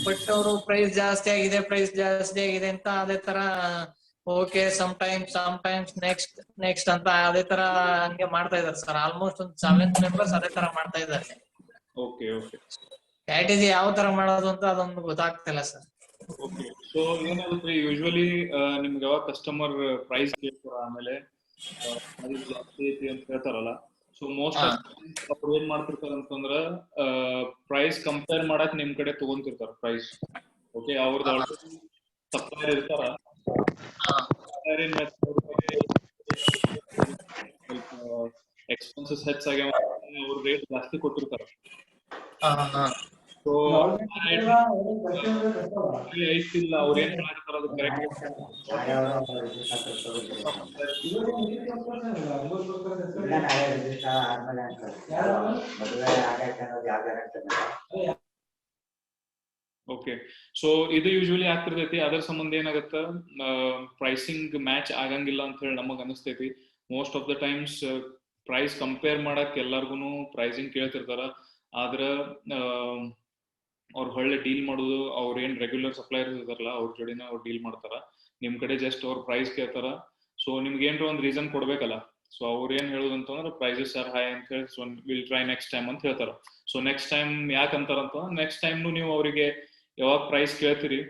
But ಅವರು price ಜಾಸ್ತಿ ಆಗಿದೆ ಅಂತ ಅದೇ ತರ ಓಕೆ ಸಮ್ಟೈಮ್ಸ್ ನೆಕ್ಸ್ಟ್ ಅಂತ ಅದೇ ತರ ಹಂಗೆ ಮಾಡ್ತಾ ಇದಾರೆ ಸರ್. ಆಲ್ಮೋಸ್ಟ್ ಒಂದು 7 ಮೆಂಬರ್ಸ್ ಅದೇ ತರ ಮಾಡ್ತಾ ಇದ್ದಾರೆ. ಓಕೆ ಸ್ಟ್ರಾಟಜಿ ಯಾವ ತರ ಮಾಡೋದು ಅಂತ ಅದೊಂದು ಗೊತ್ತಾಗ್ತಿಲ್ಲ ಸರ್. ಓಕೆ, ಸೊ ಏನಾಗುತ್ತೆ ಯೂಶುವಲಿ ನಿಮ್ಗೆ ಯಾವಾಗ ಕಸ್ಟಮರ್ ಪ್ರೈಸ್ ಕೇಳ್ತಾರ ಆಮೇಲೆ ಪ್ರೈಸ್ ಜಾಸ್ತಿ ಐತಿ ಅಂತ ಹೇಳ್ತಾರಲ್ಲ, ಸೊ ಮೋಸ್ಟ್ ಅವ್ರು ಏನ್ ಮಾಡ್ತಿರ್ತಾರ ಅಂತಂದ್ರ ಪ್ರೈಸ್ ಕಂಪೇರ್ ಮಾಡಕ್ ನಿಮ್ ಕಡೆ ತಗೊಂತಿರ್ತಾರ ಪ್ರೈಸ್. ಓಕೆ, ಅವ್ರದ್ದು ಆಲ್ರೆಡಿ ಸಪ್ಲೈಯರ್ ಇರ್ತಾರ, ಎಕ್ಸ್ಪೆನ್ಸಸ್ ಹೆಚ್ಚಾಗ್ಯಾವ, ಅವ್ರ ರೇಟ್ ಜಾಸ್ತಿ ಕೊಟ್ಟಿರ್ತಾರ. ಸೊ ಐತಿಲ್ಲ ಅವ್ರ ಏನ್ ಮಾಡ್ತಾರ ಅದು ಕರೆಕ್ಟ್ ಓಕೆ. ಸೊ ಇದು ಯೂಶುವಲಿ ಆಗ್ತಿರ್ತೈತಿ. ಅದ್ರ ಸಂಬಂಧ ಏನಾಗತ್ತ, ಪ್ರೈಸಿಂಗ್ ಮ್ಯಾಚ್ ಆಗಂಗಿಲ್ಲ ಅಂತ ಹೇಳಿ ನಮಗ್ ಅನಿಸ್ತೈತಿ. Most of the times price compare ಮಾಡಕ್ ಎಲ್ಲಾರ್ಗು ಪ್ರೈಸಿಂಗ್ ಕೇಳ್ತಿರ್ತಾರ, ಆದ್ರ ಅವ್ರು ಒಳ್ಳೆ ಡೀಲ್ ಮಾಡೋದು ಅವ್ರ ಏನ್ ರೆಗ್ಯುಲರ್ ಸಪ್ಲೈಯರ್ ಇರ್ತಾರಲ್ಲ ಅವ್ರ ಜೋಡಿನ ಅವ್ರು ಡೀಲ್ ಮಾಡ್ತಾರ. ನಿಮ್ ಕಡೆ ಜಸ್ಟ್ ಅವ್ರ ಪ್ರೈಸ್ ಕೇಳ್ತಾರ. ಸೊ ನಿಮ್ಗೆ ಏನ್ರ ಒಂದ್ ರೀಸನ್ ಕೊಡ್ಬೇಕಲ್ಲ. ಸೊ ಅವ್ರ ಏನ್ ಹೇಳುದು ಅಂತಂದ್ರೆ ಪ್ರೈಸಸ್ ಆರ್ ಹೈ ಅಂತ ಹೇಳಿ, so will try next time ಅಂತ ಹೇಳ್ತಾರ. ಸೊ ನೆಕ್ಸ್ಟ್ ಟೈಮ್ ಯಾಕೆ ಅಂತಾರಂತ, ನೆಕ್ಸ್ಟ್ ಟೈಮ್ ನೀವು ಅವರಿಗೆ ಯಾವಾಗ ಪ್ರೈಸ್ ಕೇಳ್ತೀರಿ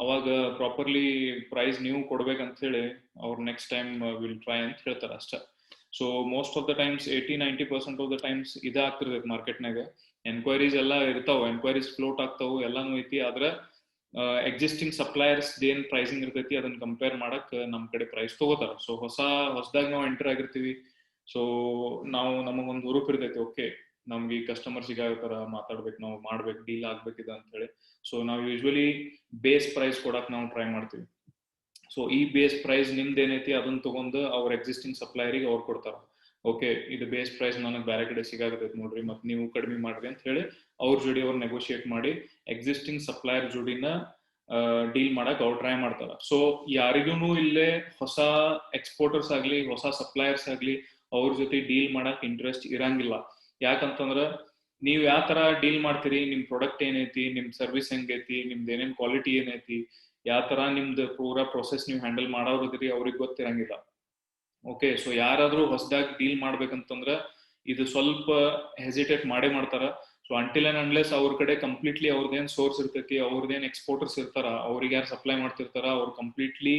ಅವಾಗ ಪ್ರಾಪರ್ಲಿ ಪ್ರೈಸ್ ನೀವು ಕೊಡ್ಬೇಕಂತ ಹೇಳಿ ಅವ್ರು ನೆಕ್ಸ್ಟ್ ಟೈಮ್ ವಿಲ್ ಟ್ರೈ ಅಂತ ಹೇಳ್ತಾರ ಅಷ್ಟೇ. So most of the times 80-90% of the times ಇದಾಗ್ತಿರ್ತೈತಿ ಮಾರ್ಕೆಟ್ನಾಗ. ಎನ್ಕ್ವೈರೀಸ್ ಎಲ್ಲ ಇರ್ತಾವ, ಎನ್ಕ್ವೈರೀಸ್ ಫ್ಲೋಟ್ ಆಗ್ತಾವು, ಎಲ್ಲಾನು ಐತಿ. ಆದ್ರೆ ಎಕ್ಸಿಸ್ಟಿಂಗ್ ಸಪ್ಲೈಯರ್ಸ್ ಏನ್ ಪ್ರೈಸಿಂಗ್ ಇರ್ತೈತಿ ಅದನ್ನ ಕಂಪೇರ್ ಮಾಡಕ್ ನಮ್ ಕಡೆ ಪ್ರೈಸ್ ತಗೋತಾರ. ಸೊ ಹೊಸದಾಗ ನಾವು ಎಂಟರ್ ಆಗಿರ್ತೀವಿ. ಸೊ ನಮಗೊಂದು ಹುರುಪ್ ಇರ್ತೈತಿ, ಓಕೆ ನಮ್ಗೆ ಈ ಕಸ್ಟಮರ್ ಸಿಗಾಕರ ಮಾತಾಡ್ಬೇಕು, ನಾವು ಮಾಡ್ಬೇಕು, ಡೀಲ್ ಆಗ್ಬೇಕಿದೆ ಅಂತ ಹೇಳಿ. ಸೊ ನಾವು ಯೂಶುವಲಿ ಬೇಸ್ ಪ್ರೈಸ್ ಕೊಡಕ್ ನಾವು ಟ್ರೈ ಮಾಡ್ತೀವಿ. ಸೊ ಈ ಬೇಸ್ ಪ್ರೈಸ್ ನಿಮ್ದು ಏನೈತಿ ಅದನ್ನ ತಗೊಂಡು ಅವ್ರ ಎಕ್ಸಿಸ್ಟಿಂಗ್ ಸಪ್ಲೈಯರಿಗೆ ಅವ್ರು ಕೊಡ್ತಾರ. ಓಕೆ, ಇದು ಬೇಸ್ ಪ್ರೈಸ್ ನನಗೆ ಬೇರೆ ಕಡೆ ಸಿಗಾಕತೈತಿ ನೋಡ್ರಿ, ಮತ್ತೆ ನೀವು ಕಡಿಮೆ ಮಾಡ್ರಿ ಅಂತ ಹೇಳಿ ಅವ್ರ ಜೋಡಿ ಅವ್ರು ನೆಗೋಷಿಯೇಟ್ ಮಾಡಿ ಎಕ್ಸಿಸ್ಟಿಂಗ್ ಸಪ್ಲೈಯರ್ ಜೋಡಿನ ಡೀಲ್ ಮಾಡಕ್ ಅವ್ರು ಟ್ರೈ ಮಾಡ್ತಾರ. ಸೊ ಯಾರಿಗೂ ಇಲ್ಲೇ ಹೊಸ ಎಕ್ಸ್ಪೋರ್ಟರ್ಸ್ ಆಗ್ಲಿ ಹೊಸ ಸಪ್ಲೈಯರ್ಸ್ ಆಗ್ಲಿ ಅವ್ರ ಜೊತೆ ಡೀಲ್ ಮಾಡಕ್ ಇಂಟ್ರೆಸ್ಟ್ ಇರಂಗಿಲ್ಲ. ಯಾಕಂತಂದ್ರ ನೀವ್ ಯಾವ ತರ ಡೀಲ್ ಮಾಡ್ತೀರಿ, ನಿಮ್ ಪ್ರಾಡಕ್ಟ್ ಏನೈತಿ, ನಿಮ್ ಸರ್ವಿಸ್ ಹೆಂಗೈತಿ, ನಿಮ್ದು ಏನೇನ್ ಕ್ವಾಲಿಟಿ ಏನೈತಿ, ಯಾವ ತರ ನಿಮ್ದು ಪೂರಾ ಪ್ರೊಸೆಸ್ ನೀವು ಹ್ಯಾಂಡಲ್ ಮಾಡೋದ್ರಿ ಅವ್ರಿಗೆ ಗೊತ್ತಿರಂಗಿಲ್ಲ. ಓಕೆ, ಸೊ ಯಾರಾದ್ರೂ ಹೊಸದಾಗಿ ಡೀಲ್ ಮಾಡ್ಬೇಕಂತಂದ್ರ ಇದು ಸ್ವಲ್ಪ ಹೆಸಿಟೇಟ್ ಮಾಡ್ತಾರ. ಸೊ ಅಂಟಿಲ್ ಅಂಡ್ ಅನ್ಲೆಸ್ ಅವ್ರ ಕಡೆ ಕಂಪ್ಲೀಟ್ಲಿ ಅವ್ರದ್ದೇನ್ ಸೋರ್ಸ್ ಇರ್ತೈತಿ, ಅವ್ರದ್ದೇನ್ ಎಕ್ಸ್ಪೋರ್ಟರ್ಸ್ ಇರ್ತಾರ, ಅವ್ರಿಗೆ ಯಾರು ಸಪ್ಲೈ ಮಾಡ್ತಿರ್ತಾರ ಅವ್ರು ಕಂಪ್ಲೀಟ್ಲಿ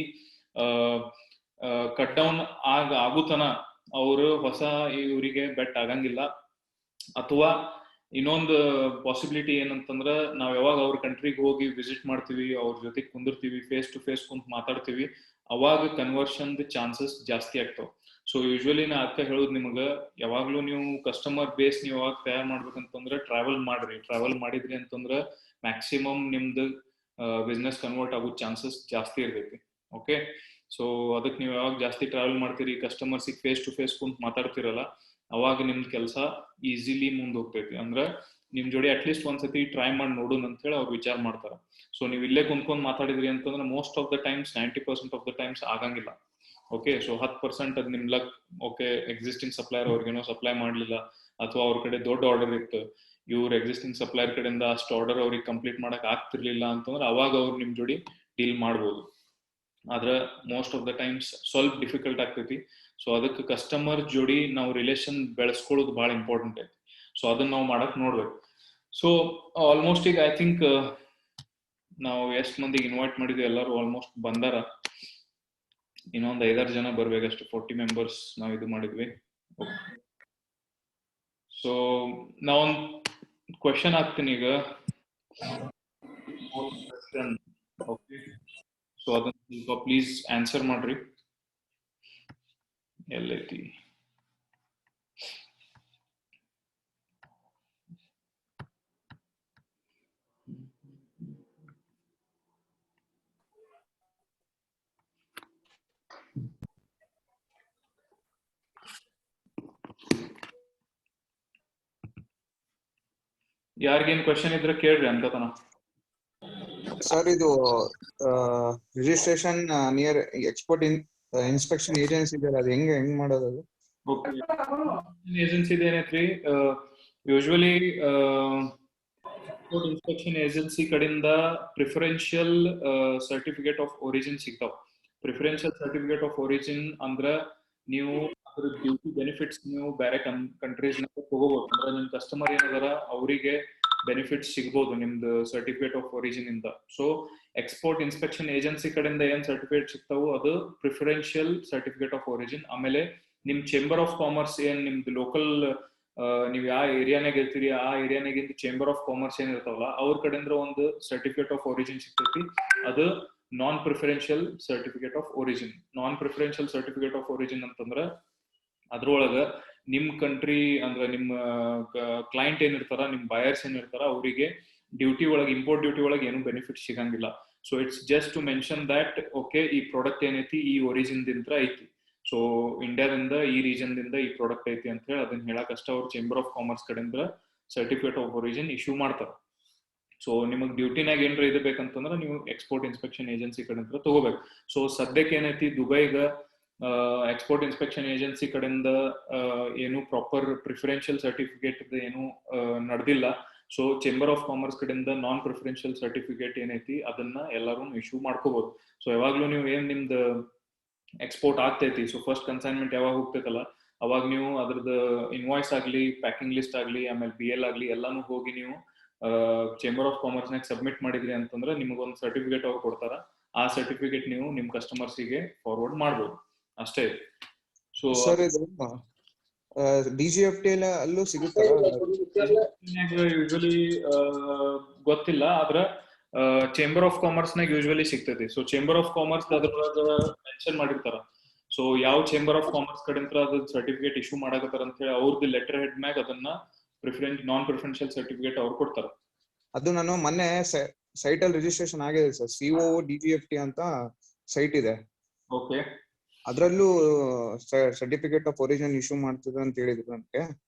ಕಟ್ ಡೌನ್ ಆಗುತನ ಅವರು ಹೊಸ ಇವರಿಗೆ ಬೆಟ್ ಆಗಂಗಿಲ್ಲ. ಅಥವಾ ಇನ್ನೊಂದು ಪಾಸಿಬಿಲಿಟಿ ಏನಂತಂದ್ರ ನಾವ್ ಯಾವಾಗ ಅವ್ರ ಕಂಟ್ರಿಗೆ ಹೋಗಿ ವಿಸಿಟ್ ಮಾಡ್ತೀವಿ, ಅವ್ರ ಜೊತೆ ಕುಂದಿರ್ತೀವಿ, ಫೇಸ್ ಟು ಫೇಸ್ ಕುಂತ್ ಮಾತಾಡ್ತೀವಿ, ಅವಾಗ ಕನ್ವರ್ಷನ್ ಚಾನ್ಸಸ್ ಜಾಸ್ತಿ ಆಗ್ತಾವ. ಸೊ ಯೂಶುವಲಿ ನಾ ಅಕ್ಕ ಹೇಳುದು ನಿಮಗ, ಯಾವಾಗ್ಲೂ ನೀವು ಕಸ್ಟಮರ್ ಬೇಸ್ ನೀವು ಯಾವಾಗ ತಯಾರು ಮಾಡ್ಬೇಕಂತಂದ್ರೆ ಟ್ರಾವೆಲ್ ಮಾಡ್ರಿ. ಟ್ರಾವೆಲ್ ಮಾಡಿದ್ರಿ ಅಂತಂದ್ರ ಮ್ಯಾಕ್ಸಿಮಮ್ ನಿಮ್ದು ಬಿಸ್ನೆಸ್ ಕನ್ವರ್ಟ್ ಆಗೋ ಚಾನ್ಸಸ್ ಜಾಸ್ತಿ ಇರ್ತೈತಿ. ಓಕೆ, ಸೊ ಅದಕ್ಕೆ ನೀವು ಯಾವಾಗ ಜಾಸ್ತಿ ಟ್ರಾವೆಲ್ ಮಾಡ್ತೀರಿ, ಕಸ್ಟಮರ್ಸಿಗೆ ಫೇಸ್ ಟು ಫೇಸ್ ಕುಂತ್ ಮಾತಾಡ್ತಿರಲ್ಲ, ಅವಾಗ ನಿಮ್ದು ಕೆಲಸ ಈಸಿಲಿ ಮುಂದೆ ಹೋಗ್ತೈತಿ. ಅಂದ್ರ ನಿಮ್ ಜೋಡಿ ಅಟ್ಲೀಸ್ಟ್ ಒಂದ್ಸತಿ ಟ್ರೈ ಮಾಡಿ ನೋಡೋಣ ಅಂತ ಹೇಳಿ ಅವ್ರು ವಿಚಾರ ಮಾಡ್ತಾರ. ಸೊ ನೀವು ಇಲ್ಲೇ ಕುಂತ್ಕೊಂಡ್ ಮಾತಾಡಿದ್ರಿ ಅಂತಂದ್ರೆ most of the times 90% of the times ಆಗಂಗಿಲ್ಲ. ಓಕೆ, ಸೊ 10% ಅದ್ ನಿಮ್ ಲಕ್. ಓಕೆ, ಎಕ್ಸಿಸ್ಟಿಂಗ್ ಸಪ್ಲೈಯರ್ ಅವ್ರಿಗೇನೋ ಸಪ್ಲೈ ಮಾಡ್ಲಿಲ್ಲ, ಅಥವಾ ಅವ್ರ ಕಡೆ ದೊಡ್ಡ ಆರ್ಡರ್ ಇತ್ತು, ಇವ್ರ ಎಕ್ಸಿಸ್ಟಿಂಗ್ ಸಪ್ಲೈಯರ್ ಕಡೆಯಿಂದ ಅಷ್ಟು ಆರ್ಡರ್ ಅವ್ರಿಗೆ ಕಂಪ್ಲೀಟ್ ಮಾಡಕ್ ಆಗ್ತಿರ್ಲಿಲ್ಲ ಅಂತಂದ್ರೆ ಅವಾಗ ಅವ್ರು ನಿಮ್ ಜೋಡಿ ಡೀಲ್ ಮಾಡ್ಬೋದು. ಆದ್ರೆ ಮೋಸ್ಟ್ ಆಫ್ ದ ಟೈಮ್ಸ್ ಸ್ವಲ್ಪ ಡಿಫಿಕಲ್ಟ್ ಆಗ್ತೈತಿ. ಸೊ ಅದಕ್ಕೆ ಕಸ್ಟಮರ್ ಜೋಡಿ ನಾವು ರಿಲೇಷನ್ ಬೆಳೆಸ್ಕೊಳ್ಳೋದು ಬಹಳ ಇಂಪಾರ್ಟೆಂಟ್ ಐತಿ. ಸೊ ಅದನ್ನ ನಾವು ಮಾಡಕ್ ನೋಡ್ಬೇಕು. ಸೊ ಆಲ್ಮೋಸ್ಟ್ ಈಗ ಐ ಥಿಂಕ್ ನಾವು ಎಷ್ಟು ಮಂದಿಗೆ ಇನ್ವೈಟ್ ಮಾಡಿದ್ವಿ ಎಲ್ಲರೂ ಆಲ್ಮೋಸ್ಟ್ ಬಂದಾರ. ಇನ್ನೊಂದು 5-6 ಜನ ಬರ್ಬೇಕಷ್ಟು, 40 ಮೆಂಬರ್ಸ್ ನಾವು ಇದು ಮಾಡಿದ್ವಿ. ಸೊ ನಾವೊಂದು ಕ್ವೆಶನ್ ಹಾಕ್ತೀನಿ ಈಗ. ಓಕೆ, ಸೊ ಅದನ್ನ ಸ್ವಲ್ಪ ಪ್ಲೀಸ್ ಆನ್ಸರ್ ಮಾಡ್ರಿ. ಎಲ್ಲೈತಿ? ಯಾರಿಗೇನ್ ಕ್ವೆಶನ್ ಇದ್ರೆ ಕೇಳ್ರಿ ಅಂತತನ. ಸರ್, ಇದು registration near export inspection agency ಇದೆ, ಅದು ಹೆಂಗ್ ಮಾಡೋದು? ಅದು ಏಜೆನ್ಸಿ ಏನೈತ್ರಿ, ಯೂಶುವಲಿ ಫುಡ್ ಇನ್ಸ್ಪೆಕ್ಷನ್ ಏಜೆನ್ಸಿ ಕಡೆಯಿಂದ ಪ್ರಿಫರೆನ್ಷಿಯಲ್ ಸರ್ಟಿಫಿಕೇಟ್ ಆಫ್ ಒರಿಜಿನ್ ಸಿಗ್ತಾವ. ಪ್ರಿಫರೆನ್ಷಿಯಲ್ ಸರ್ಟಿಫಿಕೇಟ್ ಆಫ್ ಒರಿಜಿನ್ ಅಂದ್ರ ನೀವು ಅದ್ರ ಡ್ಯೂಟಿ ಬೆನಿಫಿಟ್ಸ್ ನೀವು ಬೇರೆ ಕಂಟ್ರೀಸ್ ತಗೋಬಹುದು. ಅಂದ್ರೆ ನಿಮ್ ಕಸ್ಟಮರ್ ಏನದಾರ ಅವರಿಗೆ ಬೆನಿಫಿಟ್ಸ್ ಸಿಗ್ಬೋದು ನಿಮ್ದು ಸರ್ಟಿಫಿಕೇಟ್ ಆಫ್ ಒರಿಜಿನ್ ಇಂದ. ಸೊ ಎಕ್ಸ್ಪೋರ್ಟ್ ಇನ್ಸ್ಪೆಕ್ಷನ್ ಏಜೆನ್ಸಿ ಕಡೆಯಿಂದ ಏನ್ ಸರ್ಟಿಫಿಕೇಟ್ ಸಿಗ್ತಾವು ಅದು ಪ್ರಿಫರೆನ್ಷಿಯಲ್ ಸರ್ಟಿಫಿಕೇಟ್ ಆಫ್ ಒರಿಜಿನ್. ಆಮೇಲೆ ನಿಮ್ ಚೇಂಬರ್ ಆಫ್ ಕಾಮರ್ಸ್ ಏನ್ ನಿಮ್ದು ಲೋಕಲ್ ನೀವ್ ಯಾವ ಏರಿಯಾನಾಗ ಇರ್ತೀರಿ ಆ ಏರಿಯಾನಾಗಿಂದ ಚೇಂಬರ್ ಆಫ್ ಕಾಮರ್ಸ್ ಏನ್ ಇರ್ತಾವಲ್ಲ ಅವ್ರ ಕಡೆಯಿಂದ ಒಂದು ಸರ್ಟಿಫಿಕೇಟ್ ಆಫ್ ಒರಿಜಿನ್ ಸಿಗ್ತೈತಿ. ಅದು non preferential certificate of origin. Non preferential certificate of origin ಅಂತಂದ್ರ ಅದ್ರೊಳಗ ನಿಮ್ ಕಂಟ್ರಿ ಅಂದ್ರೆ ನಿಮ್ಮ ಕ್ಲೈಂಟ್ ಏನಿರ್ತಾರ, ನಿಮ್ ಬಯರ್ಸ್ ಏನಿರ್ತಾರ ಅವರಿಗೆ ಡ್ಯೂಟಿ ಒಳಗೆ ಇಂಪೋರ್ಟ್ ಡ್ಯೂಟಿ ಒಳಗೆ ಏನು ಬೆನಿಫಿಟ್ ಸಿಗಂಗಿಲ್ಲ. So it's just to mention that okay ಈ ಪ್ರಾಡಕ್ಟ್ ಏನೈತಿ ಈ ಒರಿಜಿನ್ ದಿಂದ ಐತಿ, ಸೊ ಇಂಡಿಯಾದಿಂದ ಈ ರೀಜನ್ ದಿಂದ ಈ ಪ್ರಾಡಕ್ಟ್ ಐತಿ ಅಂತ ಹೇಳಿ ಅದನ್ನ ಹೇಳಕಷ್ಟ ಅವ್ರು ಚೇಂಬರ್ ಆಫ್ ಕಾಮರ್ಸ್ ಕಡೆಯಿಂದ ಸರ್ಟಿಫಿಕೇಟ್ ಆಫ್ ಒರಿಜಿನ್ ಇಶ್ಯೂ ಮಾಡ್ತಾರ. ಸೊ ನಿಮಗ್ ಡ್ಯೂಟಿನಾಗ ಏನ್ರ ಇದು ಬೇಕಂತಂದ್ರ ನೀವು ಎಕ್ಸ್ಪೋರ್ಟ್ ಇನ್ಸ್ಪೆಕ್ಷನ್ ಏಜೆನ್ಸಿ ಕಡೆಯಿಂದ ತಗೋಬೇಕು. ಸೊ ಸದ್ಯಕ್ಕೆ ಏನೈತಿ ದುಬೈಗ ಎಕ್ಸ್ಪೋರ್ಟ್ ಇನ್ಸ್ಪೆಕ್ಷನ್ ಏಜೆನ್ಸಿ ಕಡೆಯಿಂದ ಏನು ಪ್ರಾಪರ್ ಪ್ರಿಫರೆನ್ಷಿಯಲ್ ಸರ್ಟಿಫಿಕೇಟ್ ಏನು ನಡೆದಿಲ್ಲ. ಸೊ ಚೇಂಬರ್ ಆಫ್ ಕಾಮರ್ಸ್ ಕಡೆಯಿಂದ ನಾನ್ ಪ್ರಿಫರೆನ್ಷಿಯಲ್ ಸರ್ಟಿಫಿಕೇಟ್ ಏನೈತಿ ಅದನ್ನ ಎಲ್ಲರೂ ಇಶ್ಯೂ ಮಾಡ್ಕೋಬಹುದು. ಸೊ ಯಾವಾಗ್ಲೂ ನೀವು ಏನ್ ನಿಮ್ದು ಎಕ್ಸ್ಪೋರ್ಟ್ ಆಗ್ತೈತಿ, ಸೊ ಫಸ್ಟ್ ಕನ್ಸೈನ್ಮೆಂಟ್ ಯಾವಾಗ ಹೋಗ್ತೈತಲ್ಲ ಅವಾಗ ನೀವು ಅದ್ರದ್ದು ಇನ್ವಾಯ್ಸ್ ಆಗ್ಲಿ, ಪ್ಯಾಕಿಂಗ್ ಲಿಸ್ಟ್ ಆಗ್ಲಿ, ಆಮೇಲೆ BL ಆಗ್ಲಿ ಎಲ್ಲಾನು ಹೋಗಿ ನೀವು ಚೇಂಬರ್ ಆಫ್ ಕಾಮರ್ಸ್ ನಾಗ ಸಬ್ಮಿಟ್ ಮಾಡಿದ್ರಿ ಅಂತಂದ್ರೆ ನಿಮಗೊಂದು ಸರ್ಟಿಫಿಕೇಟ್ ಅವ್ರು ಕೊಡ್ತಾರ. ಆ ಸರ್ಟಿಫಿಕೇಟ್ ನೀವು ನಿಮ್ ಕಸ್ಟಮರ್ಸಿಗೆ ಫಾರ್ವರ್ಡ್ ಮಾಡ್ಬೋದು ಅಷ್ಟೇ. ಸೊ ಸರ್ ಇದು DGFT ಅಲ್ಲೂ ಸಿಗುತ್ತಾ? ಯೂಶುವಲಿ ಗೊತ್ತಿಲ್ಲ, ಆದ್ರ ಚೇಂಬರ್ ಆಫ್ ಕಾಮರ್ಸ್ ನಾಗ ಯೂಶುವಲಿ ಸಿಗ್ತೈತಿ. ಸೊ ಚೇಂಬರ್ ಆಫ್ ಕಾಮರ್ಸ್ ಅದ್ರೊಳಗ ಮೆನ್ಷನ್ ಮಾಡಿರ್ತಾರ. ಸೊ ಯಾವ ಚೇಂಬರ್ ಆಫ್ ಕಾಮರ್ಸ್ ಕಡೆಯಿಂದ ಅದ್ರ ಸರ್ಟಿಫಿಕೇಟ್ ಇಶ್ಯೂ ಮಾಡಕತ್ತಾರ ಅಂತ ಹೇಳಿ ಅವ್ರದ್ದು ಲೆಟರ್ ಹೆಡ್ ಮ್ಯಾಗ ಅದನ್ನ ನಾನ್ ಪ್ರಿಫರೆನ್ಷಿಯಲ್ ಸರ್ಟಿಫಿಕೇಟ್ ಅವ್ರು ಕೊಡ್ತಾರ. ಅದು ನಾನು ಮೊನ್ನೆ ಸೈಟ್ ಅಲ್ಲಿ ರಿಜಿಸ್ಟ್ರೇಷನ್ ಆಗಿದೆ ಸರ್, COO DGFT ಅಂತ ಸೈಟ್ ಇದೆ. ಓಕೆ, ಅದ್ರಲ್ಲೂ ಸರ್ಟಿಫಿಕೇಟ್ ಆಫ್ ಒರಿಜಿನ್ ಇಶ್ಯೂ ಮಾಡ್ತದೆ ಅಂತ ಹೇಳಿದ್ರು ನನಗೆ.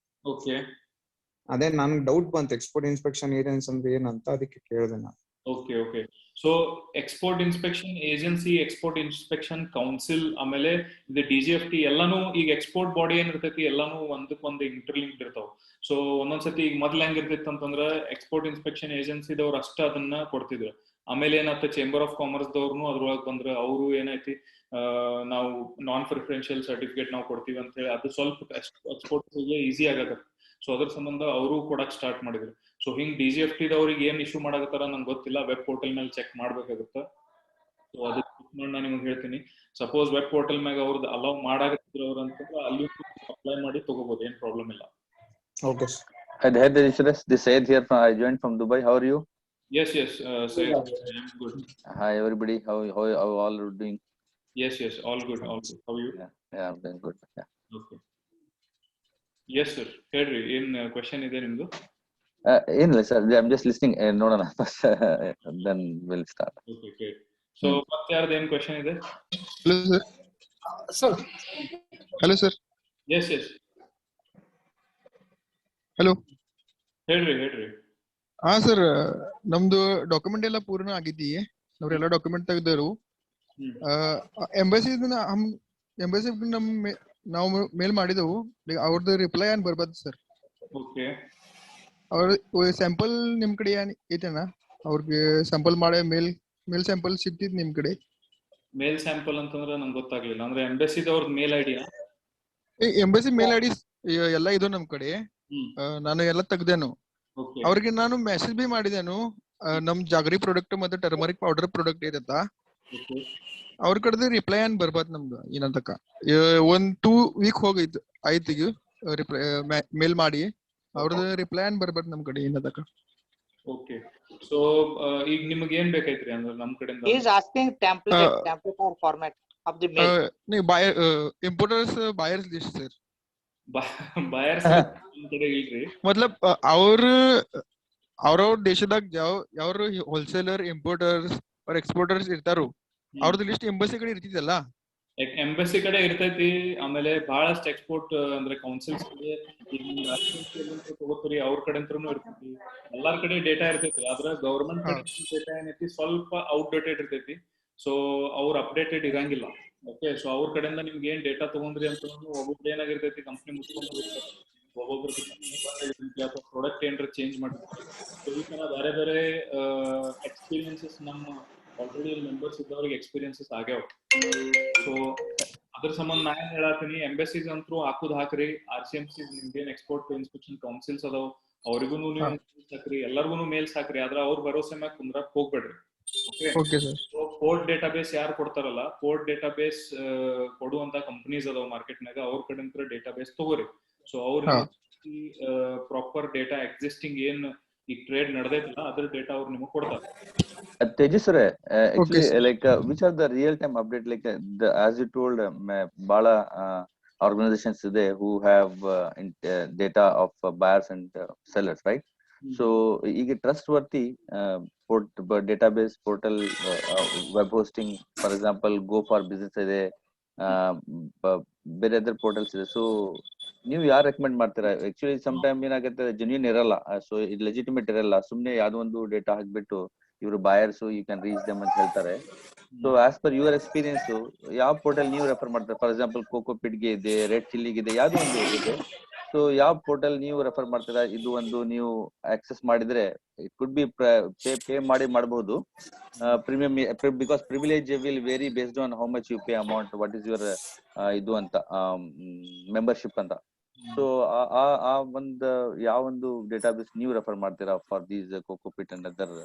ಓಕೆ, ಅದೇ ನನ್ಗೆ ಡೌಟ್ ಬಂತು ಎಕ್ಸ್ಪೋರ್ಟ್ ಇನ್ಸ್ಪೆಕ್ಷನ್ ಏಜೆನ್ಸಿ ಅಂದ್ರೆ ಏನಂತ, ಅದಕ್ಕೆ ಕೇಳಿದೆ ನಾನು. Okay okay. So export inspection agency, export inspection council, ಆಮೇಲೆ ಇದು DGFT ಎಲ್ಲಾನು ಈಗ ಎಕ್ಸ್ಪೋರ್ಟ್ ಬಾಡಿ ಏನಿರ್ತೈತಿ ಎಲ್ಲಾನು ಒಂದಕ್ಕೊಂದು ಇಂಟರ್ಲಿಂಕ್ಡ್ ಇರ್ತಾವ. ಸೊ ಒಂದೊಂದ್ಸತಿ ಈಗ ಮೊದ್ಲು ಹೆಂಗಿರ್ತೈತಿ ಅಂತಂದ್ರ ಎಕ್ಸ್ಪೋರ್ಟ್ ಇನ್ಸ್ಪೆಕ್ಷನ್ ಏಜೆನ್ಸಿದವ್ರು ಅಷ್ಟ ಅದನ್ನ ಕೊಡ್ತಿದ್ರು. ಆಮೇಲೆ ಏನಾಯ್ತು ಚೇಂಬರ್ ಆಫ್ ಕಾಮರ್ಸ್ ದವ್ರು ಅದ್ರೊಳಗೆ ಬಂದ್ರೆ ಅವರು ಏನೈತಿ ನಾವು ನಾನ್ ಪ್ರಿಫರೆನ್ಷಿಯಲ್ ಸರ್ಟಿಫಿಕೇಟ್ ನಾವು ಕೊಡ್ತೀವಿ ಅಂತ ಹೇಳಿ ಅದು ಸ್ವಲ್ಪ ಎಕ್ಸ್ಪೋರ್ಟ್ ಈಸಿ ಆಗತ್ತೆ. ಸೊ ಅದ್ರ ಸಂಬಂಧ ಅವರು ಕೊಡಕ್ ಸ್ಟಾರ್ಟ್ ಮಾಡಿದ್ರು. ಸೊ ಹಿಂಗ್ DGFT ದವ್ರಿಗೆ ಏನ್ ಇಶ್ಯೂ ಮಾಡಕತ್ತಾರ ನಂಗೆ ಗೊತ್ತಿಲ್ಲ, ವೆಬ್ ಪೋರ್ಟಲ್ ಮೇಲೆ ಚೆಕ್ ಮಾಡ್ಬೇಕಾಗುತ್ತೆ. ಸೊ ಅದಕ್ಕೆ ನಾನು ನಿಮ್ಗೆ ಹೇಳ್ತೀನಿ, ಸಪೋಸ್ ವೆಬ್ ಪೋರ್ಟಲ್ ಮ್ಯಾಗ ಅವ್ರದ್ದು ಅಲೌ ಮಾಡಾಕತ್ತಿದ್ರು ಅವ್ರು ಅಂತಂದ್ರೆ ಅಲ್ಲಿ ಅಪ್ಲೈ ಮಾಡಿ ತಗೋಬಹುದು, ಏನ್ ಪ್ರಾಬ್ಲಮ್ ಇಲ್ಲ. Okay. Hi, this Syed here from, I joined from Dubai. How are you? Yes, Syed, I am good. Hi everybody. How all are doing? Yes, all good. How are you? Yeah, I'm doing good. Yeah. Okay. Yes sir, ಹೇಳ್ರಿ, ಏನ್ question ಇದೆ ನಿಮ್ದು? ಏನಿಲ್ಲ sir, I'm just listening. ನೋಡೋಣ first, then we'll start. Okay, great. So ಮತ್ತೆ ಯಾರ್ದು ಏನ್ question ಇದೆ? Hello sir. Sir. Hello sir. Yes. Hello. ಹೇಳ್ರಿ. ಹಾ ಸರ್, ನಮ್ದು ಡಾಕ್ಯುಮೆಂಟ್ ಎಲ್ಲ ಪೂರ್ಣ ಆಗಿದ್ದೀ, ನಾವ್ರೆಲ್ಲ ಡಾಕ್ಯುಮೆಂಟ್ ತೆಗ್ದರು. ಎಂಬಸಿ ನಾವು ಮೇಲ್ ಮಾಡಿದೆವು, ಅವ್ರದ್ದು ರಿಪ್ಲೈ ಏನ್ ಬರ್ಬಾರ್ದು ಸರ್? ಓಕೆ, ಅವ್ರ ಸ್ಯಾಂಪಲ್ ನಿಮ್ ಕಡೆ ಏನ್ ಐತೆನಾ? ಅವ್ರಿಗೆ ಸ್ಯಾಂಪಲ್ ಮಾಡೋ ಮೇಲ್ ಸ್ಯಾಂಪಲ್ ಸಿಗ್ತಿದ್ ನಿಮ್ ಕಡೆ? ಮೇಲ್ ಸ್ಯಾಂಪಲ್ ಅಂತಂದ್ರೆ ನಂಗೆ ಗೊತ್ತಾಗ್ಲಿಲ್ಲ. ಅಂದ್ರೆ ಎಂಬಸಿದವ್ರದ್ದು mail ID? Embassy mail ID ಎಲ್ಲ ಇದು ನಮ್ ಕಡೆ. ನಾನು ಎಲ್ಲ ತೆಗ್ದೇನು. ಅವ್ರಿಗೆ ನಾನು ಮೆಸೇಜ್ ಬಿ ಮಾಡಿದೇನು, ನಮ್ ಜಾಗರಿ ಪ್ರಾಡಕ್ಟ್ ಮತ್ತೆ ಟರ್ಮರಿಕ್ ಪೌಡರ್ ಪ್ರಾಡಕ್ಟ್ ಇರತ್ತ, ಅವ್ರ ಕಡೆದ ರಿಪ್ಲೈ ಏನ್ ಬರ್ಬಾರ್ದು ನಮ್ದು ಏನಂತಕ. 1-2 ವೀಕ್ ಹೋಗೈತ್ ಆಯ್ತು, ಈಗ ರಿಪ್ಲೈ ಮೇಲ್ ಮಾಡಿ ಅವ್ರದ್ದು ರಿಪ್ಲೈ ಏನ್ ಬರ್ಬಾರ್ದು ನಮ್ ಕಡೆ ಏನಂತಕ. ಓಕೆ, ಸೊ ಈಗ ನಿಮಗೆ ಏನ್ ಬೇಕಾಯ್ತ್ರಿ ಅಂದ್ರೆ ನಮ್ ಕಡೆಯಿಂದ? He is asking template or format of the mail. Importers buyers list sir. Buyers ಕಡೆ ಇಲ್ರಿ? ಮತ್ಲಬ್ ಅವ್ರ ದೇಶದಾಗ ಯಾವ ಹೋಲ್ಸೇಲರ್, ಇಂಪೋರ್ಟರ್ಸ್ ಅವ್ರ ಎಕ್ಸ್ಪೋರ್ಟರ್ಸ್ ಇರ್ತಾರು, ಅವ್ರದ್ದು ಲಿಸ್ಟ್ ಎಂಬಸಿ ಕಡೆ ಇರ್ತಿದಲ್ಲ? ಎಂಬಸಿ ಕಡೆ ಇರ್ತೈತಿ. ಆಮೇಲೆ ಬಹಳಷ್ಟು ಎಕ್ಸ್ಪೋರ್ಟ್ ಅಂದ್ರೆ ಕೌನ್ಸಿಲ್ಸ್ ತಗೋತೀರಿ, ಅವ್ರ ಕಡೆ ಅಂತೂ ಇರ್ತೈತಿ. ಎಲ್ಲಾರ ಕಡೆ ಡೇಟಾ ಇರ್ತೈತಿ. ಆದ್ರೆ ಗವರ್ಮೆಂಟ್ ಡೇಟಾ ಏನೈತಿ ಸ್ವಲ್ಪ ಔಟ್ಡೇಟೆಡ್ ಇರ್ತೈತಿ. ಸೊ ಅವ್ರು ಅಪ್ಡೇಟೆಡ್ ಇರಂಗಿಲ್ಲ. ಓಕೆ, ಸೊ ಅವ್ರ ಕಡೆಯಿಂದ ನಿಮ್ಗೆ ಏನ್ ಡೇಟಾ ತಗೊಂಡ್ರಿ ಅಂತ ಒಬ್ಬೊಬ್ರು ಏನಾಗಿರ್ತೈತಿ ಕಂಪ್ನಿ ಮುಚ್ಕೊಂಡು ಒಬ್ಬೊಬ್ರು ಅಥವಾ ಪ್ರಾಡಕ್ಟ್ ಏನಾರ ಚೇಂಜ್ ಮಾಡಿರ್ತಾರೆ. ಸೊ ಈ ತರ ಬೇರೆ ಬೇರೆ ಎಕ್ಸ್ಪೀರಿಯನ್ಸಸ್ ನಮ್ಮ ಆಲ್ರೆಡಿ ಮೆಂಬರ್ಸ್ ಇದ್ದವ್ರಿಗೆ ಎಕ್ಸ್ಪೀರಿಯನ್ಸಸ್ ಆಗ್ಯಾವ. ಸೊ ಅದ್ರ ಸಂಬಂಧ ನಾ ಏನ್ ಹೇಳತ್ತೀನಿ, ಎಂಬೆಸಿಸ್ ಅಂತೂ ಹಾಕ್ರಿ, RCMC Indian export inspection councils ಅದಾವ, ಅವ್ರಿಗೂ ನೀವು ಹಾಕ್ರಿ, ಎಲ್ಲರಿಗೂ ಮೇಲ್ಸ್ ಹಾಕ್ರಿ. ಆದ್ರ ಅವ್ರ ಭರೋಸೆ ಮ್ಯಾಗ ಕುಂದ್ರಾಕ್ ಹೋಗ್ಬೇಡ್ರಿ. Okay sir. ಪೋರ್ಟ್ ಡೇಟಾಬೇಸ್ ಯಾರು ಕೊಡ್ತಾರಲ್ಲ, ಪೋರ್ಟ್ ಡೇಟಾಬೇಸ್ ಕೊಡುವಂತ ಕಂಪನೀಸ್ ಅದಾವ ಮಾರ್ಕೆಟ್ ನಾಗ, ಅವ್ರ ಕಡೆ ಡೇಟಾಬೇಸ್ ತಗೋರಿ. ಸೊ ಅವ್ರ ಪ್ರಾಪರ್ ಡೇಟಾ ಎಕ್ಸಿಸ್ಟಿಂಗ್ ಏನ್ ಈ ಟ್ರೇಡ್ ನಡೆದೈತಲ್ಲ ಅದ್ರ ಡೇಟಾ ಅವ್ರು ನಿಮಗೆ ಕೊಡ್ತಾರೆ. Tejas sir, actually, like which are the real time update, like as you told, bala organizations today who have data of buyers and sellers, right? So ಈಗ trustworthy database portal, web hosting, for example, Go for Business ಇದೆ, ಬೇರೆ other portals ಇದೆ. So ನೀವು ಯಾರು recommend ಮಾಡ್ತೀರಾ? Actually some time ಏನಾಗುತ್ತೆ, genuine ಇರಲ್ಲ, so ಇದು ಲೆಜಿಟಿಮೇಟ್ ಇರಲ್ಲ, ಸುಮ್ನೆ ಯಾವ್ದೋ ಒಂದು ಡೇಟಾ ಹಾಕ್ಬಿಟ್ಟು ಇವರು ಬಾಯರ್ಸ್ ಯು ಕ್ಯಾನ್ ರೀಚ್ ದಮ್ ಅಂತ ಹೇಳ್ತಾರೆ. So as per your experience ಯಾವ ಪೋರ್ಟಲ್ ನೀವು ರೆಫರ್ ಮಾಡ್ತಾರೆ? ಫಾರ್ ಎಕ್ಸಾಂಪಲ್ ಕೋಕೋಪಿಟ್ಗೆ ಇದೆ, ರೆಡ್ ಚಿಲ್ಲಿಗೆ ಇದೆ, ಯಾವ್ದೋ ಒಂದು ಇದೆ. ಸೊ ಯಾವ ಪೋರ್ಟಲ್ ನೀವು ರೆಫರ್ ಮಾಡ್ತೀರಾ? ಇದು ಒಂದು ನೀವು ಆಕ್ಸೆಸ್ ಮಾಡಿದ್ರೆ ಇಟ್ ಕುಡ್ ಬಿ ಪೇ ಮಾಡಬಹುದು premium, because privilege will vary based on how much you pay amount, what is your ಇದು ಅಂತ ಮೆಂಬರ್ಶಿಪ್ ಅಂತ. ಸೊ ಆ ಒಂದು ಯಾವ ಒಂದು ಡೇಟಾಬೇಸ್ ನೀವು ರೆಫರ್ ಮಾಡ್ತೀರಾ for these cocopeat and other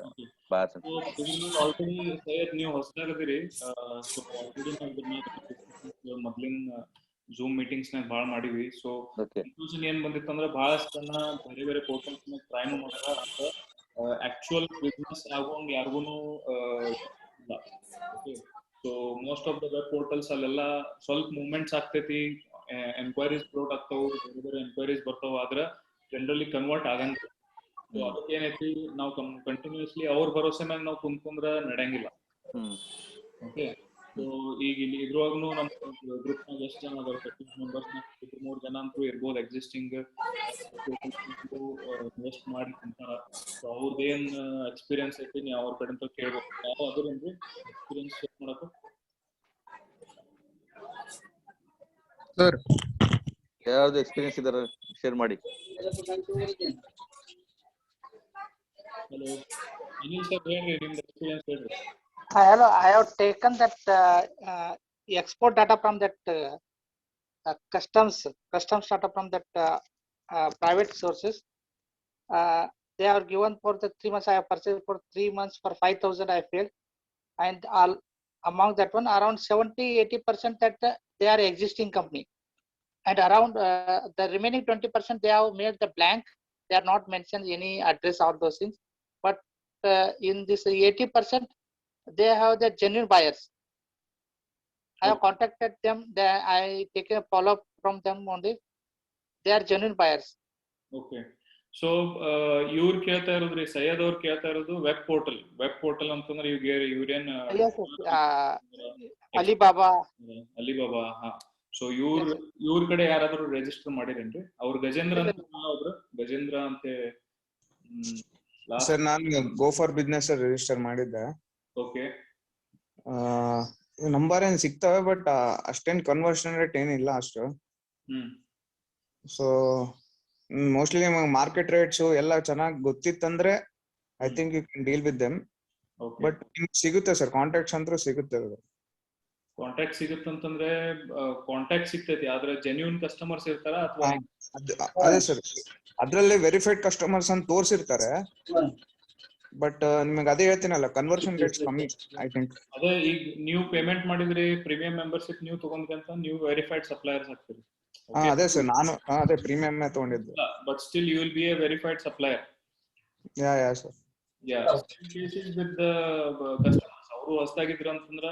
buyers ಅಂತ? ಆಲ್ರೆಡಿ ಸರ್ ನೀವು ಹೊಸದಾಗದಿರಿ, ಸೊ ಆಲ್ರೆಡಿ ನಾವು ಮೊದ್ಲಿನ ಜೂಮ್ ಮೀಟಿಂಗ್ಸ್ ನಾಗ ಭಾಳ ಮಾಡಿವಿ. ಸೊ ಕನ್ಫ್ಯೂಷನ್ ಏನ್ ಬಂದಿತ್ತು ಅಂದ್ರೆ, ಬಹಳಷ್ಟು ಜನ ಬೇರೆ ಬೇರೆ ಪೋರ್ಟಲ್ಸ್ ನಾಗ ಟ್ರೈನು ಮಾಡ್ಯಾರ, ಅಂತ ಆಕ್ಚುಯಲ್ ಬಿಸ್ನೆಸ್ ಆಗೋಂಗ್ ಯಾರಿಗೂನು ಇಲ್ಲ. So most of the web portals ಅಲ್ಲೆಲ್ಲ ಸ್ವಲ್ಪ ಮೂವ್ಮೆಂಟ್ಸ್ ಆಗ್ತೈತಿ, ಎನ್ಕ್ವೈರೀಸ್ ಬ್ರೋಟ್ ಆಗ್ತಾವ, ಬೇರೆ ಬೇರೆ ಎನ್ಕ್ವೈರೀಸ್ ಬರ್ತಾವ, ಆದ್ರ ಜನರಲಿ ಕನ್ವರ್ಟ್ ಆಗಂಗಿಲ್ಲ. ಸೊ ಅದಕ್ಕೆ ಏನೈತಿ, ನಾವು ಕಂಟಿನ್ಯೂಸ್ಲಿ ಅವ್ರ ಭರೋಸೆ ಮ್ಯಾಗ ನಾವು ಕುಂತ್ಕೊಂಡ್ರ ನಡೆಯಂಗಿಲ್ಲ. ಓಕೆ, ಸೊ ಈಗ ಇಲ್ಲಿ ಇದ್ರೊಳಗೂ ನಮ್ಮ ಗ್ರೂಪ್ ನಾಗ ಎಷ್ಟು ಜನ ಅದಾವ, 30 ಮೆಂಬರ್ಸ್ ನಾಗ 3 ಜನ ಅಂತೂ ಇರ್ಬೋದು ಎಕ್ಸಿಸ್ಟಿಂಗ್ ಇನ್ವೆಸ್ಟ್ ಮಾಡಿ ಕುಂತಾರ. ಸೊ ಅವ್ರದ್ದೇನ್ ಎಕ್ಸ್ಪೀರಿಯನ್ಸ್ ಐತಿ ನೀವು ಅವ್ರ ಕಡೆ ಅಂತ ಕೇಳ್ಬೇಕು. ಯಾವ ಅದ್ರೇನ್ರಿ ಎಕ್ಸ್ಪೀರಿಯನ್ಸ್ ಶೇರ್ ಮಾಡಬೇಕು ಸರ್? ಯಾವ್ದು ಎಕ್ಸ್ಪೀರಿಯನ್ಸ್ ಇದಾರೆ ಶೇರ್ ಮಾಡಿ. ಹಲೋ ಅನಿಲ್ ಸರ್, ಹೇಳ್ರಿ ನಿಮ್ದು ಎಕ್ಸ್ಪೀರಿಯನ್ಸ್ ಹೇಳ್ರಿ. Hello, I have taken that export data from that customs data from that private sources. They are given for the 3 months. I have purchased for 3 months for 5,000. I failed, and all among that one, around 70-80% that they are existing company, and around the remaining 20% they have made the blank. They are not mentioned any address, all those things. But in this 80%, they have the genuine buyers. I have contacted them. I take a follow up from them only. They are genuine buyers. Okay. So ಇವ್ರು ಕೇಳ್ತಾ ಇರೋದ್ರಿ, ಸೈಯದ್ ಅವ್ರು ಕೇಳ್ತಾ ಇರೋದು web portal ಅಂತಂದ್ರೆ ಇವ್ರೇನ್ Alibaba. ಹಾ. So ಇವ್ರ ಕಡೆ ಯಾರಾದ್ರೂ ರಿಜಿಸ್ಟರ್ ಮಾಡಿರೇನ್ರಿ? ಅವ್ರ ಗಜೇಂದ್ರ ಅಂತ ಸರ್, ನಾನು ಗೋ ಫಾರ್ ಬಿಸ್ನೆಸ್ ರಿಜಿಸ್ಟರ್ ಮಾಡಿದ್ದೆ. ಓಕೆ, ನಂಬರ್ ಏನ್ ಸಿಗ್ತವೆ, ಬಟ್ ಅಷ್ಟೇನ್ ಕನ್ವರ್ಷನ್ ರೇಟ್ ಏನಿಲ್ಲ ಅಷ್ಟು. ಸೊ ಮೋಸ್ಟ್ಲಿ ನಿಮಗೆ ಮಾರ್ಕೆಟ್ ರೇಟ್ಸ್ ಎಲ್ಲ ಚೆನ್ನಾಗಿ ಗೊತ್ತಿತ್ತಂದ್ರೆ I think you can deal with them. But ನಿಮ್ಗೆ ಸಿಗುತ್ತೆ ಸರ್, ಕಾಂಟ್ಯಾಕ್ಟ್ಸ್ ಅಂತೂ ಸಿಗುತ್ತೆ. ಕಾಂಟ್ಯಾಕ್ಟ್ ಸಿಗುತ್ತಂತಂದ್ರೆ ಕಾಂಟ್ಯಾಕ್ಟ್ ಸಿಗ್ತೈತಿ, ಆದ್ರೆ ಜೆನ್ಯೂನ್ ಕಸ್ಟಮರ್ಸ್ ಇರ್ತಾರ ಅಥವಾ? ಅದೇ ಸರ್, ಅದ್ರಲ್ಲಿ ವೆರಿಫೈಡ್ ಕಸ್ಟಮರ್ಸ್ ಅಂತ ತೋರಿಸಿರ್ತಾರೆ, ಬಟ್ ನಿಮಗೆ ಅದೇ ಹೇಳ್ತೀನಲ್ಲ, ಕನ್ವರ್ಷನ್ ರೇಟ್ಸ್ ಕಮ್ಮಿ ಐ ಥಿಂಕ್. ಅದೇ ಈಗ ನೀವು ಪೇಮೆಂಟ್ ಮಾಡಿದ್ರಿ, ಪ್ರೀಮಿಯಂ ಮೆಂಬರ್ಶಿಪ್ ನೀವು ತಗೊಂಡ್ರಿ ಅಂತ ನೀವು ವೆರಿಫೈಡ್ ಸಪ್ಲೈಯರ್ಸ್ ಆಗ್ತೀರಿ. ಅದೇ ಸರ್, ನಾನು ಅದೇ ಪ್ರೀಮಿಯಂ ತಗೊಂಡಿದ್ದು. But still you will be a verified supplier. Yeah sir. With the customers ಅವರು ಹೊಸದಾಗಿದ್ರ ಅಂತಂದ್ರ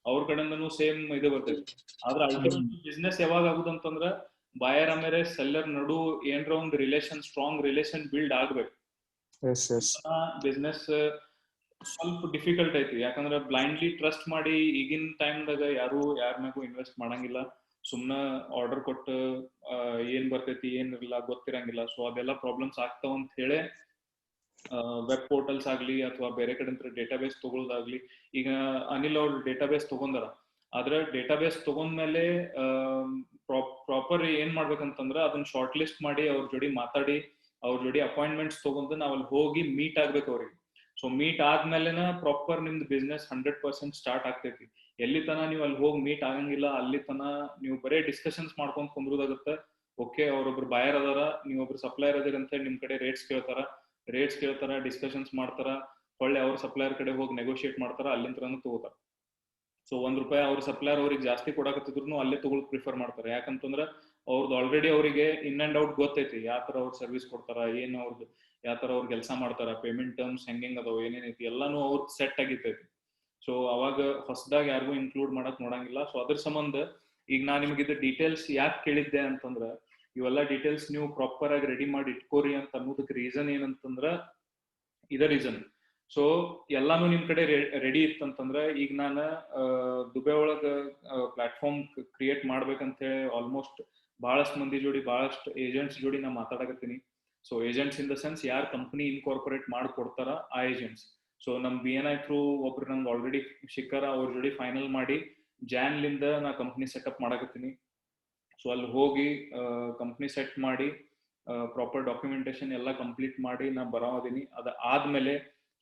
ಅವ್ರ ಕಡೆಯಿಂದನೂ ಸೇಮ್ ಇದು ಬರ್ತೈತಿ. ಆದ್ರೆ ಅಲ್ಟಿಮೇಟ್ ಬಿಸ್ನೆಸ್ ಯಾವಾಗ ಆಗುದಂತಂದ್ರ ಬಾಯರ್ ಆಮೇಲೆ ಸೆಲ್ಲರ್ ನಡು ಏನ್ರ ಒಂದು ಸ್ಟ್ರಾಂಗ್ ರಿಲೇಷನ್ ಬಿಲ್ಡ್ ಆಗ್ಬೇಕು. ಬಿಸ್ನೆಸ್ ಸ್ವಲ್ಪ ಡಿಫಿಕಲ್ಟ್ ಐತಿ, ಯಾಕಂದ್ರೆ ಬ್ಲೈಂಡ್ಲಿ ಟ್ರಸ್ಟ್ ಮಾಡಿ ಈಗಿನ ಟೈಮ್ದಾಗ ಯಾರು ಯಾರ ಮ್ಯಾಗೂ ಇನ್ವೆಸ್ಟ್ ಮಾಡಂಗಿಲ್ಲ. ಸುಮ್ನ ಆರ್ಡರ್ ಕೊಟ್ಟು ಏನ್ ಬರ್ತೈತಿ ಏನಿಲ್ಲ ಗೊತ್ತಿರಂಗಿಲ್ಲ. ಸೊ ಅದೆಲ್ಲ ಪ್ರಾಬ್ಲಮ್ಸ್ ಆಗ್ತಾವ ಅಂತ ಹೇಳಿ ವೆಬ್ ಪೋರ್ಟಲ್ಸ್ ಆಗ್ಲಿ ಅಥವಾ ಬೇರೆ ಕಡೆ ಡೇಟಾಬೇಸ್ ತಗೊಳ್ಳೋದಾಗ್ಲಿ. ಈಗ ಅನಿಲ್ ಅವ್ರ ಡೇಟಾಬೇಸ್ ತಗೊಂಡಾರ, ಆದ್ರ ಡೇಟಾಬೇಸ್ ತಗೊಂಡ್ಮೇಲೆ ಪ್ರಾಪರ್ ಏನ್ ಮಾಡ್ಬೇಕಂತಂದ್ರ ಅದನ್ನ ಶಾರ್ಟ್ ಲಿಸ್ಟ್ ಮಾಡಿ ಅವ್ರ ಜೋಡಿ ಮಾತಾಡಿ ಅವ್ರ ಜೋಡಿ ಅಪಾಯಿಂಟ್ಮೆಂಟ್ಸ್ ತಗೊಂಡು ನಾವ್ ಅಲ್ಲಿ ಹೋಗಿ ಮೀಟ್ ಆಗ್ಬೇಕು ಅವ್ರಿಗೆ. ಸೊ ಮೀಟ್ ಆದ್ಮೇಲೆನ ಪ್ರಾಪರ್ ನಿಮ್ದು ಬಿಸ್ನೆಸ್ 100% ಸ್ಟಾರ್ಟ್ ಆಗ್ತೈತಿ. ಎಲ್ಲಿ ತನ ನೀವು ಅಲ್ಲಿ ಹೋಗಿ ಮೀಟ್ ಆಗಂಗಿಲ್ಲ ಅಲ್ಲಿ ತನ ನೀವು ಬರೇ ಡಿಸ್ಕಷನ್ಸ್ ಮಾಡ್ಕೊಂಡ್ ಕುಂದ್ರೋದಾಗತ್ತ. ಓಕೆ, ಅವ್ರೊಬ್ರು ಬಯರ್ ಅದಾರ, ನೀವೊಬ್ರು ಸಪ್ಲೈಯರ್ ಅದಿರ ಅಂತ ಹೇಳಿ ನಿಮ್ ಕಡೆ ರೇಟ್ಸ್ ಕೇಳ್ತಾರ, ಡಿಸ್ಕಷನ್ಸ್ ಮಾಡ್ತಾರ, ಹೊಳ್ಳಿ ಅವ್ರ ಸಪ್ಲೈಯರ್ ಕಡೆ ಹೋಗಿ ನೆಗೋಷಿಯೇಟ್ ಮಾಡ್ತಾರ, ಅಲ್ಲಿಂದ ತಗೋತಾರ. ಸೊ ₹1 ಅವ್ರ ಸಪ್ಲೈಯರ್ ಅವ್ರಿಗೆ ಜಾಸ್ತಿ ಕೊಡಕತ್ತಿದ್ರು ಅಲ್ಲೇ ತಗೊಳಕ್ ಪ್ರಿಫರ್ ಮಾಡ್ತಾರೆ. ಯಾಕಂತಂದ್ರ ಅವ್ರದ್ದು ಆಲ್ರೆಡಿ ಅವರಿಗೆ ಇನ್ ಅಂಡ್ ಔಟ್ ಗೊತ್ತೈತಿ, ಯಾವ ತರ ಅವ್ರ ಸರ್ವಿಸ್ ಕೊಡ್ತಾರ, ಏನ್ ಅವ್ರದ್ದು ಯಾವ ತರ ಅವ್ರ ಕೆಲಸ ಮಾಡ್ತಾರ, ಪೇಮೆಂಟ್ ಟರ್ಮ್ಸ್ ಹೆಂಗ್ ಅದಾವ, ಏನೇನೈತಿ ಎಲ್ಲಾನು ಅವ್ರ ಸೆಟ್ ಆಗಿರ್ತೈತಿ. ಸೊ ಅವಾಗ ಹೊಸದಾಗಿ ಯಾರಿಗೂ ಇನ್ಕ್ಲೂಡ್ ಮಾಡಕ್ ನೋಡಂಗಿಲ್ಲ. ಸೊ ಅದ್ರ ಸಂಬಂಧ ಈಗ ನಾ ನಿಮ್ಗೆ ಇದು ಡೀಟೇಲ್ಸ್ ಯಾಕೆ ಕೇಳಿದ್ದೆ ಅಂತಂದ್ರ, ಇವೆಲ್ಲ ಡೀಟೇಲ್ಸ್ ನೀವು ಪ್ರಾಪರ್ ಆಗಿ ರೆಡಿ ಮಾಡಿ ಇಟ್ಕೋರಿ ಅಂತ ಅನ್ನೋದಕ್ಕೆ ರೀಸನ್ ಏನಂತಂದ್ರ ಇದ ರೀಸನ್. ಸೊ ಎಲ್ಲಾನು ನಿಮ್ ಕಡೆ ರೆಡಿ ಇತ್ತಂತಂದ್ರ ಈಗ ನಾನು ದುಬೈ ಒಳಗ ಪ್ಲಾಟ್ಫಾರ್ಮ್ ಕ್ರಿಯೇಟ್ ಮಾಡ್ಬೇಕಂತ ಹೇಳಿ ಆಲ್ಮೋಸ್ಟ್ ಬಹಳಷ್ಟು ಮಂದಿ ಜೋಡಿ, ಬಹಳಷ್ಟು ಏಜೆಂಟ್ಸ್ ಜೋಡಿ ನಾ ಮಾತಾಡಕತ್ತೀನಿ. So agents in the sense ಯಾರು ಕಂಪನಿ ಇನ್ಕಾರ್ಪೊರೇಟ್ ಮಾಡ್ಕೊಡ್ತಾರ ಆ ಏಜೆಂಟ್ಸ್. ಸೊ ನಮ್ BNI ಥ್ರೂ ಒಬ್ರು ನಂಗೆ ಆಲ್ರೆಡಿ ಶಿಖರ ಅವ್ರ ಜೋಡಿ ಫೈನಲ್ ಮಾಡಿ ಜಾನ್ಲಿಂದ ನಾ ಕಂಪ್ನಿ ಸೆಟಪ್ ಮಾಡಕತ್ತೀನಿ. ಸೊ ಅಲ್ಲಿ ಹೋಗಿ ಕಂಪ್ನಿ ಸೆಟ್ ಮಾಡಿ ಪ್ರಾಪರ್ ಡಾಕ್ಯುಮೆಂಟೇಶನ್ ಎಲ್ಲ ಕಂಪ್ಲೀಟ್ ಮಾಡಿ ನಾ ಬರೋದೀನಿ. ಅದ ಆದ್ಮೇಲೆ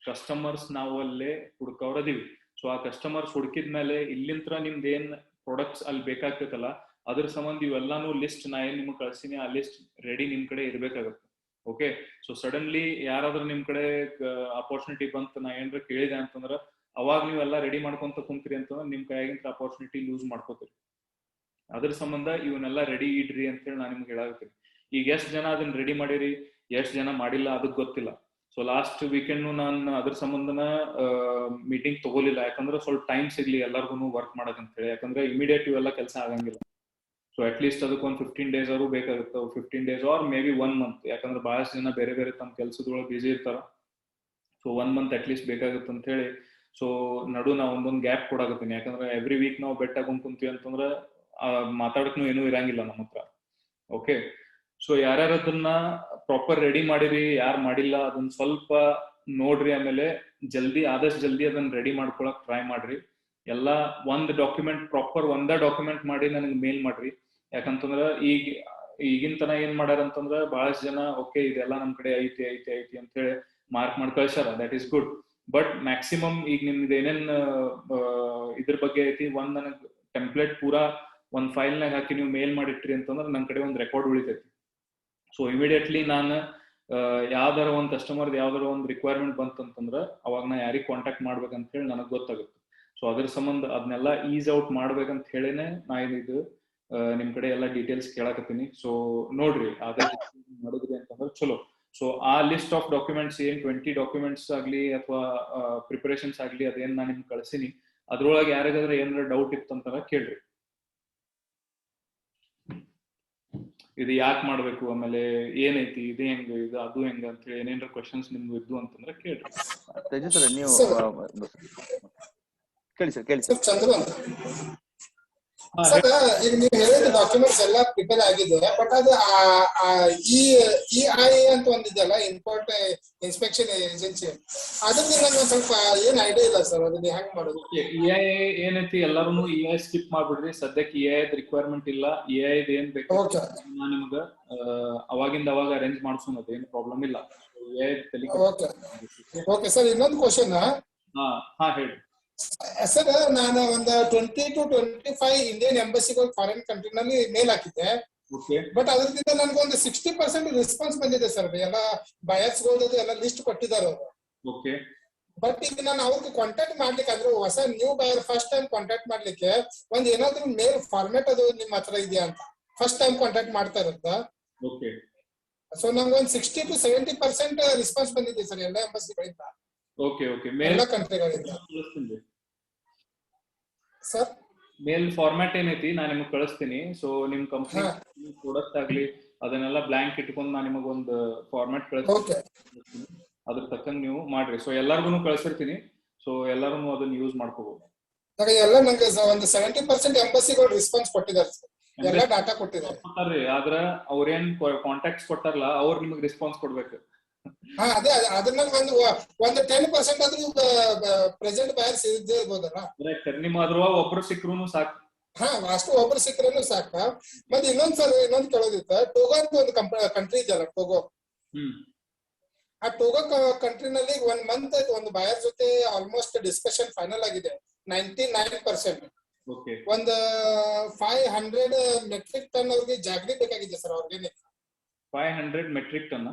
ಕಸ್ಟಮರ್ಸ್ ನಾವು ಅಲ್ಲೇ ಹುಡ್ಕವ್ರದೀವಿ. ಸೊ ಆ ಕಸ್ಟಮರ್ಸ್ ಹುಡುಕಿದ್ಮೇಲೆ ಇಲ್ಲಿಂತ್ರ ನಿಮ್ದು ಏನ್ ಪ್ರಾಡಕ್ಟ್ಸ್ ಅಲ್ಲಿ ಬೇಕಾಗ್ತೈತಲ್ಲ ಅದ್ರ ಸಂಬಂಧ ಇವೆಲ್ಲಾನು ಲಿಸ್ಟ್ ನಾ ಏನ್ ನಿಮ್ಗೆ ಕಳ್ಸಿನಿ ಆ ಲಿಸ್ಟ್ ರೆಡಿ ನಿಮ್ ಕಡೆ ಇರ್ಬೇಕಾಗತ್ತೆ. ಓಕೆ, ಸೊ ಸಡನ್ಲಿ ಯಾರಾದ್ರೂ ನಿಮ್ ಕಡೆ ಅಪರ್ಚುನಿಟಿ ಬಂತು, ನಾ ಏನಾರ ಕೇಳಿದೆ ಅಂತಂದ್ರ ಅವಾಗ ನೀವೆಲ್ಲ ರೆಡಿ ಮಾಡ್ಕೊಂತ ಕುಂತೀರಿ ಅಂತಂದ್ರೆ ನಿಮ್ ಕೈಯಾಗಿಂತ ಅಪರ್ಚುನಿಟಿ ಲೂಸ್ ಮಾಡ್ಕೋತೀರಿ. ಅದ್ರ ಸಂಬಂಧ ಇವನ್ನೆಲ್ಲ ರೆಡಿ ಇಡ್ರಿ ಅಂತ ಹೇಳಿ ನಾನು ನಿಮ್ಗೆ ಹೇಳಾಕತ್ತೀನಿ. ಈಗ ಎಷ್ಟ್ ಜನ ಅದನ್ನ ರೆಡಿ ಮಾಡಿರಿ, ಎಷ್ಟ್ ಜನ ಮಾಡಿಲ್ಲ ಅದಕ್ಕೆ ಗೊತ್ತಿಲ್ಲ. ಸೊ ಲಾಸ್ಟ್ ವೀಕೆಂಡ್ ನಾನು ಅದ್ರ ಸಂಬಂಧನ ಮೀಟಿಂಗ್ ತಗೋಲಿಲ್ಲ, ಯಾಕಂದ್ರೆ ಸ್ವಲ್ಪ ಟೈಮ್ ಸಿಗ್ಲಿ ಎಲ್ಲರಿಗೂ ವರ್ಕ್ ಮಾಡಕ್ ಹೇಳಿ. ಯಾಕಂದ್ರೆ ಇಮಿಡಿಯೇಟ್ ಇವೆಲ್ಲ ಕೆಲಸ ಆಗಂಗಿಲ್ಲ. ಸೊ ಅಟ್ ಲೀಸ್ಟ್ ಅದಕ್ಕೊಂದು 15 days ಅವರು ಬೇಕಾಗುತ್ತೆ, 15 days or maybe 1 month. ಯಾಕಂದ್ರೆ ಬಹಳಷ್ಟು ಜನ ಬೇರೆ ಬೇರೆ ತಮ್ಮ ಕೆಲ್ಸದೊಳಗೆ ಬಿಸಿ ಇರ್ತಾರ. ಸೊ 1 month ಅಟ್ ಲೀಸ್ಟ್ ಬೇಕಾಗುತ್ತೆ ಅಂತ ಹೇಳಿ ಸೊ ನಡು ನಾ ಒಂದೊಂದು ಗ್ಯಾಪ್ ಕೊಡಾಕತ್ತೀನಿ. ಯಾಕಂದ್ರೆ ಎವ್ರಿ ವೀಕ್ ನಾವು ಬೆಟ್ ಆಗೊಂಡ್ ಕುಂತೀವಿ ಅಂತಂದ್ರೆ ಮಾತಾಡಕ್ನು ಏನೂ ಇರಂಗಿಲ್ಲ ನಮ್ಮ ಹತ್ರ. ಓಕೆ, ಸೊ ಯಾರ್ಯಾರ ಅದನ್ನ ಪ್ರಾಪರ್ ರೆಡಿ ಮಾಡಿರಿ, ಯಾರು ಮಾಡಿಲ್ಲ ಅದನ್ನ ಸ್ವಲ್ಪ ನೋಡ್ರಿ. ಆಮೇಲೆ ಆದಷ್ಟು ಜಲ್ದಿ ಅದನ್ನ ರೆಡಿ ಮಾಡ್ಕೊಳಕ್ ಟ್ರೈ ಮಾಡ್ರಿ. ಎಲ್ಲ ಒಂದ್ ಡಾಕ್ಯುಮೆಂಟ್ ಪ್ರಾಪರ್ ಒಂದೇ ಡಾಕ್ಯುಮೆಂಟ್ ಮಾಡಿ ನನಗೆ ಮೇಲ್ ಮಾಡ್ರಿ. ಯಾಕಂತಂದ್ರ ಈಗಿನ ತನ ಏನ್ ಮಾಡ್ಯಾರ ಅಂತಂದ್ರ ಬಹಳಷ್ಟು ಜನ ಓಕೆ ಇದೆಲ್ಲ ನಮ್ ಕಡೆ ಐತಿ ಅಂತ ಹೇಳಿ ಮಾರ್ಕ್ ಮಾಡಿ ಕಳ್ಸ್ಯಾರ, that is good. But maximum ಈಗ ನಿಮ್ದು ಏನೇನ್ ಇದ್ರ ಬಗ್ಗೆ ಐತಿ ಒಂದ್ ನನಗ್ ಟೆಂಪ್ಲೇಟ್ ಪೂರಾ ಒಂದ್ ಫೈಲ್ ನಾಗ ಹಾಕಿ ನೀವು ಮೇಲ್ ಮಾಡಿಟ್ರಿ ಅಂತಂದ್ರೆ ನನ್ ಕಡೆ ಒಂದ್ ರೆಕಾರ್ಡ್ ಉಳಿತೈತಿ. ಸೊ ಇಮಿಡಿಯೇಟ್ಲಿ ನಾನು ಯಾವ್ದಾರ ಒಂದ್ ಕಸ್ಟಮರ್ ಯಾವ್ದಾರ ಒಂದ್ ರಿಕ್ವೈರ್ಮೆಂಟ್ ಬಂತಂತಂದ್ರ ಅವಾಗ ನಾ ಯಾರಿಗ್ ಕಾಂಟ್ಯಾಕ್ಟ್ ಮಾಡ್ಬೇಕಂತ ಹೇಳಿ ನನಗ್ ಗೊತ್ತಾಗುತ್ತೆ. ಸೊ ಅದ್ರ ಸಂಬಂಧ ಅದನ್ನೆಲ್ಲ ಈಸ್ ಔಟ್ ಮಾಡ್ಬೇಕಂತ ಹೇಳಿನೇ ನಾ ಇದು ನಿಮ್ ಕಡೆ ಎಲ್ಲ ಡೀಟೇಲ್ಸ್ ಕೇಳಾಕತ್ತೀನಿ. ಸೊ ನೋಡ್ರಿ ಅದೇ ಮಾಡಿದ್ರಿ ಅಂತಂದ್ರೆ ಚಲೋ. ಸೊ ಆ ಲಿಸ್ಟ್ ಆಫ್ ಡಾಕ್ಯುಮೆಂಟ್ಸ್ ಏನ್ 20 ಡಾಕ್ಯುಮೆಂಟ್ಸ್ ಆಗ್ಲಿ ಅಥವಾ ಪ್ರಿಪರೇಷನ್ಸ್ ಆಗ್ಲಿ ಅದೇನ್ ನಾ ನಿಮ್ಗೆ ಕಳ್ಸಿನಿ, ಅದ್ರೊಳಗೆ ಯಾರಿಗಾದ್ರೆ ಏನಾರ ಡೌಟ್ ಇತ್ತಂತಾರ ಕೇಳ್ರಿ. ಇದು ಯಾಕೆ ಮಾಡ್ಬೇಕು, ಆಮೇಲೆ ಏನೈತಿ, ಇದು ಹೆಂಗ, ಇದು ಅದು ಹೆಂಗ ಅಂತ ಹೇಳಿ ಏನೇನ್ರ ಕ್ವಶನ್ಸ್ ನಿಮ್ಗೆ ಇದ್ದು ಅಂತಂದ್ರೆ ಕೇಳ್ರಿ. ತೇಜಸ್ವರ ನೀವು ಕೇಳಿ ಸರ್. ಚಂದ್ರು ಅಂತ ಸರ್, ಈಗ ನೀವು ಹೇಳಿದ ಡಾಕ್ಯುಮೆಂಟ್ಸ್ ಎಲ್ಲ ಪ್ರಿಪೇರ್ ಆಗಿದೆ, ಬಟ್ ಅದು EI ಅಂತ ಒಂದಿದೆಯಲ್ಲ, ಇಂಪೋರ್ಟ್ ಇನ್ಸ್ಪೆಕ್ಷನ್ ಏಜೆನ್ಸಿ, ಅದ್ರಲ್ಲಿ ನಂಗೆ ಒಂದ್ ಸ್ವಲ್ಪ ಏನ್ ಐಡಿಯಾ ಇಲ್ಲ ಸರ್, ಅದನ್ನ ಹೆಂಗ್ ಮಾಡೋದು? EI ಏನೈತಿ ಎಲ್ಲಾರು EI ಸ್ಕಿಪ್ ಮಾಡ್ಬಿಡ್ರಿ. ಸದ್ಯಕ್ಕೆ EI ರಿಕ್ವೈರ್ಮೆಂಟ್ ಇಲ್ಲ. EI ಏನ್ ಬೇಕು ನಾ ನಿಮ್ಗ ಅವಾಗಿಂದ ಅವಾಗ ಅರೇಂಜ್ ಮಾಡ್ಸೋಣ, ಅದೇನು ಪ್ರಾಬ್ಲಮ್ ಇಲ್ಲ. ಓಕೆ ಸರ್, ಇನ್ನೊಂದು ಕ್ವಶನ್. ಹಾ ಹೇಳಿ ಸರ್, ನಾನು ಒಂದು 20 to 25 ಇಂಡಿಯನ್ ಎಂಬಸಿಗಳು ಫಾರಿನ್ ಕಂಟ್ರಿ ನಲ್ಲಿ ಮೇಲ್ ಹಾಕಿದ್ದೆ. ಬಟ್ ಅದರಿಂದ ನನ್ಗೊಂದು 60% ರೆಸ್ಪಾನ್ಸ್ ಬಂದಿದೆ ಸರ್. ಎಲ್ಲ ಬಯರ್ಸ್ ಎಲ್ಲ ಲಿಸ್ಟ್ ಕೊಟ್ಟಿದ್ದಾರೆ ಅವರು. ಬಟ್ ಈಗ ನಾನು ಅವ್ರಿಗೆ ಕಾಂಟ್ಯಾಕ್ಟ್ ಮಾಡ್ಲಿಕ್ಕೆ ಅಂದ್ರೆ ಹೊಸ new buyer first time contact ಮಾಡ್ಲಿಕ್ಕೆ ಒಂದ್ ಏನಾದ್ರು ಮೇಲ್ ಫಾರ್ಮೆಟ್ ಅದು ನಿಮ್ ಹತ್ರ ಇದೆಯಾ ಅಂತ ಫಸ್ಟ್ ಟೈಮ್ ಕಾಂಟ್ಯಾಕ್ಟ್ ಮಾಡ್ತಾ ಇರುತ್ತ. ಸೊ ನಂಗೆ ಒಂದು 60 to 70% ರೆಸ್ಪಾನ್ಸ್ ಬಂದಿದೆ ಸರ್ ಎಲ್ಲ ಎಂಬಸಿಗಳಿಂದ, ಎಲ್ಲ ಕಂಟ್ರಿಗಳಿಂದ. ಸರ್ ಮೇಲ್ ಫಾರ್ಮ್ಯಾಟ್ ಏನೈತಿ ನಾನು ನಿಮಗೆ ಕಳಿಸ್ತೀನಿ. ಸೊ ನಿಮ್ ಕಂಪ್ನಿ ಪ್ರಾಡಕ್ಟ್ ಆಗ್ಲಿ ಅದನ್ನೆಲ್ಲ ಬ್ಲಾಂಕ್ ಇಟ್ಕೊಂಡು ನಾನು ನಿಮಗೊಂದು ಫಾರ್ಮ್ಯಾಟ್ ಕಳಿಸ್ತೀನಿ, ಅದ್ರ ತಕ್ಕಂಗೆ ನೀವು ಮಾಡ್ರಿ. ಸೊ ಎಲ್ಲಾರ್ಗು ಕಳಿಸಿರ್ತೀನಿ. ಸೊ ಎಲ್ಲಾರು ಅದನ್ನ ಯೂಸ್ ಮಾಡ್ಕೋಬಹುದು. ಎಲ್ಲ ನಂಗೆ ಒಂದು 70% ಎಂಬಸಿಗಳು ರೆಸ್ಪಾನ್ಸ್ ಕೊಟ್ಟಿದ್ದಾರೆ, ಎಲ್ಲ ಡಾಟಾ ಕೊಟ್ಟಿದ್ದಾರೆ. ಆದ್ರೆ ಅವ್ರೇನ್ ಕಾಂಟ್ಯಾಕ್ಟ್ಸ್ ಕೊಟ್ಟಾರಲ್ಲ ಅವ್ರು ನಿಮಗೆ ರೆಸ್ಪಾನ್ಸ್ ಕೊಡ್ಬೇಕು. ಅದೇ ಅದನ್ನ ಒಂದು 10% ಆದ್ರೂ ಪ್ರೆಸೆಂಟ್ ಬಯರ್ಸ್ ಇದ್ದೇ ಇರ್ಬೋದಲ್ಲ. ನಿಮ್ಮ ಅದ್ರ ಒಬ್ರು ಸಿಕ್ರು ಸಾಕು. ಅಷ್ಟು ಒಬ್ರು ಸಿಕ್ಕರೇನು ಸಾಕ. ಮತ್ತೆ ಇನ್ನೊಂದ್ ಕೇಳೋದಿತ್ತ, ಟೋಗೋ ಅಂತ ಒಂದು ಕಂಟ್ರಿ ಇದೆಯಲ್ಲ, ಟೋಗೋ. ಆ ಟೋಗೋ ಕಂಟ್ರಿನಲ್ಲಿ 1 ಮಂತ್ ಒಂದು ಬಯರ್ ಜೊತೆ ಆಲ್ಮೋಸ್ಟ್ ಡಿಸ್ಕಷನ್ ಫೈನಲ್ ಆಗಿದೆ 99%. ಒಂದು 500 ಮೆಟ್ರಿಕ್ ಟನ್ ಅವ್ರಿಗೆ ಜಾಗರಿ ಬೇಕಾಗಿದೆ ಸರ್. ಅವ್ರಿಗೆ 500 metric ton.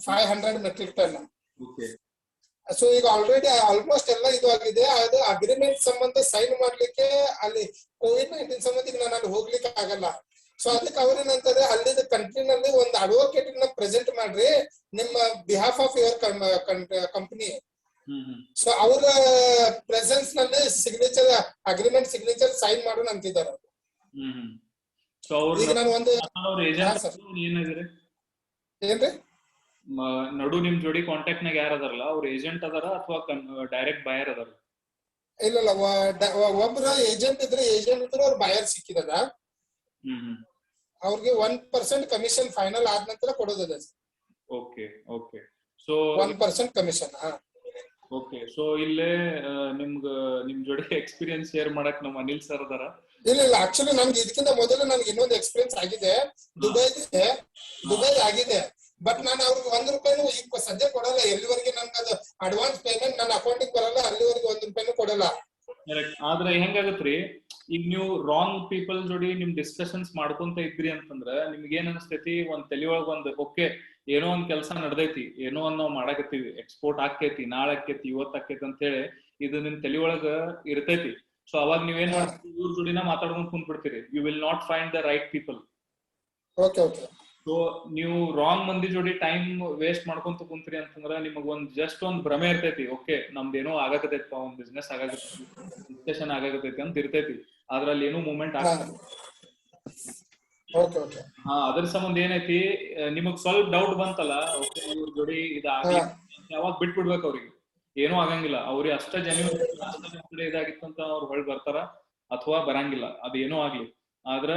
500 metric ton. So ಈಗ ಆಲ್ರೆಡಿ ಆಲ್ಮೋಸ್ಟ್ ಎಲ್ಲ ಇದು ಆಗಿದೆ. ಅದು ಅಗ್ರಿಮೆಂಟ್ ಸಂಬಂಧ ಸೈನ್ ಮಾಡ್ಲಿಕ್ಕೆ ಅಲ್ಲಿ COVID-19 ಸಂಬಂಧ ಈಗ ನಾನು ಅಲ್ಲಿ ಹೋಗ್ಲಿಕ್ಕೆ ಆಗಲ್ಲ. ಸೊ ಅದಕ್ಕೆ ಅವ್ರೇನಂತಾರೆ, ಅಲ್ಲಿದ ಕಂಟ್ರಿನಲ್ಲಿ ಒಂದು ಅಡ್ವೊಕೇಟ್ ನ ಪ್ರೆಸೆಂಟ್ ಮಾಡ್ರಿ ನಿಮ್ಮ behalf of your company. So ಅವರ ಪ್ರೆಸೆನ್ಸ್ ನಲ್ಲಿ ಸಿಗ್ನೇಚರ್ ಅಗ್ರಿಮೆಂಟ್ ಸಿಗ್ನೇಚರ್ ಸೈನ್ ಮಾಡೋಣ ಅಂತಿದ್ದಾರೆ. ಈಗ ನಾನು ಒಂದು ಏನ್ರಿ ನಡು ನಿಮ್ ಜೋಡಿ ಕಾಂಟ್ಯಾಕ್ಟ್ ನಾಗ ಯಾರು ಅದಾರಲ್ಲ, ಅವ್ರ ಏಜೆಂಟ್ ಅದಾರ ಅಥವಾ ಡೈರೆಕ್ಟ್ ಬಯರ್ ಅದಾರ? ಇಲ್ಲ, ಒಬ್ರು ಏಜೆಂಟ್ ಇದ್ರೆ ಅವ್ರ ಬಯರ್ ಸಿಕ್ಕಿದ ಅವ್ರಿಗೆ 1% ಕಮಿಷನ್ ಫೈನಲ್ ಆದ ನಂತರ ಕೊಡೋದದ. Okay so 1% commission. Okay, so ಇಲ್ಲೇ ನಿಮ್ ಜೋಡಿ ಎಕ್ಸ್ಪೀರಿಯನ್ಸ್ ಶೇರ್ ಮಾಡಕ್ ನಮ್ಮ ಅನಿಲ್ ಸರ್ ಅದಾರ. ಇಲ್ಲ ಆಕ್ಚುಲಿ ನಮ್ಗೆ ಇದಕ್ಕಿಂತ ಮೊದಲು ನನ್ಗೆ ಇನ್ನೊಂದು ಎಕ್ಸ್ಪೀರಿಯನ್ಸ್ ಆಗಿದೆ. ದುಬೈ ಆಗಿದೆ. ಬಟ್ ನಾನು ಅವ್ರಿಗೆ ₹1 ಈಗ ಸದ್ಯ ಕೊಡಲ್ಲ. ಎಲ್ಲಿವರೆಗೆ ನನ್ಗೆ ಅದು ಅಡ್ವಾನ್ಸ್ ಪೇಮೆಂಟ್ ನನ್ನ ಅಕೌಂಟಿಗೆ ಬರಲ್ಲ, ಅಲ್ಲಿವರೆಗೆ ₹1 ಕೊಡಲ್ಲ. ಆದ್ರೆ ಹೆಂಗಾಗತ್ರಿ, ಈಗ ನೀವು ರಾಂಗ್ ಪೀಪಲ್ ಜೋಡಿ ನಿಮ್ ಡಿಸ್ಕಷನ್ಸ್ ಮಾಡ್ಕೊಂತ ಇದ್ರಿ ಅಂತಂದ್ರ ನಿಮ್ಗೆ ಏನ್ ಅನಿಸ್ತೈತಿ, ಒಂದ್ ತಲೆಯೊಳಗ ಓಕೆ ಏನೋ ಒಂದ್ ಕೆಲಸ ನಡ್ದೈತಿ, ಏನೋ ಒಂದ್ ನಾವ್ ಮಾಡಾಕತ್ತೀವಿ, ಎಕ್ಸ್ಪೋರ್ಟ್ ಆಕೈತಿ, ನಾಳೆ ಆಕೈತಿ, ಇವತ್ ಆಕೈತಿ ಅಂತ ಹೇಳಿ ಇದು ನಿಮ್ ತಲೆಯೊಳಗ ಇರ್ತೈತಿ. ಸೊ ಅವಾಗ ನೀವೇನ್ ಮಾಡ್ತೀವಿ, ಇವ್ರ ಜೋಡಿನ ಮಾತಾಡ್ಕೊಂಡ್ ಕುಂತ್ಬಿಡ್ತೀರಿ. You will not find the right people. So ನೀವು ರಾಂಗ್ ಮಂದಿ ಜೋಡಿ ಟೈಮ್ ವೇಸ್ಟ್ ಮಾಡ್ಕೊಂತ ಕುಂತ್ರಿ ಅಂತಂದ್ರ ನಿಮಗ್ ಜಸ್ಟ್ ಒಂದ್ ಭ್ರಮೆ ಇರ್ತೈತಿ, ಓಕೆ ನಮ್ದೇನೋ ಆಗಾಕತೈತಿ, ಒಂದ್ ಬಿಸ್ನೆಸ್ ಆಗಾಕತೈತಿ, ಡಿಸ್ಕಷನ್ ಆಗಾಕತೈತಿ ಅಂತ ಇರ್ತೈತಿ. ಅದ್ರಲ್ಲಿ ಏನೋ ಮೂವ್ಮೆಂಟ್ ಆಗ್ತದೆ. ಅದ್ರ ಸಂಬಂಧ ಏನೈತಿ, ನಿಮಗ್ ಸ್ವಲ್ಪ ಡೌಟ್ ಬಂತಲ್ಲ, ಓಕೆ ಇವ್ರ ಜೋಡಿ ಇದಾಗ್ಲಿ, ಯಾವಾಗ ಬಿಟ್ಬಿಡ್ಬೇಕು. ಅವ್ರಿಗೆ ಏನೂ ಆಗಂಗಿಲ್ಲ. ಅವ್ರಿಗೆ ಅಷ್ಟ ಜನ ಇದಾಗಿತ್ತು ಅಂತ ಅವ್ರು ಹೊಳ್ ಬರ್ತಾರ ಅಥವಾ ಬರಂಗಿಲ್ಲ, ಅದೇನೋ ಆಗ್ಲಿ. ಆದ್ರ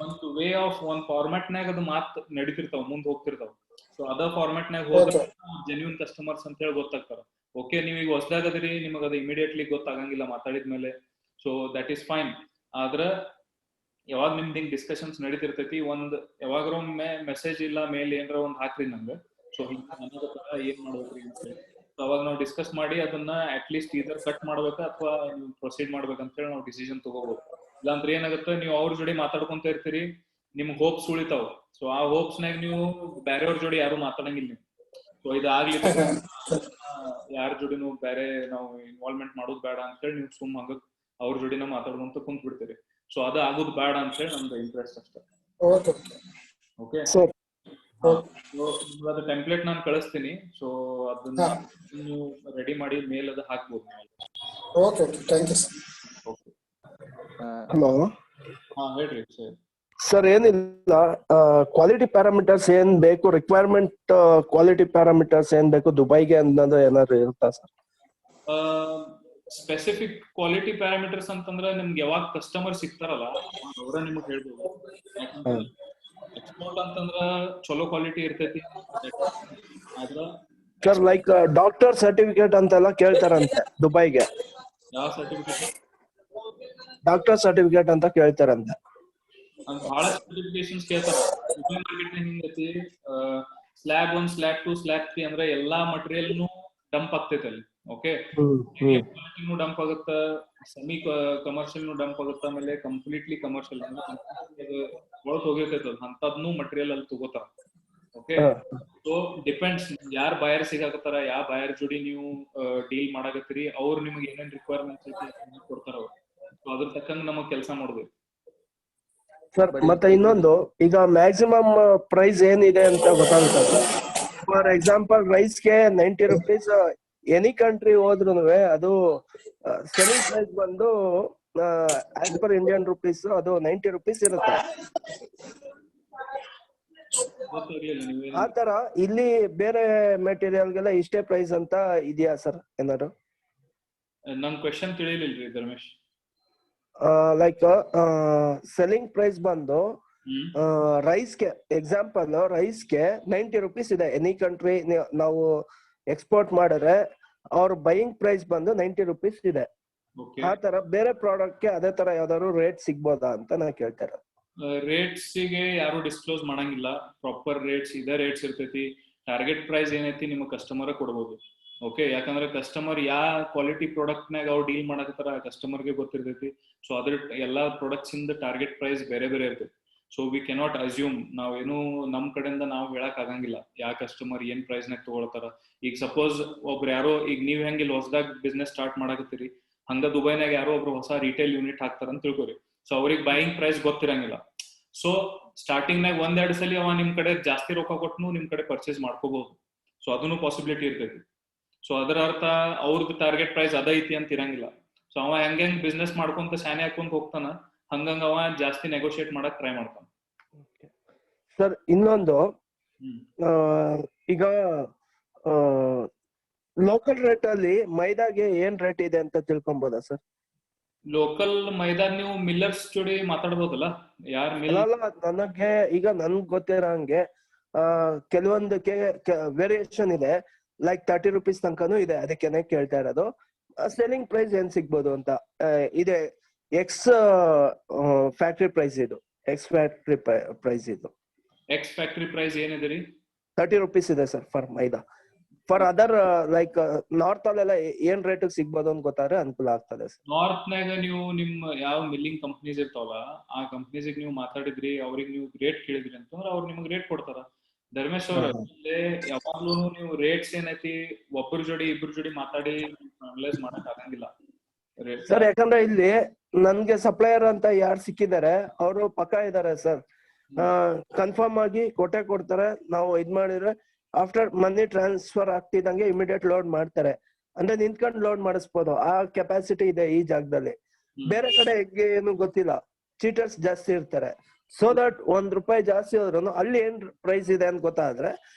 ಒಂದು ವೇ ಆಫ್ ಒಂದ್ ಫಾರ್ಮ್ಯಾಟ್ ನಾಗ ಅದು ಮಾತ್ ನಡೀತಿರ್ತಾವ, ಮುಂದ್ ಹೋಗ್ತಿರ್ತಾವ. ಸೊ ಅದ ಫಾರ್ಮ್ಯಾಟ್ ನಾಗ ಹೋದ್ರೆ ಜೆನ್ಯೂನ್ ಕಸ್ಟಮರ್ಸ್ ಅಂತ ಹೇಳಿ ಗೊತ್ತಾಗ್ತಾರ. ಓಕೆ ನೀವ್ ಈಗ ಹೊಸದಾಗದ್ರಿ, ನಿಮಗ ಅದು ಇಮಿಡಿಯೇಟ್ಲಿ ಗೊತ್ತಾಗಂಗಿಲ್ಲ ಮಾತಾಡಿದ್ಮೇಲೆ. So that is fine. ಆದ್ರ ಯಾವಾಗ ನಿಮ್ದು ಹಿಂಗ್ ಡಿಸ್ಕಷನ್ಸ್ ನಡೀತಿರ್ತೈತಿ, ಯಾವಾಗ್ರ ಒಮ್ಮೆ ಮೆಸೇಜ್ ಇಲ್ಲ ಮೇಲ್ ಏನ್ರ ಒಂದ್ ಹಾಕ್ರಿ ನಂಗೆ. ಸೊ ಏನ್ ಮಾಡ್ಬೇಕ್ರಿ ಅಂತ ಹೇಳಿ ಅವಾಗ ನಾವು ಡಿಸ್ಕಸ್ ಮಾಡಿ ಅದನ್ನ ಅಟ್ ಲೀಸ್ಟ್ ಇದರ್ ಕಟ್ ಮಾಡ್ಬೇಕ ಅಥವಾ ಪ್ರೊಸೀಡ್ ಮಾಡ್ಬೇಕಂತ ಹೇಳಿ ನಾವು ಡಿಸಿಷನ್ ತಗೋಬಹುದು. ಇಲ್ಲಾಂದ್ರೆ ಏನಾಗುತ್ತೆ, ನೀವು ಅವ್ರ ಜೋಡಿ ಮಾತಾಡ್ಕೊಂತ ಇರ್ತೀರಿ, ನಿಮ್ಗೆ ಹೋಪ್ಸ್ ಉಳಿತಾವ. ಸೊ ಆ ಹೋಪ್ಸ್ ನಾಗ ನೀವು ಬೇರೆಯವ್ರ ಜೋಡಿ ಯಾರು ಮಾತಾಡಂಗಿಲ್ಲ ನೀವು. ಸೊ ಇದಾಗ್ಲಿ ಯಾರ ಜೋಡಿನೂ ಬೇರೆ ನಾವು ಇನ್ವಾಲ್ವ್ಮೆಂಟ್ ಮಾಡೋದು ಬೇಡ ಅಂತ ಹೇಳಿ ನೀವು ಸುಮ್ ಹಂಗ ಅವ್ರ ಜೋಡಿನ ಮಾತಾಡ್ಕೊಂತ ಕುಂತ್ ಬಿಡ್ತೀರಿ. ಸೊ ಅದು ಆಗೋದು ಬೇಡ ಅಂತ ಹೇಳಿ ನಮ್ದು ಇಂಟ್ರೆಸ್ಟ್ ಅಷ್ಟೇ. ಓಕೆ, ಅದು ಟೆಂಪ್ಲೇಟ್ ನಾನು ಕಳಿಸ್ತೀನಿ. ಸೊ ಅದನ್ನ ನೀವು ರೆಡಿ ಮಾಡಿ ಮೇಲ್ ಅದು ಹಾಕ್ಬೋದು. ಹಲೋ, ಹೇಳ್ರಿ ಸರ್. ಸರ್ ಏನಿಲ್ಲ, ಕ್ವಾಲಿಟಿ ಪ್ಯಾರಾಮೀಟರ್ಸ್ ಏನ್ ಬೇಕು, ರಿಕ್ವೈರ್ಮೆಂಟ್ ಕ್ವಾಲಿಟಿ ಪ್ಯಾರಾಮೀಟರ್ಸ್ ಏನ್ ಬೇಕು ದುಬೈಗೆ ಅನ್ನೋದು ಏನಾದ್ರು ಇರುತ್ತಾ ಸರ್? ಸ್ಪೆಸಿಫಿಕ್ ಕ್ವಾಲಿಟಿ ಪ್ಯಾರಾಮೀಟರ್ಸ್ ಅಂತಂದ್ರೆ ನಿಮ್ಗೆ ಯಾವಾಗ ಕಸ್ಟಮರ್ ಸಿಗ್ತಾರಲ್ಲ ಅವ್ರ ನಿಮ್ಗೆ ಹೇಳ್ಬೋದು. ಎಕ್ಸ್ಪೋರ್ಟ್ ಅಂತಂದ್ರ ಚಲೋ ಕ್ವಾಲಿಟಿ ಇರ್ತೈತಿ. ಸರ್ ಲೈಕ್ ಡಾಕ್ಟರ್ ಸರ್ಟಿಫಿಕೇಟ್ ಅಂತೆಲ್ಲ ಕೇಳ್ತಾರಂತೆ ದುಬೈಗೆ. ಯಾವ ಸರ್ಟಿಫಿಕೇಟ್? ಡಾಕ್ಟರ್ ಸರ್ಟಿಫಿಕೇಟ್ ಅಂತ ಕೇಳ್ತಾರಂತೆ. ಬಹಳ ಸರ್ಟಿಫಿಕೇಶನ್ಸ್ ಕೇಳ್ತಾರ. ದುಬೈ ಮಾರ್ಕೆಟ್ ಹಿಂಗೈತಿ, ಸ್ಲ್ಯಾಬ್ 1, ಸ್ಲ್ಯಾಬ್ 2, ಸ್ಲ್ಯಾಬ್ 3 ಅಂದ್ರೆ ಎಲ್ಲಾ ಮಟೀರಿಯಲ್ನು ಡಂಪ್ ಆಗ್ತೈತಿ ಅಲ್ಲಿ. ಓಕೆ, ಡಂಪ್ ಆಗುತ್ತ, ಸೆಮಿ ಕಮರ್ಷಿಯಲ್ ಡಂಪ್ ಆಗುತ್ತ, ಆಮೇಲೆ ಕಂಪ್ಲೀಟ್ಲಿ ಕಮರ್ಷಿಯಲ್ ಒಳಗ್ ಹೋಗಿರ್ತೈತಿ ಅಂತದ್ನು ಮಟೀರಿಯಲ್ ಅಲ್ಲಿ ತಗೋತಾರ. ಓಕೆ, ಸೊ ಡಿಪೆಂಡ್ಸ್ ಯಾರ್ ಬಯರ್ ಸಿಗಾಕತ್ತಾರ, ಯಾವ ಬಯರ್ ಜೋಡಿ ನೀವು ಡೀಲ್ ಮಾಡಾಕತ್ತೀರಿ, ಅವ್ರು ನಿಮ್ಗೆ ಏನೇನ್ ರಿಕ್ವೈರ್ಮೆಂಟ್ಸ್ ಐತಿ ಕೊಡ್ತಾರ ಅವ್ರು. ಸೊ ಅದ್ರ ತಕ್ಕಂಗ ನಮಗ್ ಕೆಲಸ ಮಾಡ್ಬೇಕು ಸರ್. ಮತ್ತೆ ಇನ್ನೊಂದು, ಈಗ ಮ್ಯಾಕ್ಸಿಮಮ್ ಪ್ರೈಸ್ ಏನಿದೆ ಅಂತ ಗೊತ್ತಾಗುತ್ತೆ. ಫಾರ್ ಎಕ್ಸಾಂಪಲ್ ರೈಸ್ಗೆ 90 rupees ಎನಿ ಕಂಟ್ರಿ ಹೋದ್ರು ಅದು ಸೆಲ್ಲಿಂಗ್ ಪ್ರೈಸ್ ಬಂದು ಆಸ್ ಪರ್ ಇಂಡಿಯನ್ ರುಪೀಸ್ ಅದು 90 rupees ಇರುತ್ತೆ. ಆ ತರ ಇಲ್ಲಿ ಬೇರೆ ಮೆಟೀರಿಯಲ್ಗೆಲ್ಲ ಇಷ್ಟೇ ಪ್ರೈಸ್ ಅಂತ ಇದೆಯಾ ಸರ್ ಏನಾದ್ರು? ನನ್ ಕ್ವೆಶ್ಚನ್ ತಿಳಿಲಿಲ್ರಿ ಧರ್ಮೇಶ್. ಲೈಕ್ ಸೆಲ್ಲಿಂಗ್ ಪ್ರೈಸ್ ಬಂದು ರೈಸ್ಗೆ ಎಕ್ಸಾಂಪಲ್, ರೈಸ್ಗೆ 90 rupees ಇದೆ. ಎನಿ ಕಂಟ್ರಿ ನಾವು ಎಕ್ಸ್ಪೋರ್ಟ್ ಮಾಡಿದ್ರೆ ಅವ್ರ ಬೈಯಿಂಗ್ ಪ್ರೈಸ್ ಬಂದು 90 rupees ಇದೆ. ಆ ತರ ಬೇರೆ ಪ್ರಾಡಕ್ಟ್ ಗೆ ಅದೇ ತರ ಯಾವ್ದಾದ್ರು ರೇಟ್ ಸಿಗ್ಬೋದಾ ಅಂತ ನಾ ಕೇಳ್ತಾರೆ. ರೇಟ್ಸ್ ಗೆ ಯಾರು ಡಿಸ್ಕ್ಲೋಸ್ ಮಾಡಂಗಿಲ್ಲ. ಪ್ರಾಪರ್ ರೇಟ್ಸ್ ಇದೇ ರೇಟ್ಸ್ ಇರ್ತೈತಿ. ಟಾರ್ಗೆಟ್ ಪ್ರೈಸ್ ಏನೈತಿ ನಿಮ್ಮ ಕಸ್ಟಮರ್ ಕೊಡ್ಬೋದು. ಓಕೆ, ಯಾಕಂದ್ರೆ ಕಸ್ಟಮರ್ ಯಾವ ಕ್ವಾಲಿಟಿ ಪ್ರಾಡಕ್ಟ್ ನಾಗ ಅವ್ರು ಡೀಲ್ ಮಾಡಕತ್ತಾರ ಕಸ್ಟಮರ್ಗೆ ಗೊತ್ತಿರ್ತೈತಿ. ಸೊ ಅದ್ರ ಎಲ್ಲಾ ಪ್ರಾಡಕ್ಟ್ಸ್ ಇಂದ ಟಾರ್ಗೆಟ್ ಪ್ರೈಸ್ ಬೇರೆ ಬೇರೆ ಇರ್ತೈತಿ. ಸೊ ವಿ ಕೆನಾಟ್ ಅಸ್ಯೂಮ್, ನಾವೇನು ನಮ್ ಕಡೆಯಿಂದ ನಾವು ಹೇಳಕ್ ಆಗಂಗಿಲ್ಲ ಯಾವ ಕಸ್ಟಮರ್ ಏನ್ ಪ್ರೈಸ್ ನಾಗ ತಗೊಳ್ತಾರ. ಈಗ ಸಪೋಸ್ ಒಬ್ರು ಯಾರೋ, ಈಗ ನೀವ್ ಹೆಂಗಿಲ್ಲ ಹೊಸದಾಗಿ ಬಿಸ್ನೆಸ್ ಸ್ಟಾರ್ಟ್ ಮಾಡಕತ್ತೀರಿ, ಹಂಗ ದುಬೈನಾಗ ಯಾರೋ ಒಬ್ರು ಹೊಸ ರಿಟೇಲ್ ಯೂನಿಟ್ ಹಾಕ್ತಾರ ಅಂತ ತಿಳ್ಕೊರಿ. ಸೊ ಅವ್ರಿಗೆ ಬೈಯಿಂಗ್ ಪ್ರೈಸ್ ಗೊತ್ತಿರಂಗಿಲ್ಲ. ಸೊ ಸ್ಟಾರ್ಟಿಂಗ್ ನಾಗ 1-2 ಸಲ ಅವ ನಿಮ್ ಕಡೆ ಜಾಸ್ತಿ ರೊಕ್ಕ ಕೊಟ್ಟು ನಿಮ್ ಕಡೆ ಪರ್ಚೇಸ್ ಮಾಡ್ಕೋಬಹುದು. ಸೊ ಅದನ್ನು ಪಾಸಿಬಿಲಿಟಿ ಇರ್ತೈತಿ. ಸೊ ಅದರ ಅರ್ಥ ಅವ್ರದ್ದು ಟಾರ್ಗೆಟ್ ಪ್ರೈಸ್ ಅದ ಐತಿ ಅಂತ ಇರಂಗಿಲ್ಲ. ಸೊ ಅವ ಹೆಂಗ್ ಬಿಸ್ನೆಸ್ ಮಾಡ್ಕೊಂತ ಶಾನೆ ಹಾಕೊಂತ ಹೋಗ್ತಾನ, ಹಂಗಂಗ ಅವ ಜಾಸ್ತಿ ನೆಗೋಶಿಯೇಟ್ ಮಾಡಕ್ ಟ್ರೈ ಮಾಡ್ತಾನ. ಸರ್ ಇನ್ನೊಂದು, ಈಗ ಲೋಕಲ್ ರೇಟ್ ಅಲ್ಲಿ ಮೈದಾಗೆ ಏನ್ ರೇಟ್ ಇದೆ ಅಂತ ತಿಳ್ಕೊಬೋದಾ ಸರ್? ಲೋಕಲ್ ಮೈದಾ ನೀವು ಮಿಲ್ಲರ್ಸ್ ಜೋಡಿ ಮಾತಾಡ್ಬೋದಲ್ಲ. ಯಾರ್ ನನಗೆ ಈಗ ನನ್ಗೆ ಗೊತ್ತಿರೋ ಹಂಗೆ ಕೆಲವೊಂದಕ್ಕೆ ವೇರಿಯೇಷನ್ ಇದೆ. ಲೈಕ್ 30 rupees ತನಕನೂ ಇದೆ. ಅದಕ್ಕೇನೆ ಕೇಳ್ತಾ ಇರೋದು, ಸೆಲ್ಲಿಂಗ್ ಪ್ರೈಸ್ ಏನ್ ಸಿಗ್ಬೋದು ಅಂತ. ಇದೆ ಎಕ್ಸ್ ಫ್ಯಾಕ್ಟ್ರಿ ಪ್ರೈಸ್, ಇದು ಎಕ್ಸ್ ಫ್ಯಾಕ್ಟ್ರಿ ಪ್ರೈಸ್, ಇದು ಎಕ್ಸ್ ಫ್ಯಾಕ್ಟ್ರಿ ಪ್ರೈಸ್ ಏನಿದೆ ರೀ? 30 rupees ಇದೆ sir for maida. For other like north ಅಲ್ಲೆಲ್ಲ ಏನ್ ರೇಟ್ ಸಿಗ್ಬೋದು ಅಂತ ಗೊತ್ತಾದ್ರೆ ಅನುಕೂಲ ಆಗ್ತದೆ ಸರ್. ನಾರ್ತ್ ನಾಗ ನೀವು ನಿಮ್ ಯಾವ ಮಿಲ್ಲಿಂಗ್ ಕಂಪ್ನೀಸ್ ಇರ್ತಾವಲ್ಲ, ಆ ಕಂಪ್ನೀಸ್ ನೀವು ಮಾತಾಡಿದ್ರಿ, ಅವ್ರಿಗೆ ನೀವು ರೇಟ್ ಕೇಳಿದ್ರಿ ಅಂತಂದ್ರೆ ಅವ್ರು ನಿಮ್ಗೆ ರೇಟ್ ಕೊಡ್ತಾರ. ಧರ್ಮೇಶ್ ಅವ್ರ ಯಾವಾಗ್ಲೂ ನೀವು ರೇಟ್ಸ್ ಏನೈತಿ ಒಬ್ಬರ ಜೋಡಿ ಇಬ್ಬರ ಜೋಡಿ ಮಾತಾಡಿ ಅನಲೈಸ್ ಮಾಡಕ್ ಆಗಂಗಿಲ್ಲ ಸರ್. ಯಾಕಂದ್ರೆ ಇಲ್ಲಿ ನನ್ಗೆ ಸಪ್ಲೈಯರ್ ಅಂತ ಯಾರು ಸಿಕ್ಕಿದ್ದಾರೆ ಅವರು ಪಕ್ಕ ಇದಾರೆ ಸರ್. ಕನ್ಫರ್ಮ್ ಆಗಿ ಕೊಡ್ತಾರೆ. ನಾವು ಇದ್ ಮಾಡಿದ್ರೆ ಆಫ್ಟರ್ ಮನಿ ಟ್ರಾನ್ಸ್ಫರ್ ಆಗ್ತಿದಂಗೆ ಇಮಿಡಿಯೇಟ್ ಲೋಡ್ ಮಾಡ್ತಾರೆ. ಅಂದ್ರೆ ನಿಂತ್ಕೊಂಡು ಲೋಡ್ ಮಾಡಿಸ್ಬೋದು, ಆ ಕೆಪಾಸಿಟಿ ಇದೆ ಈ ಜಾಗದಲ್ಲಿ. ಬೇರೆ ಕಡೆ ಏನು ಗೊತ್ತಿಲ್ಲ, ಚೀಟರ್ಸ್ ಜಾಸ್ತಿ ಇರ್ತಾರೆ. ಸೊ ದಟ್ ₹1 ಜಾಸ್ತಿ ಹೋದ್ರು ಅಲ್ಲಿ ಏನ್ ಪ್ರೈಸ್ ಇದೆ ಅಂತ ಗೊತ್ತಾದ್ರೆ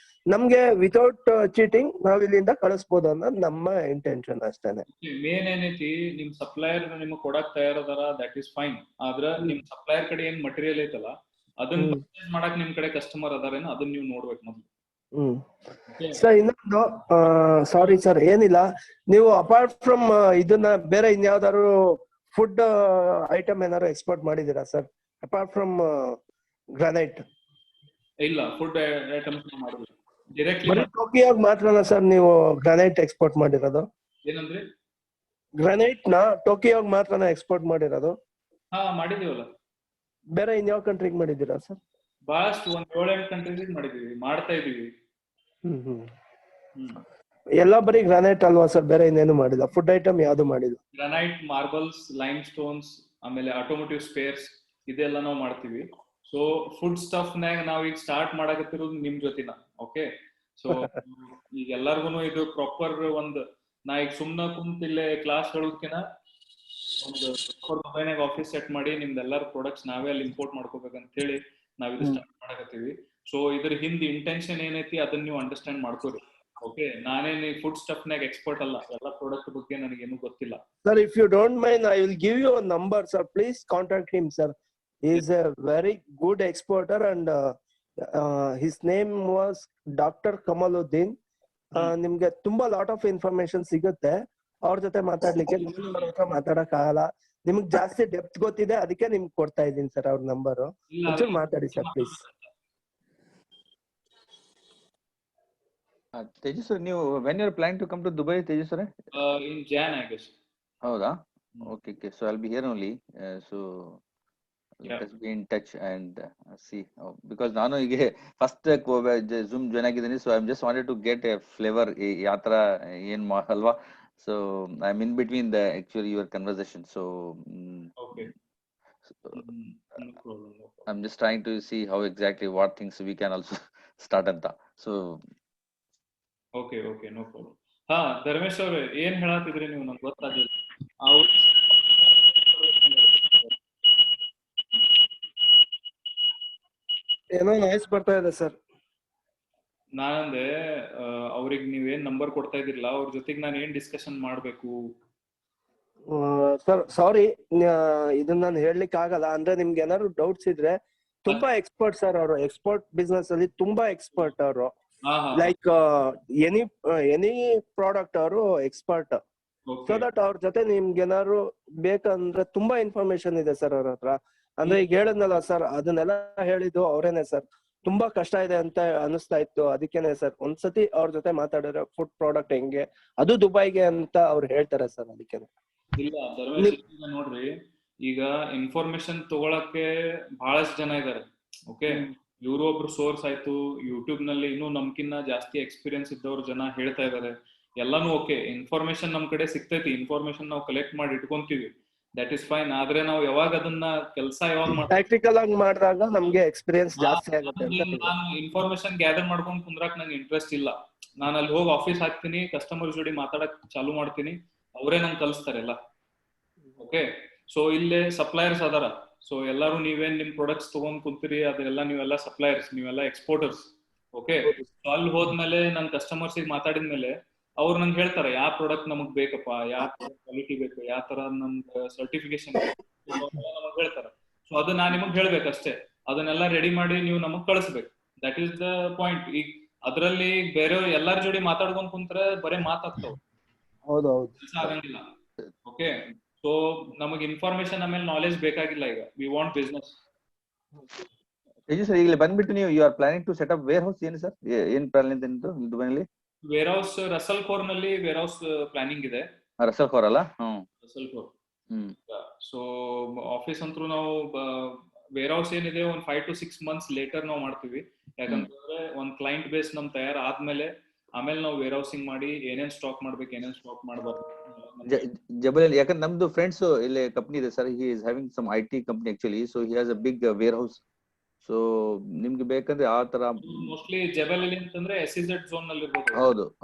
ನಮ್ಗೆ ವಿತೌಟ್ ಚೀಟಿಂಗ್ ನಾವ್ ಇಲ್ಲಿಂದ ಕಳಿಸ್ಬೋದು ಅನ್ನೋದು ನಮ್ಮ ಇಂಟೆನ್ಷನ್ ಅಷ್ಟೇನೆ. ಮೇನ್ ಏನೈತಿ, ನಿಮ್ ಸಪ್ಲೈಯರ್ ನಿಮ್ಗೆ ಕೊಡಕ್ ತಯಾರದಾರ, ದಟ್ ಈಸ್ ಫೈನ್. ಆದ್ರ ನಿಮ್ ಸಪ್ಲೈಯರ್ ಕಡೆ ಏನ್ ಮಟೀರಿಯಲ್ ಐತಲ್ಲ ಅದನ್ನ ಪರ್ಚೇಸ್ ಮಾಡಕ್ ನಿಮ್ ಕಡೆ ಕಸ್ಟಮರ್ ಅದಾರೇನೋ ಅದನ್ನ ನೀವು ನೋಡ್ಬೇಕು ಮೊದ್ಲು. ಸರ್ ಇನ್ನೊಂದು, ಸಾರಿ ಸರ್, ಏನಿಲ್ಲ, ನೀವು ಅಪಾರ್ಟ್ ಫ್ರಮ್ ಇದನ್ನ ಬೇರೆ ಇನ್ಯಾವ್ದಾದ್ರು ಫುಡ್ ಐಟಮ್ ಏನಾದ್ರು ಎಕ್ಸ್ಪೋರ್ಟ್ ಮಾಡಿದೀರಾ ಸರ್ ಅಪಾರ್ಟ್ ಫ್ರಮ್ ಗ್ರಾನೈಟ್? ಇಲ್ಲ, ಫುಡ್ ಐಟಮ್ಸ್ ಮಾಡಿಲ್ಲ. ಡೈರೆಕ್ಟ್ಲಿ ಟೋಕಿಯೋಗ್ ಮಾತ್ರನಾ ಸರ್ ನೀವು ಗ್ರಾನೈಟ್ ಎಕ್ಸ್ಪೋರ್ಟ್ ಮಾಡಿರೋದು? ಏನಂದ್ರಿ? ಗ್ರಾನೈಟ್ ನ ಟೋಕಿಯೋಗ್ ಮಾತ್ರನಾ ಎಕ್ಸ್ಪೋರ್ಟ್ ಮಾಡಿರೋದು? ಹಾ, ಮಾಡಿದೀವಲ್ಲ. ಬೇರೆ ಇನ್ಯಾವ ಕಂಟ್ರಿಗೆ ಮಾಡಿದೀರಾ ಸರ್? ಬಹಳಷ್ಟು 7-8 ಕಂಟ್ರೀಸ್ ಮಾಡಿದೀವಿ, ಮಾಡ್ತಾ ಇದೀವಿ. ಎಲ್ಲ ಬರೀ ಗ್ರಾನೈಟ್ ಅಲ್ವಾ ಸರ್? ಬೇರೆ ಇನ್ನೇನು ಮಾಡಿಲ್ಲ? ಫುಡ್ ಐಟಮ್ ಯಾವ್ದು ಮಾಡಿಲ್ಲ? ಗ್ರಾನೈಟ್, ಮಾರ್ಬಲ್ಸ್, ಲೈಮ್ ಸ್ಟೋನ್ಸ್, ಆಮೇಲೆ ಆಟೋಮೋಟಿವ್ ಸ್ಪೇರ್ಸ್ ಇದೆಲ್ಲ ನಾವು ಮಾಡ್ತೀವಿ. ಸೊ ಫುಡ್ ಸ್ಟಫ್ ನಾಗ ನಾವ್ ಈಗ ಸ್ಟಾರ್ಟ್ ಮಾಡಕತ್ತಿರೋದು ನಿಮ್ ಜೊತಿನ. ಓಕೆ, ಸೊ ಈಗ ಎಲ್ಲಾರ್ಗು ಇದು ಪ್ರಾಪರ್ ನಾ ಈಗ ಸುಮ್ನ ಕುಂತ ಇಲ್ಲೇ ಕ್ಲಾಸ್ ಹೇಳೋದಕ್ಕಿನ ಒಂದು ದುಬೈನಾಗ ಆಫೀಸ್ ಸೆಟ್ ಮಾಡಿ ನಿಮ್ದೆಲ್ಲಾರ ಪ್ರಾಡಕ್ಟ್ಸ್ ನಾವೇ ಅಲ್ಲಿ ಇಂಪೋರ್ಟ್ ಮಾಡ್ಕೋಬೇಕಂತ ಹೇಳಿ ನಾವ್ ಇದು ಸ್ಟಾರ್ಟ್ ಮಾಡಕತ್ತೀವಿ. ಸೊ ಇದ್ರ ಹಿಂದ್ ಇಂಟೆನ್ಷನ್ ಏನೈತಿ ಅದನ್ನ ನೀವು ಅಂಡರ್ಸ್ಟ್ಯಾಂಡ್ ಮಾಡ್ಕೋರಿ. ಓಕೆ, ನಾನೇನ್ ಫುಡ್ ಸ್ಟಫ್ ನಾಗ ಎಕ್ಸ್ಪರ್ಟ್ ಅಲ್ಲ, ಎಲ್ಲ ಪ್ರಾಡಕ್ಟ್ ಬಗ್ಗೆ ನನಗೇನು ಗೊತ್ತಿಲ್ಲ. Sir, if you don't mind, I will give you a number, sir. Please contact him, sir. He is a very good exporter, and his name was Dr. Kamaluddin. ನಿಮ್ಗೆ ತುಂಬಾ lot of information ಸಿಗುತ್ತೆ ಅವ್ರ ಜೊತೆ ಮಾತಾಡ್ಲಿಕ್ಕೆ. ನಿಮ್ಗೆ ಮಾತಾಡಕ್ ಆಗಲ್ಲ, ನಿಮ್ಗೆ ಜಾಸ್ತಿ ಡೆಪ್ತ್ ಗೊತ್ತಿದೆ, ಅದಕ್ಕೆ ನಿಮ್ಗೆ ಕೊಡ್ತಾ ಇದ್ದೀನಿ ಸರ್ ಅವ್ರ ನಂಬರ್. ಒಂಚೂರು ಮಾತಾಡಿ ಸರ್ ಪ್ಲೀಸ್. ತೇಜಸ್ ಸರ್, ನೀವು when you are planning to come to Dubai, Tejas sir? In June, I guess. ಹೌದಾ? Okay, okay. So I'll be here only. So let us be in touch and see. Because ನಾನು ಈಗ first Zoom join ಆಗಿದ್ದೀನಿ, so I'm just wanted to get a flavor ಯಾವ ತರ ಏನ್ ಅಲ್ವಾ. So I'm in between the actually your conversation. So okay. No problem. I'm just trying to see how exactly what things we can also start ಅಂತ. So okay, no problem. ಹಾ, ಧರ್ಮೇಶ್ ಅವ್ರೆ, ಏನ್ ಹೇಳತ್ತಿದ್ರಿ ನೀವು? ನಂಗೆ ಗೊತ್ತಾಗ್ಲಿಲ್ಲ. ಏನೋ ನಾಯ್ಸ್ ಬರ್ತಾ ಇದೆ ಸರ್. ನಾನಂದೆ ಅವ್ರಿಗೆ ನೀವೇನ್ ನಂಬರ್ ಕೊಡ್ತಾ ಇದಿರಲ್ಲ, ಅವ್ರ ಜೊತೆಗೆ ನಾನು ಏನ್ ಡಿಸ್ಕಷನ್ ಮಾಡ್ಬೇಕು? ಸರ್ ಸಾರಿ, ಇದನ್ನ ನಾನು ಹೇಳಲಿಕ್ಕೆ ಆಗಲ್ಲ. ಅಂದ್ರೆ ನಿಮ್ಗೆ ಏನಾದ್ರು ಡೌಟ್ಸ್ ಇದ್ರೆ ತುಂಬಾ ಎಕ್ಸ್ಪರ್ಟ್ ಸರ್ ಅವರು, ಎಕ್ಸ್ಪೋರ್ಟ್ ಬಿಸ್ನೆಸ್ ಅಲ್ಲಿ ತುಂಬಾ ಎಕ್ಸ್ಪರ್ಟ್ ಅವರು. ಲೈಕ್ ಎನಿ ಪ್ರಾಡಕ್ಟ್ ಅವರು ಎಕ್ಸ್ಪರ್ಟ್. ಸೊ ದಟ್ ಅವ್ರ ಜೊತೆ ನಿಮ್ಗೆ ಏನಾದ್ರು ಬೇಕಂದ್ರೆ ತುಂಬಾ ಇನ್ಫಾರ್ಮೇಶನ್ ಇದೆ ಸರ್ ಅವ್ರ ಹತ್ರ. ಅಂದ್ರೆ ಈಗ ಹೇಳಿದ್ನಲ್ಲ ಸರ್, ಅದನ್ನೆಲ್ಲ ಹೇಳಿದ್ದು ಅವ್ರೇನೆ ಸರ್. ತುಂಬಾ ಕಷ್ಟ ಇದೆ ಅಂತ ಅನಿಸ್ತಾ ಇತ್ತು, ಅದಕ್ಕೇನೆ ಸರ್ ಒಂದ್ಸತಿ ಅವ್ರ ಜೊತೆ ಮಾತಾಡಿದ್ರೆ ಫುಡ್ ಪ್ರಾಡಕ್ಟ್ ಹೆಂಗೆ, ಅದು ದುಬೈಗೆ ಅಂತ ಅವ್ರು ಹೇಳ್ತಾರೆ ಸರ್. ಅದಕ್ಕೇನೆ ಇಲ್ಲ ಧರ್ಮೇಶ್, ಈಗ ನೋಡ್ರಿ, ಈಗ ಇನ್ಫಾರ್ಮೇಶನ್ ತಗೊಳಕ್ಕೆ ಬಹಳಷ್ಟು ಜನ ಇದಾರೆ. ಓಕೆ, ಇವರು ಒಬ್ರು ಸೋರ್ಸ್ ಆಯ್ತು, ಯೂಟ್ಯೂಬ್ ನಲ್ಲಿ ಇನ್ನೂ ನಮ್ಕಿನ್ನ ಜಾಸ್ತಿ ಎಕ್ಸ್ಪೀರಿಯನ್ಸ್ ಇದ್ದವ್ರು ಜನ ಹೇಳ್ತಾ ಇದಾರೆ. ಎಲ್ಲಾನು ಓಕೆ, ಇನ್ಫಾರ್ಮೇಶನ್ ನಮ್ ಕಡೆ ಸಿಗ್ತೈತಿ, ಇನ್ಫಾರ್ಮೇಶನ್ ನಾವು ಕಲೆಕ್ಟ್ ಮಾಡಿ ಇಟ್ಕೊಂತೀವಿ, ದಟ್ ಇಸ್ ಫೈನ್. ಆದ್ರೆ ನಾವು ಯಾವಾಗ ಅದನ್ನ ಕೆಲಸ ಯಾವಾಗ ಪ್ರಾಕ್ಟಿಕಲ್ ಆಗಿ ಮಾಡಿದಾಗ ನಮ್ಗೆ ಎಕ್ಸ್ಪೀರಿಯನ್ಸ್ ಜಾಸ್ತಿ ಆಗುತ್ತೆ. ನಾನು ಇನ್ಫಾರ್ಮೇಶನ್ ಗ್ಯಾದರ್ ಮಾಡ್ಕೊಂಡು ಕುಂದ್ರಾಕ್ ನಂಗೆ ಇಂಟ್ರೆಸ್ಟ್ ಇಲ್ಲ. ನಾನು ಅಲ್ಲಿ ಹೋಗಿ ಆಫೀಸ್ ಹಾಕ್ತೀನಿ, ಕಸ್ಟಮರ್ ಜೋಡಿ ಮಾತಾಡಕ್ ಚಾಲು ಮಾಡ್ತೀನಿ, ಅವರೇ ನಂಗೆ ಕಲಿಸ್ತಾರೆ ಎಲ್ಲ. ಓಕೆ, ಸೊ ಇಲ್ಲಿ ಸಪ್ಲೈಯರ್ಸ್ ಅದಾರ. ಸೊ ಎಲ್ಲಾರು ನೀವೇನ್ ನಿಮ್ ಪ್ರಾಡಕ್ಟ್ಸ್ ತಗೊಂಡ್ ಕುಂತೀರಿ, ಅದೆಲ್ಲ ನೀವೆಲ್ಲ ಸಪ್ಲೈಯರ್ಸ್, ನೀವೆಲ್ಲ ಎಕ್ಸ್ಪೋರ್ಟರ್ಸ್. ಓಕೆ, ಅಲ್ಲಿ ಹೋದ್ಮೇಲೆ ನನ್ ಕಸ್ಟಮರ್ಸ್ ಮಾತಾಡಿದ್ಮೇಲೆ ಅವ್ರು ನಂಗೆ ಹೇಳ್ತಾರೆ ಯಾವ ಪ್ರಾಡಕ್ಟ್ ನಮಗ್ ಬೇಕಪ್ಪ, ಯಾವ ಕ್ವಾಲಿಟಿ ಬೇಕು, ಯಾವ ತರ ನಮ್ಗೆ ಸರ್ಟಿಫಿಕೇಶನ್ ನಮಗ್ ಹೇಳ್ತಾರೆ. ಸೊ ಅದು ನಾನ್ ನಿಮಗ್ ಹೇಳ್ಬೇಕಷ್ಟೇ, ಅದನ್ನೆಲ್ಲ ರೆಡಿ ಮಾಡಿ ನೀವು ನಮಗ್ ಕಳಿಸ್ಬೇಕು. That is the point. ಈಗ ಅದ್ರಲ್ಲಿ ಬೇರೆ ಎಲ್ಲಾರ ಜೋಡಿ ಮಾತಾಡ್ಕೊಂಡ್ ಕುಂತ್ರೆ ಬರೇ ಮಾತಾಡ್ತಾವ, ಕೆಲಸ ಆಗಂಗಿಲ್ಲ. ಓಕೆ, ಸೊ ನಮಗ್ ಇನ್ಫಾರ್ಮೇಶನ್ ಆಮೇಲೆ ನಾಲೆಜ್ ಬೇಕಾಗಿಲ್ಲ. ಈಗ ವಿ ವಾಂಟ್ ಬಿಸ್ನೆಸ್. ಸರ್ ಈಗ ಬಂದ್ಬಿಟ್ಟು ನೀವು you are planning to set up warehouse ಏನು ಸರ್? ಏನ್ ಪ್ಲಾನ್ ಇದೆ ದುಬೈನಲ್ಲಿ? ವೇರ್ ಹೌಸ್ ರಸಲ್ ಖೋರ್ ನಲ್ಲಿ ವೇರ್ ಹೌಸ್ ಪ್ಲಾನಿಂಗ್ ಇದೆ. ರಸಲ್ ಖೋರ್ ಅಲ್ಲ? Ras Al Khor. ಸೊ ಆಫೀಸ್ ಅಂತೂ ನಾವು ವೇರ್ ಹೌಸ್ ಏನಿದೆ ಒಂದ್ 5 to 6 months ಲೇಟರ್ ನಾವು ಮಾಡ್ತೀವಿ. ಯಾಕಂತಂದ್ರೆ ಒಂದ್ ಕ್ಲೈಂಟ್ ಬೇಸ್ ನಮ್ ತಯಾರ ಆದ್ಮೇಲೆ ಆಮೇಲೆ ನಾವು ವೇರ್ ಹೌಸಿಂಗ್ ಮಾಡಿ ಏನೇನ್ ಸ್ಟಾಕ್ ಮಾಡ್ಬೇಕು, ಏನೇನ್ ಸ್ಟಾಕ್ ಮಾಡಬಾರ್ದು. ಜಬಲ್, ಯಾಕಂದ್ರೆ ನಮ್ದು ಫ್ರೆಂಡ್ಸ್ ಇಲ್ಲಿ ಕಂಪನಿ ಇದೆ sir, he is having some IT company actually. So he has a big warehouse. So ನಿಮ್ಗೆ ಬೇಕಂದ್ರೆ ಆ ತರ ಮೋಸ್ಟ್ಲಿ ಜಬಲ್ ಅಲ್ಲಿ ಅಂತಂದ್ರೆ SEZ ಝೋನ್ ನಲ್ಲಿ ಇರ್ಬೋದು.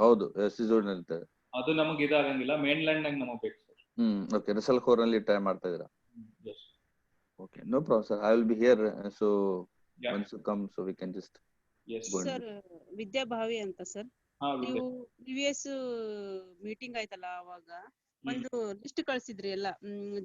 ಹೌದು SEZ ಝೋನ್ ನಲ್ಲಿ ಇರ್ತದೆ. ಅದು ನಮಗೆ ಇದಾಗಂಗಿಲ್ಲ, ಮೇನ್ ಲ್ಯಾಂಡ್ ನಾಗ ನಮಗೆ ಬೇಕು ಸರ್. ಓಕೆ, ರಸಲ್ ಖೋರ್ ನಲ್ಲಿ ಟ್ರೈ ಮಾಡ್ತಾ ಇದೀರಾ? Okay, no problem sir, I will be here. So once you come, so we can just sir. Vidyabhavi ಅಂತ ಸರ್, ನೀವು ಪ್ರಿವಿಯಸ್ ಮೀಟಿಂಗ್ ಆಯ್ತಲ್ಲ, ಅವಾಗ ಒಂದು ಲಿಸ್ಟ್ ಕಳ್ಸಿದ್ರಿ ಎಲ್ಲ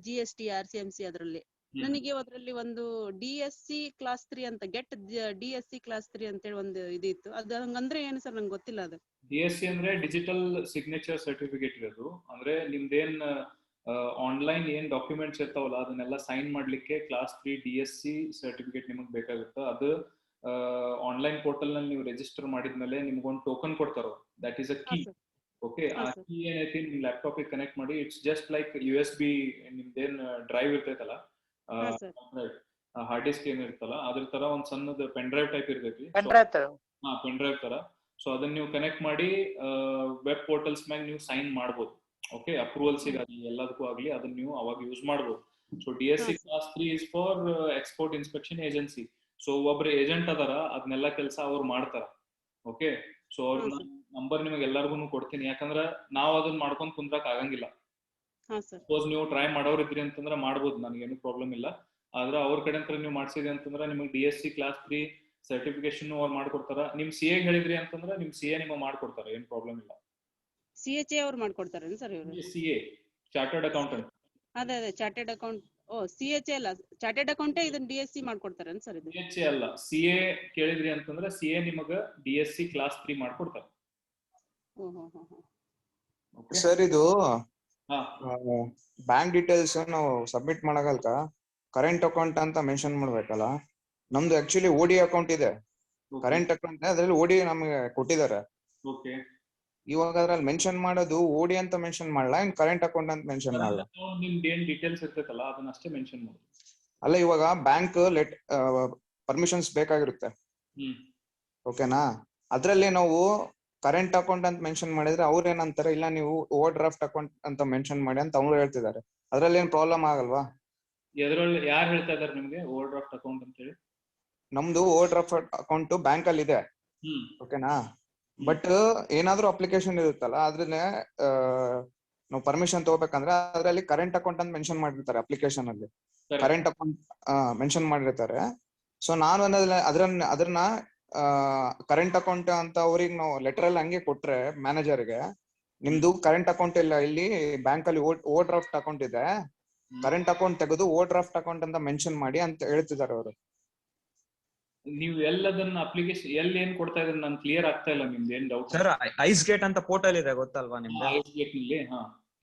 GST RCMC ಅದ್ರಲ್ಲಿ. ನನಗೆ ಅದ್ರಲ್ಲಿ ಒಂದು DSC ಕ್ಲಾಸ್ 3 ಅಂತ, ಗೆಟ್ DSC ಕ್ಲಾಸ್ 3 ಅಂತೇಳಿ ಒಂದು ಇದಿತ್ತು. ಅದು ಹಂಗಂದ್ರೆ ಏನು ಸರ್? ನಂಗೆ ಗೊತ್ತಿಲ್ಲ ಅದು. DSC ಅಂದ್ರೆ ಡಿಜಿಟಲ್ ಸಿಗ್ನೇಚರ್ ಸರ್ಟಿಫಿಕೇಟ್ ಇರೋದು. ಅಂದ್ರೆ ನಿಮ್ದೇನ್ ಆನ್ಲೈನ್ ಏನ್ ಡಾಕ್ಯುಮೆಂಟ್ಸ್ ಇರ್ತಾವಲ್ಲ ಅದನ್ನೆಲ್ಲ ಸೈನ್ ಮಾಡ್ಲಿಕ್ಕೆ ಕ್ಲಾಸ್ 3 DSC ಸರ್ಟಿಫಿಕೇಟ್ ನಿಮಗ್ ಬೇಕಾಗುತ್ತೆ. ಅದು ಆನ್ಲೈನ್ ಪೋರ್ಟಲ್ ನಲ್ಲಿ ನೀವು ರಿಜಿಸ್ಟರ್ ಮಾಡಿದ್ಮೇಲೆ ನಿಮ್ಗೊಂದು ಟೋಕನ್ ಕೊಡ್ತಾರ, that is a key. Okay, ಆ ಕೀ ಏನೈತಿ ನಿಮ್ ಲ್ಯಾಪ್ಟಾಪ್ ಗೆ ಕನೆಕ್ಟ್ ಮಾಡಿ, ಇಟ್ಸ್ ಜಸ್ಟ್ ಲೈಕ್ USB ನಿಮ್ದೇನ್ ಡ್ರೈವ್ ಇರ್ತೈತಲ್ಲ, ಹಾರ್ಡ್ ಡಿಸ್ಕ್ ಏನಿರ್ತಲ್ಲ ಅದ್ರ ತರ ಒಂದ್ ಸಣ್ಣದ ಪೆನ್ ಡ್ರೈವ್ ಟೈಪ್ ಇರ್ತೈತಿ. ಪೆನ್ ಡ್ರೈವ್ ತರ. ಸೊ ಅದನ್ನ ನೀವು ಕನೆಕ್ಟ್ ಮಾಡಿ ವೆಬ್ ಪೋರ್ಟಲ್ಸ್ ಮ್ಯಾಗ ನೀವು ಸೈನ್ ಮಾಡ್ಬೋದು. ಓಕೆ, ಅಪ್ರೂವಲ್ಸ್ ಆಗಲಿ ಎಲ್ಲದಕ್ಕೂ ಆಗ್ಲಿ ಅದನ್ನ ನೀವು ಅವಾಗ ಯೂಸ್ ಮಾಡ್ಬೋದು. So DSC class 3 is for export inspection agency. So ಒಬ್ರು ಏಜೆಂಟ್ ಅದಾರ, ಅದನ್ನೆಲ್ಲ ಕೆಲಸ ಅವ್ರು ಮಾಡ್ತಾರ. ಓಕೆ, ಸೊ ಅವ್ರ ನಂಬರ್ ನಿಮಗೆ ಎಲ್ಲರಿಗೂ ಕೊಡ್ತೀನಿ, ಯಾಕಂದ್ರೆ ನಾವ್ ಅದನ್ನ ಮಾಡ್ಕೊಂಡ್ ಕುಂದ್ರಕ್ ಆಗಂಗಿಲ್ಲ. ಸಪೋಸ್ ನೀವು ಟ್ರೈ ಮಾಡೋರಿದ್ರಿ ಅಂತಂದ್ರೆ ಮಾಡ್ಬೋದು, ನನಗೇನು ಪ್ರಾಬ್ಲಮ್ ಇಲ್ಲ. ಆದ್ರೆ ಅವ್ರ ಕಡೆ ಅಂತ ನೀವು ಮಾಡ್ಸಿದ್ರಿ ಅಂತಂದ್ರೆ ನಿಮಗೆ DSC ಕ್ಲಾಸ್ 3 ಸರ್ಟಿಫಿಕೇಶನ್ ಅವ್ರು ಮಾಡ್ಕೊಡ್ತಾರ. ನಿಮ್ CA ಹೇಳಿದ್ರಿ ಅಂತಂದ್ರೆ ನಿಮ್ CA ನಿಮಗೆ ಮಾಡ್ಕೊಡ್ತಾರ, ಏನ್ ಪ್ರಾಬ್ಲಮ್ ಇಲ್ಲ. CHA ಅವ್ರು ಮಾಡ್ಕೊಡ್ತಾರೇನು ಸರ್ ಇವರು? CA chartered accountant. ಅದೇ ಚಾರ್ಟೆಡ್ ಅಕೌಂಟ್. CHA ಅಲ್ಲ, ಚಾರ್ಟೆಡ್ ಅಕೌಂಟೇ ಇದನ್ನ DSC ಮಾಡ್ಕೊಡ್ತಾರೇನು ಸರ್? ಇದು CHA ಅಲ್ಲ, CA ಕೇಳಿದ್ರಿ ಅಂತಂದ್ರೆ CA ನಿಮಗ DSC ಕ್ಲಾಸ್ 3 ಮಾಡ್ಕೊಡ್ತಾರ. ಸರ್ ಇದು ಬ್ಯಾಂಕ್ ಡೀಟೇಲ್ಸ್ ನಾವು ಸಬ್ಮಿಟ್ ಮಾಡಾಗಲ್ಕ ಕರೆಂಟ್ ಅಕೌಂಟ್ ಅಂತ ಮೆನ್ಷನ್ ಮಾಡ್ಬೇಕಲ್ಲ. ನಮ್ದು ಆಕ್ಚುಲಿ OD ಅಕೌಂಟ್ ಇದೆ, ಕರೆಂಟ್ ಅಕೌಂಟ್ ಅದ್ರಲ್ಲಿ OD ನಮಗೆ ಕೊಟ್ಟಿದ್ದಾರೆ. ಇವಾಗ ಅದ್ರಲ್ಲಿ ಮೆನ್ಷನ್ ಮಾಡೋದು OD ಅಂತ ಮೆನ್ಷನ್ ಮಾಡಲ್ಲ, ಇನ್ ಕರೆಂಟ್ ಅಕೌಂಟ್ ಅಂತ ಮೆನ್ಷನ್ ಮಾಡಲ್ಲ. ನಿಮ್ದು ಏನ್ ಡೀಟೇಲ್ಸ್ ಇರ್ತೈತಲ್ಲ ಅದನ್ನ ಅಷ್ಟೇ ಮೆನ್ಷನ್ ಮಾಡಿ. ಅಲ್ಲ, ಇವಾಗ ಬ್ಯಾಂಕ್ ಪರ್ಮಿಷನ್ಸ್ ಬೇಕಾಗಿರುತ್ತೆ. ಓಕೆನಾ? ಅದ್ರಲ್ಲಿ ನಾವು ಕರೆಂಟ್ ಅಕೌಂಟ್ ಅಂತ ಮೆನ್ಷನ್ ಮಾಡಿದ್ರೆ ಅವ್ರ ಏನಂತಾರೆ, ಇಲ್ಲ ನೀವು ಓವರ್ ಡ್ರಾಫ್ಟ್ ಅಕೌಂಟ್ ಅಂತ ಮೆನ್ಷನ್ ಮಾಡಿ ಅಂತ ಅವ್ರು ಹೇಳ್ತಿದ್ದಾರೆ. ಅದ್ರಲ್ಲಿ ಏನ್ ಪ್ರಾಬ್ಲಮ್ ಆಗಲ್ವಾ? ಎದ್ರಲ್ಲಿ ಯಾರು ಹೇಳ್ತಾ ಇದಾರೆ ನಿಮ್ಗೆ ಓವರ್ ಡ್ರಾಫ್ಟ್ ಅಕೌಂಟ್ ಅಂತ ಹೇಳಿ? ನಮ್ದು ಓವರ್ ಡ್ರಾಫ್ಟ್ ಅಕೌಂಟ್ ಬ್ಯಾಂಕ್ ಅಲ್ಲಿ ಇದೆ. ಓಕೆನಾ? ಬಟ್ ಏನಾದ್ರೂ ಅಪ್ಲಿಕೇಶನ್ ಇರುತ್ತಲ್ಲ, ಅದ್ರನ್ನ ನಾವು ಪರ್ಮಿಷನ್ ತಗೋಬೇಕಂದ್ರೆ ಅದ್ರಲ್ಲಿ ಕರೆಂಟ್ ಅಕೌಂಟ್ ಅಂತ ಮೆನ್ಷನ್ ಮಾಡಿರ್ತಾರೆ. ಅಪ್ಲಿಕೇಶನ್ ಅಲ್ಲಿ ಕರೆಂಟ್ ಅಕೌಂಟ್ ಮೆನ್ಷನ್ ಮಾಡಿರ್ತಾರೆ. ಸೊ ನಾನು ಅದನ್ನ ಕರೆಂಟ್ ಅಕೌಂಟ್ ಅಂತ ಅವ್ರಿಗೆ ನಾವು ಲೆಟರ್ ಅಲ್ಲಿ ಹಂಗೆ ಕೊಟ್ರೆ ಮ್ಯಾನೇಜರ್ಗೆ, ನಿಮ್ದು ಕರೆಂಟ್ ಅಕೌಂಟ್ ಇಲ್ಲ, ಇಲ್ಲಿ ಬ್ಯಾಂಕ್ ಅಲ್ಲಿ ಓವರ್ ಡ್ರಾಫ್ಟ್ ಅಕೌಂಟ್ ಇದೆ, ಕರೆಂಟ್ ಅಕೌಂಟ್ ತೆಗೆದು ಓವರ್ ಡ್ರಾಫ್ಟ್ ಅಕೌಂಟ್ ಅಂತ ಮೆನ್ಷನ್ ಮಾಡಿ ಅಂತ ಹೇಳ್ತಿದ್ದಾರೆ ಅವರು. ನೀವು ಎಲ್ಲದನ್ನ ಅಪ್ಲಿಕೇಶನ್ ಎಲ್ಲಿ ಏನ್ ಕೊಡ್ತಾ ಇದ್ರೆ ನನ್ ಕ್ಲಿಯರ್ ಆಗ್ತಾ ಇಲ್ಲ ನಿಮ್ದು ಏನ್ ಡೌಟ್ ಸರ್ ಐಸ್ ಗೇಟ್ ಅಂತ ಪೋರ್ಟಲ್ ಇದೆ ಗೊತ್ತಲ್ವಾ ನಿಮ್ಗೆ?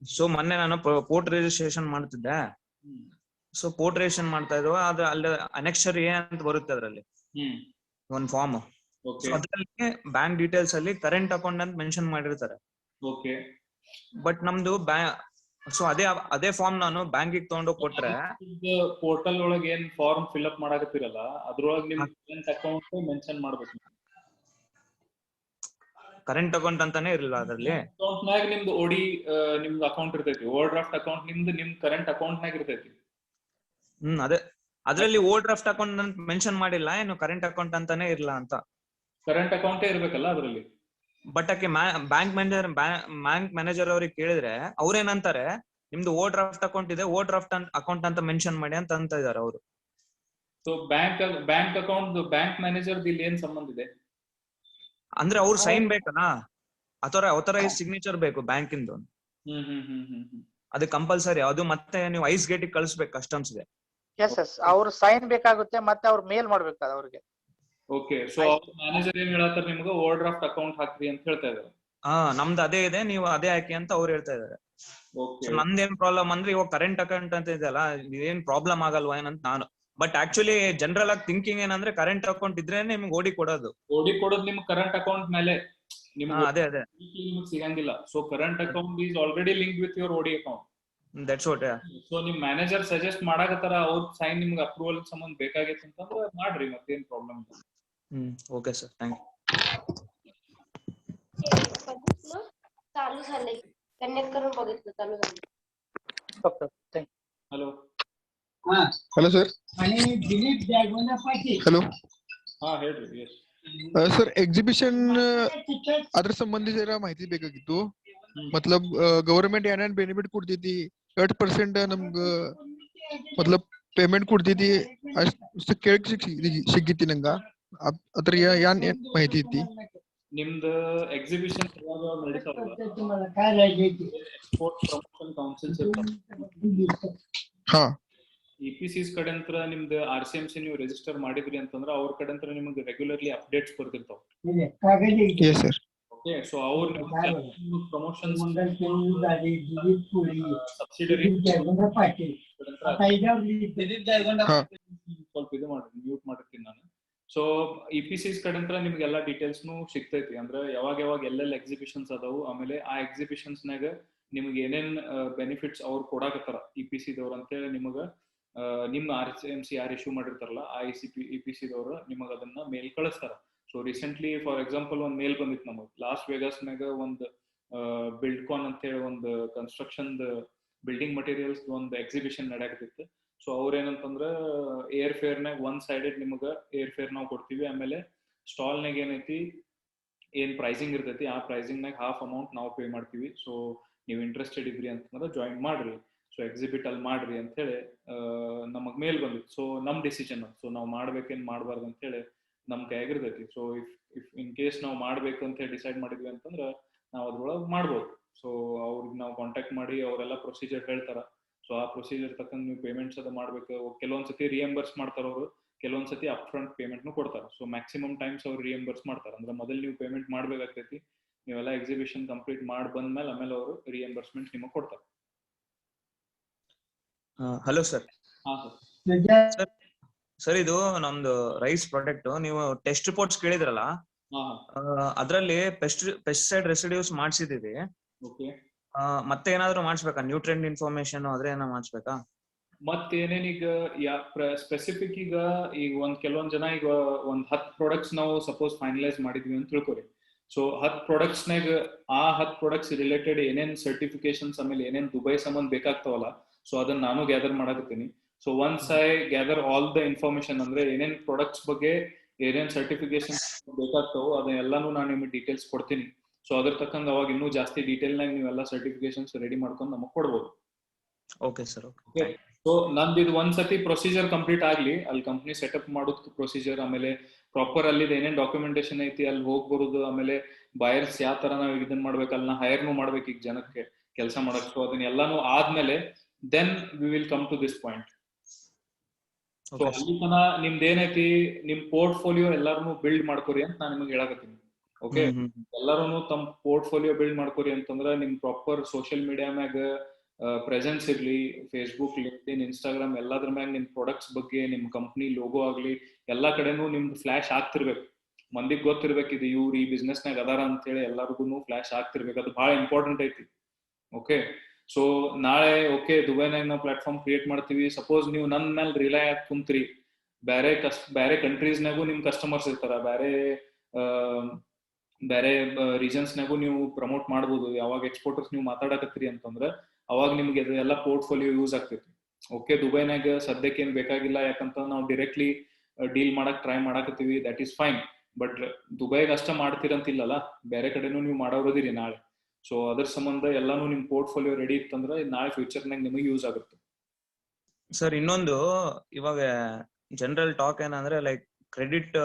ಸೊ ಮೊನ್ನೆ ನಾನು ಪೋರ್ಟ್ ರಿಜಿಸ್ಟ್ರೇಷನ್ ಮಾಡ್ತಿದ್ದೆ. ಸೊ ಪೋರ್ಟ್ ರಿಜಿಸ್ಟ್ರೇಷನ್ ಮಾಡ್ತಾ ಇದ್ವು, ಅದು ಅಲ್ಲಿ ಅನೆಕ್ಷರ್ ಎ ಅಂತ ಬರುತ್ತೆ ಅದ್ರಲ್ಲಿ ಒಂದ್ ಫಾರ್ಮ್. ಅದ್ರಲ್ಲಿ ಬ್ಯಾಂಕ್ ಡೀಟೇಲ್ಸ್ ಅಲ್ಲಿ ಕರೆಂಟ್ ಅಕೌಂಟ್ ಅಂತ ಮೆನ್ಷನ್ ಮಾಡಿರ್ತಾರೆ. ಬಟ್ ನಮ್ದು ಸೊ ಅದೇ ಫಾರ್ಮ್ ನಾನು ಬ್ಯಾಂಕಿಗೆ ತಗೊಂಡು ಕೊಟ್ರೆ ಪೋರ್ಟಲ್ ಒಳಗೆ ಏನ್ ಫಾರ್ಮ್ ಫಿಲ್ ಅಪ್ ಮಾಡಕತ್ತಿರಲ್ಲ ಅದ್ರೊಳಗೆ ನಿಮ್ ಕರೆಂಟ್ ಅಕೌಂಟ್ ಮೆನ್ಷನ್ ಮಾಡ್ಬೇಕು. ಕರೆಂಟ್ ಅಕೌಂಟ್ ಅಂತಾನೆ ಇರಲಿಲ್ಲ ಅದ್ರಲ್ಲಿ. ಅಕೌಂಟ್ ನಾಗ ನಿಮ್ದು ಓಡಿ ನಿಮ್ದು ಅಕೌಂಟ್ ಇರ್ತೈತಿ, ಓವರ್ ಡ್ರಾಫ್ಟ್ ಅಕೌಂಟ್ ನಿಮ್ ಕರೆಂಟ್ ಅಕೌಂಟ್ ನಾಗ ಇರ್ತೈತಿ. ಅದೇ ಅದ್ರಲ್ಲಿ ಓವರ್ ಡ್ರಾಫ್ಟ್ ಅಕೌಂಟ್ ಅಂತ ಮೆನ್ಷನ್ ಮಾಡಿಲ್ಲ, ಏನು ಕರೆಂಟ್ ಅಕೌಂಟ್ ಅಂತಾನೆ ಇರ್ಲ ಅಂತ. ಕರೆಂಟ್ ಅಕೌಂಟೇ ಇರ್ಬೇಕಲ್ಲ ಅದ್ರಲ್ಲಿ. ಬಟ್ ಆಕೆ ಬ್ಯಾಂಕ್ ಮ್ಯಾನೇಜರ್ ಅವ್ರಿಗೆ ಕೇಳಿದ್ರೆ ಅವ್ರೇನಂತಾರೆ, ನಿಮ್ದು ಓವರ್ ಡ್ರಾಫ್ಟ್ ಅಕೌಂಟ್ ಇದೆ, ಓವರ್ ಡ್ರಾಫ್ಟ್ ಅಕೌಂಟ್ ಅಂತ ಮೆನ್ಷನ್ ಮಾಡಿ ಅಂತ ಇದಾರೆ ಅವರು. So bank account bank manager ಇಲ್ಲಿ ಏನ್ ಸಂಬಂಧ ಇದೆ? ಅಂದ್ರೆ ಅವ್ರ ಸೈನ್ ಬೇಕಲ್ಲ, ಅಥರೈಸ್ ಸಿಗ್ನೇಚರ್ ಬೇಕು ಬ್ಯಾಂಕಿಂದು. ಅದು ಕಂಪಲ್ಸರಿ. ಅದು ಮತ್ತೆ ನೀವು ಐಸ್ ಗೇಟ್ ಕಳಿಸ್ಬೇಕು ಕಸ್ಟಮ್ಸ್ಗೆ. ಎಸ್ ಅವ್ರ ಸೈನ್ ಬೇಕಾಗುತ್ತೆ, ಮತ್ತೆ ಅವ್ರ ಮೇಲ್ ಮಾಡ್ಬೇಕು ಅವ್ರಿಗೆ. ಓಕೆ, ಸೊ ಮ್ಯಾನೇಜರ್ ಏನ್ ಹೇಳ್ತಾರೆ ನಿಮ್ಗೆ ಓವರ್ ಡ್ರಾಫ್ಟ್ ಅಕೌಂಟ್ ಹಾಕ್ರಿ ಅಂತ ಹೇಳ್ತಾ ಇದ್ದಾರೆ. ನಮ್ದು ಅದೇ ಇದೆ, ನೀವು ಅದೇ ಹಾಕಿ ಅಂತ ಅವ್ರು ಹೇಳ್ತಾ ಇದಾರೆ. ನಮ್ದೇನ್ ಪ್ರಾಬ್ಲಮ್ ಅಂದ್ರೆ ಇವಾಗ ಕರೆಂಟ್ ಅಕೌಂಟ್ ಅಂತ ಇದೆಯಲ್ಲ, ಇದೇನ್ ಪ್ರಾಬ್ಲಮ್ ಆಗಲ್ವಾ ಏನಂತ ನಾನು. ಬಟ್ ಆಕ್ಚುಲಿ ಜನರಲ್ ಆಗಿ ಥಿಂಕಿಂಗ್ ಏನಂದ್ರೆ ಕರೆಂಟ್ ಅಕೌಂಟ್ ಇದ್ರೆ ನಿಮ್ಗೆ ಓಡಿ ಕೊಡೋದು ನಿಮ್ ಕರೆಂಟ್ ಅಕೌಂಟ್ ಮೇಲೆ ಅದೇ ಸಿಗಂಗಿಲ್ಲ. So current account is already link with your ಓಡಿ ಅಕೌಂಟ್. That's what. ಸೊ ನಿಮ್ ಮ್ಯಾನೇಜರ್ ಸಜೆಸ್ಟ್ ಮಾಡಕತ್ತಾರ, ಅವ್ರ ಸೈನ್ ನಿಮ್ಗೆ ಅಪ್ರೂವಲ್ ಸಂಬಂಧ ಬೇಕಾಗಿತ್ತು ಅಂತಂದ್ರೆ ಮಾಡ್ರಿ, ಮತ್ತೇನ್ ಪ್ರಾಬ್ಲಮ್ ಇಲ್ಲ. Okay sir, thank you. चालू झालंय, कनेक्ट करून बघितलं चालू झालं. Hello hello sir. हॅलो ಹಾ ಹೇಳ್ರಿ. ಯಸ್ ಸರ್, ಎಕ್ಸಿಬಿಷನ್ ಅದ್ರ ಸಂಬಂಧಿ ಜರ ಮಾಹಿತಿ ಬೇಕಾಗಿತ್ತು. ಮತ್ಲಬ್ ಗವರ್ಮೆಂಟ್ ಏನೇನ್ ಬೆನಿಫಿಟ್ ಕೊಡ್ತೈತಿ, 8% ನಮ್ಗ ಮತ್ಲಬ್ ಪೇಮೆಂಟ್ ಕೊಡ್ತೈತಿ ಅಷ್ಟು ಕೇಳಕ್ ಸಿಗ್ಗಿತಿ ನಂಗ. ಅದ್ರ ಏನ್ ಮಾಹಿತಿ ಐತಿ? ನಿಮ್ದು ಎಕ್ಸಿಬಿಷನ್ ನಡೀತಾವಲ್ಲ, ಎಕ್ಸ್ಪೋರ್ಟ್ ಪ್ರಮೋಷನ್ ಕೌನ್ಸಿಲ್ಸ್ ಇರ್ತಾವ. ಹಾ, EPCs ಕಡೆಂತ್ರ ನಿಮ್ದು RCMC ನೀವು ರಿಜಿಸ್ಟರ್ ಮಾಡಿದ್ರಿ ಅಂತಂದ್ರೆ ಅವ್ರ ಕಡೆಂತ್ರ ನಿಮ್ಗೆ ರೆಗ್ಯುಲರ್ಲಿ ಅಪ್ಡೇಟ್ಸ್ ಬರ್ತಿರ್ತಾವ. Yes sir. ಓಕೆ, ಸೊ ಅವ್ರ ಪ್ರಮೋಷನ್ ಸಬ್ಸಿಡರಿ ಸ್ವಲ್ಪ ಇದು ಮಾಡಿ ಮ್ಯೂಟ್ ಮಾಡಿರ್ತೀನಿ ನಾನು. ಸೊ EPCs ಕಡೆಂತ್ರ ನಿಮ್ಗೆಲ್ಲ ಡೀಟೇಲ್ಸ್ನು ಸಿಗ್ತೈತಿ. ಅಂದ್ರೆ ಯಾವಾಗ ಎಲ್ಲೆಲ್ಲ ಎಕ್ಸಿಬಿಷನ್ಸ್ ಅದಾವು, ಆಮೇಲೆ ಆ ಎಕ್ಸಿಬಿಷನ್ಸ್ ನಾಗ ನಿಮ್ಗೆ ಏನೇನ್ ಬೆನಿಫಿಟ್ಸ್ ಅವ್ರು ಕೊಡಾಕತ್ತಾರ EPC ದವ್ರ ಅಂತೇಳಿ ನಿಮಗ ನಿಮ್ಮ RCMC ಯಾರು ಇಶ್ಯೂ ಮಾಡಿರ್ತಾರಲ್ಲ ಆ EPC ದವ್ರು ನಿಮಗ ಅದನ್ನ ಮೇಲ್ ಕಳಿಸ್ತಾರ. ಸೊ ರೀಸೆಂಟ್ಲಿ ಫಾರ್ ಎಕ್ಸಾಂಪಲ್ ಒಂದ್ ಮೇಲ್ ಬಂದಿತ್ತು ನಮಗ್, ಲಾಸ್ ವೇಗಾಸ್ನಾಗ ಒಂದು ಬಿಲ್ಡ್ಕಾನ್ ಅಂತ ಹೇಳಿ ಒಂದು ಕನ್ಸ್ಟ್ರಕ್ಷನ್ ಬಿಲ್ಡಿಂಗ್ ಮಟೀರಿಯಲ್ಸ್ ಒಂದು ಎಕ್ಸಿಬಿಷನ್ ನಡೆಯಕತ್ತಿತ್ತು. ಸೊ ಅವ್ರೇನಂತಂದ್ರ ಏರ್ ಫೇರ್ ನಾಗ ಒನ್ ಸೈಡೆಡ್ ನಿಮಗ ಏರ್ ಫೇರ್ ನಾವು ಕೊಡ್ತೀವಿ, ಆಮೇಲೆ ಸ್ಟಾಲ್ ನಾಗ ಏನೈತಿ ಏನ್ ಪ್ರೈಸಿಂಗ್ ಇರ್ತೈತಿ ಆ ಪ್ರೈಸಿಂಗ್ ನಾಗ ಹಾಫ್ ಅಮೌಂಟ್ ನಾವು ಪೇ ಮಾಡ್ತೀವಿ. ಸೊ ನೀವು ಇಂಟ್ರೆಸ್ಟೆಡ್ ಇದ್ರಿ ಅಂತಂದ್ರೆ ಜಾಯಿನ್ ಮಾಡ್ರಿ, ಸೊ ಎಕ್ಸಿಬಿಟ್ ಅಲ್ಲಿ ಮಾಡ್ರಿ ಅಂತ ಹೇಳಿ ನಮಗ್ ಮೇಲ್ ಬಂದಿತ್ತು. ಸೊ ನಮ್ ಡಿಸಿಷನ್ ಅದು. ಸೊ ನಾವು ಮಾಡ್ಬೇಕೇನ್ ಮಾಡ್ಬಾರ್ದು ಅಂತ ಹೇಳಿ ನಮ್ ಕೈಯಾಗಿರ್ತೈತಿ. ಸೊ ಇಫ್ ಇನ್ ಕೇಸ್ ನಾವು ಮಾಡ್ಬೇಕು ಅಂತ ಹೇಳಿ ಡಿಸೈಡ್ ಮಾಡಿದ್ವಿ ಅಂತಂದ್ರ ನಾವು ಅದ್ರೊಳಗೆ ಮಾಡ್ಬೋದು. ಸೊ ಅವ್ರಿಗೆ ನಾವು ಕಾಂಟ್ಯಾಕ್ಟ್ ಮಾಡಿ ಅವರೆಲ್ಲ ಪ್ರೊಸೀಜರ್ ಹೇಳ್ತಾರ. ಸೊ ಆ ಪ್ರೊಸೀಜರ್ ತಕ್ಕಂತ ನೀವು ಪೇಮೆಂಟ್ಸ್ ಅದು ಮಾಡ್ಬೇಕು. ಕೆಲವೊಂದ್ಸತಿ ರಿಯಂಬರ್ಸ್ ಮಾಡ್ತಾರ ಅವರು, ಕೆಲವೊಂದ್ಸತಿ ಅಪ್ ಫ್ರಂಟ್ ಪೇಮೆಂಟ್ನು ಕೊಡ್ತಾರ. ಸೊ ಮ್ಯಾಕ್ಸಿಮಮ್ ಟೈಮ್ಸ್ ಅವ್ರು ರಿಯಂಬರ್ಸ್ ಮಾಡ್ತಾರ. ಅಂದ್ರೆ ಮೊದಲು ನೀವು ಪೇಮೆಂಟ್ ಮಾಡ್ಬೇಕಾಗ್ತೈತಿ, ನೀವೆಲ್ಲ ಎಕ್ಸಿಬಿಷನ್ ಕಂಪ್ಲೀಟ್ ಮಾಡಿ ಬಂದ್ಮೇಲೆ ಆಮೇಲೆ ಅವರು ರಿಯಂಬರ್ಸ್ಮೆಂಟ್ ನಿಮಗೆ ಕೊಡ್ತಾರೆ. Hello sir. ಹಾ ಸರ್. ಸರ್, ಇದು ನಮ್ದು ರೈಸ್ ಪ್ರಾಡಕ್ಟ್ ನೀವು ಟೆಸ್ಟ್ ರಿಪೋರ್ಟ್ಸ್ ಕೇಳಿದ್ರಲ್ಲ, ಅದ್ರಲ್ಲಿ ಪೆಸ್ಟಿಸೈಡ್ ರೆಸಿಡ್ಯೂಸ್ ಮಾಡಿಸಿದೀವಿ. ಮತ್ತೆ ಏನಾದ್ರು ಮಾಡಿಸ್ಬೇಕಾ? ನ್ಯೂಟ್ರಿಯೆಂಟ್ ಇನ್ಫಾರ್ಮೇಶನ್ ಅದ್ರ ಏನಾದ್ರು ಮಾಡಿಸ್ಬೇಕಾ? ಮತ್ತೇನೇನ್ ಈಗ ಸ್ಪೆಸಿಫಿಕ್ ಈಗ ಒಂದ್ ಕೆಲವೊಂದ್ ಜನ ಈಗ ಒಂದ್ 10 ಪ್ರಾಡಕ್ಟ್ಸ್ ನಾವು ಸಪೋಸ್ ಫೈನಲೈಸ್ ಮಾಡಿದ್ವಿ ಅಂತ ತಿಳ್ಕೊರಿ. ಸೊ 10 ಪ್ರಾಡಕ್ಟ್ಸ್ ನಾಗ ಆ 10 ಪ್ರಾಡಕ್ಟ್ಸ್ ರಿಲೇಟೆಡ್ ಏನೇನ್ ಸರ್ಟಿಫಿಕೇಶನ್ಸ್ ಆಮೇಲೆ ಏನೇನ್ ದುಬೈ ಸಂಬಂಧ ಬೇಕಾಗ್ತಾವಲ್ಲ, ಸೊ ಅದನ್ನ ನಾನು ಗ್ಯಾದರ್ ಮಾಡಕತ್ತೀನಿ. So once I gather all the information, ಅಂದ್ರೆ ಏನೇನ್ ಪ್ರಾಡಕ್ಟ್ಸ್ ಬಗ್ಗೆ ಏನೇನ್ ಸರ್ಟಿಫಿಕೇಶನ್ ಬೇಕಾಗ್ತಾವೋ ಅದನ್ನೆಲ್ಲಾನು ನಾನು ನಿಮಗೆ ಡೀಟೇಲ್ಸ್ ಕೊಡ್ತೀನಿ. ಸೊ ಅದ್ರ ತಕ್ಕಂಗ ಅವಾಗ ಇನ್ನೂ ಜಾಸ್ತಿ ಡೀಟೇಲ್ ನಾಗ ನೀವೆಲ್ಲ ಸರ್ಟಿಫಿಕೇಶನ್ಸ್ ರೆಡಿ ಮಾಡ್ಕೊಂಡು ನಮಗ್ ಕೊಡ್ಬೋದು. Okay sir. ಓಕೆ, ಸೊ ನಂದು ಇದು ಒಂದ್ಸತಿ ಪ್ರೊಸೀಜರ್ ಕಂಪ್ಲೀಟ್ ಆಗ್ಲಿ, ಅಲ್ಲಿ ಕಂಪ್ನಿ ಸೆಟಪ್ ಮಾಡೋದು ಪ್ರೊಸೀಜರ್, ಆಮೇಲೆ ಪ್ರಾಪರ್ ಅಲ್ಲಿ ಏನೇನ್ ಡಾಕ್ಯುಮೆಂಟೇಶನ್ ಐತಿ ಅಲ್ಲಿ ಹೋಗಿ ಬರುದು, ಆಮೇಲೆ ಬಯರ್ಸ್ ಯಾವ ತರ ನಾವ್ ಇದನ್ನ ಮಾಡ್ಬೇಕು, ಅಲ್ಲಿ ಹೈರ್ನು ಮಾಡ್ಬೇಕು ಈಗ ಜನಕ್ಕೆ ಕೆಲಸ ಮಾಡಕ್. ಸೊ ಅದನ್ನ ಎಲ್ಲಾನು ಆದ್ಮೇಲೆ then we will come to this point. So ಅಲ್ಲಿ ತನ ನಿಮ್ದು ಏನೈತಿ ನಿಮ್ ಪೋರ್ಟ್ಫೋಲಿಯೋ ಎಲ್ಲಾರು ಬಿಲ್ಡ್ ಮಾಡ್ಕೋರಿ ಅಂತ ನಾನು ನಿಮ್ಗೆ ಹೇಳಕತ್ತೀನಿ. ಓಕೆ, ಎಲ್ಲಾರು ತಮ್ಮ ಪೋರ್ಟ್ಫೋಲಿಯೋ ಬಿಲ್ಡ್ ಮಾಡ್ಕೋರಿ ಅಂತಂದ್ರ ನಿಮ್ ಪ್ರಾಪರ್ ಸೋಷಿಯಲ್ ಮೀಡಿಯಾ ಮ್ಯಾಗ ಪ್ರೆಸೆನ್ಸ್ ಇರ್ಲಿ, ಫೇಸ್ಬುಕ್, ಲಿಂಕ್ಡ್ಇನ್, ಇನ್ಸ್ಟಾಗ್ರಾಮ್ ಎಲ್ಲಾದ್ರ ಮ್ಯಾಗ ನಿಮ್ ಪ್ರಾಡಕ್ಟ್ಸ್ ಬಗ್ಗೆ, ನಿಮ್ ಕಂಪ್ನಿ ಲೋಗೋ ಆಗ್ಲಿ ಎಲ್ಲಾ ಕಡೆನೂ ನಿಮ್ದು ಫ್ಲಾಶ್ ಆಗ್ತಿರ್ಬೇಕು. ಮಂದಿಗ್ ಗೊತ್ತಿರ್ಬೇಕು ಇದು ಇವ್ರು ಈ ಬಿಸ್ನೆಸ್ ನಾಗ ಅದಾರ ಅಂತ ಹೇಳಿ ಎಲ್ಲಾರ್ಗು ಫ್ಲಾಶ್ ಆಗ್ತಿರ್ಬೇಕು. ಅದು ಬಹಳ ಇಂಪಾರ್ಟೆಂಟ್ ಐತಿ. ಓಕೆ, ಸೊ ನಾಳೆ ಓಕೆ ದುಬೈನಾಗ ನಾವು ಪ್ಲಾಟ್ಫಾರ್ಮ್ ಕ್ರಿಯೇಟ್ ಮಾಡ್ತೀವಿ. ಸಪೋಸ್ ನೀವು ನನ್ನ ಮೇಲೆ ರಿಲೈ ಆಗಿ ಕುಂತ್ರಿ, ಬೇರೆ ಕಂಟ್ರೀಸ್ನಾಗೂ ನಿಮ್ ಕಸ್ಟಮರ್ಸ್ ಇರ್ತಾರ, ಬೇರೆ ರೀಜನ್ಸ್ನಾಗೂ ನೀವು ಪ್ರಮೋಟ್ ಮಾಡ್ಬೋದು. ಯಾವಾಗ ಎಕ್ಸ್ಪೋರ್ಟರ್ಸ್ ನೀವು ಮಾತಾಡಕತ್ತೀರಿ ಅಂತಂದ್ರ ಅವಾಗ ನಿಮ್ಗೆ ಎಲ್ಲ ಪೋರ್ಟ್ಫೋಲಿಯೋ ಯೂಸ್ ಆಗ್ತೈತಿ. ಓಕೆ, ದುಬೈನಾಗ ಸದ್ಯಕ್ಕೆ ಏನ್ ಬೇಕಾಗಿಲ್ಲ, ಯಾಕಂತ ನಾವು ಡೈರೆಕ್ಟ್ಲಿ ಡೀಲ್ ಮಾಡಕ್ ಟ್ರೈ ಮಾಡಾಕತ್ತೀವಿ, ದಟ್ ಈಸ್ ಫೈನ್. ಬಟ್ ದುಬೈಗೆ ಅಷ್ಟ ಮಾಡ್ತೀರಂತಿಲ್ಲಲ್ಲ, ಬೇರೆ ಕಡೆನೂ ನೀವು ಮಾಡೋದಿರಿ ನಾಳೆ. ಸೊ ಅದ್ರ ಸಂಬಂಧ ಎಲ್ಲಾನು ನಿಮ್ ಪೋರ್ಟ್ಫೋಲಿಯೋ ರೆಡಿ ಇತ್ತಂದ್ರೆ ನಾಳೆ ಫ್ಯೂಚರ್ನಾಗ ನಿಮಗೆ ಯೂಸ್ ಆಗುತ್ತೆ. ಸರ್ ಇನ್ನೊಂದು, ಇವಾಗ ಜನರಲ್ ಟಾಕ್ ಏನಂದ್ರೆ ಲೈಕ್ ಕ್ರೆಡಿಟ್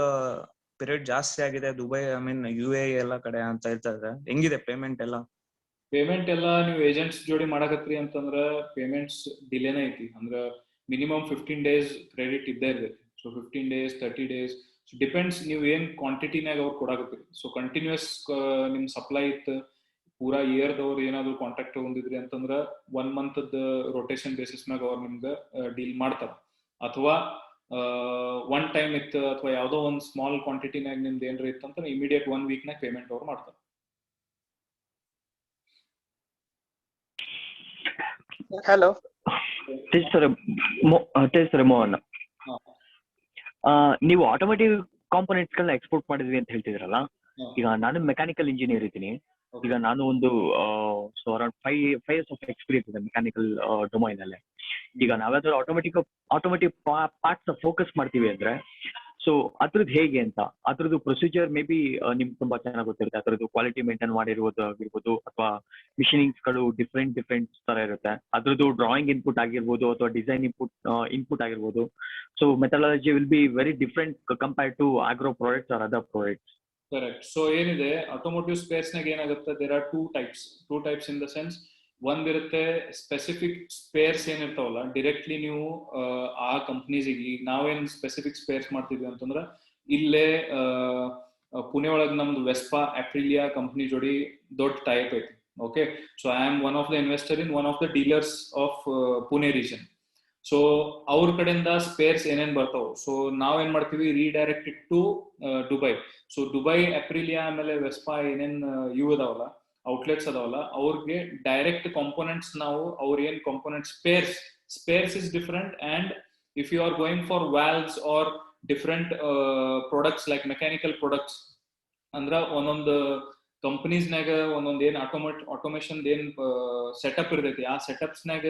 ಪೀರಿಯಡ್ ಜಾಸ್ತಿ ಆಗಿದೆ ದುಬೈ, ಐ ಮೀನ್ UAE ಎಲ್ಲ ಕಡೆ ಅಂತ ಹೇಳ್ತಾರೆ. ಹೆಂಗಿದೆ ಪೇಮೆಂಟ್ ಎಲ್ಲ? ಪೇಮೆಂಟ್ ಎಲ್ಲ ನೀವು ಏಜೆಂಟ್ಸ್ ಜೋಡಿ ಮಾಡಕತ್ರಿ ಅಂತಂದ್ರ ಪೇಮೆಂಟ್ಸ್ ಡಿಲೇನ ಐತಿ. ಅಂದ್ರ ಮಿನಿಮಮ್ 15 days ಕ್ರೆಡಿಟ್ ಇದ್ದೇ ಇರ್ತೈತಿ. ಸೊ 15 days 30 days ಡಿಪೆಂಡ್ಸ್ ನೀವು ಏನ್ ಕ್ವಾಂಟಿಟಿನಾಗ ಅವ್ರು ಕೊಡಾಕತ್ತೀರಿ. ಸೊ ಕಂಟಿನ್ಯೂಸ್ ನಿಮ್ ಸಪ್ಲೈ ಇತ್ತು, ಪೂರಾ ಇಯರ್ದವ್ರು ಏನಾದ್ರು ಕಾಂಟ್ರಾಕ್ಟ್ ಹೊಂದಿದ್ರಿ ಅಂತಂದ್ರ 1 month ರೊಟೇಷನ್ ಬೇಸಿಸ್ ಮ್ಯಾಗ ಅವ್ರು ನಿಮ್ಗೆ ಡೀಲ್ ಮಾಡ್ತಾರ. ಅಥವಾ ಒನ್ ಟೈಮ್ ಇತ್ತು, ಅಥವಾ ಯಾವ್ದೋ ಒಂದ್ ಸ್ಮಾಲ್ ಕ್ವಾಂಟಿಟಿನಾಗ ನಿಮ್ದು ಏನ್ರ ಇತ್ತು ಅಂತ ಇಮಿಡಿಯೇಟ್ 1 week ನಾಗ ಪೇಮೆಂಟ್ ಅವ್ರು ಮಾಡ್ತಾರೆ. ಹಲೋ ಸರ್, ಮೋಹನ್, ನೀವು ಆಟೋಮೇಟಿವ್ ಕಾಂಪೋನೆಂಟ್ಸ್ ಗಳನ್ನ ಎಕ್ಸ್ಪೋರ್ಟ್ ಮಾಡಿದ್ವಿ ಅಂತ ಹೇಳ್ತಿದ್ರಲ್ಲ. ಈಗ ನಾನು ಮೆಕ್ಯಾನಿಕಲ್ ಇಂಜಿನಿಯರ್ ಇದ್ದೀನಿ. ಈಗ ನಾನು ಒಂದು ಅರೌಂಡ್ 5 years ಆಫ್ ಎಕ್ಸ್ಪೀರಿಯನ್ಸ್ ಇದೆ ಮೆಕ್ಯಾನಿಕಲ್ ಡೊಮೈನ್ ಅಲ್ಲೇ. ಈಗ ನಾವ್ಯಾವ್ದಾದ್ರು ಆಟೋಮೇಟಿವ್ ಪಾರ್ಟ್ಸ್ ಫೋಕಸ್ ಮಾಡ್ತೀವಿ ಅಂದ್ರೆ, ಸೊ ಅದ್ರದ್ದು ಹೇಗೆ ಅಂತ, ಅದ್ರದ್ದು ಪ್ರೊಸೀಜರ್ ಮೇ ಬಿ ನಿಮ್ಗೆ ತುಂಬಾ ಚೆನ್ನಾಗಿ ಗೊತ್ತಿರುತ್ತೆ. ಅದ್ರದ್ದು ಕ್ವಾಲಿಟಿ ಮೇಂಟೈನ್ ಆಗಿರ್ಬೋದು, ಅಥವಾ ಮಿಷಿನಿಂಗ್ಸ್ ಗಳು ಡಿಫ್ರೆಂಟ್ ತರ ಇರುತ್ತೆ. ಅದ್ರದ್ದು ಡ್ರಾಯಿಂಗ್ ಇನ್ಪುಟ್ ಆಗಿರ್ಬೋದು, ಅಥವಾ ಡಿಸೈನ್ ಇನ್ಪುಟ್ ಆಗಿರ್ಬೋದು. So methodology will be very different compared to agro products or other products. Correct. So ಏನಿದೆ, ಆಟೋಮೋಟಿವ್ ಸ್ಪೇಸ್ ನಾಗ ಏನಾಗುತ್ತೆ, there are two types in the sense. ಒಂದಿರುತ್ತೆ ಸ್ಪೆಸಿಫಿಕ್ ಸ್ಪೇರ್ಸ್ ಏನಿರ್ತಾವಲ್ಲ, ಡೈರೆಕ್ಟ್ಲಿ ನೀವು ಆ ಕಂಪ್ನೀಸಿಗೆ, ನಾವೇನ್ ಸ್ಪೆಸಿಫಿಕ್ ಸ್ಪೇರ್ಸ್ ಮಾಡ್ತಿದ್ವಿ ಅಂತಂದ್ರ ಇಲ್ಲೇ ಪುಣೆ ಒಳಗೆ ನಮ್ದು ವೆಸ್ಪಾ ಅಪ್ರಿಲಿಯಾ ಕಂಪ್ನಿ ಜೋಡಿ ದೊಡ್ಡ ಟೈಪ್ ಐತಿ. Okay, so I am one of the investor in one of the dealers of Pune region. So ಅವ್ರ ಕಡೆಯಿಂದ ಸ್ಪೇರ್ಸ್ ಏನೇನ್ ಬರ್ತಾವ, ಸೊ ನಾವೇನ್ ಮಾಡ್ತೀವಿ, redirected to Dubai. So Dubai Aprilia ಆಮೇಲೆ ವೆಸ್ಪಾ ಏನೇನ್ ಇವು ಅದಾವಲ್ಲ, ಔಟ್ಲೆಟ್ಸ್ ಅದಾವಲ್ಲ, ಅವ್ರಿಗೆ ಡೈರೆಕ್ಟ್ ಕಾಂಪೋನೆಂಟ್ಸ್ ನಾವು ಅವ್ರ ಏನ್ component spares is different. And if you are going for valves or different products like mechanical products ಅಂದ್ರ ಒಂದೊಂದು ಕಂಪನೀಸ್ನಾಗ ಒಂದೊಂದ್ ಏನ್ ಆಟೋಮೇಶನ್ ಏನ್ ಸೆಟಪ್ ಇರ್ತೈತಿ, ಆ ಸೆಟಪ್ಸ್ನಾಗ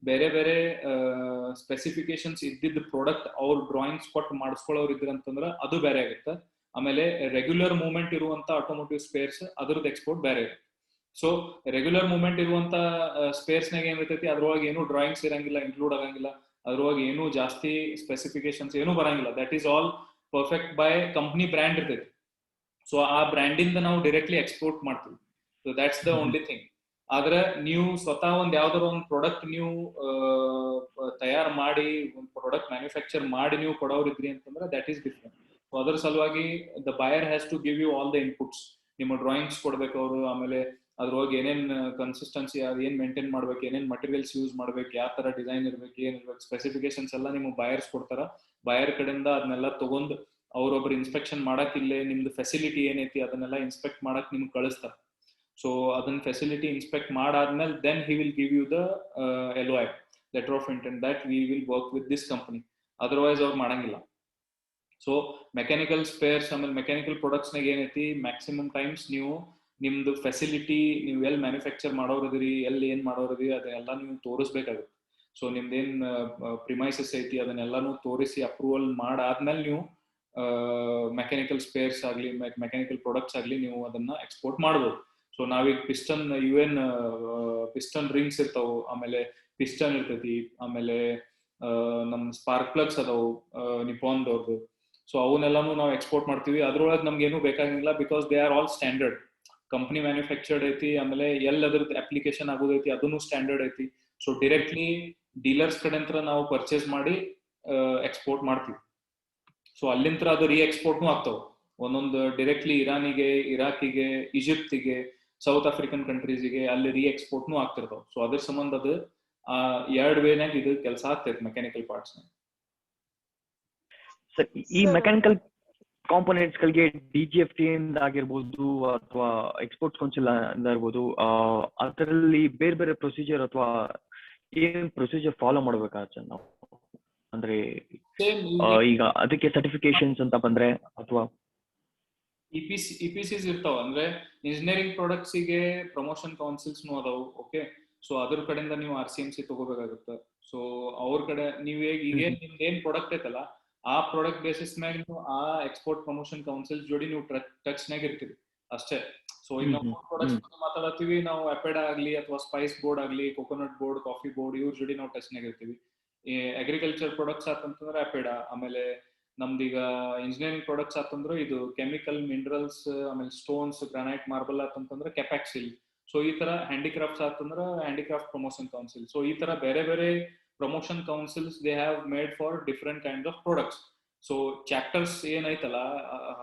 ಬೇರೆ ಬೇರೆ ಸ್ಪೆಸಿಫಿಕೇಶನ್ಸ್ ಇದ್ದಿದ್ದ ಪ್ರಾಡಕ್ಟ್ ಅವ್ರ ಡ್ರಾಯಿಂಗ್ಸ್ ಕೊಟ್ಟು ಮಾಡಿಸ್ಕೊಳ್ಳೋರು ಇದ್ರಂತಂದ್ರ ಅದು ಬೇರೆ ಆಗುತ್ತೆ. ಆಮೇಲೆ ರೆಗ್ಯುಲರ್ ಮೂವ್ಮೆಂಟ್ ಇರುವಂತ ಆಟೋಮೋಟಿವ್ ಸ್ಪೇರ್ಸ್ ಅದ್ರದ್ದು ಎಕ್ಸ್ಪೋರ್ಟ್ ಬೇರೆ ಇರುತ್ತೆ. ಸೊ ರೆಗ್ಯುಲರ್ ಮೂವ್ಮೆಂಟ್ ಇರುವಂತ ಸ್ಪೇರ್ಸ್ನಾಗ ಏನಿರ್ತೈತಿ, ಅದ್ರೊಳಗೆ ಏನು ಡ್ರಾಯಿಂಗ್ಸ್ ಇರಂಗಿಲ್ಲ, ಇನ್ಕ್ಲೂಡ್ ಆಗಂಗಿಲ್ಲ, ಅದ್ರೊಳಗೆ ಏನು ಜಾಸ್ತಿ ಸ್ಪೆಸಿಫಿಕೇಶನ್ಸ್ ಏನು ಬರಂಗಿಲ್ಲ. That is all perfect by company brand ಇರ್ತೈತಿ. ಸೊ ಆ ಬ್ರ್ಯಾಂಡಿಂದ ನಾವು ಡೈರೆಕ್ಟ್ಲಿ ಎಕ್ಸ್ಪೋರ್ಟ್ ಮಾಡ್ತೀವಿ. So that's the only thing. ಆದ್ರೆ ನೀವು ಸ್ವತಃ ಒಂದ್ ಯಾವ್ದಾರ ಒಂದು ಪ್ರಾಡಕ್ಟ್ ನೀವು ತಯಾರು ಮಾಡಿ, ಒಂದು ಪ್ರಾಡಕ್ಟ್ ಮ್ಯಾನುಫ್ಯಾಕ್ಚರ್ ಮಾಡಿ ನೀವು ಕೊಡೋರಿದ್ರಿ ಅಂತಂದ್ರೆ ದಟ್ ಈಸ್ ಡಿಫ್ರೆಂಟ್. ಸೊ ಅದ್ರ ಸಲುವಾಗಿ the buyer has to give you all the inputs. ನಿಮ್ಮ ಡ್ರಾಯಿಂಗ್ಸ್ ಕೊಡ್ಬೇಕು ಅವರು, ಆಮೇಲೆ ಅದ್ರೊಳಗೆ ಏನೇನ್ ಕನ್ಸಿಸ್ಟೆನ್ಸಿ ಏನ್ ಮೇಂಟೈನ್ ಮಾಡ್ಬೇಕು, ಏನೇನ್ ಮಟೀರಿಯಲ್ಸ್ ಯೂಸ್ ಮಾಡ್ಬೇಕು, ಯಾವ ತರ ಡಿಸೈನ್ ಇರ್ಬೇಕು, ಏನ್ ಇರ್ಬೇಕು, ಸ್ಪೆಸಿಫಿಕೇಶನ್ಸ್ ಎಲ್ಲ ನಿಮ್ಗೆ ಬಯರ್ಸ್ ಕೊಡ್ತಾರ. ಬಯರ್ ಕಡೆಯಿಂದ ಅದನ್ನೆಲ್ಲ ತಗೊಂಡ್ ಅವ್ರೊಬ್ರು ಇನ್ಸ್ಪೆಕ್ಷನ್ ಮಾಡಕ್, ಇಲ್ಲೇ ನಿಮ್ದು ಫೆಸಿಲಿಟಿ ಏನೈತಿ ಅದನ್ನೆಲ್ಲ ಇನ್ಸ್ಪೆಕ್ಟ್ ಮಾಡಕ್ ನಿಮ್ಗೆ ಕಳಿಸ್ತಾರ. ಸೊ ಅದನ್ನ ಫೆಸಿಲಿಟಿ ಇನ್ಸ್ಪೆಕ್ಟ್ ಮಾಡಾದ್ಮೇಲೆ then he will give you the LOI, letter of intent, that we will work with this company. Otherwise ಅವ್ರು ಮಾಡಂಗಿಲ್ಲ. ಸೊ ಮೆಕ್ಯಾನಿಕಲ್ ಸ್ಪೇರ್ಸ್ ಆಮೇಲೆ ಮೆಕ್ಯಾನಿಕಲ್ ಪ್ರಾಡಕ್ಟ್ಸ್ ನಾಗ ಏನೈತಿ, ಮ್ಯಾಕ್ಸಿಮಮ್ ಟೈಮ್ಸ್ ನೀವು ನಿಮ್ದು ಫೆಸಿಲಿಟಿ, ನೀವು ಎಲ್ಲಿ ಮ್ಯಾನುಫ್ಯಾಕ್ಚರ್ ಮಾಡೋರಿದ್ರಿ, ಎಲ್ಲಿ ಏನ್ ಮಾಡೋರಿದ್ರಿ ಅದನ್ನೆಲ್ಲ ನೀವು ತೋರಿಸ್ಬೇಕಾಗುತ್ತೆ. ಸೊ ನಿಮ್ದೇನ್ ಪ್ರಿಮೈಸಸ್ ಐತಿ ಅದನ್ನೆಲ್ಲಾನು ತೋರಿಸಿ ಅಪ್ರೂವಲ್ ಮಾಡಾದ್ಮೇಲೆ ನೀವು ಮೆಕ್ಯಾನಿಕಲ್ ಸ್ಪೇರ್ಸ್ ಆಗ್ಲಿ, ಮೆಕ್ಯಾನಿಕಲ್ ಪ್ರಾಡಕ್ಟ್ಸ್ ಆಗ್ಲಿ ನೀವು ಅದನ್ನ ಎಕ್ಸ್ಪೋರ್ಟ್ ಮಾಡ್ಬೋದು. ಸೊ ನಾವೀಗ ಪಿಸ್ಟನ್ ರಿಂಗ್ಸ್ ಇರ್ತಾವು, ಆಮೇಲೆ ಪಿಸ್ಟನ್ ಇರ್ತೈತಿ, ಆಮೇಲೆ ನಮ್ ಸ್ಪಾರ್ಕ್ ಪ್ಲಗ್ಸ್ ಅದಾವು ನಿಪಾನ್ದವ್ರದ್ದು. ಸೊ ಅವನ್ನೆಲ್ಲಾನು ನಾವು ಎಕ್ಸ್ಪೋರ್ಟ್ ಮಾಡ್ತೀವಿ. ಅದ್ರೊಳಗೆ ನಮ್ಗೆ ಏನು ಬೇಕಾಗಿಲ್ಲ, because they are all standard, company manufactured ಐತಿ. ಆಮೇಲೆ ಅದ್ರದ್ದು ಅಪ್ಲಿಕೇಶನ್ ಆಗೋದೈತಿ ಅದನ್ನು ಸ್ಟ್ಯಾಂಡರ್ಡ್ ಐತಿ. ಸೊ ಡೈರೆಕ್ಟ್ಲಿ ಡೀಲರ್ಸ್ ಕಡೆ ನಾವು ಪರ್ಚೇಸ್ ಮಾಡಿ ಎಕ್ಸ್ಪೋರ್ಟ್ ಮಾಡ್ತೀವಿ. ಸೊ ಅಲ್ಲಿಂದ ಅದು ರೀ ಎಕ್ಸ್ಪೋರ್ಟ್ನು ಆಗ್ತಾವ. ಒಂದೊಂದು ಡೈರೆಕ್ಟ್ಲಿ ಇರಾನಿಗೆ, ಇರಾಕಿಗೆ, ಈಜಿಪ್ಟಿಗೆ, ಸೌತ್ ಆಫ್ರಿಕನ್ ಕಂಟ್ರೀಸ್ಗೆ ಅಲ್ಲಿ ರೀ ಎಕ್ಸ್ಪೋರ್ಟ್ನು ಆಗ್ತಿರ್ತಾವ. ಸೊ ಅದ್ರ ಸಂಬಂಧ ಅದು 2 ವೇನಾಗ ಇದು ಕೆಲಸ ಆಗ್ತೈತೆ ಮೆಕ್ಯಾನಿಕಲ್ ಪಾರ್ಟ್ಸ್. ಸರ್, ಈ ಮೆಕ್ಯಾನಿಕಲ್ ಕಾಂಪೋನೆಂಟ್ಸ್ ಗಳಿಗೆ DGFT ಇಂದ ಆಗಿರ್ಬೋದು ಅಥವಾ ಎಕ್ಸ್ಪೋರ್ಟ್ಸ್ ಕೌನ್ಸಿಲ್ ಇಂದ ಇರ್ಬೋದು, ಅದರಲ್ಲಿ ಬೇರೆ ಬೇರೆ ಪ್ರೊಸೀಜರ್ ಅಥವಾ ಏನ್ ಪ್ರೊಸೀಜರ್ ಫಾಲೋ ಮಾಡ್ಬೇಕಾಗತ್ತೆ ನಾವು? ಅಂದ್ರೆ ಈಗ ಅದಕ್ಕೆ ಸರ್ಟಿಫಿಕೇಶನ್ಸ್ ಅಂತ ಬಂದ್ರೆ ಅಥವಾ EPCs ಇರ್ತಾವ. ಅಂದ್ರೆ ಇಂಜಿನಿಯರಿಂಗ್ ಪ್ರಾಡಕ್ಟ್ಸ್ ಗೆ ಪ್ರಮೋಷನ್ ಕೌನ್ಸಿಲ್ಸ್ ಅದಾವು. ಓಕೆ, ಸೊ ಅದ್ರ ಕಡೆಯಿಂದ ನೀವು RCMC ತಗೋಬೇಕಾಗುತ್ತೆ. ಸೊ ಅವ್ರ ಕಡೆ ನೀವ್ ಈಗ ನಿಮ್ದು ಏನ್ ಪ್ರಾಡಕ್ಟ್ ಐತಲ್ಲ, ಆ ಪ್ರಾಡಕ್ಟ್ ಬೇಸಿಸ್ ಮ್ಯಾಗ ನೀವು ಆ ಎಕ್ಸ್ಪೋರ್ಟ್ ಪ್ರಮೋಷನ್ ಕೌನ್ಸಿಲ್ ಜೋಡಿ ನೀವು ಟಚ್ ನಾಗ ಇರ್ತೀವಿ ಅಷ್ಟೇ. ಸೊ ಈಗ ನಾವು ಪ್ರಾಡಕ್ಟ್ಸ್ ಮಾತಾಡತ್ತೀವಿ, ನಾವು ಅಪೆಡಾ ಆಗ್ಲಿ ಅಥವಾ ಸ್ಪೈಸ್ ಬೋರ್ಡ್ ಆಗ್ಲಿ, ಕೋಕೋನಟ್ ಬೋರ್ಡ್, ಕಾಫಿ ಬೋರ್ಡ್, ಇವ್ರ ಜೋಡಿ ನಾವು ಟಚ್ ನಾಗ ಇರ್ತೀವಿ. ಅಗ್ರಿಕಲ್ಚರ್ ಪ್ರಾಡಕ್ಟ್ಸ್ ಆತಂತಂದ್ರೆ ಅಪೆಡಾ, ಆಮೇಲೆ ನಮ್ದೀಗ ಇಂಜಿನಿಯರಿಂಗ್ ಪ್ರಾಡಕ್ಟ್ಸ್ ಆತಂದ್ರೆ ಇದು ಕೆಮಿಕಲ್, ಮಿನರಲ್ಸ್, ಆಮೇಲೆ ಸ್ಟೋನ್ಸ್, ಗ್ರಾನೈಟ್, ಮಾರ್ಬಲ್ ಆತಂತಂದ್ರೆ ಕೆಪಾಕ್ಸಿಲ್. ಸೊ ಈ ತರ ಹ್ಯಾಂಡಿಕ್ರಾಫ್ಟ್ಸ್ ಆತಂದ್ರೆ ಹ್ಯಾಂಡಿಕ್ರಾಫ್ಟ್ ಪ್ರಮೋಷನ್ ಕೌನ್ಸಿಲ್. ಸೊ ಈ ತರ ಬೇರೆ ಬೇರೆ promotion councils they have made for different kind of products. So chapters ಏನೈತಲ್ಲ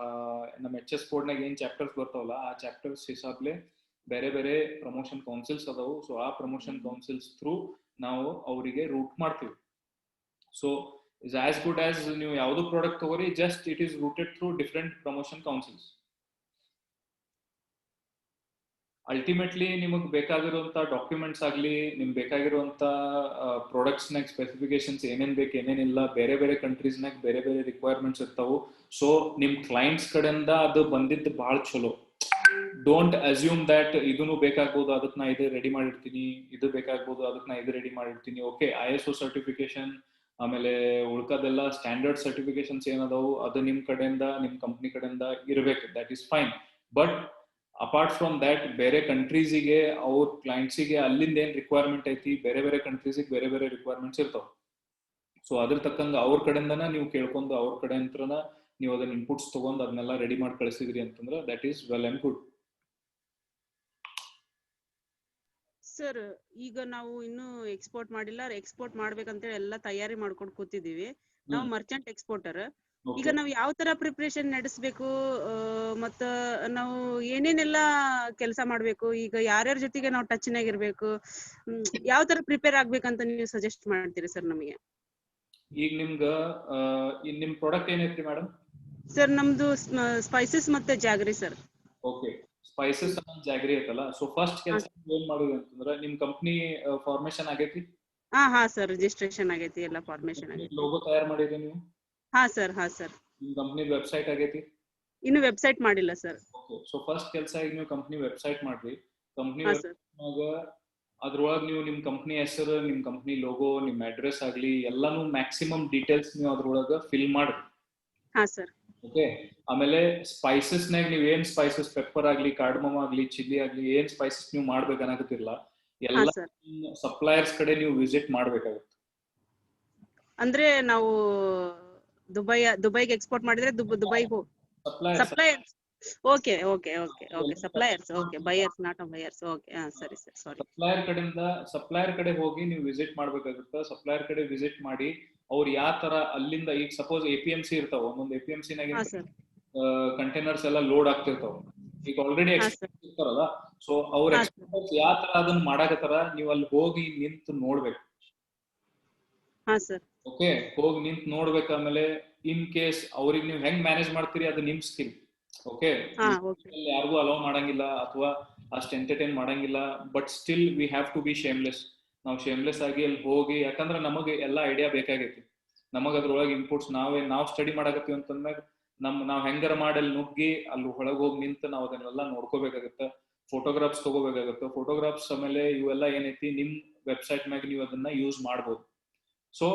ನಮ್ಮ HS ಕೋಡ್ನಾಗ ಏನ್ ಚಾಪ್ಟರ್ಸ್ ಬರ್ತಾವಲ್ಲ, ಆ ಚಾಪ್ಟರ್ಸ್ ಹಿಸಾಬ್ಲೆ ಬೇರೆ ಬೇರೆ ಪ್ರಮೋಷನ್ ಕೌನ್ಸಿಲ್ಸ್ ಅದಾವು. ಸೊ ಆ ಪ್ರಮೋಷನ್ ಕೌನ್ಸಿಲ್ಸ್ ಥ್ರೂ ನಾವು ಅವರಿಗೆ ರೂಟ್ ಮಾಡ್ತೀವಿ. So is as good as ನೀವು ಯಾವ್ದು ಪ್ರಾಡಕ್ಟ್ ತಗೋರಿ, just it is rooted through different promotion councils. Ultimately ನಿಮಗೆ ಬೇಕಾಗಿರುವಂತ ಡಾಕ್ಯುಮೆಂಟ್ಸ್ ಆಗ್ಲಿ, ನಿಮ್ಗೆ ಬೇಕಾಗಿರುವಂತ ಪ್ರಾಡಕ್ಟ್ಸ್ ನಾಗ ಸ್ಪೆಸಿಫಿಕೇಶನ್ಸ್ ಏನೇನ್ ಬೇಕು ಏನೇನಿಲ್ಲ, ಬೇರೆ ಬೇರೆ ಕಂಟ್ರೀಸ್ ನಾಗ ಬೇರೆ ಬೇರೆ ರಿಕ್ವೈರ್ಮೆಂಟ್ಸ್ ಇರ್ತಾವು. ಸೊ ನಿಮ್ ಕ್ಲೈಂಟ್ಸ್ ಕಡೆಯಿಂದ ಅದು ಬಂದಿದ್ದು ಬಹಳ ಚಲೋ. ಡೋಂಟ್ ಅಸ್ಯೂಮ್ ದಟ್ ಇದನ್ನು ಬೇಕಾಗ್ಬೋದು, ಅದಕ್ಕೆ ನಾ ಇದು ರೆಡಿ ಮಾಡಿರ್ತೀನಿ, ಇದು ಬೇಕಾಗ್ಬೋದು, ಅದಕ್ಕೆ ನಾ ಇದು ರೆಡಿ ಮಾಡಿರ್ತೀನಿ. ಓಕೆ, ISO ಸರ್ಟಿಫಿಕೇಶನ್ ಆಮೇಲೆ ಉಳ್ಕದೆಲ್ಲ ಸ್ಟ್ಯಾಂಡರ್ಡ್ ಸರ್ಟಿಫಿಕೇಶನ್ಸ್ ಏನದಾವು ಅದು ನಿಮ್ ಕಡೆಯಿಂದ, ನಿಮ್ ಕಂಪ್ನಿ ಕಡೆಯಿಂದ ಇರ್ಬೇಕು. That is fine. But apart from that ಬೇರೆ ಕಂಟ್ರೀಸಿಗೆ, ಅವ್ರ ಕ್ಲೈಂಟ್ಸಿಗೆ ಅಲ್ಲಿಂದ ಏನ್ ರಿಕ್ವೈರ್ಮೆಂಟ್ ಐತಿ, ಬೇರೆ ಬೇರೆ ಕಂಟ್ರೀಸಿಗೆ ಬೇರೆ ಬೇರೆ ರಿಕ್ವೈರ್ಮೆಂಟ್ಸ್ ಇರ್ತಾವ. ಸೊ ಅದ್ರ ತಕ್ಕಂಗ ಅವ್ರ ಕಡೆಯಿಂದನ ನೀವು ಕೇಳ್ಕೊಂಡು, ಅವ್ರ ಕಡೆ ಅಂತನ ನೀವು ಅದನ್ನ ಇನ್ಪುಟ್ಸ್ ತಗೊಂಡ್ ಅದನ್ನೆಲ್ಲ ರೆಡಿ ಮಾಡಿ ಕಳಿಸಿದ್ರಿ ಅಂತಂದ್ರೆ that is well and good. Sir, ಈಗ ನಾವು ಇನ್ನು ಎಕ್ಸ್ಪೋರ್ಟ್ ಮಾಡಿಲ್ಲ, ಎಕ್ಸ್ಪೋರ್ಟ್ ಮಾಡ್ಬೇಕಂತೇಳಿ ಎಲ್ಲ ತಯಾರಿ ಮಾಡ್ಕೊಂಡು ಕೂತಿದೀವಿ. ನಾವು ಮರ್ಚೆಂಟ್ ಎಕ್ಸ್ಪೋರ್ಟರ್. ಈಗ ನಾವು ಯಾವ ತರ ಪ್ರಿಪರೇಷನ್ ನಡೆಸಬೇಕು, ಮತ್ತ ನಾವು ಏನೇನೆಲ್ಲ ಕೆಲಸ ಮಾಡ್ಬೇಕು, ಈಗ ಯಾರ್ಯಾರ ಜೊತೆಗೆ ನಾವು ಟಚ್ ನಾಗ ಇರ್ಬೇಕು, ಯಾವ ತರ ಪ್ರಿಪೇರ್ ಆಗ್ಬೇಕಂತ ನೀವು ಸಜೆಸ್ಟ್ ಮಾಡ್ತೀರಿ ಸರ್ ನಮಗೆ? ಈಗ ನಿಮ್ ಪ್ರಾಡಕ್ಟ್ ಏನೈತ್ರಿ ಮೇಡಮ್? ಸರ್, ನಮ್ದು ಸ್ಪೈಸಸ್ ಮತ್ತೆ ಜಾಗರಿ ಸರ್. ಓಕೆ, ಸ್ಪೈಸಸ್ ಅಂಡ್ ಜಾಗರಿ ಐತಲ್ಲ. ಸೊ ಫಸ್ಟ್ ಕೆಲಸ ಏನ್ ಮಾಡೋದು ಅಂತಂದ್ರೆ, ನಿಮ್ ಕಂಪ್ನಿ ಫಾರ್ಮೇಶನ್ ಆಗೈತಿ? ಹಾ ಸರ್, ರಿಜಿಸ್ಟ್ರೇಷನ್ ಆಗೈತಿ, ಎಲ್ಲ ಫಾರ್ಮೇಶನ್ ಆಗೈತಿ. ಲೋಗೋ ತಯಾರು ಮಾಡಿರಿ ನೀವು? ಹಾ ಸರ್. ನಿಮ್ ಕಂಪ್ನಿ ವೆಬ್ಸೈಟ್ ಆಗೈತಿ? ಇನ್ನು ವೆಬ್ಸೈಟ್ ಮಾಡಿಲ್ಲ ಸರ್. ಓಕೆ, ಸೊ ಫಸ್ಟ್ ಕೆಲಸ ಈಗ ನೀವು ಕಂಪ್ನಿ ವೆಬ್ಸೈಟ್ ಮಾಡ್ರಿ. ಕಂಪ್ನಿ ಅದ್ರೊಳಗೆ ನೀವು ನಿಮ್ ಕಂಪ್ನಿ ಹೆಸರು, ನಿಮ್ ಕಂಪ್ನಿ ಲೋಗೋ, ನಿಮ್ ಅಡ್ರೆಸ್ ಆಗ್ಲಿ ಎಲ್ಲಾನು ಮ್ಯಾಕ್ಸಿಮಮ್ ಡೀಟೇಲ್ಸ್ ನೀವು ಅದ್ರೊಳಗ ಫಿಲ್ ಮಾಡ್ರಿ. ಹಾ ಸರ್. ಓಕೆ, ಆಮೇಲೆ ಸ್ಪೈಸಸ್ ನಾಗ ನೀವ್ ಏನ್ ಸ್ಪೈಸಸ್, ಪೆಪ್ಪರ್ ಆಗ್ಲಿ, ಕಾರ್ಡಮಮ್ ಆಗ್ಲಿ, ಚಿಲ್ಲಿ ಆಗ್ಲಿ, ಏನ್ ಸ್ಪೈಸಸ್ ನೀವು ಮಾಡ್ಬೇಕನ್ನಕತ್ತಿರಲ್ಲ, ಎಲ್ಲ ಸಪ್ಲೈಯರ್ಸ್ ಕಡೆ ನೀವು ವಿಸಿಟ್ ಮಾಡ್ಬೇಕಾಗುತ್ತೆ. ಅಂದ್ರೆ ನಾವು ದುಬೈಗೆ ಎಕ್ಸ್ಪೋರ್ಟ್ ಮಾಡಿದ್ರೆ Dubai suppliers. Okay, suppliers. Okay, buyers, not buyers. Okay, ಸರಿ ಸರ್, ಸಾರಿ. ಸಪ್ಲೈಯರ್ ಕಡೆ ಹೋಗಿ ನೀವು ವಿಸಿಟ್ ಮಾಡ್ಬೇಕಾಗುತ್ತೆ. ಸಪ್ಲೈಯರ್ ಕಡೆ ವಿಸಿಟ್ ಮಾಡಿ ಅವ್ರು ಯಾವ ತರ ಅಲ್ಲಿಂದ, ಈಗ ಸಪೋಸ್ APMC ಇರ್ತಾವ, ಒಂದೊಂದು APMC ನಾಗ ಕಂಟೈನರ್ಸ್ ಎಲ್ಲ ಲೋಡ್ ಆಗ್ತಿರ್ತಾವ. ಈಗ ಆಲ್ರೆಡಿ ಎಕ್ಸ್ಪರ್ಟ್ಸ್ ಇರ್ತಾರಲ್ಲ, ಸೊ ಅವ್ರ ಎಕ್ಸ್ಪರ್ಟ್ಸ್ ಯಾವ ತರ ಅದನ್ನ ಮಾಡಾಕತ್ತಾರ ನೀವು ಅಲ್ಲಿ ಹೋಗಿ ನಿಂತು ನೋಡ್ಬೇಕು. ಓಕೆ, ಹೋಗಿ ನಿಂತು ನೋಡ್ಬೇಕು. ಆಮೇಲೆ ಇನ್ ಕೇಸ್ ಅವ್ರಿಗೆ ನೀವು ಹೆಂಗ್ ಮ್ಯಾನೇಜ್ ಮಾಡ್ತೀರಿ ಅದು ನಿಮ್ ಸ್ಕಿಲ್. ಓಕೆ, ಯಾರಿಗೂ ಅಲೋ ಮಾಡಂಗಿಲ್ಲ ಅಥವಾ ಅಷ್ಟು ಎಂಟರ್ಟೈನ್ ಮಾಡಂಗಿಲ್ಲ. But still we have to be shameless. ನಾವು ಶೇಮ್ಲೆಸ್ ಆಗಿ ಅಲ್ಲಿ ಹೋಗಿ, ಯಾಕಂದ್ರೆ ನಮಗೆ ಎಲ್ಲ ಐಡಿಯಾ ಬೇಕಾಗೈತಿ. ನಮಗ ಅದ್ರೊಳಗೆ ಇನ್ಪುಟ್ಸ್ ನಾವು ಸ್ಟಡಿ ಮಾಡಾಕತ್ತೀವಿ ಅಂತಂದಾಗ ನಾವ್ ಹೆಂಗಾರ ಮಾಡಿ ಅಲ್ಲಿ ನುಗ್ಗಿ ಅಲ್ಲಿ ಒಳಗೆ ಹೋಗಿ ನಿಂತು ನಾವು ಅದನ್ನೆಲ್ಲ ನೋಡ್ಕೋಬೇಕಾಗತ್ತೆ. ಫೋಟೋಗ್ರಾಫ್ಸ್ ತಗೋಬೇಕಾಗತ್ತೆ. ಫೋಟೋಗ್ರಾಫ್ಸ್ ಆಮೇಲೆ ಇವೆಲ್ಲ ಏನೈತಿ ನಿಮ್ ವೆಬ್ಸೈಟ್ ಮ್ಯಾಗ ನೀವು ಅದನ್ನ ಯೂಸ್ ಮಾಡ್ಬೋದು. So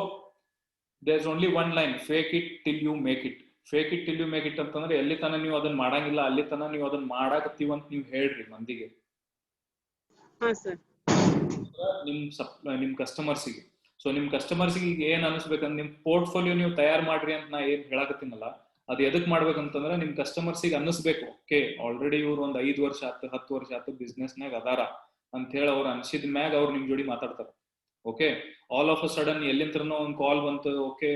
there is only one line, fake it till you make it. Fake it till you make it ಅಂತಂದ್ರೆ ಎಲ್ಲಿ ತನ ನೀವು ಅದನ್ನ ಮಾಡಂಗಿಲ್ಲ ಅಲ್ಲಿ ತನ ನೀವು ಅದನ್ನ ಮಾಡಾಕತ್ತೀವಿ ಅಂತ ನೀವು ಹೇಳ್ರಿ ಮಂದಿಗೆ, ನಿಮ್ ಕಸ್ಟಮರ್ಸಿಗೆ. ಸೊ ನಿಮ್ ಕಸ್ಟಮರ್ಸಿಗೆ ಈಗ ಏನ್ ಅನಿಸ್ಬೇಕಂದ್ರೆ, ನಿಮ್ ಪೋರ್ಟ್ಫೋಲಿಯೋ ನೀವು ತಯಾರು ಮಾಡ್ರಿ ಅಂತ ನಾ ಏನ್ ಹೇಳಾಕತ್ತೀನಲ್ಲ, ಅದ್ ಎದಕ್ ಮಾಡ್ಬೇಕಂತಂದ್ರೆ ನಿಮ್ ಕಸ್ಟಮರ್ಸಿಗೆ ಅನ್ನಿಸ್ಬೇಕು, ಓಕೆ ಆಲ್ರೆಡಿ ಇವ್ರು ಒಂದ್ 5 ವರ್ಷ ಆಯ್ತು 10 ವರ್ಷ ಆಯ್ತು ಬಿಸ್ನೆಸ್ ನಾಗ ಅದಾರ ಅಂತ ಹೇಳಿ ಅವ್ರು ಅನ್ಸಿದ ಮ್ಯಾಗ ಅವ್ರು ನಿಮ್ ಜೋಡಿ ಮಾತಾಡ್ತಾರ. Okay, all of a sudden ಎಲ್ಲಿಂತ್ರನೋ ಒಂದ್ ಕಾಲ್ ಬಂತು, ಓಕೆ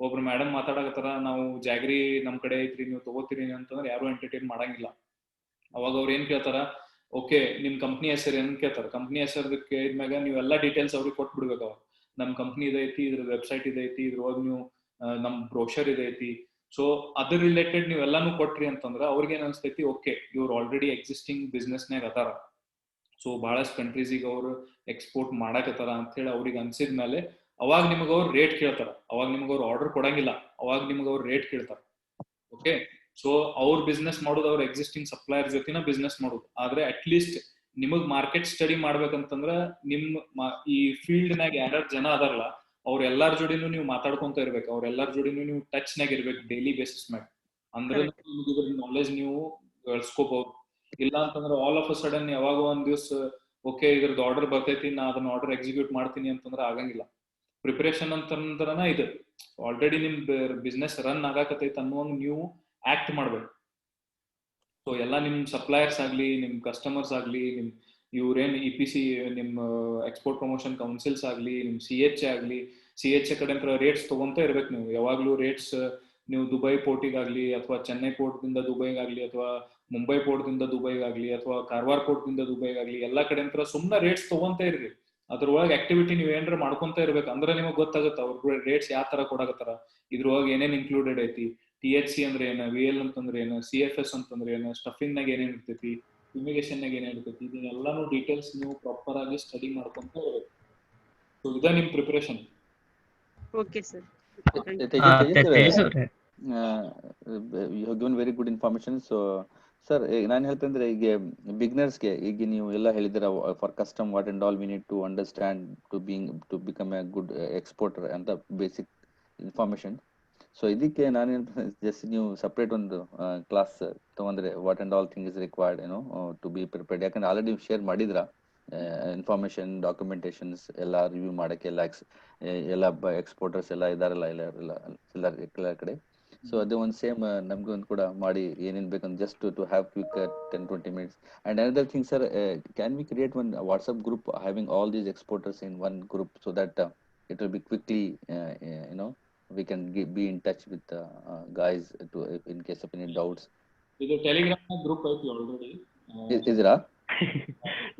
ಒಬ್ರು ಮೇಡಮ್ ಮಾತಾಡಕತ್ತಾರ, ನಾವು ಜಾಗ್ರಿ ನಮ್ ಕಡೆ ಐತ್ರಿ ನೀವು ತಗೋತೀರಿ ಅಂತಂದ್ರೆ ಯಾರು ಎಂಟರ್ಟೈನ್ ಮಾಡಂಗಿಲ್ಲ. ಅವಾಗ ಅವ್ರು ಏನ್ ಕೇಳ್ತಾರ, ಓಕೆ ನಿಮ್ ಕಂಪ್ನಿ ಹೆಸರು ಏನ್ ಕೇಳ್ತಾರ, ಕಂಪ್ನಿ ಹೆಸರು ಕೇಳಿದ್ಮ್ಯಾಗ ನೀವು ಎಲ್ಲಾ ಡೀಟೇಲ್ಸ್ ಅವ್ರಿಗೆ ಕೊಟ್ಬಿಡ್ಬೇಕು. ಅವ್ರು ನಮ್ ಕಂಪ್ನಿ ಇದೈತಿ, ಇದ್ರ ವೆಬ್ಸೈಟ್ ಇದೈತಿ, ಇದ್ರೊಳಗೆ ನೀವು ನಮ್ ಬ್ರೋಷರ್ ಇದೈತಿ, ಸೊ ಅದ್ರ ರಿಲೇಟೆಡ್ ನೀವು ಎಲ್ಲಾನು ಕೊಟ್ರಿ ಅಂತಂದ್ರ ಅವ್ರಿಗೆ ಏನ್ ಅನ್ಸ್ತೈತಿ, ಓಕೆ ಇವ್ರು ಆಲ್ರೆಡಿ ಎಕ್ಸಿಸ್ಟಿಂಗ್ ಬಿಸ್ನೆಸ್ ನಾಗ ಅದಾರ, ಸೊ ಬಹಳಷ್ಟು ಕಂಟ್ರೀಸಿಗೆ ಅವ್ರು ಎಕ್ಸ್ಪೋರ್ಟ್ ಮಾಡಕತ್ತಾರ ಅಂತ ಹೇಳಿ ಅವ್ರಿಗೆ ಅನ್ಸಿದ್ಮೇಲೆ ಅವಾಗ ನಿಮಗ ಅವ್ರು ರೇಟ್ ಕೇಳ್ತಾರ. ಅವಾಗ ನಿಮ್ಗೆ ಅವ್ರು ಆರ್ಡರ್ ಕೊಡಂಗಿಲ್ಲ, ಅವಾಗ ನಿಮ್ಗೆ ಅವ್ರು ರೇಟ್ ಕೇಳ್ತಾರ. ಓಕೆ, ಸೊ ಅವ್ರ ಬಿಸ್ನೆಸ್ ಮಾಡೋದು ಅವ್ರ ಎಕ್ಸಿಸ್ಟಿಂಗ್ ಸಪ್ಲೈಯರ್ ಜೊತೆನ ಬಿಸ್ನೆಸ್ ಮಾಡೋದು. ಆದ್ರೆ ಅಟ್ ಲೀಸ್ಟ್ ನಿಮಗ್ ಮಾರ್ಕೆಟ್ ಸ್ಟಡಿ ಮಾಡ್ಬೇಕಂತಂದ್ರ ಈ ಫೀಲ್ಡ್ ನಾಗ ಯಾರ್ಯಾರು ಜನ ಅದಾರಲ್ಲ ಅವ್ರ ಎಲ್ಲಾರ ಜೋಡಿನೂ ನೀವು ಮಾತಾಡ್ಕೊಂತ ಇರ್ಬೇಕು, ಅವ್ರ ಎಲ್ಲಾರ ಜೋಡಿನೂ ನೀವು ಟಚ್ ನಾಗ ಇರ್ಬೇಕು ಡೈಲಿ ಬೇಸಿಸ್ ಮ್ಯಾಗ. ಅಂದ್ರೆ ಇದ್ರ ನಾಲೆಜ್ ನೀವು ಗಳಿಸ್ಕೋಬಹುದು. ಇಲ್ಲ ಅಂತಂದ್ರೆ ಆಲ್ ಆಫ್ ಅ ಸಡನ್ ಯಾವಾಗ ಒಂದ್ ದಿವ್ಸ ಓಕೆ ಇದ್ರದ್ದು ಆರ್ಡರ್ ಬರ್ತೈತಿ, ನಾ ಅದನ್ನ ಆರ್ಡರ್ ಎಕ್ಸಿಕ್ಯೂಟ್ ಮಾಡ್ತೀನಿ ಅಂತಂದ್ರೆ ಆಗಂಗಿಲ್ಲ. ಪ್ರಿಪರೇಷನ್ ಅಂತಂದ್ರನ ಇದು ಆಲ್ರೆಡಿ ನಿಮ್ ಬಿಸ್ನೆಸ್ ರನ್ ಆಗಾಕತೈತಿ ಅನ್ನುವಂಗ್ ನೀವು ಆಕ್ಟ್ ಮಾಡ್ಬೇಕು. ಸೊ ಎಲ್ಲಾ ನಿಮ್ ಸಪ್ಲೈಯರ್ಸ್ ಆಗ್ಲಿ, ನಿಮ್ ಕಸ್ಟಮರ್ಸ್ ಆಗ್ಲಿ, ನಿಮ್ ಇವ್ರೇನ್ EPC ನಿಮ್ ಎಕ್ಸ್ಪೋರ್ಟ್ ಪ್ರಮೋಷನ್ ಕೌನ್ಸಿಲ್ಸ್ ಆಗ್ಲಿ, ನಿಮ್ CHA ಆಗ್ಲಿ, CHA ಕಡೆ ರೇಟ್ಸ್ ತಗೊಂತ ಇರ್ಬೇಕು ನೀವು ಯಾವಾಗ್ಲೂ. ರೇಟ್ಸ್ ನೀವು ದುಬೈ ಪೋರ್ಟಿಗಾಗ್ಲಿ ಅಥವಾ ಚೆನ್ನೈ ಪೋರ್ಟ್ ದಿಂದ ದುಬೈಗಾಗ್ಲಿ ಅಥವಾ ಮುಂಬೈ ಪೋರ್ಟ್ ದಿಂದ ದುಬೈಗಾಗ್ಲಿ ಅಥವಾ ಕಾರವಾರ ಪೋರ್ಟ್ ದಿಂದ ದುಬೈಗಾಗ್ಲಿ ಎಲ್ಲಾ ಕಡೆ ಸುಮ್ಮನೆ ರೇಟ್ಸ್ ತಗೊಂತ ಇರ್ರಿ. ಅದ್ರೊಳಗೆ ಆಕ್ಟಿವಿಟಿ ನೀವು ಏನಾರ ಮಾಡ್ಕೊಂತ ಇರ್ಬೇಕು. ಅಂದ್ರೆ ನಿಮಗ್ ಗೊತ್ತಾಗುತ್ತೆ ಅವ್ರ ರೇಟ್ಸ್ ಯಾವ ತರ ಕೊಡಕತ್ತಾರ, ಇದ್ರೊಳಗೆ ಏನೇನ್ ಇನ್ಕ್ಲೂಡೆಡ್ ಐತಿ, THC ಅಂದ್ರೆ ಏನ, VL ಅಂತಂದ್ರೆ ಏನು, CFS ಅಂತಂದ್ರೆ ಏನು, ಸ್ಟಫಿಂಗ್ ನಾಗ ಏನೇನ್ ಇರ್ತೈತಿ, ಫ್ಯೂಮಿಗೇಷನ್ ನಾಗ ಏನೇನ್ ಇರ್ತೈತಿ, ಇದನ್ನೆಲ್ಲಾನು ಡೀಟೇಲ್ಸ್ ನೀವು ಪ್ರಾಪರ್ ಆಗಿ ಸ್ಟಡಿ ಮಾಡ್ಕೊಂತ ಇರ್ಬೇಕು. ಸೊ ಇದ ನಿಮ್ preparation. Okay sir. You have given very good information. So sir, ನಾನು ಹೇಳ್ತಂದ್ರೆ ಈಗ ಬಿಗ್ನರ್ಸ್ಗೆ ಈಗ ನೀವು ಎಲ್ಲ ಹೇಳಿದಿರ for custom what and all we need to understand to become a good exporter ಅಂತ ಬೇಸಿಕ್ ಇನ್ಫಾರ್ಮೇಶನ್. ಸೊ ಇದಕ್ಕೆ ನಾನು ಜಸ್ಟ್ ನೀವು ಸಪ್ರೇಟ್ ಒಂದು ಕ್ಲಾಸ್ ತಗೊಂಡ್ರೆ what and all thing is required to be prepared. ಯಾಕಂದ್ರೆ ಆಲ್ರೆಡಿ ನೀವು ಶೇರ್ ಮಾಡಿದ್ರ information, documentations ಎಲ್ಲ ರಿವ್ಯೂ ಮಾಡಕ್ಕೆ ಎಲ್ಲ ಎಕ್ಸ್ಪೋರ್ಟರ್ಸ್ ಎಲ್ಲ ಇದಾರಲ್ಲ ಎಲ್ಲ ಕಡೆ. ಸೊ ಅದೇ ಒಂದು ಸೇಮ್ ನಮ್ಗೆ ಒಂದು ಕೂಡ ಮಾಡಿ ಏನೇನ್ ಬೇಕಂತ just to have quick 10-20 minutes. And another thing sir, can we create one WhatsApp group having all these exporters in one group so that it will be quickly we can be in touch with guys to in case of any doubts. ಇದು Telegram group ಐತಿ already. ಇದರಾ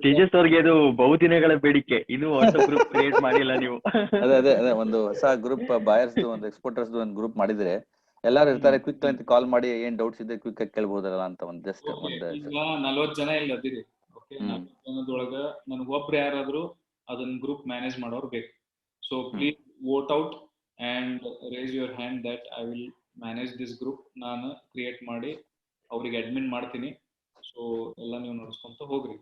Tejas ಅವ್ರಿಗೆ ಅದು ಬಹುದಿನಗಳ ಬೇಡಿಕೆ, ಇನ್ನು WhatsApp group create ಮಾಡಿಲ್ಲ ನೀವು. ಅದೇ ಒಂದು ಹೊಸ ಗ್ರೂಪ್ ಬಾಯರ್ಸ್ ಒಂದು ಎಕ್ಸ್ಪೋರ್ಟರ್ಸ್ ಒಂದು ಗ್ರೂಪ್ ಮಾಡಿದ್ರೆ ಎಲ್ಲಾರು ಇರ್ತಾರೆ, ಕ್ವಿಕ್ ಅಂತ ಕಾಲ್ ಮಾಡಿ ಏನ್ ಡೌಟ್ಸ್ ಇದ್ರೆ ಕ್ವಿಕ್ ಆಗಿ ಕೇಳ್ಬೋದಲ್ಲ ಅಂತ ಒಂದು ಜಸ್ಟ್ ಒಂದು. ಈಗ 40 ಜನ ಇಲ್ಲಿ ಅದಿರಿ. ಓಕೆ, 40 ಜನದೊಳಗ ನನಗೆ ಒಬ್ರು ಯಾರಾದ್ರೂ ಅದನ್ನ ಗ್ರೂಪ್ ಮ್ಯಾನೇಜ್ ಮಾಡೋರು ಬೇಕು. So please vote out and race your hand that I will manage this group. ನಾನು ಕ್ರಿಯೇಟ್ ಮಾಡಿ ಅವ್ರಿಗೆ ಅಡ್ಮಿನ್ ಮಾಡ್ತೀನಿ. ಸೊ ಎಲ್ಲ ನೀವು ನೋಡ್ಸ್ಕೊಂತ ಹೋಗ್ರಿ.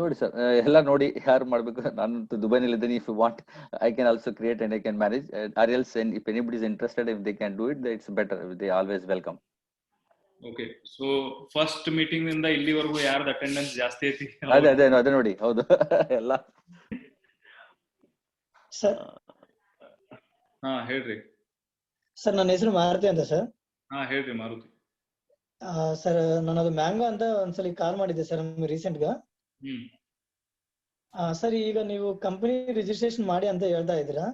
ನೋಡಿ ಸರ್, ಎಲ್ಲ ನೋಡಿ ಯಾರು ಮಾಡ್ಬೇಕು. ನಾನು ದುಬೈನಲ್ಲಿ ಇದ್ದೀನಿ. If you want I can also create and I can manage. Or else if anybody is interested, if they can do it, it's better. They always welcome. Okay, so first meeting ನಿಂದ ಇಲ್ಲಿವರೆಗೂ ಯಾರ್ದು attendance ಜಾಸ್ತಿ ಐತಿ? ಅದೇ ನೋಡಿ. ಹೌದು ಎಲ್ಲ sir. ಹಾ ಹೇಳ್ರಿ ಸರ್, ನನ್ನ ಹೆಸರು ಮಾರುತಿ ಅಂತ ಸರ್. ಹಾ ಹೇಳ್ರಿ ಮಾರುತಿ. ಸರ್, ನಾನು ಅದು ಮ್ಯಾಂಗೋ ಅಂತ ಒಂದ್ಸಲಿ ಕಾಲ್ ಮಾಡಿದ್ದೆ ಸರ್ ರೀಸೆಂಟ್ ಗ. ಸರ್, ಈಗ ನೀವು ಕಂಪನಿ ರಿಜಿಸ್ಟ್ರೇಷನ್ ಮಾಡಿ ಅಂತ ಹೇಳ್ತಾ ಇದ್ದೀರಾ.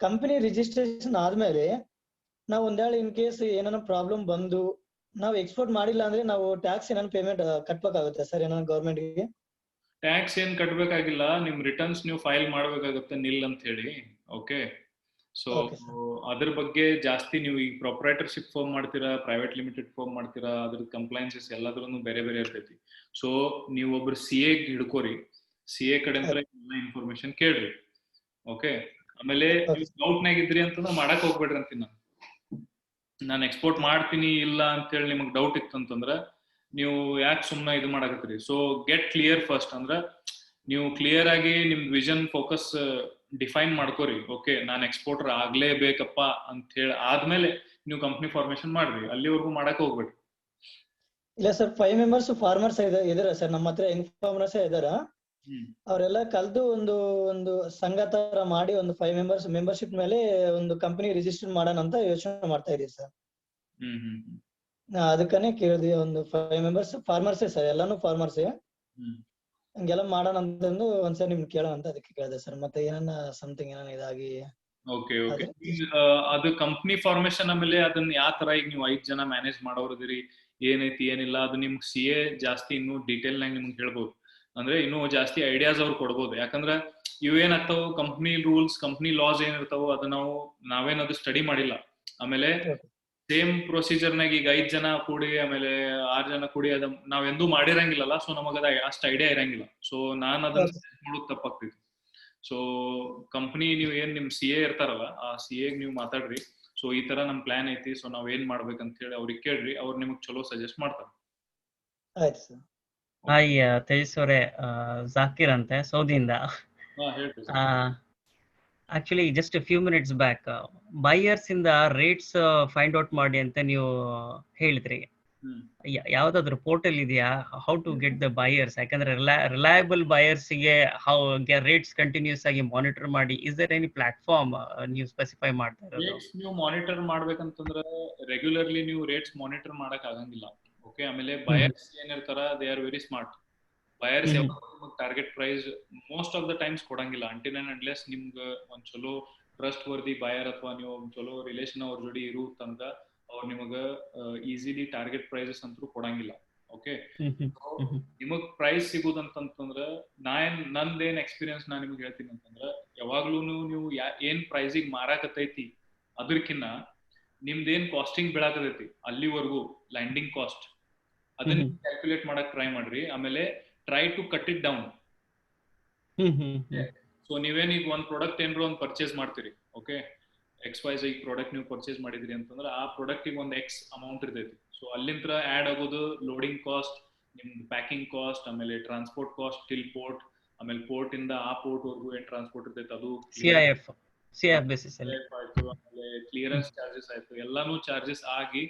ಕಂಪನಿ ರಿಜಿಸ್ಟ್ರೇಷನ್ ಆದ್ಮೇಲೆ ನಾವು ಒಂದೇಳೆ ಇನ್ ಕೇಸ್ ಏನಾನ ಪ್ರಾಬ್ಲಮ್ ಬಂದು ನಾವು ಎಕ್ಸ್ಪೋರ್ಟ್ ಮಾಡಿಲ್ಲ ಅಂದ್ರೆ ನಾವು ಟ್ಯಾಕ್ಸ್ ಏನಾನ ಪೇಮೆಂಟ್ ಕಟ್ಬೇಕಾಗುತ್ತೆ ಸರ್ ಏನಾನ ಗವರ್ಮೆಂಟ್ ಗೆ? ಟ್ಯಾಕ್ಸ್ ಏನ್ ಕಟ್ಬೇಕಾಗಿಲ್ಲ, ನಿಮ್ ರಿಟರ್ನ್ಸ್ ನೀವು ಫೈಲ್ ಮಾಡ್ಬೇಕಾಗುತ್ತೆ ನಿಲ್ ಅಂತ ಹೇಳಿ. ಓಕೆ, ಸೊ ಅದ್ರ ಬಗ್ಗೆ ಜಾಸ್ತಿ ನೀವು ಈಗ ಪ್ರೊಪ್ರೈಟರ್ಶಿಪ್ ಫಾರ್ಮ್ ಮಾಡ್ತೀರಾ, ಪ್ರೈವೇಟ್ ಲಿಮಿಟೆಡ್ ಫಾರ್ಮ್ ಮಾಡ್ತೀರಾ, ಅದ್ರ ಕಂಪ್ಲೈನ್ಸಸ್ ಎಲ್ಲಾದ್ರೂ ಬೇರೆ ಬೇರೆ ಇರ್ತೈತಿ. ಸೊ ನೀವು ಒಬ್ರು CA ಹಿಡ್ಕೋರಿ, CA ಕಡೆ ಎಲ್ಲ ಇನ್ಫಾರ್ಮೇಶನ್ ಕೇಳ್ರಿ. ಓಕೆ, ಆಮೇಲೆ ಡೌಟ್ ನಾಗ ಇದ್ರಿ ಅಂತಂದ್ರೆ ಮಾಡಕ್ ಹೋಗ್ಬೇಡ್ರಿ ಅಂತೀನಿ ನಾನು ಎಕ್ಸ್ಪೋರ್ಟ್ ಮಾಡ್ತೀನಿ ಇಲ್ಲ ಅಂತೇಳಿ ನಿಮಗ್ ಡೌಟ್ ಇತ್ತಂತಂದ್ರ ನೀವು ಯಾಕೆ ಸುಮ್ಮನೆ ಇದು ಮಾಡಕತ್ತೀರಿ. So get clear first. ಅಂದ್ರ ನೀವು ಕ್ಲಿಯರ್ ಆಗಿ ನಿಮ್ ವಿಷನ್ ಫೋಕಸ್ ಡಿಫೈನ್ ಮಾಡ್ಕೋರಿ. ಓಕೆ, ನಾನು ಎಕ್ಸ್ಪೋರ್ಟರ್ ಆಗ್ಲೇಬೇಕಪ್ಪ ಅಂತ ಹೇಳಿ ಆದ್ಮೇಲೆ ನೀವು ಕಂಪ್ನಿ ಫಾರ್ಮೇಶನ್ ಮಾಡ್ರಿ. ಅಲ್ಲಿವರೆಗೂ ಮಾಡಕ್ ಹೋಗ್ಬೇಡಿ. ಇಲ್ಲ ಸರ್, 5 members ಫಾರ್ಮರ್ಸ್ ಇದಾರೆ ಸರ್ ನಮ್ಮ ಹತ್ರ, ಇನ್ಫಾರ್ಮರ್ಸ್ ಇದಾರ. ಅವರೆಲ್ಲ ಕಲ್ತು ಒಂದು ಸಂಘ ತರ ಮಾಡಿ ಒಂದು 5 members ಮೆಂಬರ್ಶಿಪ್ ಮೇಲೆ ಒಂದು ಕಂಪನಿ ರಿಜಿಸ್ಟರ್ ಮಾಡೋಣ ಅಂತ ಯೋಚನೆ ಮಾಡ್ತಾ ಇದೀವಿ ಸರ್. ಅದಕ್ಕನೇ ಕೇಳಿದ್ವಿ. ಒಂದು 5 members ಫಾರ್ಮರ್ಸೇ ಸರ್, ಎಲ್ಲಾನು ಫಾರ್ಮರ್ಸೇ. ಹಂಗೆಲ್ಲ ಮಾಡೋಣ ಅಂತಂದು ಒಂದ್ಸರಿ ನಿಮ್ಗೆ ಕೇಳೋಣ ಅಂತ ಅದಕ್ಕೆ ಕೇಳಿದೆ ಸರ್. ಮತ್ತೆ ಏನನ್ನ ಸಮಥಿಂಗ್ ಏನಾನ ಇದಾಗಿ ಓಕೆ ಓಕೆ. ಅದು ಕಂಪ್ನಿ ಫಾರ್ಮೇಶನ್ ಆಮೇಲೆ ಅದನ್ನ ಯಾವ ತರ ಈಗ ನೀವು 5 ಜನ ಮ್ಯಾನೇಜ್ ಮಾಡೋರದಿರಿ, ಏನೈತಿ ಏನಿಲ್ಲ ಅದು ನಿಮ್ CA ಜಾಸ್ತಿ ಇನ್ನೂ ಡೀಟೇಲ್ ನಾಗ ನಿಮ್ಗೆ ಹೇಳ್ಬೋದು. ಅಂದ್ರೆ ಇನ್ನೂ ಜಾಸ್ತಿ ಐಡಿಯಾಸ್ ಅವ್ರು ಕೊಡ್ಬೋದು. ಯಾಕಂದ್ರೆ ಇವ್ ಏನಾಗ್ತಾವ, ಕಂಪ್ನಿ ರೂಲ್ಸ್ ಕಂಪ್ನಿ ಲಾಸ್ ಏನಿರ್ತಾವ ಅದು ನಾವೇನದು ಸ್ಟಡಿ ಮಾಡಿಲ್ಲ. ಆಮೇಲೆ ಸೇಮ್ ಪ್ರೊಸೀಜರ್ ನಾಗ ಈಗ 5 ಜನ ಕೂಡಿ ಆಮೇಲೆ 6 ಜನ ಕೂಡಿ ಅದ ನಾವೆಂದೂ ಮಾಡಿರಂಗಿಲ್ಲಲ್ಲ. ಸೊ ನಮಗದ ಅಷ್ಟು ಐಡಿಯಾ ಇರಂಗಿಲ್ಲ. ಸೊ ನಾನ್ ಅದನ್ನ ಮಾಡೋದು ತಪ್ಪಾಗ್ತೈತಿ. ಸೊ ಕಂಪ್ನಿ ನೀವು ಏನ್ ನಿಮ್ CA ಇರ್ತಾರಲ್ಲ, ಆ CA ನೀವು ಮಾತಾಡ್ರಿ. ಸೊ ಈ ತರ ನಮ್ ಪ್ಲಾನ್ ಐತಿ, ಸೊ ನಾವ್ ಏನ್ ಮಾಡ್ಬೇಕಂತ ಹೇಳಿ ಅವ್ರಿಗೆ ಕೇಳ್ರಿ, ಅವ್ರು ನಿಮಗ್ ಚಲೋ ಸಜೆಸ್ಟ್ ಮಾಡ್ತಾರೆ. ಆಯ್ತು ಸರ್. ಹಾಯ್ ತೇಜಸ್ ಅವರೇ, ಜಾಕಿರ್ ಅಂತೆ ಸೌದಿಯಿಂದ. ಹೇಳ್ರಿ. Actually just few minutes back buyers ಇಂದ ರೇಟ್ಸ್ ಫೈಂಡ್ ಔಟ್ ಮಾಡಿ ಅಂತ ನೀವು ಹೇಳಿದ್ರಿ. ಯಾವ್ದಾದ್ರು ಪೋರ್ಟಲ್ ಇದೆಯಾ how to get the buyers? ಯಾಕಂದ್ರೆ ರಿಲಯಬಲ್ ಬೈಯರ್ಸ್ ಗೆ ಹೌ ರೇಟ್ಸ್ ಕಂಟಿನ್ಯೂಸ್ ಆಗಿ ಮಾನಿಟರ್ ಮಾಡಿ, ಇಸ್ ದೇರ್ ಎನಿ ಪ್ಲಾಟ್ಫಾರ್ಮ್ ನೀವು ಸ್ಪೆಸಿಫೈ ಮಾಡ್ತಾ ಇರೋದು? ರೇಟ್ಸ್ ನೀವು ಮಾನಿಟರ್ ಮಾಡ್ಬೇಕಂತಂದ್ರೆ ರೆಗ್ಯುಲರ್ಲಿ ನೀವು ರೇಟ್ಸ್ ಮಾನಿಟರ್ ಮಾಡಕ್ ಆಗಂಗಿಲ್ಲ. ಓಕೆ. ಆಮೇಲೆ ಬಯರ್ಸ್ ಏನಿರ್ತಾರ they are very smart. Buyers target price most of the times ಕೊಡಂಗಿಲ್ಲ ಅಂಟಿಲ್ ಅಂಡ್ ಅನ್ಲೆಸ್ ನಿಮ್ಗೆ ಒಂದ್ ಚಲೋ ಟ್ರಸ್ಟ್ ವರ್ದಿ ಬಯರ್ ಅಥವಾ ನೀವು ಒಂದ್ ಚಲೋ ರಿಲೇಷನ್ ಅವ್ರ ಜೋಡಿ ಇರು ತನಕ ಅವ್ರು ನಿಮಗ ಈಸಿಲಿ ಟಾರ್ಗೆಟ್ ಪ್ರೈಸಸ್ ಅಂತೂ ಕೊಡಂಗಿಲ್ಲ. ಓಕೆ. ನಿಮಗ್ ಪ್ರೈಸ್ ಸಿಗುದಂತಂದ್ರ ನಂದೇನ್ ಎಕ್ಸ್ಪೀರಿಯನ್ಸ್ ನಾ ನಿಮ್ಗೆ ಹೇಳ್ತೀನಿ ಅಂತಂದ್ರ, ಯಾವಾಗ್ಲೂ ನೀವು ಏನ್ ಪ್ರೈಸಿಗೆ ಮಾರಾಕತೈತಿ ಅದಕ್ಕಿನ್ನ ನಿಮ್ದೇನ್ ಕಾಸ್ಟಿಂಗ್ ಬೀಳಾಕತೈತಿ ಅಲ್ಲಿವರೆಗೂ ಲ್ಯಾಂಡಿಂಗ್ ಕಾಸ್ಟ್ ಅದನ್ನ ಕ್ಯಾಲ್ಕುಲೇಟ್ ಮಾಡಕ್ ಟ್ರೈ ಮಾಡ್ರಿ. ಆಮೇಲೆ try to cut it down. So ನೀವೇನ್ ಈಗ ಒಂದ್ ಪ್ರಾಡಕ್ಟ್ ಏನ್ರ ಒಂದ್ ಪರ್ಚೇಸ್ ಮಾಡ್ತೀರಿ, ಓಕೆ, XYZ ಪ್ರಾಡಕ್ಟ್ ನೀವು ಪರ್ಚೇಸ್ ಮಾಡಿದ್ರಿ ಅಂತಂದ್ರೆ ಆ ಪ್ರಾಡಕ್ಟ್ ಒಂದ್ X ಅಮೌಂಟ್ ಇರ್ತೈತಿ. ಸೊ ಅಲ್ಲಿಂದ ಆಡ್ ಆಗೋದು ಲೋಡಿಂಗ್ ಕಾಸ್ಟ್, ನಿಮ್ದು ಪ್ಯಾಕಿಂಗ್ ಕಾಸ್ಟ್, ಆಮೇಲೆ ಟ್ರಾನ್ಸ್ಪೋರ್ಟ್ ಕಾಸ್ಟ್ ಟಿಲ್ ಪೋರ್ಟ್, ಆಮೇಲೆ ಪೋರ್ಟ್ ಇಂದ ಆ ಪೋರ್ಟ್ ವರ್ಗೂ ಏನ್ ಟ್ರಾನ್ಸ್ಪೋರ್ಟ್ ಇರ್ತೈತಿ ಅದು CIF ಬೇಸಿಸ್ ಅಲ್ಲಿ ಆಯ್ತು. ಆಮೇಲೆ ಕ್ಲಿಯರೆನ್ಸ್ ಚಾರ್ಜಸ್ ಆಯ್ತು, ಎಲ್ಲಾನು ಚಾರ್ಜಸ್ ಆಗಿ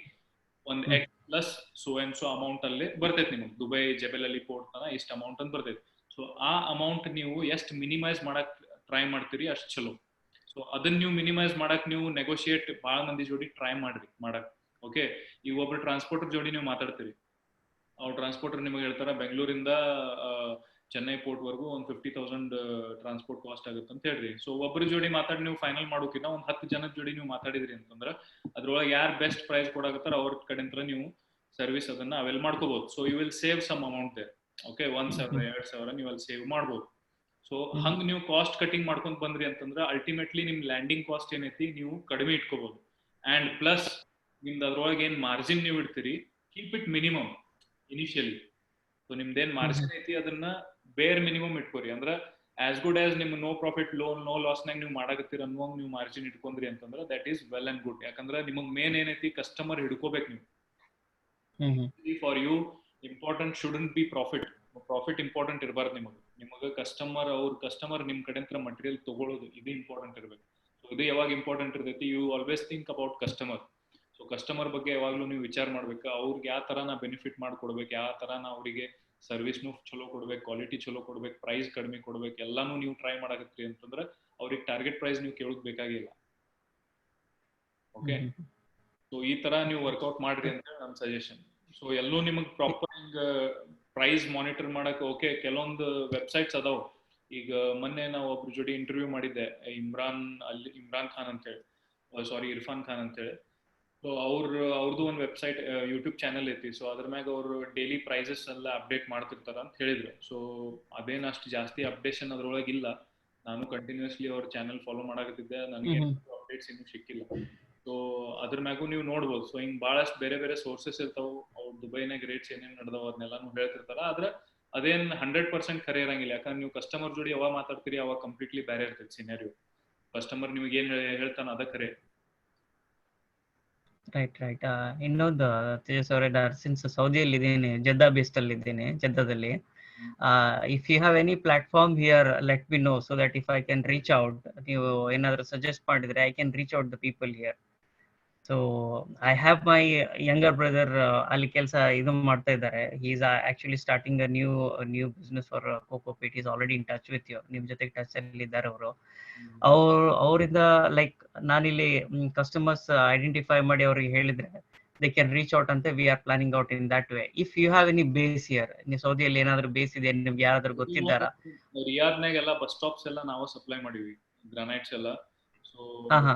ಒಂದ್ X plus so and so amount ಅಲ್ಲಿ ಬರ್ತೈತಿ ನಿಮ್ಗೆ. ದುಬೈ ಜೆಬೆಲ್ ಅಲ್ಲಿ ಪೋರ್ಟ್ ತನ ಇಷ್ಟ ಅಮೌಂಟ್ ಅಂತ ಬರ್ತೈತಿ. ಸೊ ಆ ಅಮೌಂಟ್ ನೀವು ಎಷ್ಟು ಮಿನಿಮೈಸ್ ಮಾಡಕ್ ಟ್ರೈ ಮಾಡ್ತೀರಿ ಅಷ್ಟು ಚಲೋ. ಸೊ ಅದನ್ನ ನೀವು ಮಿನಿಮೈಸ್ ಮಾಡಕ್ ನೀವು ನೆಗೋಷಿಯೇಟ್ ಬಹಳ ಮಂದಿ ಜೋಡಿ ಟ್ರೈ ಮಾಡ್ರಿ ಮಾಡಕ್. ಓಕೆ. ಈಗ ಒಬ್ರು ಟ್ರಾನ್ಸ್ಪೋರ್ಟರ್ ಜೋಡಿ ನೀವು ಮಾತಾಡ್ತೀರಿ, ಅವ್ರು ಟ್ರಾನ್ಸ್ಪೋರ್ಟರ್ ನಿಮಗೆ ಹೇಳ್ತಾರ ಬೆಂಗಳೂರಿಂದ ಚೆನ್ನೈ ಪೋರ್ಟ್ ವರ್ಗೂ ಒಂದ್ 50,000 ಟ್ರಾನ್ಸ್ಪೋರ್ಟ್ ಕಾಸ್ಟ್ ಆಗುತ್ತೆ ಅಂತ ಹೇಳ್ರಿ. ಸೊ ಒಬ್ಬರ ಜೋಡಿ ಮಾತಾಡಿ ನೀವು ಫೈನಲ್ ಮಾಡೋಕಿನ್ನ ಒಂದ್ 10 ಜನದ ಜೋಡಿ ನೀವು ಮಾತಾಡಿದ್ರಿ ಅಂತಂದ್ರ ಅದ್ರೊಳಗೆ ಯಾರು ಬೆಸ್ಟ್ ಪ್ರೈಸ್ ಕೊಡಾಕತ್ತಾರ ಅವ್ರ ಕಡೆಯಿಂದ ನೀವು ಸರ್ವಿಸ್ ಅದನ್ನ ಅವೆಲ್ ಮಾಡ್ಕೋಬಹುದು. So you will save some amount there. Okay. 1,000 2,000 ನೀವು ಅಲ್ಲಿ ಸೇವ್ ಮಾಡ್ಬೋದು. ಸೊ ಹಂಗ್ ನೀವು ಕಾಸ್ಟ್ ಕಟಿಂಗ್ ಮಾಡ್ಕೊಂಡ್ ಬಂದ್ರಿ ಅಂತಂದ್ರೆ ಅಲ್ಟಿಮೇಟ್ಲಿ ನಿಮ್ ಲ್ಯಾಂಡಿಂಗ್ ಕಾಸ್ಟ್ ಏನೈತಿ ನೀವು ಕಡಿಮೆ ಇಟ್ಕೋಬಹುದು. ಅಂಡ್ ಪ್ಲಸ್ ನಿಮ್ದು ಅದ್ರೊಳಗೆ ಏನ್ ಮಾರ್ಜಿನ್ ನೀವು ಇಡ್ತೀರಿ keep it minimum initially. So ನಿಮ್ದೇನ್ ಮಾರ್ಜಿನ್ ಐತಿ ಅದನ್ನ ಬೇರ್ ಮಿನಿಮಮ್ ಇಟ್ಕೋರಿ. ಅಂದ್ರ ಆಸ್ ಗುಡ್ ಆಸ್ ನಿಮ್ ನೋ ಪ್ರಾಫಿಟ್ ನೋ ಲಾಸ್ ನಾಗ ನೀವು ಮಾಡಾಕತ್ತೀರ ಅನ್ನುವಂಗ್ ನೀವು ಮಾರ್ಜಿನ್ ಇಟ್ಕೊಂಡ್ರಿ ಅಂತಂದ್ರೆ that is well and good. ಯಾಕಂದ್ರೆ ನಿಮಗ್ ಮೇನ್ ಏನೈತಿ ಕಸ್ಟಮರ್ ಹಿಡ್ಕೋಬೇಕು ನೀವು. For you important shouldn't be profit important ಇರಬಾರ್ದು ನಿಮಗ ಕಸ್ಟಮರ್ ನಿಮ್ ಕಡೆ ಮಟೀರಿಯಲ್ ತಗೊಳ್ಳೋದು ಇದು ಇಂಪಾರ್ಟೆಂಟ್ ಇರ್ಬೇಕು. ಸೊ ಇದು ಯಾವಾಗ ಇಂಪಾರ್ಟೆಂಟ್ ಇರ್ತೈತಿ, you always think about customer. So customer ಬಗ್ಗೆ ಯಾವಾಗ್ಲೂ ನೀವು ವಿಚಾರ ಮಾಡ್ಬೇಕು. ಅವ್ರಿಗೆ ಯಾವ ತರ ನಾ ಬೆನಿಫಿಟ್ ಮಾಡ್ಕೊಡ್ಬೇಕು, ಯಾವ ತರ ನಾ ಅವರಿಗೆ ಸರ್ವಿಸ್ನು ಚಲೋ ಕೊಡ್ಬೇಕು, ಕ್ವಾಲಿಟಿ ಚಲೋ ಕೊಡ್ಬೇಕು, ಪ್ರೈಸ್ ಕಡಿಮೆ ಕೊಡ್ಬೇಕು, ಎಲ್ಲಾನು ನೀವು ಟ್ರೈ ಮಾಡಕತ್ರಿ ಅಂತಂದ್ರೆ ಅವ್ರಿಗೆ ಟಾರ್ಗೆಟ್ ಪ್ರೈಸ್ ನೀವು ಕೇಳೋದ್ ಬೇಕಾಗಿಲ್ಲ. ಓಕೆ. ಸೊ ಈ ತರ ನೀವು ವರ್ಕೌಟ್ ಮಾಡ್ರಿ ಅಂತ ನನ್ನ ಸಜೆಷನ್. ಸೊ ಎಲ್ಲೂ ನಿಮಗ್ ಪ್ರಾಪರ್ ಪ್ರೈಸ್ ಮಾನಿಟರ್ ಮಾಡಕ್ ಓಕೆ ಕೆಲವೊಂದು ವೆಬ್ಸೈಟ್ಸ್ ಅದಾವ. ಈಗ ಮೊನ್ನೆ ನಾವು ಒಬ್ರ ಜೋಡಿ ಇಂಟರ್ವ್ಯೂ ಮಾಡಿದ್ದೆ, ಇಮ್ರಾನ್ ಖಾನ್ ಅಂತ ಹೇಳಿ, ಇರ್ಫಾನ್ ಖಾನ್ ಅಂತ ಹೇಳಿ. ಸೊ ಅವ್ರದ್ದು ಒಂದು ವೆಬ್ಸೈಟ್ ಯೂಟ್ಯೂಬ್ ಚಾನಲ್ ಐತಿ. ಸೊ ಅದ್ರ ಮ್ಯಾಗ ಅವರು ಡೈಲಿ ಪ್ರೈಸಸ್ ಎಲ್ಲ ಅಪ್ಡೇಟ್ ಮಾಡ್ತಿರ್ತಾರ ಅಂತ ಹೇಳಿದ್ರು. ಸೊ ಅದೇನ್ ಅಷ್ಟು ಜಾಸ್ತಿ ಅಪ್ಡೇಷನ್ ಅದ್ರೊಳಗೆ ಇಲ್ಲ. ನಾನು ಕಂಟಿನ್ಯೂಸ್ಲಿ ಅವ್ರ ಚಾನಲ್ ಫಾಲೋ ಮಾಡಕತ್ತಿದ್ದೆ, ನನಗೆ ಅಪ್ಡೇಟ್ಸ್ ಇನ್ನೂ ಸಿಕ್ಕಿಲ್ಲ. ಸೊ ಅದ್ರ ಮ್ಯಾಗೂ ನೀವು ನೋಡ್ಬೋದು. ಸೊ ಹಿಂಗ್ ಬಹಳಷ್ಟು ಬೇರೆ ಬೇರೆ ಸೋರ್ಸಸ್ ಇರ್ತಾವ. ಅವ್ರು ದುಬೈನಾಗ ರೇಟ್ಸ್ ಏನೇನ್ ನಡೆದಾವ ಅದನ್ನೆಲ್ಲಾನು ಹೇಳ್ತಿರ್ತಾರ. ಆದ್ರೆ ಅದೇನ್ 100% ಖರೆ ಇರಂಗಿಲ್ಲ. ಯಾಕಂದ್ರೆ ನೀವು ಕಸ್ಟಮರ್ ಜೋಡಿ ಯಾವಾಗ ಮಾತಾಡ್ತೀರಿ ಅವಾಗ ಕಂಪ್ಲೀಟ್ಲಿ ಬೇರೆ ಇರ್ತೈತಿ ಸಿನಾರಿಯೋ. ಕಸ್ಟಮರ್ ನಿಮ್ಗೆ ಏನ್ ಹೇಳ್ತಾನ ಅದ ಖರೆ. ರೈಟ್. ಇನ್ನೊಂದು ತೇಜಸ್ ಅವರೇ, ಸಿನ್ಸ್ ಸೌದಿಯಲ್ಲಿ ಇದ್ದೀನಿ, ಜೆದ್ದಾ ಬೇಸ್ಡ್ ಅಲ್ಲಿ ಇದ್ದೀನಿ, ಜೆದ್ದಾದಲ್ಲಿ. If you have any platform here let me know so that if I can reach out. ನೀವು ಏನಾದ್ರು ಸಜೆಸ್ಟ್ ಮಾಡಿದ್ರೆ I can reach out the people here. So I have my younger brother ಅಲ್ಲಿ ಕೆಲಸ ಇದು ಮಾಡ್ತಾ ಇದ್ದಾರೆ. He is actually starting a new business for cocopeat. Is already in touch with you. ನಿಮ್ ಜೊತೆಗೆ ಟಚ್ ಅಲ್ಲಿ ಇದ್ದಾರೆ ಅವರು. ಅವರಿಂದ ಲೈಕ್ ನಾನಿಲ್ಲಿ ಕಸ್ಟಮರ್ಸ್ ಐಡೆಂಟಿಫೈ ಮಾಡಿ ಅವ್ರಿಗೆ ಹೇಳಿದ್ರೆ ದೇ ಕ್ಯಾನ್ ರೀಚ್ ಔಟ್ ಅಂತ we are planning out in that way. If you have any base here, ನೀವು ಸೌದಿಯಲ್ಲಿ ಏನಾದ್ರು ಬೇಸ್ ಇದೆ ನಿಮ್ಗೆ ಯಾರಾದ್ರೂ ಗೊತ್ತಿದ್ದಾರಾ? ರಿಯಾದ್ನಾಗ ಎಲ್ಲ ಬಸ್ ಸ್ಟಾಪ್ಸ್ ಎಲ್ಲ ನಾವು ಸಪ್ಲೈ ಮಾಡಿವಿ ಗ್ರಾನೈಟ್ಸ್ ಎಲ್ಲ. ಸೊ ಹಾ ಹಾ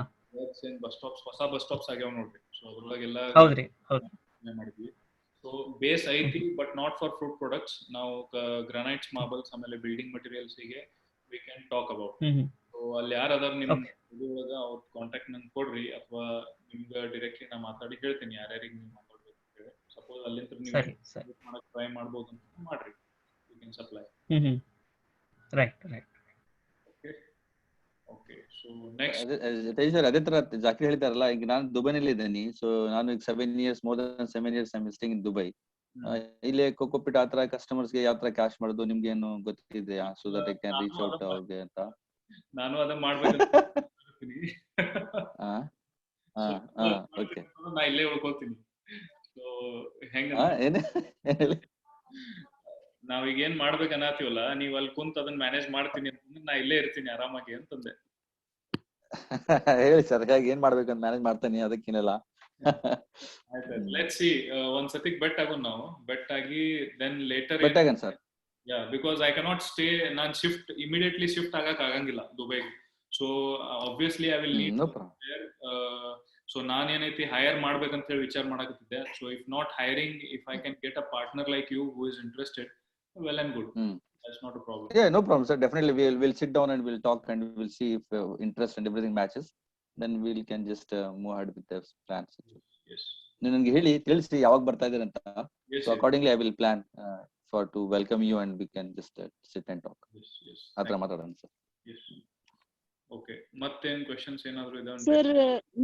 ಬಸ್ ಸ್ಟಾಪ್ಸ್ ಹೊಸ ಬಸ್ ಸ್ಟಾಪ್ಸ್ ಆಗ್ಯಾವ ನೋಡ್ರಿ. ಸೊ ಅದ್ರೊಳಗೆಲ್ಲ ಹೌದ್ರಿ ಹೌದು ಮಾಡಿದ್ವಿ. ಸೊ ಬೇಸ್ ಐತಿ but not for fruit products. ನಾವು ಗ್ರಾನೈಟ್ಸ್, ಮಾರ್ಬಲ್ಸ್ ಆಮೇಲೆ ಬಿಲ್ಡಿಂಗ್ ಮೆಟೀರಿಯಲ್ಸ್ ಗೆ we can talk about. So ಅಲ್ಲಿ ಯಾರು ಅದಾರ ನಿಮ್ ಇದ್ರೊಳಗ ಅವ್ರ ಕಾಂಟ್ಯಾಕ್ಟ್ ನಂಗೆ ಕೊಡ್ರಿ, ಅಥವಾ ನಿಮ್ಗೆ ಡೈರೆಕ್ಟ್ಲಿ ನಾ ಮಾತಾಡಿ ಹೇಳ್ತೀನಿ ಯಾರ್ಯಾರಿಗೆ ನೀವು ಮಾತಾಡ್ಬೇಕು ಅಂತ ಹೇಳಿ. ಸಪೋಸ್ ಅಲ್ಲಿಂದ ನೀವು ಮಾಡಕ್ ಟ್ರೈ ಮಾಡ್ಬೋದು ಅಂತ ಮಾಡ್ರಿ, you can supply. Right right. Okay so next sir ಅದೇ ತರ ಜಾಕಿರ್ ಹೇಳ್ತಾರಲ್ಲ, ಈಗ ನಾನು ದುಬೈನಲ್ಲಿ ಇದ್ದೀನಿ. ಸೊ ನಾನು ಈಗ 7 years, more than 7 years I am staying in Dubai. ಇಲ್ಲಿ ಕೋಕೋಪಿಟ್ ಆತರ ಕಸ್ಟಮರ್ಸ್ ಗೆ ಯಾವ ತರ ಕ್ಯಾಶ್ ಮಾಡೋದು ನಿಮ್ಗೆ ಏನು ಗೊತ್ತಿದೆಯಾ? So that I can reach out ಅವ್ರಿಗೆ ಅಂತ. ನಾನು ಅದನ್ನ ಮಾಡ್ಬೇಕು. ಓಕೆ, ನಾ ಇಲ್ಲೇ ಉಳ್ಕೊತೀನಿ. ಸೊ ಹೆಂಗ ನಾವೀಗ ಏನ್ ಮಾಡ್ಬೇಕು ಅನ್ನತ್ತೀವಲ್ಲ, ನೀವ್ ಅಲ್ಲಿ ಕುಂತ ಅದನ್ನ ಮ್ಯಾನೇಜ್ ಮಾಡ್ತೀನಿ ಅಂತಂದ್ರೆ ನಾ ಇಲ್ಲೇ ಇರ್ತೀನಿ ಆರಾಮಾಗಿ ಅಂತಂದೆ. ಹೇಳಿ ಸರ್, ಹೇಗೆ ಏನ್ ಮಾಡ್ಬೇಕಂತ ಮ್ಯಾನೇಜ್ ಮಾಡ್ತೀನಿ, ಅದಕ್ಕೇನಿಲ್ಲ. ಲೆಟ್ಸ್ ಸಿ, ಒಂದ್ ಸತಿಗ್ ಬೆಟ್ ಆಗೋಣ ನಾವು. ಬೆಟ್ ಆಗಿ ದೆನ್ ಲೇಟರ್ ಬೆಟ್ ಆಗನ್ sir. Yeah, because I cannot stay. ನಾನ್ ಇಮಿಡಿಯೇಟ್ಲಿ ಶಿಫ್ಟ್ ಆಗಕ್ ಆಗಂಗಿಲ್ಲ ದುಬೈಗೆ. So obviously I will need so ನಾನ್ ಏನೈತಿ ಹೈರ್ ಮಾಡ್ಬೇಕಂತ ಹೇಳಿ ವಿಚಾರ ಮಾಡಕತ್ತಿದ್ದೆ. So if not hiring, if I can get a partner like you who is interested, well and good. That's not a problem. Yeah, no problem sir, definitely we'll sit down and we'll talk and we'll see if interest and everything matches, then we can just move ahead with the plans. Yes, ನನಗೆ ಹೇಳಿ ತಿಳಿಸಿ ಯಾವಾಗ ಬರ್ತಾ ಇದ್ದೀರಾ ಅಂತ. yes, so accordingly I will plan for to welcome you and we can just sit and talk. yes, yes. ಆತರ ಮಾತಾಡೋಣ sir. Yes. Okay, ಮತ್ತೇನ್ ಕ್ವೆಶ್ಚನ್ಸ್ ಏನಾದ್ರು ಇದಾವೆ ಸರ್?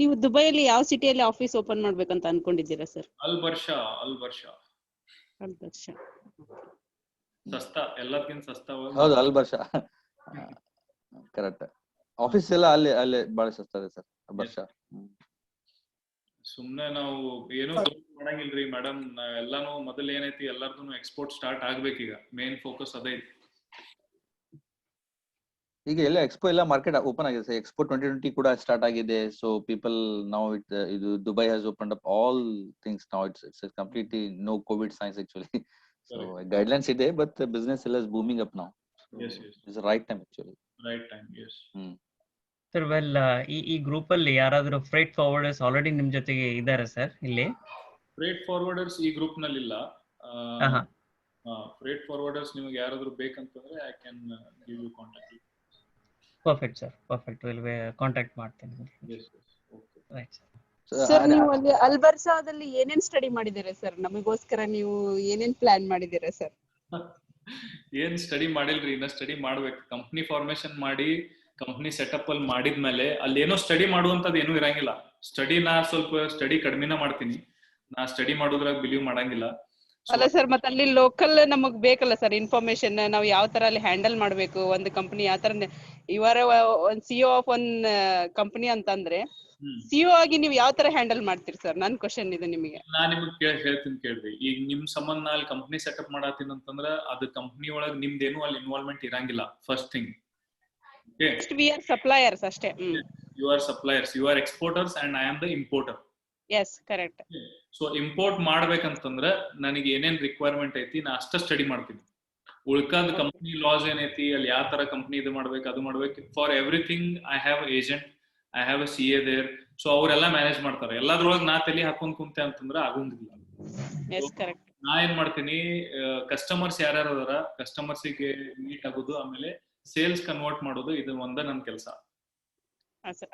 ನೀವು ದುಬೈಯಲ್ಲಿ ಯಾವ ಸಿಟಿಯಲ್ಲಿ ಆಫೀಸ್ ಓಪನ್ ಮಾಡ್ಬೇಕಂತ ಅನ್ಕೊಂಡಿದ್ದೀರಾ ಸರ್? ಅಲ್ ಬರ್ಷಾ. ಸಸ್ತಾ, ಎಲ್ಲದಕ್ಕಿಂತ ಸಸ್ತಾ. ಹೌದು, ಅಲ್ ಬರ್ಷಾ ಕರೆಕ್ಟ್. ಆಫೀಸ್ ಎಲ್ಲ ಅಲ್ಲಿ ಬಹಳ ಸಸ್ತಾ ಇದೆ ಸರ್, ಬರ್ಷಾ. ಸುಮ್ನೆ ನಾವು ಏನು ಮಾಡಂಗಿಲ್ರಿ ಮೇಡಮ್. ಎಲ್ಲಾನು ಮೊದಲ ಏನೈತಿ, ಎಲ್ಲಾರ್ದು ಎಕ್ಸ್ಪೋರ್ಟ್ ಸ್ಟಾರ್ಟ್ ಆಗ್ಬೇಕೀಗ. ಮೇನ್ ಫೋಕಸ್ ಅದೇ ಐತಿ. ಈಗ ಎಲ್ಲ ಎಕ್ಸ್ಪೋ ಎಲ್ಲ ಮಾರ್ಕೆಟ್ ಓಪನ್ ಆಗಿದೆ ಸರ್. ಎಕ್ಸ್ಪೋ 2020 ಕೂಡ ಸ್ಟಾರ್ಟ್ ಆಗಿದೆ. ಸೊ ಪೀಪಲ್ ನೌ ಇದು Dubai has opened up all things now. It's completely no COVID signs actually. So guidelines ಇದೆ, ಬಟ್ ಬಿಸ್ನೆಸ್ ಎಲ್ಲ is booming up now. Yes, yes. It's right time actually. Right time, yes. Sir well, ಈ group ಅಲ್ಲಿ ಯಾರಾದ್ರೂ freight ಫಾರ್ವರ್ಡರ್ಸ್ already ನಿಮ್ ಜೊತೆಗೆ ಇದಾರೆ sir ಇಲ್ಲಿ? Freight ಫಾರ್ವರ್ಡರ್ಸ್ ಈ ಗ್ರೂಪ್ ನಲ್ಲಿ ಇಲ್ಲ. ಫ್ರೈಟ್ ಫಾರ್ವರ್ಡರ್ಸ್ ನಿಮಗೆ ಯಾರಾದ್ರೂ ಬೇಕಂತಂದ್ರೆ I can give you contact. Perfect sir, perfect. Will contact ಮಾಡ್ತೀನಿ. Yes, yes. Okay. Right sir. Sir ನೀವು ಅಲ್ಲಿ ಅಲ್ಬರ್ಸಾದಲ್ಲಿ ಏನೇನ್ ಸ್ಟಡಿ ಮಾಡಿದ್ದೀರಾ ಸರ್? ನಮಗೋಸ್ಕರ ನೀವು ಏನೇನ್ ಪ್ಲಾನ್ ಮಾಡಿದ್ದೀರಾ ಸರ್? ಏನ್ ಸ್ಟಡಿ ಮಾಡಿಲ್ರಿ, ಇನ್ನ ಸ್ಟಡಿ ಮಾಡ್ಬೇಕು. ಕಂಪ್ನಿ ಫಾರ್ಮೇಶನ್ ಮಾಡಿ ಕಂಪ್ನಿ ಸೆಟಪ್ ಅಲ್ಲಿ ಮಾಡಿದ್ಮೇಲೆ ಅಲ್ಲಿ ಏನೋ ಸ್ಟಡಿ ಮಾಡುವಂತದ್ದು ಏನೂ ಇರಂಗಿಲ್ಲ. ನಾ ಸ್ವಲ್ಪ ಸ್ಟಡಿ ಕಡಿಮೆನ ಮಾಡ್ತೀನಿ. ನಾ ಸ್ಟಡಿ ಮಾಡೋದ್ರಾಗ ಬಿಲೀವ್ ಮಾಡಂಗಿಲ್ಲ. ಅಲ್ಲ ಸರ್, ಮತ್ತೆ ಅಲ್ಲಿ ಲೋಕಲ್ ನಮಗ್ ಬೇಕಲ್ಲ ಸರ್ ಇನ್ಫಾರ್ಮೇಶನ್. ನಾವು ಯಾವ ತರ ಅಲ್ಲಿ ಹ್ಯಾಂಡಲ್ ಮಾಡ್ಬೇಕು ಒಂದು ಕಂಪನಿ, ಯಾವ ತರ ಇವರ ಒಂದ್ ಸಿಒ ಆಫ್ ಒನ್ ಕಂಪನಿ ಅಂತಂದ್ರೆ ಸಿಒ ಆಗಿ ನೀವು ಯಾವ ತರ ಹ್ಯಾಂಡಲ್ ಮಾಡ್ತೀರಿ ಸರ್? ನನ್ ಕ್ವಶನ್ ಇದೆ ನಿಮಗೆ. ನಾ ನಿಮ್ಗೆ ಹೇಳ್ತೀನಿ ಕೇಳ್ರಿ. ಈಗ ನಿಮ್ ಸಂಬಂಧ ಅಲ್ಲಿ ಕಂಪ್ನಿ ಸೆಟಪ್ ಮಾಡತ್ತೀನಿ ಅಂತಂದ್ರ ಅದು ಕಂಪ್ನಿ ಒಳಗ್ ನಿಮ್ದೇನು ಅಲ್ಲಿ ಇನ್ವಾಲ್ವ್ಮೆಂಟ್ ಇರಂಗಿಲ್ಲ. First thing, we are suppliers ಅಷ್ಟೇ. You are suppliers, you are exporters and I am the importer. Yes, correct. So import ಮಾಡ್ಬೇಕಂತಂದ್ರ ನನಗೆ ಏನೇನ್ ರಿಕ್ವೈರ್ಮೆಂಟ್ ಐತಿ ನಾ ಅಷ್ಟ ಸ್ಟಡಿ ಮಾಡ್ತೀನಿ. ಉಳ್ಕಾದ ಕಂಪ್ನಿ ಲಾಸ್ ಏನೈತಿ, ಅಲ್ಲಿ ಯಾವ ತರ ಕಂಪ್ನಿ ಇದು ಮಾಡ್ಬೇಕು ಅದು ಮಾಡ್ಬೇಕು. For everything I have agent, I have a CA there. So ಅವರೆಲ್ಲ ಮ್ಯಾನೇಜ್ ಮಾಡ್ತಾರೆ. ಎಲ್ಲದ್ರೊಳಗೆ ನಾ ತಲೆ ಹಾಕೊಂಡ್ ಕುಂತೆ ಅಂತಂದ್ರ ಆಗೋಂಗಿಲ್ಲ. ನಾ ಏನ್ ಮಾಡ್ತೀನಿ, ಕಸ್ಟಮರ್ಸ್ ಯಾರ್ಯಾರು ಅದಾರ ಕಸ್ಟಮರ್ಸಿಗೆ ಮೀಟ್ ಆಗೋದು, ಆಮೇಲೆ ಸೇಲ್ಸ್ ಕನ್ವರ್ಟ್ ಮಾಡೋದು, ಇದು ಒಂದ ನನ್ ಕೆಲಸ.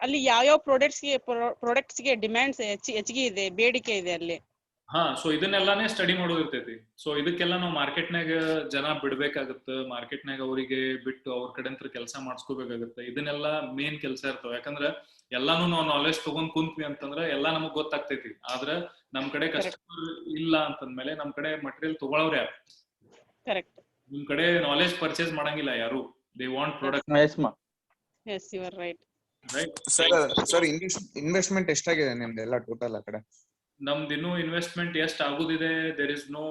ಅಲ್ಲಿ ಯಾವ ಪ್ರಾಡಕ್ಟ್ಸ್ ಗೆ ಡಿಮ್ಯಾಂಡ್ಸ್ ಹೆಚ್ಚಿಗೆ ಇದೆ, ಬೇಡಿಕೆ ಇದೆ ಅಲ್ಲಿ? ಸೊ ಇದನ್ನೆಲ್ಲಾನೇ ಸ್ಟಡಿ ಮಾಡೋದು ಇರ್ತೈತಿ. ಸೊ ಇದಕ್ಕೆಲ್ಲ ನಾವು ಮಾರ್ಕೆಟ್ನಾಗ ಜನ ಬಿಡ್ಬೇಕಾಗತ್ತ. ಮಾರ್ಕೆಟ್ನಾಗ ಅವರಿಗೆ ಬಿಟ್ಟು ಅವ್ರ ಕಡೆ ಅಂತ ಕೆಲಸ ಮಾಡಿಸ್ಕೋಬೇಕಾಗತ್ತೆ. ಇದನ್ನೆಲ್ಲ ಮೇನ್ ಕೆಲಸ ಇರ್ತಾವ. ಯಾಕಂದ್ರ ಎಲ್ಲಾನು ನಾವು ನಾಲೆಜ್ ತಗೊಂಡ್ ಕುಂತ್ವಿ ಅಂತಂದ್ರ ಎಲ್ಲಾ ನಮಗ್ ಗೊತ್ತಾಗ್ತೈತಿ. ಆದ್ರ ನಮ್ ಕಡೆ ಕಸ್ಟಮರ್ ಇಲ್ಲ ಅಂತಂದ್ಮೇಲೆ ನಮ್ ಕಡೆ ಮಟೀರಿಯಲ್ ತಗೊಳವ್ರ ಯಾರು? ಕರೆಕ್ಟ್. ನಿಮ್ ಕಡೆ ನಾಲೆಜ್ ಪರ್ಚೇಸ್ ಮಾಡಂಗಿಲ್ಲ ಯಾರು. They want product. Yes, you are right. Sir investment ಎಷ್ಟಾಗಿದೆ ನಿಮ್ದೆಲ್ಲ ಟೋಟಲ್ ಆ ಕಡೆ? ನಮ್ದಿನ್ನೂ ಇನ್ವೆಸ್ಟ್ಮೆಂಟ್ ಎಷ್ಟ್ ಆಗುದಿದೆ, ದೇರ್ ಇಸ್ ನೋ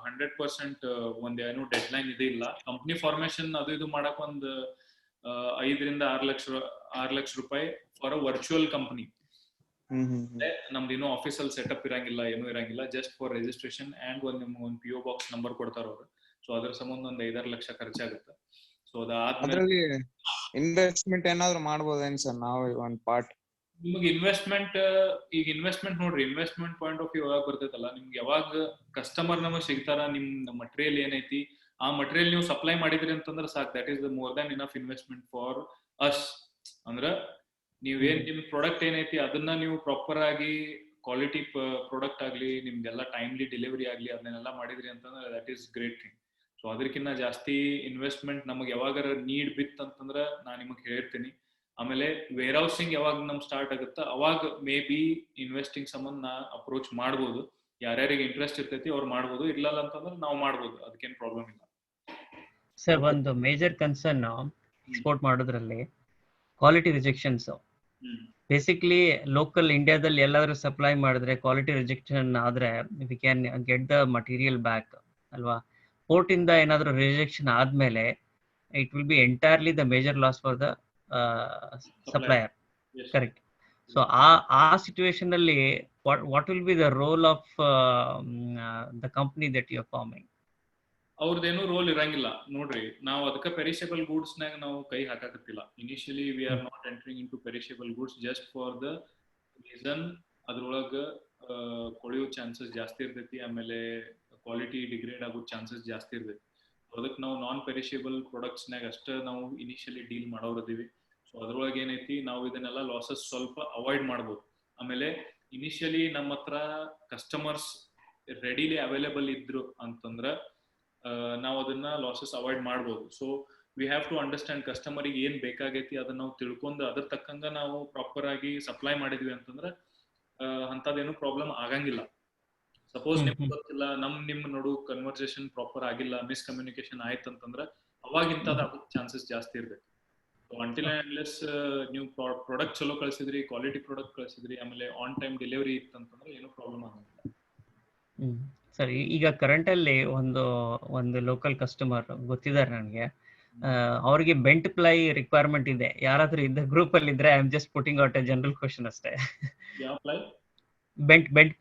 100% ಒಂದ್ ಏನು ಡೆಡ್ ಲೈನ್ ಇದೆ ಇಲ್ಲ. ಕಂಪ್ನಿ ಫಾರ್ಮೇಶನ್ ಅದು ಇದು ಮಾಡಕ್ ಒಂದ್ 5 ರಿಂದ 6 ಲಕ್ಷ ರೂಪಾಯಿ ಫಾರ್ ಅ ವರ್ಚುವಲ್ ಕಂಪನಿ. ನಮ್ದು ಇನ್ನೂ ಆಫೀಸಲ್ ಸೆಟಪ್ ಇರಂಗಿಲ್ಲ, ಏನೂ ಇರಂಗಿಲ್ಲ. ಜಸ್ಟ್ ಫಾರ್ ರಿಜಿಸ್ಟ್ರೇಷನ್ ಅಂಡ್ ಒಂದ್ PO ಬಾಕ್ಸ್ ನಂಬರ್ ಕೊಡ್ತಾರ ಅವ್ರು. ಸೊ ಅದ್ರ ಸಂಬಂಧ ಒಂದ್ 5-6 ಲಕ್ಷ ಖರ್ಚಾಗುತ್ತೆ. ಸೊ ಅದಾದ್ಮೇಲೆ ಅದ್ರಲ್ಲಿ ಇನ್ವೆಸ್ಟ್ಮೆಂಟ್ ಏನಾದ್ರು ಮಾಡ್ಬೋದೇನ್ ಸರ್ ನಾವು ಒಂದ್ ಪಾರ್ಟ್? ನಿಮಗೆ ಈಗ ಇನ್ವೆಸ್ಟ್ಮೆಂಟ್ ನೋಡ್ರಿ, ಇನ್ವೆಸ್ಟ್ಮೆಂಟ್ ಪಾಯಿಂಟ್ ಆಫ್ ವ್ಯೂ ಯಾವಾಗ ಬರ್ತೈತಲ್ಲ, ನಿಮ್ಗೆ ಯಾವಾಗ ಕಸ್ಟಮರ್ ನಮಗ್ ಸಿಗ್ತಾರ, ನಿಮ್ ಮಟೀರಿಯಲ್ ಏನೈತಿ ಆ ಮಟೀರಿಯಲ್ ನೀವು ಸಪ್ಲೈ ಮಾಡಿದ್ರಿ ಅಂತಂದ್ರೆ ಸಾಕು, that is the more than enough investment for us. ಅಂದ್ರ ನೀವೇನ್ ನಿಮ್ ಪ್ರಾಡಕ್ಟ್ ಏನೈತಿ ಅದನ್ನ ನೀವು ಪ್ರಾಪರ್ ಆಗಿ ಕ್ವಾಲಿಟಿ ಪ್ರಾಡಕ್ಟ್ ಆಗ್ಲಿ, ನಿಮ್ಗೆಲ್ಲ ಟೈಮ್ಲಿ ಡೆಲಿವರಿ ಆಗ್ಲಿ, ಅದನ್ನೆಲ್ಲ ಮಾಡಿದ್ರಿ ಅಂತಂದ್ರೆ that is great thing. So ಅದಕ್ಕಿಂತ ಜಾಸ್ತಿ ಇನ್ವೆಸ್ಟ್ಮೆಂಟ್ ನಮಗೆ ಯಾವಾಗಾರ ನೀಡ್ ಬಿತ್ ಅಂತಂದ್ರೆ ನಾನ್ ನಿಮಗ್ ಹೇಳಿರ್ತೀನಿ. ಆಮೇಲೆ ವೇರ್ ಹೌಸಿಂಗ್ ಯಾವಾಗ ನಮ್ ಸ್ಟಾರ್ಟ್ ಆಗುತ್ತ ಅವಾಗ ಮೇ ಬಿ ಇನ್ವೆಸ್ಟಿಂಗ್ ಸಂಬಂಧ ನಾ ಅಪ್ರೋಚ್ ಮಾಡ್ಬೋದು. ಯಾರ್ಯಾರಿಗೆ ಇಂಟ್ರೆಸ್ಟ್ ಇರ್ತೈತಿ ಅವ್ರು ಮಾಡ್ಬೋದು, ಇಲ್ಲ ಅಂತಂದ್ರೆ ನಾವು ಮಾಡ್ಬೋದು, ಅದಕ್ಕೇನ್ ಪ್ರಾಬ್ಲಮ್ ಇಲ್ಲ. ಸರ್ ಒಂದು ಮೇಜರ್ ಕನ್ಸರ್ನ್ ಎಕ್ಸ್ಪೋರ್ಟ್ ಮಾಡೋದ್ರಲ್ಲಿ ಕ್ವಾಲಿಟಿ ರಿಜೆಕ್ಷನ್ಸ್. ಬೇಸಿಕ್ಲಿ ಲೋಕಲ್ ಇಂಡಿಯಾದಲ್ಲಿ ಎಲ್ಲಾದ್ರೂ ಸಪ್ಲೈ ಮಾಡಿದ್ರೆ ಕ್ವಾಲಿಟಿ ರಿಜೆಕ್ಷನ್ ಆದ್ರೆ we can get the material back ಅಲ್ವಾ. ಪೋರ್ಟ್ ಇಂದ ಏನಾದ್ರು ರಿಜೆಕ್ಷನ್ ಆದ್ಮೇಲೆ it will B entirely the major loss for the supplier. Correct. So ಆ ಸಿಚುವೇಶನ್ ಅಲ್ಲಿ what will be the role of the company that you are forming? ಅವ್ರದ್ದೇನು role ಇರಂಗಿಲ್ಲ ನೋಡ್ರಿ. ನಾವು ಅದಕ್ಕೆ ಪೆರಿಷಬಲ್ ಗೂಡ್ಸ್ ನಾಗ ನಾವು ಕೈ ಹಾಕಾಕತ್ತಿಲ್ಲ. Initially we are not entering into perishable goods just for the reason ಅದ್ರೊಳಗ ಕೊಳೆಯೋ ಚಾನ್ಸಸ್ ಜಾಸ್ತಿ ಇರ್ತೈತಿ, ಆಮೇಲೆ ಕ್ವಾಲಿಟಿ ಡಿಗ್ರೇಡ್ ಆಗೋ ಚಾನ್ಸಸ್ ಜಾಸ್ತಿ ಇರ್ತೈತಿ. ಅದಕ್ಕೆ ನಾವು ನಾನ್ ಪೆರಿಷಬಲ್ ಪ್ರಾಡಕ್ಟ್ಸ್ ನಾಗ ಅಷ್ಟೇ ನಾವು ಇನಿಷಿಯಲಿ ಡೀಲ್ ಮಾಡೋರದೀವಿ. ಸೊ ಅದ್ರೊಳಗೆ ಏನೈತಿ ನಾವು ಇದನ್ನೆಲ್ಲ ಲಾಸಸ್ ಸ್ವಲ್ಪ ಅವಾಯ್ಡ್ ಮಾಡ್ಬೋದು. ಆಮೇಲೆ ಇನಿಷಿಯಲಿ ನಮ್ಮ ಹತ್ರ ಕಸ್ಟಮರ್ಸ್ ರೆಡಿಲಿ ಅವೈಲೇಬಲ್ ಇದ್ರು ಅಂತಂದ್ರ ನಾವು ಅದನ್ನ ಲಾಸಸ್ ಅವಾಯ್ಡ್ ಮಾಡ್ಬೋದು. So we have to understand ಕಸ್ಟಮರಿಗೆ ಏನ್ ಬೇಕಾಗೈತಿ ಅದನ್ನ ನಾವು ತಿಳ್ಕೊಂಡು ಅದ್ರ ತಕ್ಕಂಗ ನಾವು ಪ್ರಾಪರ್ ಆಗಿ ಸಪ್ಲೈ ಮಾಡಿದ್ವಿ ಅಂತಂದ್ರೆ ಅಂತದೇನು ಪ್ರಾಬ್ಲಮ್ ಆಗಂಗಿಲ್ಲ. ಸಪೋಸ್ ನಿಮ್ಗೆ ಗೊತ್ತಿಲ್ಲ, ನಿಮ್ ನೋಡು ಕನ್ವರ್ಸೇಷನ್ ಪ್ರಾಪರ್ ಆಗಿಲ್ಲ, ಮಿಸ್ಕಮ್ಯುನಿಕೇಶನ್ ಆಯ್ತು ಅಂತಂದ್ರೆ ಅವಾಗ ಇಂಥದ್ದು ಆಗೋ ಚಾನ್ಸಸ್ ಜಾಸ್ತಿ ಇರ್ತೈತಿ. ಅಂಟಿಲ್ ಅಂಡ್ ಅನ್ಲೆಸ್ ನೀವು ಪ್ರಾಡಕ್ಟ್ ಚಲೋ ಕಳ್ಸಿದ್ರಿ, ಕ್ವಾಲಿಟಿ ಪ್ರಾಡಕ್ಟ್ ಕಳ್ಸಿದ್ರಿ, ಆಮೇಲೆ ಆನ್ ಟೈಮ್ ಡೆಲಿವರಿ ಇತ್ತಂತಂದ್ರೆ ಏನೂ ಪ್ರಾಬ್ಲಮ್ ಆಗಂಗಿಲ್ಲ. ಸರಿ, ಈಗ ಕರೆಂಟ್ ಅಲ್ಲಿ ಒಂದು ಲೋಕಲ್ ಕಸ್ಟಮರ್ ಗೊತ್ತಿದ್ದಾರೆ ನನಗೆ, ಅವ್ರಿಗೆ ಬೆಂಟ್ ಪ್ಲೈ ರಿಕ್ವೈರ್ಮೆಂಟ್ ಇದೆ. ಯಾರಾದ್ರೂ ಇದ್ದ ಗ್ರೂಪ್ ಅಲ್ಲಿ ಇದ್ರೆ I am just putting out A general question ಅಷ್ಟೇ. ಯಾವ ಪ್ಲೈ? ಬೆಂಟ್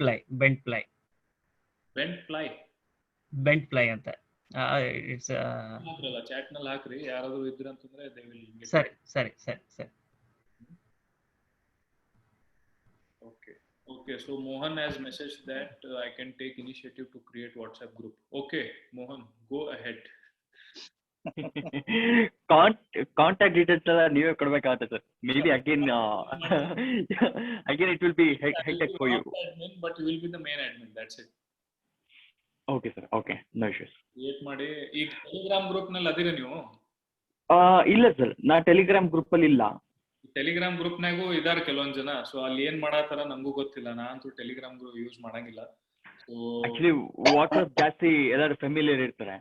ಪ್ಲೈ ಅಂತ ಇಟ್ಸ್ ಚಾಟ್ ನಲ್ಲಿ ಹಾಕ್ರಿ, ಯಾರಾದ್ರೂ ಇದ್ರ ಅಂತಂದ್ರೆ they will get ಸರಿ. Okay, so Mohan has messaged that I can take initiative to create WhatsApp group. Okay, Mohan, go ahead. Contact details ಎಲ್ಲ ನೀವೇ ಕೊಡ್ಬೇಕಾಗುತ್ತೆ sir. Maybe again it will be hectic for you. But you will be the main admin, that's it. Okay sir, okay, no issues. Create ಮಾಡಿ. ಈಗ Telegram group ನಲ್ಲಿ ಅದೀರ ನೀವು? ಇಲ್ಲ sir, ನಾ Telegram group ಅಲ್ಲಿ ಇಲ್ಲ. ಟೆಲಿಗ್ರಾಮ್ ಗ್ರೂಪ್ ನಾಗೂ ಇದಾರ ಕೆಲವೊಂದ್ ಜನ. ಸೊ ಅಲ್ಲಿ ಏನ್ ಮಾಡಾತಾರ ನಂಗೂ ಗೊತ್ತಿಲ್ಲ, ನಾನಂತೂ ಟೆಲಿಗ್ರಾಮ್ ಗ್ರೂಪ್ ಯೂಸ್ ಮಾಡಂಗಿಲ್ಲ. ಸೊ ಆಕ್ಚುಲಿ ವಾಟ್ಸ್ಆಪ್ ಜಾಸ್ತಿ ಎಲ್ಲರೂ ಫೆಮಿಲಿಯರ್ ಇರ್ತಾರೆ.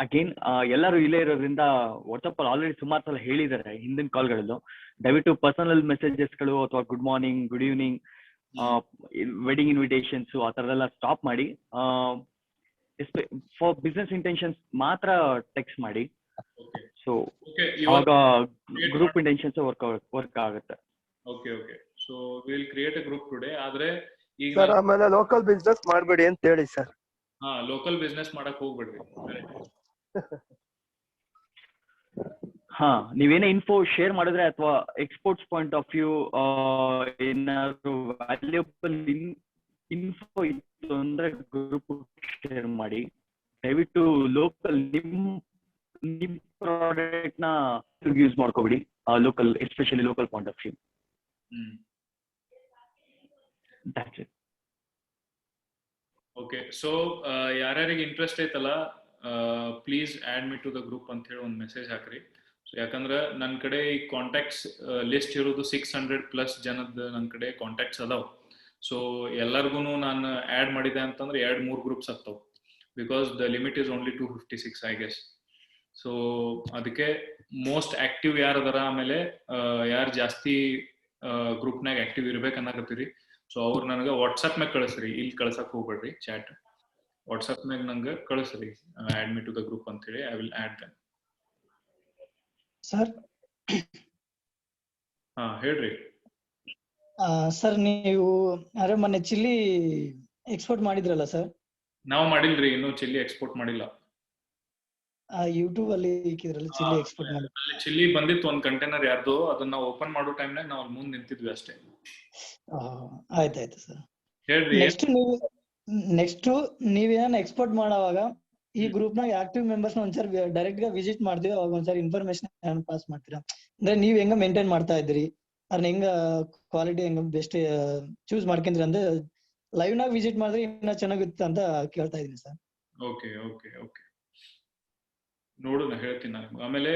ಅಗೇನ್ ಎಲ್ಲರೂ ಇಲ್ಲೇ ಇರೋದ್ರಿಂದ ವಾಟ್ಸ್ಆಪ್ ಅಲ್ಲಿ ಆಲ್ರೆಡಿ ಸುಮಾರು ಸಲ ಹೇಳಿದ್ದಾರೆ ಹಿಂದಿನ ಕಾಲ್ಗಳಲ್ಲೂ, ದಯವಿಟ್ಟು ಪರ್ಸನಲ್ ಮೆಸೇಜಸ್ಗಳು ಅಥವಾ good morning, good evening, wedding invitations ಆ ಥರದೆಲ್ಲ ಸ್ಟಾಪ್ ಮಾಡಿ ಫಾರ್ ಬಿಸ್ನೆಸ್ ಇಂಟೆನ್ಷನ್ಸ್ ಮಾತ್ರ ಟೆಕ್ಸ್ಟ್ ಮಾಡಿ. ಸೊ ಆಗ ಗ್ರೂಪ್ ಇಂಟೆನ್ಷನ್ಸ್ ವರ್ಕ್ ಆಗುತ್ತೆ. Okay, so will create A group today. ಆದ್ರೆ ಈಗ ಸರ್ ಆಮೇಲೆ ಲೋಕಲ್ ಬಿಸ್ನೆಸ್ ಮಾಡಬೇಡಿ ಅಂತ ಹೇಳಿ ಸರ್. ಲೋಕಲ್ ಬಿಸ್ನೆಸ್ ಮಾಡಕ್ ಹೋಗ್ಬೇಡ್ರಿ. ನೀವೇನೇ ಇನ್ಫೋ ಶೇರ್ ಮಾಡಿದ್ರೆ ಅಥವಾ ಎಕ್ಸ್ಪೋರ್ಟ್ಸ್ ಪಾಯಿಂಟ್ ಆಫ್ ವ್ಯೂ ಏನಾದ್ರು ವ್ಯಾಲ್ಯೂಬಲ್ ಇನ್ಫೋ ಇತ್ತು ಅಂದ್ರೆ ಗ್ರೂಪ್ ಶೇರ್ ಮಾಡಿ. ದಯವಿಟ್ಟು ಲೋಕಲ್ ನಿಮ್ ಪ್ರಾಡಕ್ಟ್ ನ ಯೂಸ್ ಮಾಡ್ಕೋಬಿಡಿ, local, especially local point of view. That's it. Okay, so ಯಾರ್ಯಾರಿಗೆ ಇಂಟ್ರೆಸ್ಟ್ ಐತಲ್ಲ please add me to the group ಅಂತ ಹೇಳಿ ಒಂದು ಮೆಸೇಜ್ ಹಾಕ್ರಿ. ಸೊ ಯಾಕಂದ್ರೆ ನನ್ನ ಕಡೆ ಈ ಕಾಂಟ್ಯಾಕ್ಟ್ಸ್ ಲಿಸ್ಟ್ ಇರೋದು 600+ ಜನದ ನನ್ನ ಕಡೆ ಕಾಂಟ್ಯಾಕ್ಟ್ಸ್ ಅದಾವ. ಸೊ ಎಲ್ಲರಿಗೂ ನಾನು ಆ್ಯಡ್ ಮಾಡಿದೆ ಅಂತಂದ್ರೆ 2-3 ಗ್ರೂಪ್ಸ್ ಆಗ್ತಾವ, because the limit is only 256 I guess. So ಅದಕ್ಕೆ ಮೋಸ್ಟ್ ಆಕ್ಟಿವ್ ಯಾರು ಅದಾರ, ಆಮೇಲೆ ಯಾರು ಜಾಸ್ತಿ ಗ್ರೂಪ್ನಾಗ ಆಕ್ಟಿವ್ ಇರ್ಬೇಕು ಅನ್ನಕತ್ತೀರಿ, ಸೊ ಅವ್ರು ನನಗೆ ವಾಟ್ಸಪ್ ಮ್ಯಾಗ ಕಳಿಸ್ರಿ. ಇಲ್ಲಿ ಕಳ್ಸಕ್ ಹೋಗ್ಬೇಡ್ರಿ ಚಾಟ್, ವಾಟ್ಸಪ್ ಮ್ಯಾಗ ನಂಗೆ ಕಳಿಸ್ರಿ add me to the group ಅಂತ ಹೇಳಿ. I will add them. Sir ಹೇಳ್ರಿ ಸರ್, ನೀವು ಅರೆ ಮೊನ್ನೆ ಚಿಲ್ಲಿ ಎಕ್ಸ್ಪೋರ್ಟ್ ಮಾಡಿದ್ರಲ್ಲ ಸರ್? ನಾವು ಮಾಡಿಲ್ರಿ, ಇನ್ನೂ ಚಿಲ್ಲಿ ಎಕ್ಸ್ಪೋರ್ಟ್ ಮಾಡಿಲ್ಲ. ಯೂಟ್ಯೂಬ್ ಅಲ್ಲಿ ಇಕ್ಕಿದ್ರಲ್ಲ ಚಿಲ್ಲಿ ಎಕ್ಸ್ಪೋರ್ಟ್ ಮಾಡಿ. ಅಲ್ಲಿ ಚಿಲ್ಲಿ ಬಂದಿತ್ತು ಒಂದ್ ಕಂಟೈನರ್ ಯಾರ್ದು, ಅದನ್ನ ನಾವು ಓಪನ್ ಮಾಡೋ ಟೈಮ್ನಾಗ ನಾವು ಅಲ್ಲಿ ಮುಂದೆ ನಿಂತಿದ್ವಿ ಅಷ್ಟೇ. ಆಯ್ತಾಯ್ತು ಸರ್. ಹೇಳ್ರಿ. ನೆಕ್ಸ್ಟ್ ನೀವೇನ ಎಕ್ಸ್ಪೋರ್ಟ್ ಮಾಡೋವಾಗ ಈ ಗ್ರೂಪ್ ನಾಗ ಆಕ್ಟಿವ್ ಮೆಂಬರ್ಸ್ ಒಂದ್ಸರಿ ಡೈರೆಕ್ಟ್ గా ವಿಸಿಟ್ ಮಾಡ್ತೀವಿ, ಅವಾಗ ಒಂದ್ಸರಿ ಇನ್ಫಾರ್ಮೇಶನ್ ಪಾಸ್ ಮಾಡ್ತೀರಾ? ಅಂದ್ರೆ ನೀವ್ ಹೆಂಗ ಮೇಂಟೈನ್ ಮಾಡ್ತಾ ಇದ್ರಿ, ಅದನ್ನ ಹೆಂಗ ಕ್ವಾಲಿಟಿ ಹೆಂಗ ಬೆಸ್ಟ್ ಚೂಸ್ ಮಾಡ್ಕೊಂಡ್ರಿ ಅಂದ್ರೆ ಲೈವ್ ನಾಗ ವಿಸಿಟ್ ಮಾಡಿದ್ರೆ ಇನ್ನ ಚೆನ್ನಾಗಿತ್ತು ಅಂತ ಕೇಳ್ತಾ ಇದೀನಿ ಸರ್. ಓಕೆ ಓಕೆ ಓಕೆ, ನೋಡೋಣ, ಹೇಳ್ತೀನಿ ನಾನು. ಆಮೇಲೆ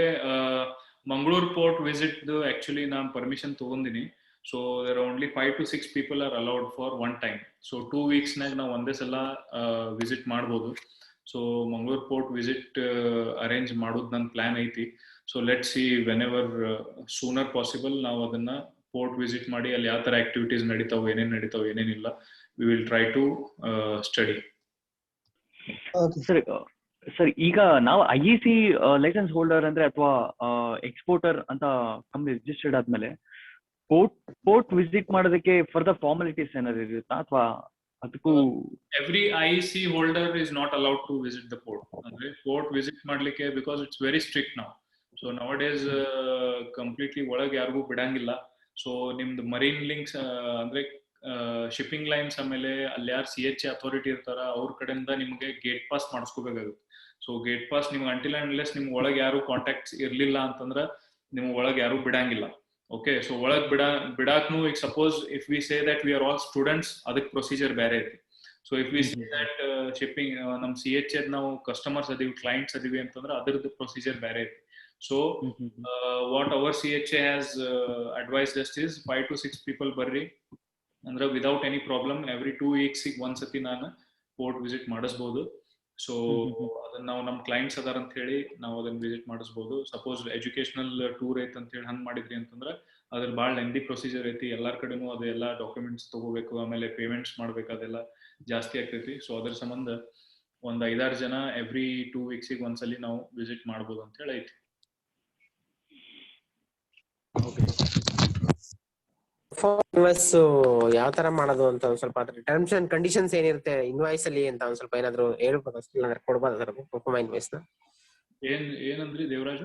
ಮಂಗಳೂರು ಪೋರ್ಟ್ ವಿಸಿಟ್ ಆಕ್ಚುಲಿ ನಾನು ಪರ್ಮಿಷನ್ ತಗೊಂಡಿನಿ. So there only 5 to 6 people are allowed for one time. So 2 weeks ನಾಗ ನಾವು ಒಂದೇ ಸಲ ವಿಸಿಟ್ ಮಾಡ್ಬೋದು. So Mangaluru port visit arrange ಮಾಡೋದು ನನ್ನ ಪ್ಲಾನ್ ಐತಿ. So let see whenever sooner possible ನಾವು ಅದನ್ನ ಪೋರ್ಟ್ ವಿಸಿಟ್ ಮಾಡಿ ಅಲ್ಲಿ ಯಾವ ತರ ಆಕ್ಟಿವಿಟೀಸ್ ನಡೀತಾವೆ, ಏನೇನ್ ನಡೀತಾವೆ, ಏನೇನಿಲ್ಲ, we will try to study. Sir ಈಗ ನಾವು IEC ಲೈಸೆನ್ಸ್ ಹೋಲ್ಡರ್ ಅಂದ್ರೆ ಅಥವಾ ಎಕ್ಸ್ಪೋರ್ಟರ್ ಅಂತ ಕಂಪ್ನಿ ರಿಜಿಸ್ಟರ್ಡ್ ಆದ್ಮೇಲೆ ಪೋರ್ಟ್ ವಿಸಿಟ್ ಮಾಡೋದಕ್ಕೆ ಫರ್ದರ್ ಫಾರ್ಮಾಲಿಟೀಸ್ ಏನಾದ್ರು ಇರುತ್ತಾ ಅಥವಾ ಅದಕ್ಕೂ? Every IEC holder is not allowed to visit the port. ಅಂದ್ರೆ ಪೋರ್ಟ್ ವಿಸಿಟ್ ಮಾಡ್ಲಿಕ್ಕೆ ಬಿಕಾಸ್ ಇಟ್ಸ್ ವೆರಿ ಸ್ಟ್ರಿಕ್ಟ್ ನಾವು. ಸೊ ನೌ ಡೇಸ್ ಕಂಪ್ಲೀಟ್ಲಿ ಒಳಗೆ ಯಾರಿಗೂ ಬಿಡಂಗಿಲ್ಲ. ಸೊ ನಿಮ್ದು ಮರೀನ್ ಲಿಂಕ್ಸ್ ಅಂದ್ರೆ ಶಿಪ್ಪಿಂಗ್ ಲೈನ್ಸ್, ಆಮೇಲೆ ಅಲ್ಲಿ ಯಾರು CHA ಅಥಾರಿಟಿ ಇರ್ತಾರ ಅವ್ರ ಕಡೆಯಿಂದ ನಿಮ್ಗೆ ಗೇಟ್ ಪಾಸ್ ಮಾಡಿಸ್ಕೋಬೇಕಾಗುತ್ತೆ. ಸೊ ಗೇಟ್ ಪಾಸ್ ನಿಮ್ಗೆ ಅಂಟಿಲ್ ಅಂಡ್ ಅನ್ಲೆಸ್ ನಿಮ್ಗೆ ಒಳಗೆ ಯಾರು ಕಾಂಟ್ಯಾಕ್ಟ್ಸ್ ಇರ್ಲಿಲ್ಲ ಅಂತಂದ್ರ ನಿಮ್ಗೆ ಒಳಗೆ ಯಾರು ಬಿಡಂಗಿಲ್ಲ. ಓಕೆ, ಸೊ ಒಳಗ್ ಬಿಡಾಕ್ನು ಈಗ suppose if we say that we are all students, ಅದಕ್ಕೆ ಪ್ರೊಸೀಜರ್ ಬೇರೆ ಐತಿ. So if we say that shipping ನಮ್ CHA ನಾವು ಕಸ್ಟಮರ್ಸ್ ಅದೀವಿ, ಕ್ಲೈಂಟ್ಸ್ ಅದೀವಿ ಅಂತಂದ್ರೆ ಅದ್ರದ್ದು ಪ್ರೊಸೀಜರ್ ಬೇರೆ ಐತಿ. So what our CHA has advised us is 5 to 6 people ಬರ್ರಿ ಅಂದ್ರೆ without any problem every 2 weeks ಒಂದ್ಸತಿ ನಾನು ಪೋರ್ಟ್ ವಿಸಿಟ್ ಮಾಡಿಸ್ಬೋದು. ಸೊ ಅದನ್ನ ನಾವು ನಮ್ ಕ್ಲೈಂಟ್ಸ್ ಅದಾರ ಅಂತ ಹೇಳಿ ನಾವು ಅದನ್ನ ವಿಸಿಟ್ ಮಾಡಿಸ್ಬೋದು. ಸಪೋಸ್ ಎಜುಕೇಶನಲ್ ಟೂರ್ ಐತೆ ಅಂತ ಹೇಳಿ ಹಂಗ್ ಮಾಡಿದ್ರಿ ಅಂತಂದ್ರೆ ಅದ್ರ ಭಾಳ ಲೆಂದಿ ಪ್ರೊಸೀಜರ್ ಐತಿ. ಎಲ್ಲಾರ್ ಕಡೆನೂ ಅದೆಲ್ಲ ಡಾಕ್ಯುಮೆಂಟ್ಸ್ ತಗೋಬೇಕು, ಆಮೇಲೆ ಪೇಮೆಂಟ್ಸ್ ಮಾಡ್ಬೇಕು, ಅದೆಲ್ಲ ಜಾಸ್ತಿ ಆಗ್ತೈತಿ. ಸೊ ಅದ್ರ ಸಂಬಂಧ ಒಂದ್ 5-6 ಜನ ಎವ್ರಿ 2 weeks ಒಂದ್ಸಲಿ ನಾವು ವಿಸಿಟ್ ಮಾಡ್ಬೋದು ಅಂತ ಹೇಳಿ ಐತಿ. ಇನ್ವಾಯ್ಸ್ ಯಾವ ತರ ಮಾಡೋದು ಅಂತ ಒಂದ್ ಸ್ವಲ್ಪ ಅದ್ರ ಟರ್ಮ್ಸ್ ಅಂಡ್ ಕಂಡೀಷನ್ಸ್ ಏನಿರುತ್ತೆ ಇನ್ವಾಯ್ಸ್ ಅಲ್ಲಿ ಅಂತ ಒಂದ್ ಸ್ವಲ್ಪ ಏನಾದ್ರು ಹೇಳ್ಬೋದು, ಕೊಡ್ಬೋದು ಸರ್ ಪ್ರೊಫಾರ್ಮಾ ಇನ್ವಾಯ್ಸ್ ನ? ಏನಂದ್ರಿ ದೇವರಾಜ್?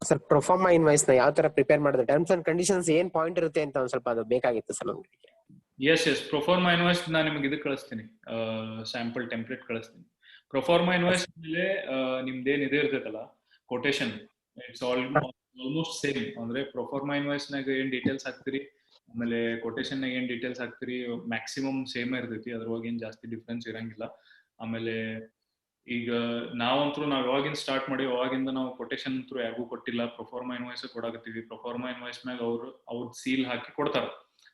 ಸರ್ ಪ್ರೊಫಾರ್ಮಾ ಇನ್ವಾಯ್ಸ್ ನ ಯಾವ ತರ ಪ್ರಿಪೇರ್ ಮಾಡೋದು, ಟರ್ಮ್ಸ್ ಅಂಡ್ ಕಂಡೀಷನ್ಸ್ ಏನ್ ಪಾಯಿಂಟ್ ಇರುತ್ತೆ ಅಂತ ಒಂದ್ ಸ್ವಲ್ಪ ಅದು ಬೇಕಾಗಿತ್ತು ಸರ್ ನಮ್ಗೆ. ಎಸ್ ಪ್ರೊಫಾರ್ಮಾ ಇನ್ವಾಯ್ಸ್ ನಾನು ನಿಮ್ಗೆ ಇದು ಕಳಿಸ್ತೀನಿ, ಸ್ಯಾಂಪಲ್ ಟೆಂಪ್ಲೇಟ್ ಕಳಿಸ್ತೀನಿ. ಪ್ರೊಫಾರ್ಮಾ ಇನ್ವಾಯ್ಸ್ ಮೇಲೆ ನಿಮ್ದೇನ್ ಇದು ಇರ್ತೈತಲ್ಲ ಕೊಟೇಶನ್, ಇಟ್ಸ್ ಆಲ್ಮೋಸ್ಟ್ ಸೇಮ್. ಅಂದ್ರೆ ಪ್ರೊಫಾರ್ಮಾ ಇನ್ವಾಯ್ಸ್ ನಾಗ ಏನ್ ಡೀಟೇಲ್ಸ್ ಹಾಕ್ತಿರಿ, ಆಮೇಲೆ ಕೊಟೇಶನ್ ನಾಗ ಏನ್ ಡೀಟೇಲ್ಸ್ ಹಾಕ್ತಿರಿ, ಮ್ಯಾಕ್ಸಿಮಮ್ ಸೇಮ್ ಇರ್ತೈತಿ. ಅದ್ರೊಳಗೆ ಏನ್ ಜಾಸ್ತಿ ಡಿಫ್ರೆನ್ಸ್ ಇರಂಗಿಲ್ಲ. ಆಮೇಲೆ ಈಗ ನಾವ್ ಯಾವಾಗಿಂದ ಸ್ಟಾರ್ಟ್ ಮಾಡಿ ಅವಾಗಿಂದ ನಾವು ಕೊಟೇಶನ್ ಅಂತೂ ಯಾರಿಗೂ ಕೊಟ್ಟಿಲ್ಲ, ಪ್ರೊಫಾರ್ಮಾ ಇನ್ವಾಯ್ಸ್ ಕೊಡಾಕತ್ತೀವಿ. ಪ್ರೊಫಾರ್ಮಾ ಇನ್ವಾಯ್ಸ್ ಮ್ಯಾಗ ಅವ್ರ ಸೀಲ್ ಹಾಕಿ ಕೊಡ್ತಾರ.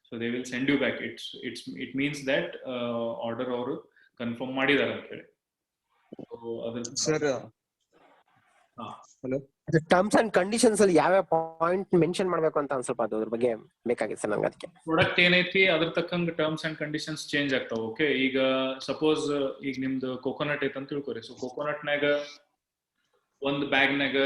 So they will send you back. It means that order ಅವರು ಕನ್ಫರ್ಮ್ ಮಾಡಿದಾರ ಅಂತ ಹೇಳಿ. Sir hello, terms and conditions ಅಲ್ಲಿ ಯಾವ ಪಾಯಿಂಟ್ ಮೆನ್ಷನ್ ಮಾಡ್ಬೇಕು ಅಂತ ಒಂದ್ ಸ್ವಲ್ಪ ಅದ್ರ ಬಗ್ಗೆ ಬೇಕಾಗಿತ್ತು ಸರ್ ನಂಗೆ. ಅದಕ್ಕೆ ಪ್ರಾಡಕ್ಟ್ ಏನೈತಿ ಅದ್ರ ತಕ್ಕಂಗ ಟರ್ಮ್ಸ್ ಅಂಡ್ ಕಂಡೀಷನ್ಸ್ ಚೇಂಜ್ ಆಗ್ತಾವ. ಓಕೆ, ಈಗ ಸಪೋಸ್ ಈಗ ನಿಮ್ದು ಕೋಕೋನಟ್ ಐತೆ ಅಂತ ತಿಳ್ಕೊರಿ. ಸೊ ಕೋಕೋನಟ್ ನಾಗ ಒಂದ್ ಬ್ಯಾಗ್ ನಾಗ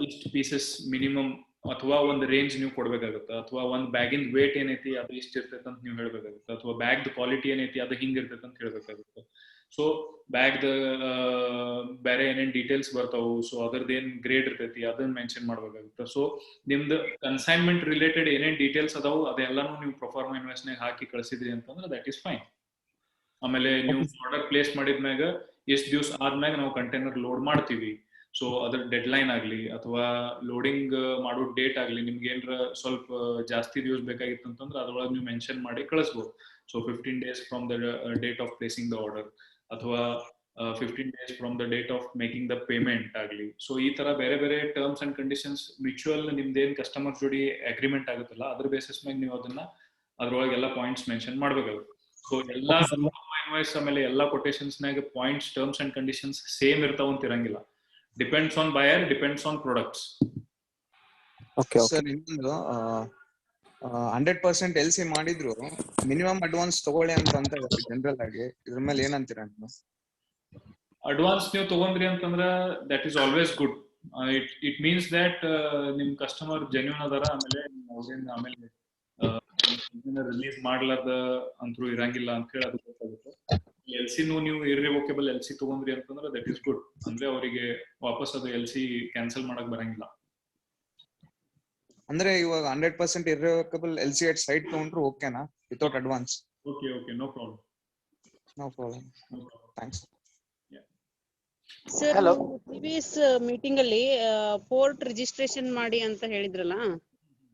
ಇಷ್ಟು ಪೀಸಸ್ ಮಿನಿಮಮ್ ಅಥವಾ ಒಂದ್ ರೇಂಜ್ ನೀವು ಕೊಡ್ಬೇಕಾಗುತ್ತೆ, ಅಥವಾ ಒಂದ್ ಬ್ಯಾಗಿನ್ ವೇಟ್ ಏನೈತಿ ಅದು ಇಷ್ಟ ಇರ್ತೈತೆ ಅಂತ ನೀವು ಹೇಳ್ಬೇಕಾಗುತ್ತೆ, ಅಥವಾ ಬ್ಯಾಗ್ ಕ್ವಾಲಿಟಿ ಏನೈತಿ ಅದು ಹಿಂಗ್ ಇರ್ತೈತೆ ಅಂತ ಹೇಳ್ಬೇಕಾಗುತ್ತೆ. ಸೊ ಬ್ಯಾಗ್ ಬೇರೆ ಏನೇನ್ ಡೀಟೇಲ್ಸ್ ಬರ್ತಾವು, ಸೊ ಅದ್ರದ್ದು ಏನ್ ಗ್ರೇಡ್ ಇರ್ತೈತಿ ಅದನ್ನ ಮೆನ್ಷನ್ ಮಾಡ್ಬೇಕಾಗುತ್ತೆ. ಸೊ ನಿಮ್ದು ಕನ್ಸೈನ್ಮೆಂಟ್ ರಿಲೇಟೆಡ್ ಏನೇನ್ ಡೀಟೇಲ್ಸ್ ಅದಾವು ಅದೆಲ್ಲಾನು ನೀವು ಪ್ರೊಫಾರ್ಮಾ ಇನ್ವಾಯ್ಸ್ ನಾಗ ಹಾಕಿ ಕಳಿಸಿದ್ರಿ ಅಂತಂದ್ರೆ ದಟ್ ಈಸ್ ಫೈನ್. ಆಮೇಲೆ ನೀವು ಆರ್ಡರ್ ಪ್ಲೇಸ್ ಮಾಡಿದ್ಮ್ಯಾಗ ಎಷ್ಟ್ ದಿವ್ಸ ಆದ್ಮ್ಯಾಗ ನಾವು ಕಂಟೈನರ್ ಲೋಡ್ ಮಾಡ್ತೀವಿ. ಸೊ ಅದ್ರ ಡೆಡ್ ಲೈನ್ ಆಗ್ಲಿ ಅಥವಾ ಲೋಡಿಂಗ್ ಮಾಡೋ ಡೇಟ್ ಆಗ್ಲಿ, ನಿಮ್ಗೆ ಏನ್ರ ಸ್ವಲ್ಪ ಜಾಸ್ತಿ ದಿವಸ ಬೇಕಾಗಿತ್ತು ಅಂತಂದ್ರೆ ಅದ್ರೊಳಗೆ ನೀವು ಮೆನ್ಷನ್ ಮಾಡಿ ಕಳಿಸ್ಬೋದು. So 15 days from the date of placing the order, ಅಥವಾ 15 days from the date of making the payment ಆಗ್ಲಿ. ಸೊ ಈ ತರ ಬೇರೆ ಬೇರೆ ಟರ್ಮ್ಸ್ ಅಂಡ್ ಕಂಡೀಷನ್ಸ್ ಮ್ಯೂಚುವಲ್ ನಿಮ್ದೇನ್ ಕಸ್ಟಮರ್ ಜೋಡಿ ಅಗ್ರಿಮೆಂಟ್ ಆಗುತ್ತಲ್ಲ ಅದ್ರ ಬೇಸಿಸ್ ಮೇಲೆ ನೀವು ಅದನ್ನ ಅದ್ರೊಳಗೆ ಎಲ್ಲ ಪಾಯಿಂಟ್ಸ್ ಮೆನ್ಷನ್ ಮಾಡ್ಬೇಕಾಗುತ್ತೆ. ಸೊ ಎಲ್ಲಾ ಇನ್ವಾಯ್ಸ್ ಆಮೇಲೆ ಎಲ್ಲಾ ಕೊಟೇಶನ್ಸ್ ನಾಗ points, terms and conditions same ಇರ್ತಾವ ಅಂತ ಇರಂಗಿಲ್ಲ. Depends on buyer, depends on products. Sir ಇನ್ನೊಂದು 100% LC ಮಾಡಿದ್ರು ಮಿನಿಮಮ್ ಅಡ್ವಾನ್ಸ್ ತಗೊಳ್ಳಿ ಅಂತ ಜನರಲ್ ಆಗಿ, ಇದ್ರ ಮೇಲೆ ಏನಂತೀರಾ ನೀವು? ಅಡ್ವಾನ್ಸ್ ನೀವು ತಗೊಂಡ್ರಿ ಅಂತಂದ್ರ that is always good. It means that ನಿಮ್ ಕಸ್ಟಮರ್ ಜೆನ್ಯೂನ್ ಅದಾರ, ಆಮೇಲೆ ರಿಲೀಸ್ ಮಾಡ್ಲಾರ್ದ ಅಂತೂ ಇರಂಗಿಲ್ಲ ಅಂತ ಹೇಳಿ ಅದು ಗೊತ್ತಾಗುತ್ತೆ. LC ನೀವು ಇರ್ರಿವೋಕೇಬಲ್ LC ತಗೊಂಡ್ರಿ ಅಂತಂದ್ರೆ ದಟ್ ಇಸ್ ಗುಡ್. ಅಂದ್ರೆ ಅವರಿಗೆ ವಾಪಸ್ ಅದು LC ಕ್ಯಾನ್ಸಲ್ ಮಾಡಕ್ ಬರಂಗಿಲ್ಲ. ಅಂದ್ರೆ ಇವಾಗ 100% ಇರ್ರಿವೋಕೇಬಲ್ LC at ಸೈಟ್ ತಗೊಂಡ್ರು ಓಕೆನಾ without advance? Okay no problem. No problem, thanks. Sir previous meeting ಅಲ್ಲಿ ಪೋರ್ಟ್ ರಿಜಿಸ್ಟ್ರೇಷನ್ ಮಾಡಿ ಅಂತ ಹೇಳಿದ್ರಲ್ಲ,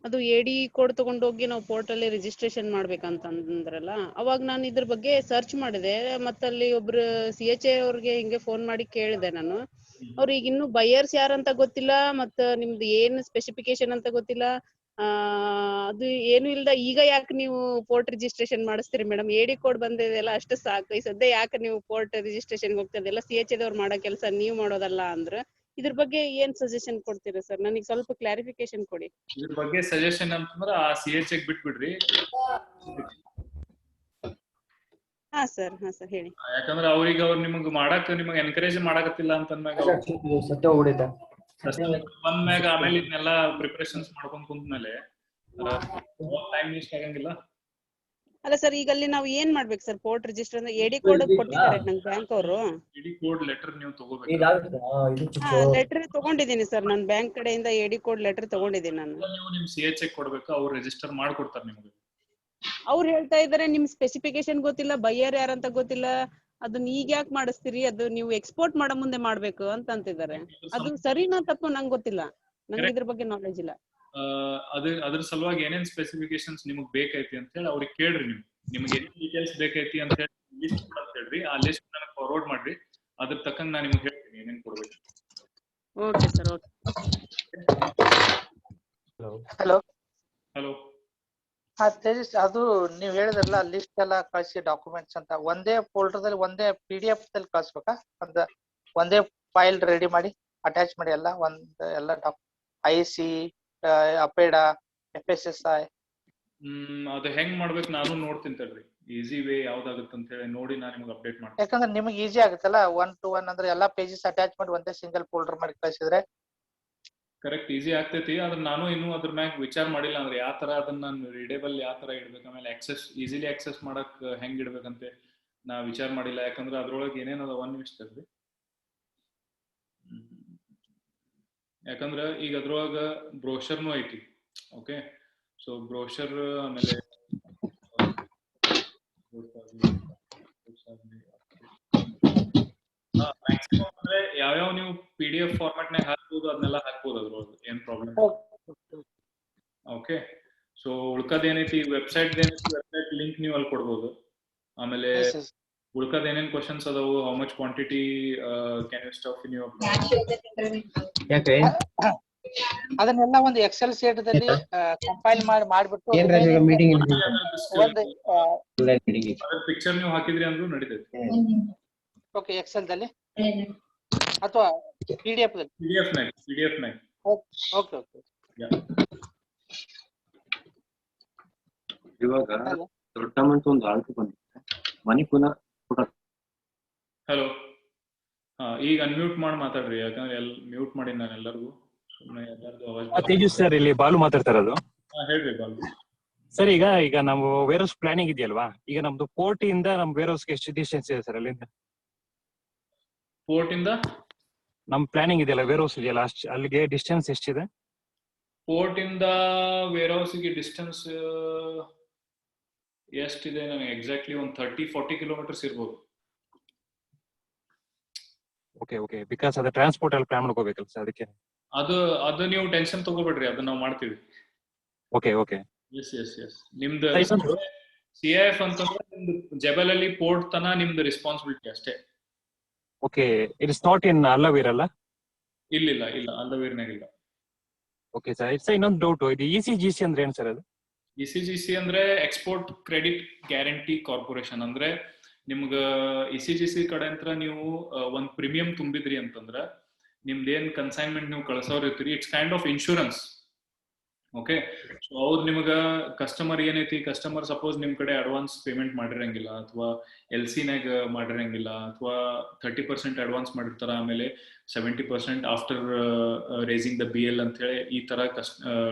ಅದು AD ಕೋಡ್ ತಗೊಂಡೋಗಿ ನಾವು ಪೋರ್ಟ್ ಅಲ್ಲಿ ರಿಜಿಸ್ಟ್ರೇಷನ್ ಮಾಡ್ಬೇಕಂತ ಅಂದ್ರಲ್ಲ, ಅವಾಗ ನಾನು ಇದ್ರ ಬಗ್ಗೆ ಸರ್ಚ್ ಮಾಡಿದೆ. ಮತ್ತಲ್ಲಿ ಒಬ್ರು CHA ಅವ್ರಿಗೆ ಹಿಂಗೆ ಫೋನ್ ಮಾಡಿ ಕೇಳಿದೆ ನಾನು. ಅವ್ರಿಗೆ ಇನ್ನು ಬೈಯರ್ಸ್ ಯಾರಂತ ಗೊತ್ತಿಲ್ಲ, ಮತ್ತ ನಿಮ್ದು ಏನ್ ಸ್ಪೆಸಿಫಿಕೇಶನ್ ಅಂತ ಗೊತ್ತಿಲ್ಲ. ಅದು ಏನು ಇಲ್ದ ಈಗ ಯಾಕೆ ನೀವು ಪೋರ್ಟ್ ರಿಜಿಸ್ಟ್ರೇಷನ್ ಮಾಡಿಸ್ತೀರಿ ಮೇಡಮ್? AD ಕೋಡ್ ಬಂದಿದೆಲ್ಲ ಅಷ್ಟು ಸಾಕು, ಈ ಸದ್ಯ ಯಾಕೆ ನೀವು ಪೋರ್ಟ್ ರಿಜಿಸ್ಟ್ರೇಷನ್ ಹೋಗ್ತದೆಲ್ಲ CHA ದವ್ರು ಮಾಡೋ ಕೆಲಸ ನೀವ್ ಮಾಡೋದಲ್ಲ ಅಂದ್ರ, ಇದ್ರ ಬಗ್ಗೆ ಏನ್ ಸಜೆಷನ್ ಕೊಡ್ತೀರಾ ಸರ್? ನನಗೆ ಸ್ವಲ್ಪ ಕ್ಲಾರಿಫಿಕೇಶನ್ ಕೊಡಿ. ಇದ್ರ ಬಗ್ಗೆ ಸಜೆಷನ್ ಅಂತಂದ್ರ ಆ CHA ಬಿಟ್ಬಿಡ್ರಿ. ಹಾ ಸರ್ ಹೇಳಿ. ಯಾಕಂದ್ರೆ ಅವ್ರಿಗೆ ನಿಮ್ಗೆ ಮಾಡಕ್ ನಿಮಗೆ ಎನ್ಕರೇಜ್ ಮಾಡಕತ್ತಿಲ್ಲ ಅಂತಂದ್ಮ್ಯಾಗ ಬಂದ್ಮ್ಯಾಗ ಆಮೇಲೆ ಇದನ್ನೆಲ್ಲ ಪ್ರಿಪರೇಷನ್ಸ್ ಮಾಡ್ಕೊಂಡ್ ಕುಂತ್ಮೇಲೆ ಟೈಮ್ ವೇಸ್ಟ್ ಆಗಂಗಿಲ್ಲ. ಅಲ್ಲ ಸರ್, ಈಗ ಅಲ್ಲಿ ನಾವು ಏನ್ ಮಾಡ್ಬೇಕು ಸರ್? ಪೋರ್ಟ್ ರಿಜಿಸ್ಟರ್ ಅಂದ್ರೆ AD ಕೋಡ್ ಕೊಟ್ಟಿದ್ದಾರೆ ನಂಗೆ ಬ್ಯಾಂಕ್ ಅವರು. AD ಕೋಡ್ ಲೆಟರ್ ನೀವು ತಗೋಬೇಕು. ಲೆಟರ್ ತಗೊಂಡಿದ್ದೀನಿ ಸರ್, ನಾನು ಬ್ಯಾಂಕ್ ಕಡೆಯಿಂದ AD ಕೋಡ್ ಲೆಟರ್ ತಗೊಂಡಿದ್ದೀನಿ ನಾನು. ನೀವು ನಿಮ್ CHA ಕೊಡ್ಬೇಕು, ಅವ್ರು ರಿಜಿಸ್ಟರ್ ಮಾಡ್ಕೊಡ್ತಾರೆ ನಿಮ್ಗೆ. ಅವ್ರು ಹೇಳ್ತಾ ಇದಾರೆ ನಿಮ್ ಸ್ಪೆಸಿಫಿಕೇಶನ್ ಗೊತ್ತಿಲ್ಲ, ಬೈಯರ್ ಯಾರಂತ ಗೊತ್ತಿಲ್ಲ, ಅದನ್ನ ಈಗ ಯಾಕೆ ಮಾಡಿಸ್ತೀರಿ, ಅದು ನೀವು ಎಕ್ಸ್ಪೋರ್ಟ್ ಮಾಡೋ ಮುಂದೆ ಮಾಡ್ಬೇಕು ಅಂತ ಅಂತಿದ್ದಾರೆ. ಅದು ಸರಿನಾ ತಪ್ಪು ನಂಗೆ ಗೊತ್ತಿಲ್ಲ, ನಂಗೆ ಇದ್ರ ಬಗ್ಗೆ ನಾಲೆಜ್ ಇಲ್ಲ. ಅದ್ರ ಸಲುವಾಗಿ ಏನೇನ್ ಸ್ಪೆಸಿಫಿಕೇಶನ್ಸ್ ನಿಮಗ್ ಬೇಕೈತಿ ಅಂತ ಹೇಳಿ ಅವ್ರಿಗೆ ಕೇಳ್ರಿ. ನಿಮ್ಗೆ ಏನೇನ್ ಡೀಟೇಲ್ಸ್ ಬೇಕೈತಿ ಅಂತ ಹೇಳಿ ಲಿಸ್ಟ್ ಅಂತ ಹೇಳ್ರಿ. ಆ ಲಿಸ್ಟ್ ನನಗೆ ಫಾರ್ವರ್ಡ್ ಮಾಡ್ರಿ, ಅದ್ರ ತಕ್ಕಂಗೆ ನಾನು ನಿಮ್ಗೆ ಹೇಳ್ತೀನಿ ಏನೇನ್ ಕೊಡ್ಬೇಕು. Okay sir, okay. Hello hello. Tejas, ಅದು ನೀವ್ ಹೇಳಿದ್ರಲ್ಲ ಲಿಸ್ಟ್ ಎಲ್ಲ ಕಳಿಸಿ ಡಾಕ್ಯುಮೆಂಟ್ಸ್ ಅಂತ, ಒಂದೇ ಫೋಲ್ಡರ್ ದಲ್ಲಿ ಒಂದೇ PDF ದಲ್ಲಿ ಕಳಿಸ್ಬೇಕಾ? ಒಂದೇ ಫೈಲ್ ರೆಡಿ ಮಾಡಿ ಅಟ್ಯಾಚ್ ಮಾಡಿ ಎಲ್ಲ IC, ಅಪೇಡಾ, FSSI. ಅದು ಹೆಂಗ್ ಮಾಡ್ಬೇಕು ನಾನು ನೋಡ್ತೀನಿ ತಡ್ರಿ. ಈಸಿ ವೇ ಯಾವ್ದಾಗುತ್ತೆ ಅಂತ ಹೇಳಿ ನೋಡಿ ನಾನು ನಿಮ್ಗೆ ಅಪ್ಡೇಟ್ ಮಾಡ್ತೀನಿ. ಯಾಕಂದ್ರೆ ನಿಮ್ಗೆ ಈಸಿ ಆಗುತ್ತಲ್ಲ, 1 to 1 ಅಂದ್ರೆ ಎಲ್ಲಾ ಪೇಜಸ್ ಅಟ್ಯಾಚ್ ಮಾಡಿ ಒಂದೇ ಸಿಂಗಲ್ ಫೋಲ್ಡರ್ ಮಾಡಿ ಕಳಿಸಿದ್ರೆ ಕರೆಕ್ಟ್ ಈಸಿ ಆಗ್ತೈತಿ. ಆದ್ರೆ ನಾನು ಇನ್ನೂ ಅದ್ರ ಮ್ಯಾಗ ವಿಚಾರ ಮಾಡಿಲ್ಲ, ಅಂದ್ರೆ ಯಾವ ತರ ಅದನ್ನ ನಾನು ರೀಡೇಬಲ್ ಯಾವ ತರ ಇಡ್ಬೇಕು, ಆಮೇಲೆ ಈಸಿಲಿ ಆಕ್ಸೆಸ್ ಮಾಡಕ್ ಹೆಂಗ್ ಇಡ್ಬೇಕಂತೆ ನಾ ವಿಚಾರ ಮಾಡಿಲ್ಲ. ಯಾಕಂದ್ರೆ ಅದ್ರೊಳಗೆ ಏನೇನದ ಒಂದ್ ನಿಮಿಷ ತಡ್ರಿ. ಯಾಕಂದ್ರ ಈಗ ಅದ್ರೊಳಗ ಬ್ರೋಷರ್ನು ಐತಿ. ಓಕೆ, ಸೊ ಬ್ರೋಷರ್ ಆಮೇಲೆ ಅಂದ್ರೆ ಯಾವ್ಯಾವ ನೀವು PDF ಫಾರ್ಮ್ಯಾಟ್ ನಾಗ ಹಾಕ್ಬೋದು ಅದನ್ನೆಲ್ಲ ಹಾಕ್ಬೋದು, ಅದ್ರೊಳಗೆ ಏನ್ ಪ್ರಾಬ್ಲಮ್. ಓಕೆ, ಸೊ ಉಳ್ಕದ ಏನೈತಿ ವೆಬ್ಸೈಟ್ ಲಿಂಕ್ ನೀವು ಅಲ್ಲಿ ಕೊಡ್ಬೋದು. ಆಮೇಲೆ ಉಳ್ಕದ ಏನೇನ್ ಕ್ವಶನ್ಸ್ ಅದಾವು, how much quantity can you stuff in your, ಅದನ್ನೆಲ್ಲ ಒಂದು ಎಕ್ಸೆಲ್ ಶೀಟ್ ದಲ್ಲಿ ಕಂಪೈಲ್ ಮಾಡ್ಬಿಟ್ಟು ಪಿಕ್ಚರ್ ನೀವು ಹಾಕಿದ್ರಿ ಅಂದ್ರೂ ನಡೀತೈತಿ. ಓಕೆ, ಎಕ್ಸೆಲ್ ದಲ್ಲಿ ಅಥವಾ PDF ದಲ್ಲಿ? PDF ನಾಗ. ಓಕೆ. ಇವಾಗ ದೊಡ್ಡ ಅಮೌಂಟ್ ಒಂದು ಆರ್ಡರ್ ಬಂದಿದೆ, ಮನಿ ಪುನಃ. ಹಲೋ, ಈಗ ಅನ್ಮ್ಯೂಟ್ ಮಾಡಿ ಮಾತಾಡ್ರಿ, ಯಾಕಂದ್ರೆ ಮ್ಯೂಟ್ ಮಾಡಿ ನಾನು ಎಲ್ಲರಿಗೂ. ಸುಮ್ಮನೆ ಎಲ್ಲರಿಗೂ ಅವಾಜ್. ತೇಜಸ್ ಸರ್, ಇಲ್ಲಿ ಬಾಲು ಮಾತಾಡ್ತಾರದು. ಹೇಳ್ರಿ ಬಾಲು ಸರ್. ಈಗ ನಾವು ವೇರ್ ಹೌಸ್ ಪ್ಲಾನಿಂಗ್ ಇದೆಯಲ್ವಾ, ಈಗ ನಮ್ದು ಪೋರ್ಟ್ ಇಂದ ನಮ್ ವೇರ್ ಹೌಸ್ಗೆ ಎಷ್ಟು ಡಿಸ್ಟೆನ್ಸ್ ಇದೆ ಸರ್ ಅಲ್ಲಿಂದ? ಪೋರ್ಟ್ ಇಂದ ನಮ್ ಪ್ಲಾನಿಂಗ್ ಇದೆಯಲ್ಲ, ವೇರ್ ಹೌಸ್ ಇದೆಯಲ್ಲ, ಅಲ್ಲಿಗೆ ಡಿಸ್ಟೆನ್ಸ್ ಎಷ್ಟಿದೆ? ಪೋರ್ಟ್ ಇಂದ ವೇರ್ ಹೌಸ್ಗೆ ಡಿಸ್ಟೆನ್ಸ್ ಎಷ್ಟಿದೆ ನನಗೆ ಎಕ್ಸಾಕ್ಟ್ಲಿ ಒಂದು 30-40 ಕಿಲೋಮೀಟರ್ಸ್ ಇರ್ಬೋದು. ಓಕೆ, ಬಿಕಾಸ್ ಅದು ಟ್ರಾನ್ಸ್ಪೋರ್ಟ್ ಅಲ್ಲಿ ಪ್ಲಾನ್ ಮಾಡ್ಕೋಬೇಕಲ್ಲ ಸರ್, ಅದಕ್ಕೆ. ಅದು ನೀವು ಟೆನ್ಷನ್ ತಗೋಬೇಡ್ರಿ, ಅದನ್ನ ನಾವು ಮಾಡ್ತೀವಿ. ಓಕೆ. ಎಸ್ ನಿಮ್ದು CIF ಅಂತಂದ್ರೆ ನಿಮ್ದು ಜಬಲ್ ಅಲ್ಲಿ ಪೋರ್ಟ್ ತನ ನಿಮ್ದು ರೆಸ್ಪಾನ್ಸಿಬಿಲಿಟಿ ಅಷ್ಟೇ. Okay, it is not in ಅಲ್ಲವೀರ್ ಅಲ್ಲ? ಇಲ್ಲ ಅಲ್ಲವೀರ್ನಾಗ ಇಲ್ಲ. Okay sir. ಇಟ್ಸ್ ಇನ್ನೊಂದು ಡೌಟ್, ಇದು ECGC ಅಂದ್ರೆ ಏನ್ ಸರ್ ಅದು? ECGC ಅಂದ್ರೆ ಎಕ್ಸ್ಪೋರ್ಟ್ ಕ್ರೆಡಿಟ್ ಗ್ಯಾರಂಟಿ ಕಾರ್ಪೊರೇಷನ್. ಅಂದ್ರೆ ನಿಮ್ಗ ECGC ಕಡೆ ಅಂತ ನೀವು ಒಂದ್ ಪ್ರೀಮಿಯಂ ತುಂಬಿದ್ರಿ ಅಂತಂದ್ರ ನಿಮ್ದೇನ್ ಕನ್ಸೈನ್ಮೆಂಟ್ ನೀವು ಕಳ್ಸೋರ್ ಇರ್ತೀರಿ, it's kind of insurance. Okay, so ಅವ್ರು ನಿಮ್ಗ ಕಸ್ಟಮರ್ ಏನೈತಿ, ಕಸ್ಟಮರ್ ಸಪೋಸ್ ನಿಮ್ ಕಡೆ ಅಡ್ವಾನ್ಸ್ ಪೇಮೆಂಟ್ ಮಾಡಿರಂಗಿಲ್ಲ, ಅಥವಾ LC ನಾಗ ಮಾಡಿರಂಗಿಲ್ಲ, ಅಥವಾ 30% ಅಡ್ವಾನ್ಸ್ ಮಾಡಿರ್ತಾರ, ಆಮೇಲೆ 70% ಆಫ್ಟರ್ ರೇಸಿಂಗ್ ದ BL ಅಂತ ಹೇಳಿ ಈ ತರ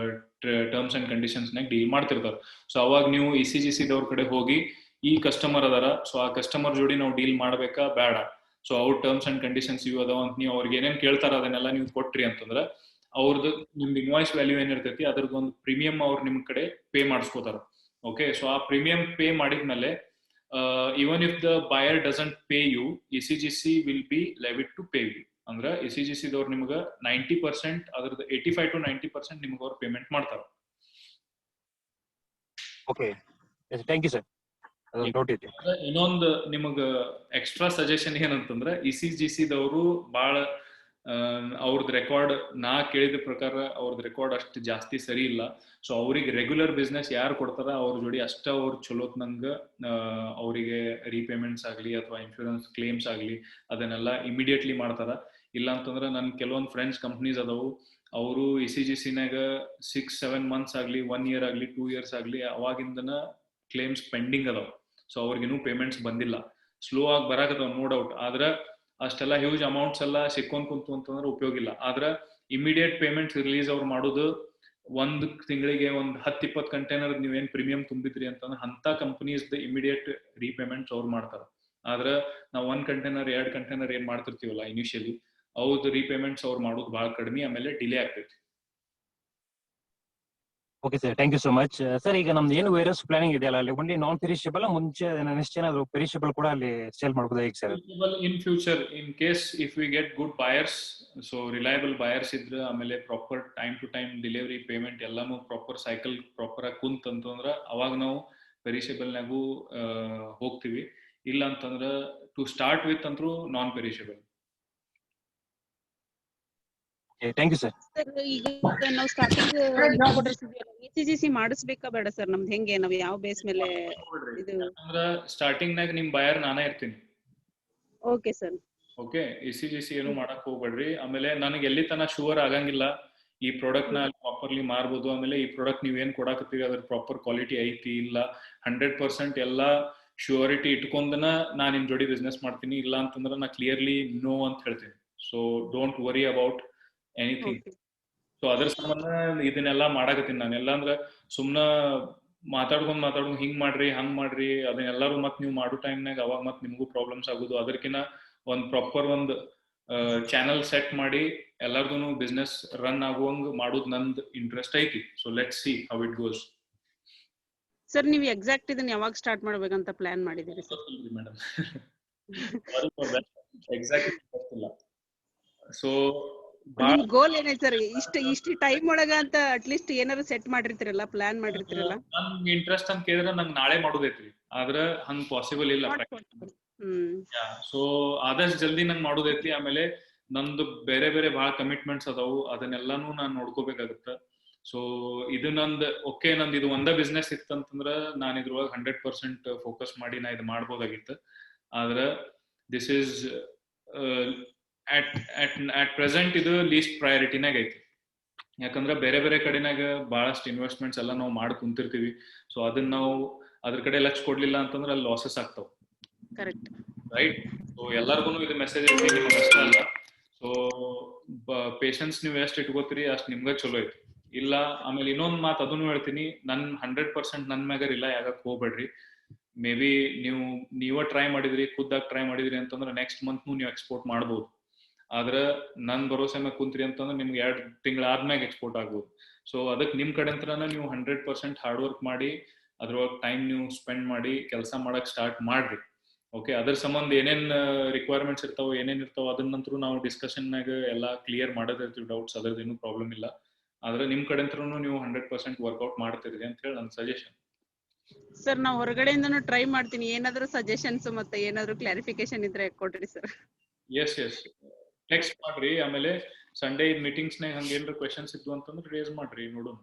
ಟರ್ಮ್ಸ್ ಅಂಡ್ ಕಂಡೀಷನ್ಸ್ ನಾಗ ಡೀಲ್ ಮಾಡ್ತಿರ್ತಾರೆ. ಸೊ ಅವಾಗ ನೀವು ECGC ದವ್ರ ಕಡೆ ಹೋಗಿ ಈ ಕಸ್ಟಮರ್ ಅದಾರ, ಸೊ ಆ ಕಸ್ಟಮರ್ ಜೋಡಿ ನಾವು ಡೀಲ್ ಮಾಡ್ಬೇಕಾ ಬೇಡ, ಸೊ ಅವ್ರ ಟರ್ಮ್ಸ್ ಅಂಡ್ ಕಂಡೀಷನ್ಸ್ ಇವು ಅದಾವ ಅಂತ ನೀವು ಅವ್ರಿಗೆ ಏನೇನ್ ಕೇಳ್ತಾರ ಅದನ್ನೆಲ್ಲ ನೀವು ಕೊಟ್ರಿ ಅಂತಂದ್ರ ಅವ್ರದ್ದು ನಿಮ್ದು ಇನ್ವಾಯ್ಸ್ ವ್ಯಾಲ್ಯೂ ಏನಿರ್ತೈತಿ ಅದ್ರದ್ದೊಂದು ಪ್ರೀಮಿಯಂ ಅವ್ರು ನಿಮ್ ಕಡೆ ಪೇ ಮಾಡಿಸ್ಕೋತಾರ. ಓಕೆ, ಸೊ ಆ ಪ್ರೀಮಿಯಂ ಪೇ ಮಾಡಿದ್ಮೇಲೆ even if the buyer doesn't pay you, ECGC will be liable to pay you. ಅಂದ್ರೆ ECGC ದವ್ರು ನಿಮ್ಗೆ 90% ಅದ್ರದ್ದು 85 to 90% ನಿಮ್ಗೆ ಅವ್ರು ಪೇಮೆಂಟ್ ಮಾಡ್ತಾರ. Okay, thank you sir. ಇನ್ನೊಂದು ನಿಮಗ ಎಕ್ಸ್ಟ್ರಾ ಸಜೆಷನ್ ಏನಂತಂದ್ರೆ ECGC ದವರು ಬಹಳ ಅವ್ರದ್ದು ರೆಕಾರ್ಡ್ ನಾ ಕೇಳಿದ ಪ್ರಕಾರ ಅವ್ರದ್ದು ರೆಕಾರ್ಡ್ ಅಷ್ಟು ಜಾಸ್ತಿ ಸರಿ ಇಲ್ಲ. ಸೊ ಅವ್ರಿಗೆ ರೆಗ್ಯುಲರ್ ಬಿಸ್ನೆಸ್ ಯಾರು ಕೊಡ್ತಾರ ಅವ್ರ ಜೋಡಿ ಅಷ್ಟ ಅವ್ರು ಚಲೋತ್ ನಂಗ ಅವರಿಗೆ ರೀಪೇಮೆಂಟ್ಸ್ ಆಗ್ಲಿ ಅಥವಾ ಇನ್ಶೂರೆನ್ಸ್ ಕ್ಲೇಮ್ಸ್ ಆಗ್ಲಿ ಅದನ್ನೆಲ್ಲ ಇಮಿಡಿಯೇಟ್ಲಿ ಮಾಡ್ತಾರ. ಇಲ್ಲ ಅಂತಂದ್ರೆ ನನ್ ಕೆಲವೊಂದು ಫ್ರೆಂಡ್ಸ್ ಕಂಪ್ನೀಸ್ ಅದಾವು, ಅವರು ECGCನಾಗ 6-7 months ಆಗ್ಲಿ 1 year ಆಗ್ಲಿ 2 years ಆಗ್ಲಿ ಅವಾಗಿಂದನ ಕ್ಲೇಮ್ಸ್ ಪೆಂಡಿಂಗ್ ಅದಾವ. ಸೊ ಅವ್ರಿಗಿನ್ನೂ ಪೇಮೆಂಟ್ಸ್ ಬಂದಿಲ್ಲ, ಸ್ಲೋ ಆಗಿ ಬರಾಕತ್ತಾವ ನೋ ಡೌಟ್. ಆದ್ರ ಅಷ್ಟೆಲ್ಲ ಹ್ಯೂಜ್ ಅಮೌಂಟ್ಸ್ ಎಲ್ಲ ಸಿಕ್ಕೊಂಡ್ ಕುಂತು ಅಂತಂದ್ರೆ ಉಪಯೋಗ ಇಲ್ಲ. ಆದ್ರ ಇಮಿಡಿಯೇಟ್ ಪೇಮೆಂಟ್ಸ್ ರಿಲೀಸ್ ಅವ್ರು ಮಾಡೋದು ಒಂದ್ ತಿಂಗಳಿಗೆ ಒಂದ್ 10-20 ಕಂಟೈನರ್ ನೀವೇನ್ ಪ್ರೀಮಿಯಂ ತುಂಬಿದ್ರಿ ಅಂತಂದ್ರೆ ಅಂತ ಕಂಪನೀಸ್ ಇಮಿಡಿಯೇಟ್ ರೀಪೇಮೆಂಟ್ಸ್ ಅವ್ರು ಮಾಡ್ತಾರ. ಆದ್ರ ನಾವ್ 1 ಕಂಟೈನರ್ 2 ಕಂಟೈನರ್ ಏನ್ ಮಾಡ್ತಿರ್ತೀವಲ್ಲ ಇನಿಷಿಯಲಿ ಅವ್ರದ್ದು ರೀಪೇಮೆಂಟ್ಸ್ ಅವ್ರು ಮಾಡೋದು ಬಹಳ ಕಡಿಮೆ, ಆಮೇಲೆ ಡಿಲೇ ಆಗ್ತೈತಿ. Okay sir, thank you so much. Sir ಈಗ ನಮ್ದು ಏನು ವೇರಿಯಸ್ ಪ್ಲಾನಿಂಗ್ ಇದೆಯಲ್ಲ ಅಲ್ಲಿ ಓನ್ಲಿ ನಾನ್ ಪೆರಿಷಬಲ್ ಮುಂಚೆ ನೆಕ್ಸ್ಟ್ ಏನಾದ್ರು ಪೆರಿಷಬಲ್ ಕೂಡ ಅಲ್ಲಿ ಸೇಲ್ ಮಾಡಬಹುದು ಹೇಗೆ sir? In future in case if we get good buyers, so reliable buyers ಇದ್ರೆ ಆಮೇಲೆ proper time to time delivery payment ಎಲ್ಲಾನು ಪ್ರಾಪರ್ ಸೈಕಲ್ ಪ್ರಾಪರ್ ಆಗಿ ಕುಂತ್ ಅಂತಂದ್ರ ಅವಾಗ ನಾವು ಪೆರಿಷಬಲ್ನಾಗೂ ಹೋಗ್ತೀವಿ. ಇಲ್ಲ ಅಂತಂದ್ರ ಟು ಸ್ಟಾರ್ಟ್ ವಿತ್ ಅಂತೂ non perishable. Thank you sir. ಈಗ ನಾವು ಸ್ಟಾರ್ಟಿಂಗ್ ECGC ಮಾಡಿಸ್ಬೇಕಾ ಬೇಡ ಸರ್? ನಮ್ದು ಹೆಂಗೆ, ನಾವ್ ಯಾವ ಬೇಸ್ ಮೇಲೆ ಇದು? ಅಂದ್ರೆ ಸ್ಟಾರ್ಟಿಂಗ್ ನಾಗ ನಿಮ್ ಬಯರ್ ನಾನೇ ಇರ್ತೀನಿ. Okay sir. ಓಕೆ, ECGC ಏನು ಮಾಡಕ್ ಹೋಗ್ಬೇಡ್ರಿ. ಆಮೇಲೆ ನನಗೆ ಎಲ್ಲಿ ತನ ಶೂರ್ ಆಗಂಗಿಲ್ಲ ಈ ಪ್ರಾಡಕ್ಟ್ ನ ಪ್ರಾಪರ್ಲಿ ಮಾರ್ಬೋದು, ಆಮೇಲೆ ಈ ಪ್ರಾಡಕ್ಟ್ ನೀವ್ ಏನ್ ಕೊಡಾಕತ್ತೀವಿ ಅದ್ರ ಪ್ರಾಪರ್ ಕ್ವಾಲಿಟಿ ಐತಿ ಇಲ್ಲ 100% ಎಲ್ಲಾ ಶ್ಯೂರಿಟಿ ಇಟ್ಕೊಂಡನ ನಾ ನಿಮ್ ಜೋಡಿ ಬಿಸ್ನೆಸ್ ಮಾಡ್ತೀನಿ. ಇಲ್ಲ ಅಂತಂದ್ರೆ ನಾ ಕ್ಲಿಯರ್ಲಿ ನೋ ಅಂತ ಹೇಳ್ತೀನಿ. So don't worry about anything. So ಅದ್ರ ಸಂಬಂಧ ಇದನ್ನೆಲ್ಲ ಮಾಡಾಕತ್ತೀನಿ ನಾನು. ಎಲ್ಲ ಅಂದ್ರೆ ಸುಮ್ನ ಮಾತಾಡ್ಕೊಂಡ್ ಹಿಂಗ್ ಮಾಡ್ರಿ ಹಂಗ್ ಮಾಡ್ರಿ ಅದನ್ನೆಲ್ಲಾರು ಮತ್ ನೀವು ಮಾಡೋ ಟೈಮ್ನಾಗ ಅವಾಗ ಮತ್ ನಿಮ್ಗೂ ಪ್ರಾಬ್ಲಮ್ಸ್ ಆಗುದು. ಅದಕ್ಕಿಂತ ಒಂದ್ ಪ್ರಾಪರ್ ಒಂದ್ ಚಾನಲ್ ಸೆಟ್ ಮಾಡಿ ಎಲ್ಲಾರ್ದು ಬಿಸ್ನೆಸ್ ರನ್ ಆಗುವಂಗ್ ಮಾಡೋದು ನಂದ್ ಇಂಟ್ರೆಸ್ಟ್ ಐತಿ. So let's see how it goes. Sir ನೀವು ಎಕ್ಸಾಕ್ಟ್ ಇದನ್ನ ಯಾವಾಗ ಸ್ಟಾರ್ಟ್ ಮಾಡ್ಬೇಕಂತ ಪ್ಲಾನ್ ಮಾಡಿದ್ದೀರಿ ಸರ್? ಮೇಡಮ್ ಎಕ್ಸಾಕ್ಟ್ಲಿ ಗೊತ್ತಿಲ್ಲ. ಸೊ ನಿಮ್ ಗೋಲ್ ಏನೈತೆ ಸರ್? ಇಷ್ಟು ಟೈಮ್ ಒಳಗ ಅಂತ ಅಟ್ಲೀಸ್ಟ್ ಏನಾದ್ರು ಸೆಟ್ ಮಾಡಿರ್ತೀರಲ್ಲ, ಪ್ಲಾನ್ ಮಾಡಿರ್ತೀರಲ್ಲ? ನನ್ ಇಂಟ್ರೆಸ್ಟ್ ಅಂತ ಕೇಳಿದ್ರೆ ನಂಗೆ ನಾಳೆ ಮಾಡೋದೈತ್ರಿ, ಆದ್ರೆ ಹಂಗ್ ಪಾಸಿಬಲ್ ಇಲ್ಲ. ಸೊ ಆದಷ್ಟು ಜಲ್ದಿ ನಂಗೆ ಮಾಡೋದೈತಿ. ಆಮೇಲೆ ನಂದು ಬೇರೆ ಬೇರೆ ಬಹಳ ಕಮಿಟ್ಮೆಂಟ್ಸ್ ಅದಾವು, ಅದನ್ನೆಲ್ಲಾನು ನಾನ್ ನೋಡ್ಕೋಬೇಕಾಗತ್ತ. ಸೊ ಇದು ನಂದು ಓಕೆ, ನಂದು ಇದು ಒಂದ ಬಿಸ್ನೆಸ್ ಇತ್ತಂತಂದ್ರ ನಾನು ಇದ್ರೊಳಗೆ 100% ಫೋಕಸ್ ಮಾಡಿ ನಾ ಇದು ಮಾಡ್ಬೋದಾಗಿತ್ತು. ಆದ್ರೆ ದಿಸ್ ಈಸ್ at present ಇದು ಲೀಸ್ಟ್ ಪ್ರಯಾರಿಟಿನಾಗ ಐತಿ. ಯಾಕಂದ್ರೆ ಬೇರೆ ಬೇರೆ ಕಡೆನಾಗ ಬಹಳಷ್ಟು ಇನ್ವೆಸ್ಟ್ಮೆಂಟ್ಸ್ ಎಲ್ಲ ನಾವು ಮಾಡಿ ಕುಂತಿರ್ತೀವಿ. ಸೊ ಅದನ್ನ ನಾವು ಅದ್ರ ಕಡೆ ಲಕ್ಷ ಕೊಡ್ಲಿಲ್ಲ ಅಂತಂದ್ರೆ ಅಲ್ಲಿ ಲಾಸಸ್ ಆಗ್ತಾವ, ರೈಟ್? ಸೊ ಎಲ್ಲರಿಗೂ ಇದು ಮೆಸೇಜ್ ಐತಿ, ನಿಮ್ಗೆ ಅಷ್ಟ ಅಲ್ಲ. ಸೊ ಪೇಷನ್ಸ್ ನೀವು ಎಷ್ಟು ಇಟ್ಕೋತೀರಿ ಅಷ್ಟು ನಿಮ್ಗೆ ಚಲೋ ಐತಿ. ಇಲ್ಲ ಆಮೇಲೆ ಇನ್ನೊಂದ್ ಮಾತು ಅದನ್ನು ಹೇಳ್ತೀನಿ, ನನ್ 100% ನನ್ ಮ್ಯಾಗ ರಿಲೈ ಆಗಕ್ ಹೋಗ್ಬೇಡ್ರಿ. ಮೇ ಬಿ ನೀವ ಟ್ರೈ ಮಾಡಿದ್ರಿ, ಖುದ್ದಾಗಿ ಟ್ರೈ ಮಾಡಿದ್ರಿ ಅಂತಂದ್ರೆ ನೆಕ್ಸ್ಟ್ ಮಂತ್ ನೀವು ಎಕ್ಸ್ಪೋರ್ಟ್ ಮಾಡ್ಬೋದು. ಆದ್ರೆ ನನ್ ಭರೋಸೆ ಮ್ಯಾಗ ಕುಂತ್ರಿ ಅಂತಂದ್ರೆ ನಿಮ್ಗೆ 2 ತಿಂಗಳ ಆದ್ಮ್ಯಾಗ ಎಕ್ಸ್ಪೋರ್ಟ್ ಆಗ್ಬೋದು. ಸೊ ಅದಕ್ಕೆ ನಿಮ್ ಕಡೆ ಅಂತನ ನೀವು 100% ಹಾರ್ಡ್ ವರ್ಕ್ ಮಾಡಿ ಅದ್ರೊಳಗೆ ಟೈಮ್ ನೀವು ಸ್ಪೆಂಡ್ ಮಾಡಿ ಕೆಲಸ ಮಾಡಕ್ ಸ್ಟಾರ್ಟ್ ಮಾಡ್ರಿ. ಓಕೆ, ಅದ್ರ ಸಂಬಂಧ ಏನೇನ್ ರಿಕ್ವೈರ್ಮೆಂಟ್ಸ್ ಇರ್ತಾವ ಏನೇನ್ ಇರ್ತಾವ ಅದನ್ನಂತರೂ ನಾವು ಡಿಸ್ಕಷನ್ನಾಗ ಎಲ್ಲ ಕ್ಲಿಯರ್ ಮಾಡೋದಿರ್ತೀವಿ, ಡೌಟ್ಸ್ ಅದ್ರದ್ದೇನು ಪ್ರಾಬ್ಲಮ್ ಇಲ್ಲ. ಆದ್ರೆ ನಿಮ್ ಕಡೆ ಅಂತೂ ನೀವು 100% ವರ್ಕೌಟ್ ಮಾಡ್ತಿರಿ ಅಂತ ಹೇಳಿ ನನ್ನ ಸಜೆಷನ್. ಸರ್ ನಾವು ಹೊರಗಡೆಯಿಂದನೂ ಟ್ರೈ ಮಾಡ್ತೀನಿ, ಏನಾದ್ರು ಸಜೆಷನ್ಸ್ ಮತ್ತೆ ಏನಾದ್ರು ಕ್ಲಾರಿಫಿಕೇಶನ್ ಇದ್ರೆ ಕೊಡ್ರಿ ಸರ್. ಎಸ್ ಟೆಕ್ಸ್ಟ್ ಮಾಡ್ರಿ. ಆಮೇಲೆ ಸಂಡೇ ಮೀಟಿಂಗ್ಸ್ ನಾಗ ಹಂಗೇನ್ರ ಕ್ವೆಶ್ಚನ್ಸ್ ಇದ್ವು ಅಂತಂದ್ರೆ ರೇಸ್ ಮಾಡ್ರಿ, ನೋಡೋಣ.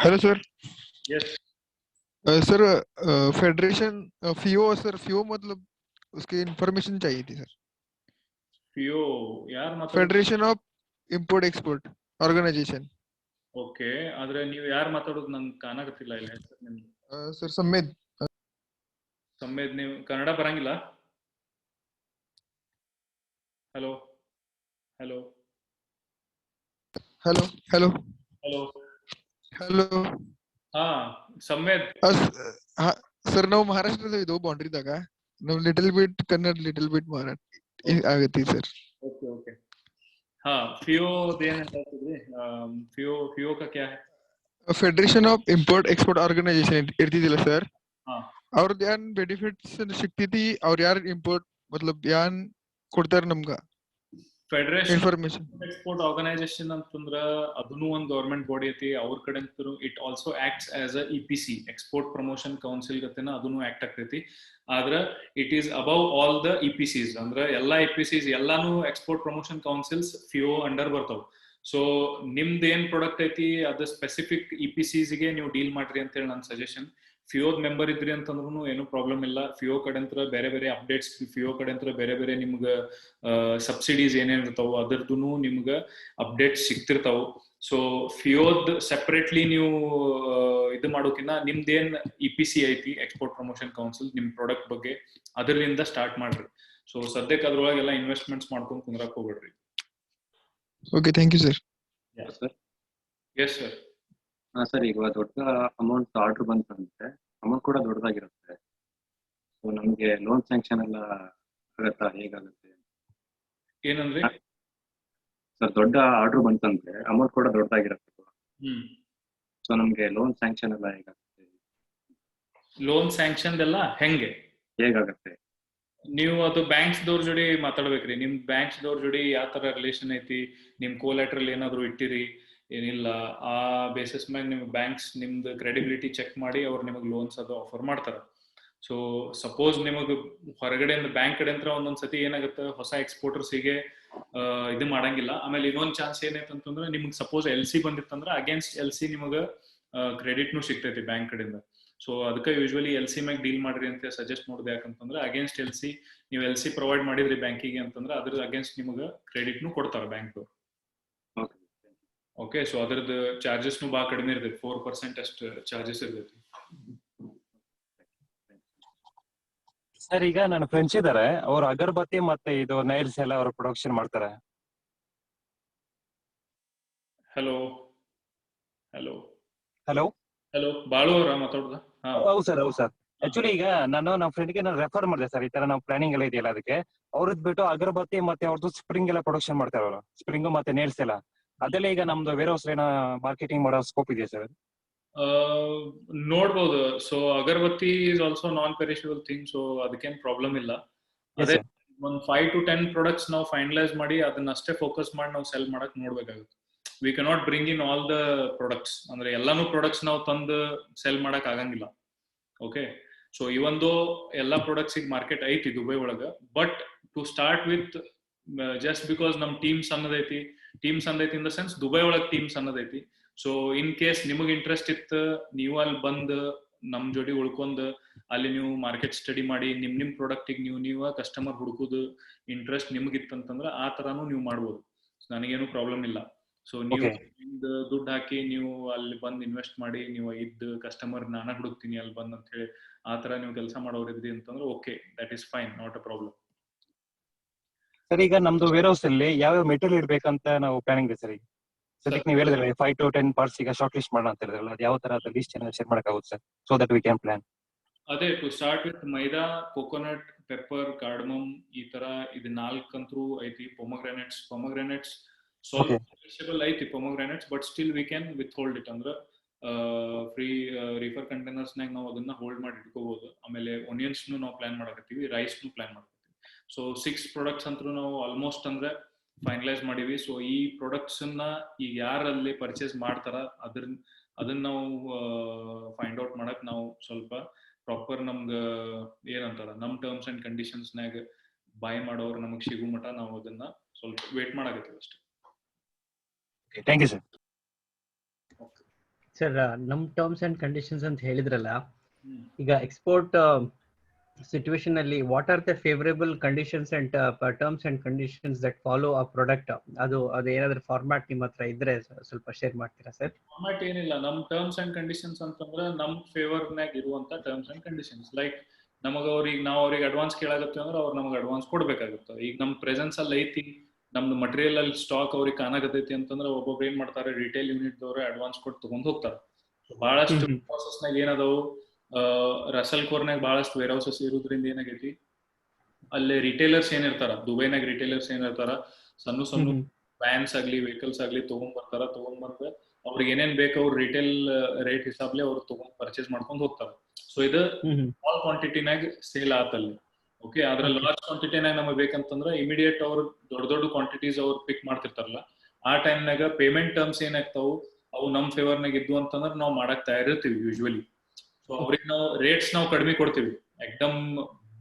Hello sir. Yes sir federation FIO sir, FIO मतलब उसकी इंफॉर्मेशन चाहिए थी सर. FIO यार मतलब federation of import export organisation. Okay, ಆದ್ರೆ ನೀವು ಯಾರು ಮಾತಾಡೋದು ನಂಗೆ ಕಾಣಕತ್ತಿಲ್ಲ ಇಲ್ಲ ಹೆಸರು ನಿಮ್ದು. ಸರ್ ಸಮ್ಮೇದ್. ಸಮ್ಮೇದ್, ನೀವು ಕನ್ನಡ ಬರಂಗಿಲ್ಲ? Hello hello hello hello hello hello ಹಾ ಸಮ್ಮೇದ್ ಸರ್ ನಾವು ಮಹಾರಾಷ್ಟ್ರದ ಇದು ಬೌಂಡ್ರಿದಾಗ ನಾವು little bit Kannada little bit Marathi ಆಗತ್ತಿ ಸರ್. ओके ओके हाँ FIO देन ಹೇಳ್ತಿದ್ರಿ FIO का क्या है? Federation of import export organisation ಇರ್ತಿದಿಲ್ಲ ಸರ್, हाँ ಅವ್ರದ್ದು ಏನ್ ಬೆನಿಫಿಟ್ಸ್ ಸಿಗ್ತೈತಿ, ಅವ್ರ ಯಾರು ಇಂಪೋರ್ಟ್ ಮತ್ಲಬ್ ಏನ್ ಕೊಡ್ತಾರ ನಮ್ಗ ಫೆಡರೇಷನ್ ಇನ್ಫಾರ್ಮೇಶನ್? ಎಕ್ಸ್ಪೋರ್ಟ್ ಆರ್ಗನೈಸೇಷನ್ ಅಂತಂದ್ರ ಅದನ್ನು ಒಂದು ಗವರ್ಮೆಂಟ್ ಬಾಡಿ ಐತಿ. ಅವ್ರ ಕಡೆ it also acts as a EPC export promotion council ಗತೆನ ಅದನ್ನು ಆಕ್ಟ್ ಆಗ್ತೈತಿ. ಆದ್ರ it is above all the EPCs ಅಂದ್ರೆ ಎಲ್ಲಾ EPCs ಎಲ್ಲಾನು export promotion councils FIO under ಬರ್ತಾವ. ಸೊ ನಿಮ್ದು ಏನ್ ಪ್ರಾಡಕ್ಟ್ ಐತಿ ಅದು ಸ್ಪೆಸಿಫಿಕ್ EPCs ಗೆ ನೀವು ಡೀಲ್ ಮಾಡ್ರಿ ಅಂತ ಹೇಳಿ ನನ್ನ ಸಜೆಷನ್. FIO ಮೆಂಬರ್ ಇದ್ರಿ ಅಂತಂದ್ರೂ ಏನು ಪ್ರಾಬ್ಲಮ್ ಇಲ್ಲ. FIO ಕಡೆಂತ್ರ ಬೇರೆ ಬೇರೆ ಅಪ್ಡೇಟ್ಸ್, FIO ಕಡೆಂತ್ರ ಬೇರೆ ಬೇರೆ ನಿಮ್ಗೆ ಸಬ್ಸಿಡೀಸ್ ಏನೇನ್ ಇರ್ತಾವ ಅದರದ್ದು ನಿಮ್ಗೆ ಅಪ್ಡೇಟ್ಸ್ ಸಿಗ್ತಿರ್ತಾವ. ಸೊ FIOದ್ ಸೆಪರೇಟ್ಲಿ ನೀವು ಇದು ಮಾಡೋಕಿನ್ನ ನಿಮ್ದೇನ್ EPC ಐತಿ ಎಕ್ಸ್ಪೋರ್ಟ್ ಪ್ರಮೋಷನ್ ಕೌನ್ಸಿಲ್ ನಿಮ್ ಪ್ರಾಡಕ್ಟ್ ಬಗ್ಗೆ ಅದರಿಂದ ಸ್ಟಾರ್ಟ್ ಮಾಡ್ರಿ. ಸೊ ಸದ್ಯಕ್ಕೆ ಅದ್ರೊಳಗೆಲ್ಲ ಇನ್ವೆಸ್ಟ್ಮೆಂಟ್ಸ್ ಮಾಡ್ಕೊಂಡು ಕುಂದ್ರಕ್ ಹೋಗ್ಬೇಡ್ರಿ. Okay, thank you sir. Sir yes sir. Sir ಈಗ ದೊಡ್ಡ ಅಮೌಂಟ್ ಆರ್ಡರ್ ಬಂತಂದ್ರೆ ಅಮೌಂಟ್ ಕೂಡ ದೊಡ್ಡದಾಗಿರುತ್ತೆ. ಸೊ ನಮ್ಗೆ ಲೋನ್ ಸ್ಯಾಂಕ್ಷನ್ ಎಲ್ಲ ಆಗತ್ತಾ, ಹೇಗಾಗುತ್ತೆ? ಏನಂದ್ರಿ ಸರ್ ದೊಡ್ಡ ಆರ್ಡರ್ ಬಂತಂದ್ರೆ ಅಮೌಂಟ್ ಕೂಡ ದೊಡ್ಡದಾಗಿರುತ್ತೆ. ಸೊ ನಮ್ಗೆ ಲೋನ್ ಸ್ಯಾಂಕ್ಷನ್ ಎಲ್ಲ ಹೇಗಾಗುತ್ತೆ? ಲೋನ್ ಸ್ಯಾಂಕ್ಷನ್ ಎಲ್ಲ ಹೇಗಾಗತ್ತೆ? ನೀವು ಅದು ಬ್ಯಾಂಕ್ಸ್ ದವ್ರ ಜೋಡಿ ಮಾತಾಡ್ಬೇಕ್ರಿ. ನಿಮ್ ಬ್ಯಾಂಕ್ಸ್ ದವ್ರ ಜೋಡಿ ಯಾವ ತರ ರಿಲೇಷನ್ ಐತಿ, ನಿಮ್ ಕೋಲ್ಯಾಟ್ರಲ್ ಏನಾದ್ರು ಇಟ್ಟಿರಿ ಏನಿಲ್ಲ, ಆ ಬೇಸಿಸ್ ಮ್ಯಾಗ ನಿಮ್ ಬ್ಯಾಂಕ್ಸ್ ನಿಮ್ದು ಕ್ರೆಡಿಬಿಲಿಟಿ ಚೆಕ್ ಮಾಡಿ ಅವ್ರು ನಿಮಗೆ ಲೋನ್ಸ್ ಅದು ಆಫರ್ ಮಾಡ್ತಾರ. ಸೊ ಸಪೋಸ್ ನಿಮಗೆ ಹೊರಗಡೆಯಿಂದ ಬ್ಯಾಂಕ್ ಕಡೆ ಅಂತ ಒಂದೊಂದ್ಸತಿ ಏನಾಗುತ್ತೆ, ಹೊಸ ಎಕ್ಸ್ಪೋರ್ಟರ್ಸಿಗೆ ಇದು ಮಾಡಂಗಿಲ್ಲ. ಆಮೇಲೆ ಇನ್ನೊಂದ್ ಚಾನ್ಸ್ ಏನೈತೆ ಅಂತಂದ್ರೆ ನಿಮ್ಗೆ ಸಪೋಸ್ LC ಬಂದಿತ್ತಂದ್ರೆ ಅಗೇನ್ಸ್ಟ್ LC ನಿಮಗೆ ಕ್ರೆಡಿಟ್ನು ಸಿಗ್ತೈತಿ ಬ್ಯಾಂಕ್ ಕಡೆಯಿಂದ. ಸೊ ಅದಕ್ಕೆ ಯೂಶುವಲಿ LC ಮ್ಯಾಗ ಡೀಲ್ ಮಾಡ್ರಿ ಅಂತ ಸಜೆಸ್ಟ್ ಮಾಡೋದು. ಯಾಕಂತಂದ್ರೆ ಅಗೇನ್ಸ್ಟ್ LC ನೀವು LC ಪ್ರೊವೈಡ್ ಮಾಡಿದ್ರಿ ಬ್ಯಾಂಕಿಗೆ ಅಂತಂದ್ರೆ ಅದ್ರ ಅಗೇನ್ಸ್ಟ್ ನಿಮಗೆ ಕ್ರೆಡಿಟ್ನು ಕೊಡ್ತಾರೆ ಬ್ಯಾಂಕ್. ಓಕೆ, ಸೊ ಅದ್ರದ್ದು ಚಾರ್ಜಸ್ನು ಭಾಳ ಕಡಿಮೆ ಇರ್ತೈತಿ, 4% ಅಷ್ಟು ಚಾರ್ಜಸ್ ಇರ್ತೈತಿ. ಸರ್ ಈಗ ನನ್ನ ಫ್ರೆಂಡ್ಸ್ ಇದಾರೆ, ಅವ್ರು ಅಗರಬತ್ತಿ ಮತ್ತೆ ಇದು ನೈಲ್ಸ್ ಎಲ್ಲ ಅವರು ಪ್ರೊಡಕ್ಷನ್ ಮಾಡ್ತಾರೆ. ಹಲೋ ಹಲೋ ಹಲೋ ಹಲೋ ಬಾಳು ಅವರ ಮಾತಾಡೋದಾ? ಹೌದು ಸರ್, ಹೌದು ಸರ್. ಆಕ್ಚುಲಿ ಈಗ ನಾನು ನಮ್ಮ ಫ್ರೆಂಡ್ಗೆ ನಾನು ರೆಫರ್ ಮಾಡಿದೆ ಸರ್, ಈ ತರ ನಾವು ಪ್ಲಾನಿಂಗ್ ಎಲ್ಲ ಇದೆಯಲ್ಲ ಅದಕ್ಕೆ. ಅವ್ರದ್ದು ಬಿಟ್ಟು ಅಗರಬತ್ತಿ ಮತ್ತೆ ಅವ್ರದ್ದು ಸ್ಪ್ರಿಂಗ್ ಎಲ್ಲ ಪ್ರೊಡಕ್ಷನ್ ಮಾಡ್ತಾರೆ ಅವರು, ಸ್ಪ್ರಿಂಗ್ ಮತ್ತೆ ನೇಲ್ಸ್ ಎಲ್ಲ. ಅದೆಲ್ಲ ಈಗ ನಮ್ದು ವೇರ್ ಹೌಸ್ ಏನೋ ಮಾರ್ಕೆಟಿಂಗ್ ಮಾಡೋ ಸ್ಕೋಪ್ ಇದೆಯಾ ಸರ್? ನೋಡ್ಬೋದು. So agarbatti is also non perishable thing, so ಅದಕ್ಕೇನು ಪ್ರಾಬ್ಲಮ್ ಇಲ್ಲ. ಅದೇ ಒಂದ್ 5 to 10 ಪ್ರಾಡಕ್ಟ್ಸ್ ನಾವು ಫೈನಲೈಸ್ ಮಾಡಿ ಅದನ್ನ ಅಷ್ಟೇ ಫೋಕಸ್ ಮಾಡಿ ನಾವು ಸೆಲ್ ಮಾಡಕ್ ನೋಡ್ಬೇಕಾಗುತ್ತೆ. We cannot bring in all the products, ಅಂದ್ರೆ ಎಲ್ಲಾನು ಪ್ರಾಡಕ್ಟ್ಸ್ ನಾವು ತಂದು ಸೆಲ್ ಮಾಡಕ್ ಆಗಂಗಿಲ್ಲ. ಓಕೆ, ಸೊ ಇವೊಂದು ಎಲ್ಲಾ ಪ್ರಾಡಕ್ಟ್ಸ್ ಈಗ ಮಾರ್ಕೆಟ್ ಐತಿ ದುಬೈ ಒಳಗ. But to start with just because ನಮ್ ಟೀಮ್ಸ್ ಅನ್ನೋದೈತಿ ಇನ್ ದ ಸೆನ್ಸ್ ದುಬೈ ಒಳಗ್ ಟೀಮ್ಸ್ ಅನ್ನೋದೈತಿ. ಸೊ ಇನ್ ಕೇಸ್ ನಿಮಗ್ ಇಂಟ್ರೆಸ್ಟ್ ಇತ್ತು, ನೀವು ಅಲ್ಲಿ ಬಂದ್ ನಮ್ ಜೋಡಿ ಉಳ್ಕೊಂಡ್ ಅಲ್ಲಿ ನೀವು ಮಾರ್ಕೆಟ್ ಸ್ಟಡಿ ಮಾಡಿ ನಿಮ್ ಪ್ರಾಡಕ್ಟ್ ನೀವು ಕಸ್ಟಮರ್ ಹುಡುಕುದು ಇಂಟ್ರೆಸ್ಟ್ ನಿಮಗಿತ್ತಂತಂದ್ರೆ ಆ ತರಾನು ನೀವು ಮಾಡ್ಬೋದು. ನನಗೇನು ಪ್ರಾಬ್ಲಮ್ ಇಲ್ಲ. ಸೊ ನೀವು ನಿಮ್ದು ದುಡ್ಡು ಹಾಕಿ ನೀವು ಅಲ್ಲಿ ಬಂದ್ ಇನ್ವೆಸ್ಟ್ ಮಾಡಿ ನೀವು ಇದ್ದ ಕಸ್ಟಮರ್ ನಾನ ಹುಡುಕ್ತೀನಿ ಅಲ್ಲಿ ಬಂದ್ ಅಂತ ಹೇಳಿ ಆ ತರ ನೀವು ಕೆಲಸ ಮಾಡೋರಿದ್ರಿ ಅಂತಂದ್ರೆ okay, that is fine, not a problem. Sir ಈಗ ನಮ್ದು ವೇರ್ ಹೌಸ್ ಅಲ್ಲಿ ಯಾವ ಮೆಟೀರಿಯಲ್ ಇರ್ಬೇಕಂತ ನಾವು ಪ್ಲಾನಿಂಗ್ ಇದೆ ಸರ್. ಈಗ ಸದ್ಯಕ್ಕೆ ನೀವು ಹೇಳಿದ್ರೆ 5 to 10 ಪಾರ್ಟ್ಸ್ ಈಗ ಶಾರ್ಟ್ ಲಿಸ್ಟ್ ಮಾಡೋಣ ಅಂತ ಹೇಳಿದ್ರಲ್ಲ, ಅದು ಯಾವ ತರ ಲಿಸ್ಟ್ ಶೇರ್ ಮಾಡಕ್ಕಾಗುತ್ತೆ sir, so that we can plan? ಅದೇ to start with maida, coconut, pepper, cardamom, ಈ ತರ ಇದು 4 ಅಂತೂ ಐತಿ. ಪೊಮೊಗ್ರಾನೇಟ್ಸ್ ಸ್ವಲ್ಪ ಪೆರಿಷಬಲ್ ಐತಿ pomegranates, but still we can with hold it. ಅಂದ್ರೆ ಫ್ರೀ ರೀಫರ್ ಕಂಟೈನರ್ಸ್ ನಾಗ ನಾವು ಅದನ್ನ ಹೋಲ್ಡ್ ಮಾಡಿ ಇಟ್ಕೋಬಹುದು. ಆಮೇಲೆ ಒನಿಯನ್ಸ್ನು ನಾವು ಪ್ಲಾನ್ ಮಾಡಕತ್ತೀವಿ, ರೈಸ್ನು ಪ್ಲಾನ್ ಮಾಡಕತ್ತೀವಿ. ಸೊ 6 ಪ್ರಾಡಕ್ಟ್ಸ್ ಅಂತೂ ನಾವು ಆಲ್ಮೋಸ್ಟ್ ಅಂದ್ರೆ ಫೈನಲೈಸ್ ಮಾಡಿವಿ. ಸೊ ಈ ಪ್ರಾಡಕ್ಟ್ಸ್ ಅನ್ನ ಈಗ ಯಾರಲ್ಲಿ ಪರ್ಚೇಸ್ ಮಾಡ್ತಾರ ಅದನ್ನ ನಾವು ಫೈಂಡ್ ಔಟ್ ಮಾಡಕ್ ನಾವು ಸ್ವಲ್ಪ ಪ್ರಾಪರ್ ನಮ್ಗೆ ಏನಂತಾರ ನಮ್ ಟರ್ಮ್ಸ್ ಅಂಡ್ ಕಂಡೀಷನ್ಸ್ ನಾಗ ಬಾಯ್ ಮಾಡೋರು ನಮಗ್ ಸಿಗು ಮಟ ನಾವು ಅದನ್ನ ಸ್ವಲ್ಪ ವೇಟ್ ಮಾಡಕತ್ತೀವಿ ಅಷ್ಟೇ. Thank you sir. ಸರ್ ನಮ್ ಟರ್ಮ್ಸ್ ಅಂಡ್ ಕಂಡೀಷನ್ಸ್ ಅಂತ ಹೇಳಿದ್ರಲ್ಲ, ಈಗ ಎಕ್ಸ್ಪೋರ್ಟ್ ಸಿಚುವೇಶನ್ ಅಲ್ಲಿ what are the favourable conditions and terms and conditions that follow ಆ ಪ್ರಾಡಕ್ಟ್? ಅದು ಏನಾದ್ರೂ ಫಾರ್ಮ್ಯಾಟ್ ನಿಮ್ಮ ಹತ್ರ ಇದ್ರೆ ಸ್ವಲ್ಪ ಶೇರ್ ಮಾಡ್ತೀರಾ ಸರ್? ಫಾರ್ಮ್ಯಾಟ್ ಏನಿಲ್ಲ, ನಮ್ ಟರ್ಮ್ಸ್ ಅಂಡ್ ಕಂಡೀಷನ್ಸ್ ಅಂತಂದ್ರೆ ನಮ್ ಫೇವರ್ ನಾಗ ಇರುವಂತ ಟರ್ಮ್ಸ್ ಅಂಡ್ ಕಂಡೀಷನ್ಸ್. ಲೈಕ್ ನಮಗ ನಾವು ಅವ್ರಿಗೆ ಅಡ್ವಾನ್ಸ್ ಕೇಳಾಗತ್ತೀವಿ ಅಂದ್ರೆ ಅವ್ರು ನಮಗೆ ಅಡ್ವಾನ್ಸ್ ಕೊಡ್ಬೇಕಾಗುತ್ತೆ. ಈಗ ನಮ್ ಪ್ರೆಸೆನ್ಸ್ ಅಲ್ಲಿ ಐತಿ, ನಮ್ದು ಮಟೀರಿಯಲ್ ಅಲ್ಲಿ ಸ್ಟಾಕ್ ಅವ್ರಿಗೆ ಕಾಣಾಗತೈತಿ ಅಂತಂದ್ರೆ ಒಬ್ಬೊಬ್ರು ಏನ್ ಮಾಡ್ತಾರೆ, ರಿಟೇಲ್ ಯೂನಿಟ್ ದವ್ರೆ ಅಡ್ವಾನ್ಸ್ ಕೊಟ್ಟು ತಗೊಂಡ್ ಹೋಗ್ತಾರೆ. ಬಹಳಷ್ಟು ವೇರ್ಹೌಸಸ್ ನಾಗ ಏನದಾವು, ರಸಲ್ ಕೋರ್ನಾಗ ಬಹಳಷ್ಟು ವೇರ್ಹೌಸಸ್ ಇರೋದ್ರಿಂದ ಏನಾಗೈತಿ, ಅಲ್ಲಿ ರಿಟೇಲರ್ಸ್ ಏನಿರ್ತಾರ, ದುಬೈನಾಗ ರಿಟೇಲರ್ಸ್ ಏನಿರ್ತಾರ, ಸಣ್ಣ ಸಣ್ಣ ವ್ಯಾನ್ಸ್ ಆಗ್ಲಿ ವೆಹಿಕಲ್ಸ್ ಆಗ್ಲಿ ತಗೊಂಡ್ಬಂದ ಅವ್ರಿಗೆ ಏನೇನ್ ಬೇಕು ಅವ್ರು ರಿಟೇಲ್ ರೇಟ್ ಹಿಸಾಬ್ಲೆ ಅವ್ರು ತಗೊಂಡ್ ಪರ್ಚೇಸ್ ಮಾಡ್ಕೊಂಡ್ ಹೋಗ್ತಾರ. ಸೊ ಇದು ಸ್ಮಾಲ್ ಕ್ವಾಂಟಿಟಿನಾಗ ಸೇಲ್ ಆತಲ್ಲಿ. ಓಕೆ, ಅದ್ರ ಲಾರ್ಜ್ ಕ್ವಾಂಟಿಟಿನಾಗ ನಮಗೆ ಬೇಕಂತಂದ್ರ ಇಮಿಡಿಯೇಟ್ ಅವ್ರು ದೊಡ್ಡ ದೊಡ್ಡ ಕ್ವಾಂಟಿಟೀಸ್ ಅವ್ರು ಪಿಕ್ ಮಾಡ್ತಿರ್ತಾರಲ್ಲ, ಆ ಟೈಮ್ನಾಗ ಪೇಮೆಂಟ್ ಟರ್ಮ್ಸ್ ಏನಾಗ್ತಾವು ಅವು ನಮ್ ಫೇವರ್ನಾಗ ಇದ್ವು ಅಂತಂದ್ರೆ ನಾವು ಮಾಡಕ್ ತಯಾರಿರ್ತೀವಿ ಯೂಶುವಲಿ. ಸೊ ಅವ್ರಿಗೆ ನಾವು ರೇಟ್ಸ್ ನಾವು ಕಡಿಮೆ ಕೊಡ್ತೀವಿ, ಎಕ್ದಮ್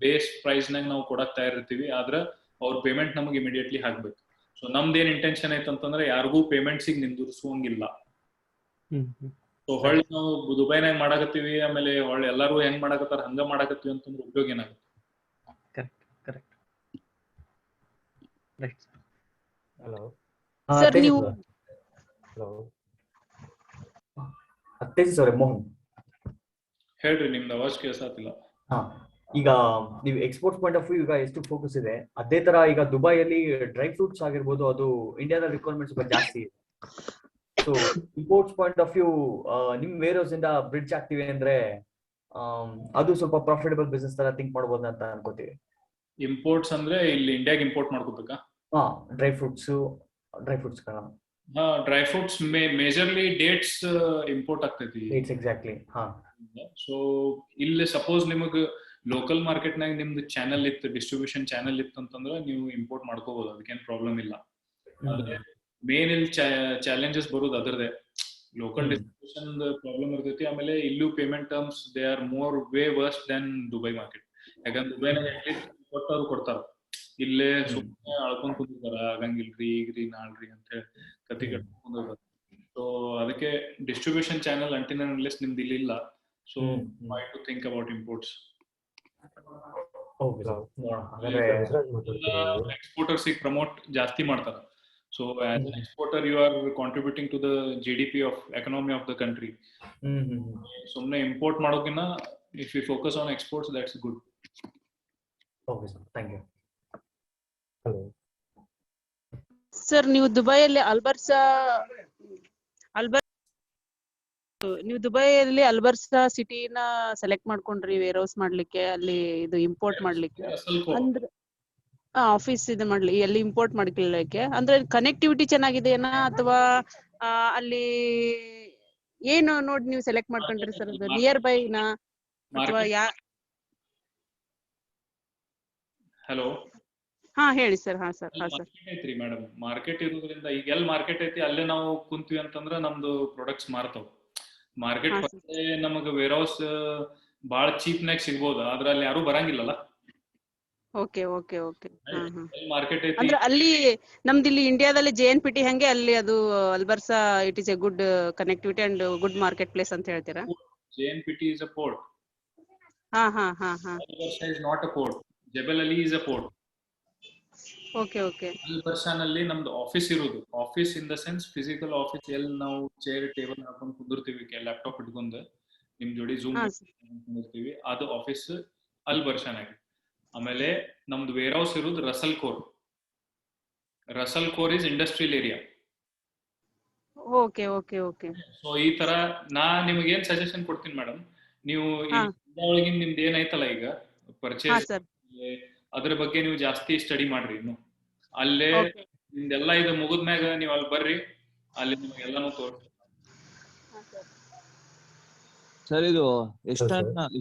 ಬೇಸ್ ಪ್ರೈಸ್ ನಾಗ ನಾವು ಕೊಡಕ್ ತಯಾರಿರ್ತೀವಿ, ಆದ್ರ ಅವ್ರ ಪೇಮೆಂಟ್ ನಮಗೆ ಇಮಿಡಿಯೇಟ್ಲಿ ಹಾಕ್ಬೇಕು. ಸೊ ನಮ್ದೇನ್ ಇಂಟೆನ್ಷನ್ ಐತಂತಂದ್ರೆ ಯಾರಿಗೂ ಪೇಮೆಂಟ್ಸಿಗೆ ನಿಂದಿರ್ಸುವಂಗಿಲ್ಲ. ಸೊ ಹೊಳ್ಳಿ ನಾವು ದುಬೈನಾಗ ಮಾಡಾಕತ್ತೀವಿ, ಆಮೇಲೆ ಹೊಳ್ಳಿ ಎಲ್ಲಾರು ಹೆಂಗ್ ಮಾಡಾಕತ್ತಾರ ಹಂಗ ಮಾಡಾಕತ್ತೀವಿ ಅಂತಂದ್ರೆ ಉಪಯೋಗ ಏನಾಗುತ್ತೆ? ಹಲೋ ಸರ್ ನೀವು ಹಲೋ ತೇಜಸ್ ಅವರೇ, ಮೋಹನ್ ಹೇಳ್ರಿ, ನಿಮ್ದು ಅವಾಜ್ ಕೇಳಿಸತ್ತಿಲ್ಲ. ಈಗ ನೀವು ಎಕ್ಸ್ಪೋರ್ಟ್ಸ್ ಪಾಯಿಂಟ್ ಆಫ್ ವ್ಯೂ ಈಗ ಎಷ್ಟು ಫೋಕಸ್ ಇದೆ, ಅದೇ ತರ ಈಗ ದುಬೈಯಲ್ಲಿ ಡ್ರೈ ಫ್ರೂಟ್ಸ್ ಆಗಿರ್ಬೋದು, ಅದು ಇಂಡಿಯಾದ ರಿಕ್ವೈರ್ಮೆಂಟ್ಸ್ ಸ್ವಲ್ಪ ಜಾಸ್ತಿ ಇದೆ. So imports point of view ನಿಮ್ ವೇರ್ ಹೌಸ್ ಇಂದ ಬ್ರಿಡ್ಜ್ ಆಗ್ತಿವೆ ಅಂದ್ರೆ ಅದು ಸ್ವಲ್ಪ ಪ್ರಾಫಿಟಬಲ್ ಬಿಸ್ನೆಸ್ ತರ ಥಿಂಕ್ ಮಾಡಬಹುದು ಅಂತ ಅನ್ಕೋತೀವಿ. ಇಂಪೋರ್ಟ್ಸ್ ಅಂದ್ರೆ ಇಲ್ಲಿ ಇಂಡಿಯಾಗೆ ಇಂಪೋರ್ಟ್ ಮಾಡ್ಕೋಬೇಕಾ? Dry fruits dry fruits majorly dates import ಆಗ್ತೈತಿ. ಎಕ್ಸಾಕ್ಟ್ಲಿ. ಸೊ ಇಲ್ಲಿ ಸಪೋಸ್ ನಿಮಗ್ ಲೋಕಲ್ ಮಾರ್ಕೆಟ್ನಾಗ ನಿಮ್ದು ಚಾನಲ್ ಇತ್ತು, ಡಿಸ್ಟ್ರಿಬ್ಯೂಷನ್ ಚಾನಲ್ ಇತ್ತು ಅಂತಂದ್ರೆ ನೀವು ಇಂಪೋರ್ಟ್ ಮಾಡ್ಕೋಬಹುದು, ಅದಕ್ಕೇನ್ ಪ್ರಾಬ್ಲಮ್ ಇಲ್ಲ. ಮೇನ್ ಇಲ್ಲಿ ಚಾಲೆಂಜಸ್ ಬರೋದು ಅದರದೇ, ಲೋಕಲ್ ಡಿಸ್ಟ್ರಿಬ್ಯೂಷನ್ ಪ್ರಾಬ್ಲಮ್ ಇರ್ತೈತಿ. ಆಮೇಲೆ ಇಲ್ಲೂ payment terms they are way worse than Dubai market. ಯಾಕಂದ್ರೆ ದುಬೈನಾಗ ಅಟ್ಲೀಸ್ಟ್ ಕೊಟ್ಟವ್ರು ಕೊಡ್ತಾರ, ಇಲ್ಲೇ ಸುಮ್ಮನೆ ಅಳ್ಕೊಂಡ್ ಕುಂದಿರ್ತಾರ, ಆಗಂಗಿಲ್ರಿ ಈಗ್ರಿ ನಾಳ್ರಿ ಅಂತ ಹೇಳಿ ಕತಿ ಕಟ್ಕೊಂಡ್ ಕುಂದಿರ್ತಾರ. ಸೊ ಅದಕ್ಕೆ distribution channel until and unless ನಿಮ್ದು ಇಲ್ಲಿ ಇಲ್ಲ, so why to think about imports. Exporters promote ಜಾಸ್ತಿ ಮಾಡ್ತಾರ. So as an exporter, you are contributing to the GDP of economy of the country. ಸುಮ್ಮನೆ import ಮಾಡೋಕಿನ್ನ if you focus on exports, that's good. Okay sir, thank you. Hello sir, ನೀವು ದುಬೈಯಲ್ಲಿ ಅಲ್ಬರ್ಸಾ ಸಿಟಿನ select ಮಾಡ್ಕೊಂಡ್ರಿ wear house ಮಾಡ್ಲಿಕ್ಕೆ, ಅಲ್ಲಿ ಇದು import ಮಾಡ್ಲಿಕ್ಕೆ ಅಂದ್ರೆ office ಇದು ಮಾಡ್ಲಿ ಎಲ್ಲಿ ಇಂಪೋರ್ಟ್ ಮಾಡ್ಕೊಳ್ಳಕ್ಕೆ, ಅಂದ್ರೆ ಕನೆಕ್ಟಿವಿಟಿ ಚೆನ್ನಾಗಿದೆನಾ ಅಥವಾ ಅಲ್ಲಿ ಏನು ನೋಡಿ ನೀವು ಸೆಲೆಕ್ಟ್ ಮಾಡ್ಕೊಂಡ್ರಿ ಸರ್? ಅದು ನಿಯರ್ ಬೈ ನಾ ಅಥವಾ ಹಲೋ ಹೇಳಿ ಸರ್. ಸರ್ ಐತ್ರಿ ಮೇಡಮ್, ಮಾರ್ಕೆಟ್ ಇರೋದ್ರಿಂದ ಈಗ ಎಲ್ಲಿ ಮಾರ್ಕೆಟ್ ಐತಿ ಅಲ್ಲೇ ನಾವು ಕುಂತೀವಿ ಅಂತಂದ್ರ ನಮ್ದು ಪ್ರಾಡಕ್ಟ್ಸ್ ಮಾರ್ತಾವ. ಮಾರ್ಕೆಟ್ ನಮಗ ವೇರ್ ಹೌಸ್ ಬಾಳ ಚೀಪ್ ನಾಗ ಸಿಗ್ಬೋದು, ಆದ್ರ ಅಲ್ಲಿ ಯಾರು ಬರಂಗಿಲ್ಲಲ್ಲ. ಓಕೆ. ಅಂದ್ರೆ ಅಲ್ಲಿ ನಮ್ದು ಇಲ್ಲಿ ಇಂಡಿಯಾದಲ್ಲಿ JNPT ಹಂಗೆ ಅಲ್ಲಿ ಅದು ಅಲ್ಬರ್ಸಾ it is a good connectivity and good marketplace ಅಂತ ಹೇಳ್ತೀರಾ? JNPT is a port. Albersa is not a port. Jebel Ali is a port. Okay. Albersa ನಲ್ಲಿ ನಮ್ದು ಆಫೀಸ್ ಇರೋದು, office in the sense physical office, ಎಲ್ಲಿ ನಾವು chair table ಹಾಕೊಂಡು ಕುಂದಿರ್ತೀವಿ, laptop ಇಟ್ಕೊಂಡು ನಿಮ್ ಜೋಡಿ ಜೂಮ್ ಕುಂದಿರ್ತೀವಿ, ಅದು ಆಫೀಸ್ ಅಲ್ಬರ್ಸಾನಾಗ. ಆಮೇಲೆ ನಮ್ದು ವೇರ್ ಹೌಸ್ ಇರೋದು Russell core is industrial area. Okay. So ಈ ತರ ನಾ ನಿಮ್ಗೆ ಏನ್ ಸಜೆಷನ್ ಕೊಡ್ತೀನಿ ಮೇಡಮ್, ನೀವು ಒಳಗಿನ ನಿಮ್ದು ಏನೈತಲ್ಲ ಈಗ ಪರ್ಚೇಸ್, ಅದ್ರ ಬಗ್ಗೆ ನೀವು ಜಾಸ್ತಿ ಸ್ಟಡಿ ಮಾಡ್ರಿ. ಇನ್ನು ಅಲ್ಲೇ ನಿಮ್ದೆಲ್ಲ ಇದು ಮುಗಿದ್ಮ್ಯಾಗ ನೀವು ಅಲ್ಲಿ ಬರ್ರಿ, ಅಲ್ಲಿ ನಿಮ್ಗೆ ಎಲ್ಲಾನು ತೋರಿಸ್ತೀವಿ. ಸರ್ ಇದು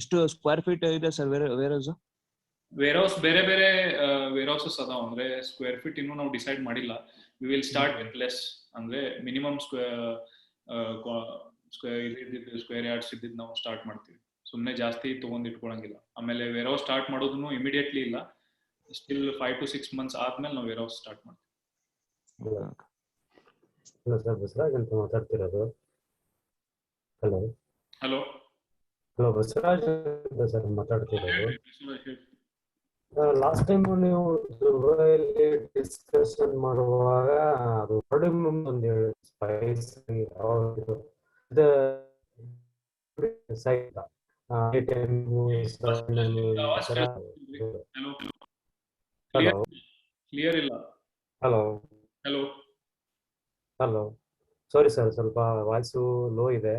ಎಷ್ಟು ಸ್ಕ್ವೇರ್ ಫೀಟ್ ಇದೆ ಸರ್ ವೇರ್ ಹೌಸ್? ಬೇರೆ ವೇರ್ ಹೌಸಸ್ ಅದಾವ, ಅಂದ್ರೆ ಸ್ಕ್ವೇರ್ ಫೀಟ್ ಇನ್ನೂ ನಾವು ಡಿಸೈಡ್ ಮಾಡಿಲ್ಲ. We will start with less, ಅಂದ್ರೆ ಮಿನಿಮಮ್ ಸ್ಕ್ವೇರ್ ಯಾರ್ಡ್ಸ್ ಇದ್ದಿದ್ದು ನಾವು ಸ್ಟಾರ್ಟ್ ಮಾಡ್ತೀವಿ. ಸುಮ್ಮನೆ ಜಾಸ್ತಿ ತಗೊಂಡ್ ಇಟ್ಕೊಳಂಗಿಲ್ಲ. ಆಮೇಲೆ ವೇರ್ ಹೌಸ್ ಸ್ಟಾರ್ಟ್ ಮಾಡೋದನ್ನು ಇಮಿಡಿಯೇಟ್ಲಿ ಇಲ್ಲ, ಸ್ಟಿಲ್ 5 to 6 months ಆದ್ಮೇಲೆ ನಾವು ವೇರ್ ಹೌಸ್ ಸ್ಟಾರ್ಟ್ ಮಾಡ್ತೀವಿ. ಸರ್ ಬಸವರಾಜ್ ಅಂತ ಮಾತಾಡ್ತಿರೋದು. ಹಲೋ ಬಸವರಾಜ್ ಅಂತ ಸರ್ ಮಾತಾಡ್ತಿರೋದು. ಲಾಸ್ಟ್ ಟೈಮ್ ನೀವು ದುಬೈಯಲ್ಲಿ ಡಿಸ್ಕಷನ್ ಮಾಡುವಾಗ ಅದು ಒಂದು ಸ್ಪೈಸ್ ಕ್ಲಿಯರ್ ಇಲ್ಲ. ಹಲೋ ಸಾರಿ ಸರ್, ಸ್ವಲ್ಪ ವಾಯ್ಸು ಲೋ ಇದೆ.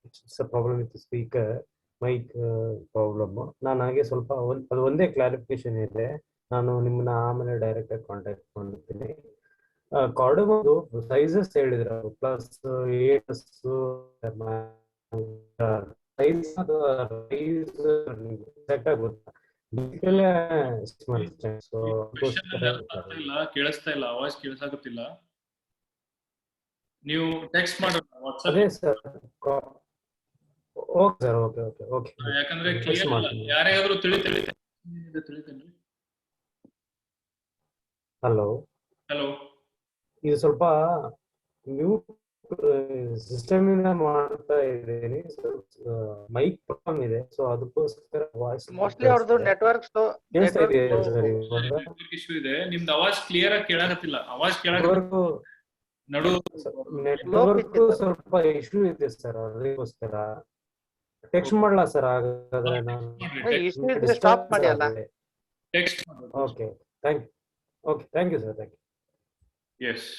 It's a problem with speaker mic problem. ನಾನು ಹಾಗೆ ಸ್ವಲ್ಪ ಅದು ಒಂದೇ ಕ್ಲಾರಿಫಿಕೇಶನ್ ಇದೆ. ನಾನು ನಿಮ್ಮನ್ನ ಆಮೇಲೆ ಡೈರೆಕ್ಟ್ ಆಗಿ ಕಾಂಟ್ಯಾಕ್ಟ್ ಮಾಡ್ತೀನಿ. ಕಾರ್ಡಮದು ಸೈಜಸ್ ಹೇಳಿದ್ರ ಪ್ಲಸ್ ಸೆಟ್ ಆಗುತ್ತಾ? ಕೇಳಿಸ್ತಾ ಇಲ್ಲ, ಅವಾಜ್ ಕೇಳಿಸಾಗುತ್ತಿಲ್ಲ. ನೀವು ಟೆಕ್ಸ್ಟ್ ಮಾಡೋಣ ವಾಟ್ಸ್ಆಪ್. ಅದೇ sir, okay sir, okay okay okay. ಯಾಕಂದ್ರೆ ಕ್ಲಿಯರ್ ಇಲ್ಲ, ಯಾರಿಗಾದ್ರೂ ತಿಳಿತೇನ್ರಿ? ಹಲೋ ಹಲೋ, ಇದು ಸ್ವಲ್ಪ ನ್ಯೂ ಸಿಸ್ಟಮ್ ಇಂದ ಮಾಡ್ತಾ ಇದ್ದೀನಿ, ಮೈಕ್ ಪ್ರಾಬ್ಲಮ್ ಇದೆ, ಸೊ ಅದಕ್ಕೋಸ್ಕರ ವಾಯ್ಸ್ ಮೋಸ್ಟ್ಲಿ ಅವ್ರದ್ದು ನೆಟ್ವರ್ಕ್ ಇಶ್ಯೂ ಇದೆ. ನಿಮ್ದು ಅವಾಜ್ ಕ್ಲಿಯರ್ ಆಗಿ ಕೇಳಾಕತ್ತಿಲ್ಲ. ಅವಾಜ್ ಕೇಳಾಕ ನಡು ನೆಟ್ವರ್ಕ್ ಸ್ವಲ್ಪ ಇಶ್ಯೂ ಇದೆ ಸರ್, ಅದಕ್ಕೋಸ್ಕರ ಟೆಕ್ಸ್ಟ್ ಮಾಡ್ಲಾ ಸರ್? ಹಾಗಾದ್ರೆ ನಾನು ಸ್ಟಾಪ್ ಮಾಡಿ ಅಲ್ಲ. Okay, thank you sir, thank you. Yes,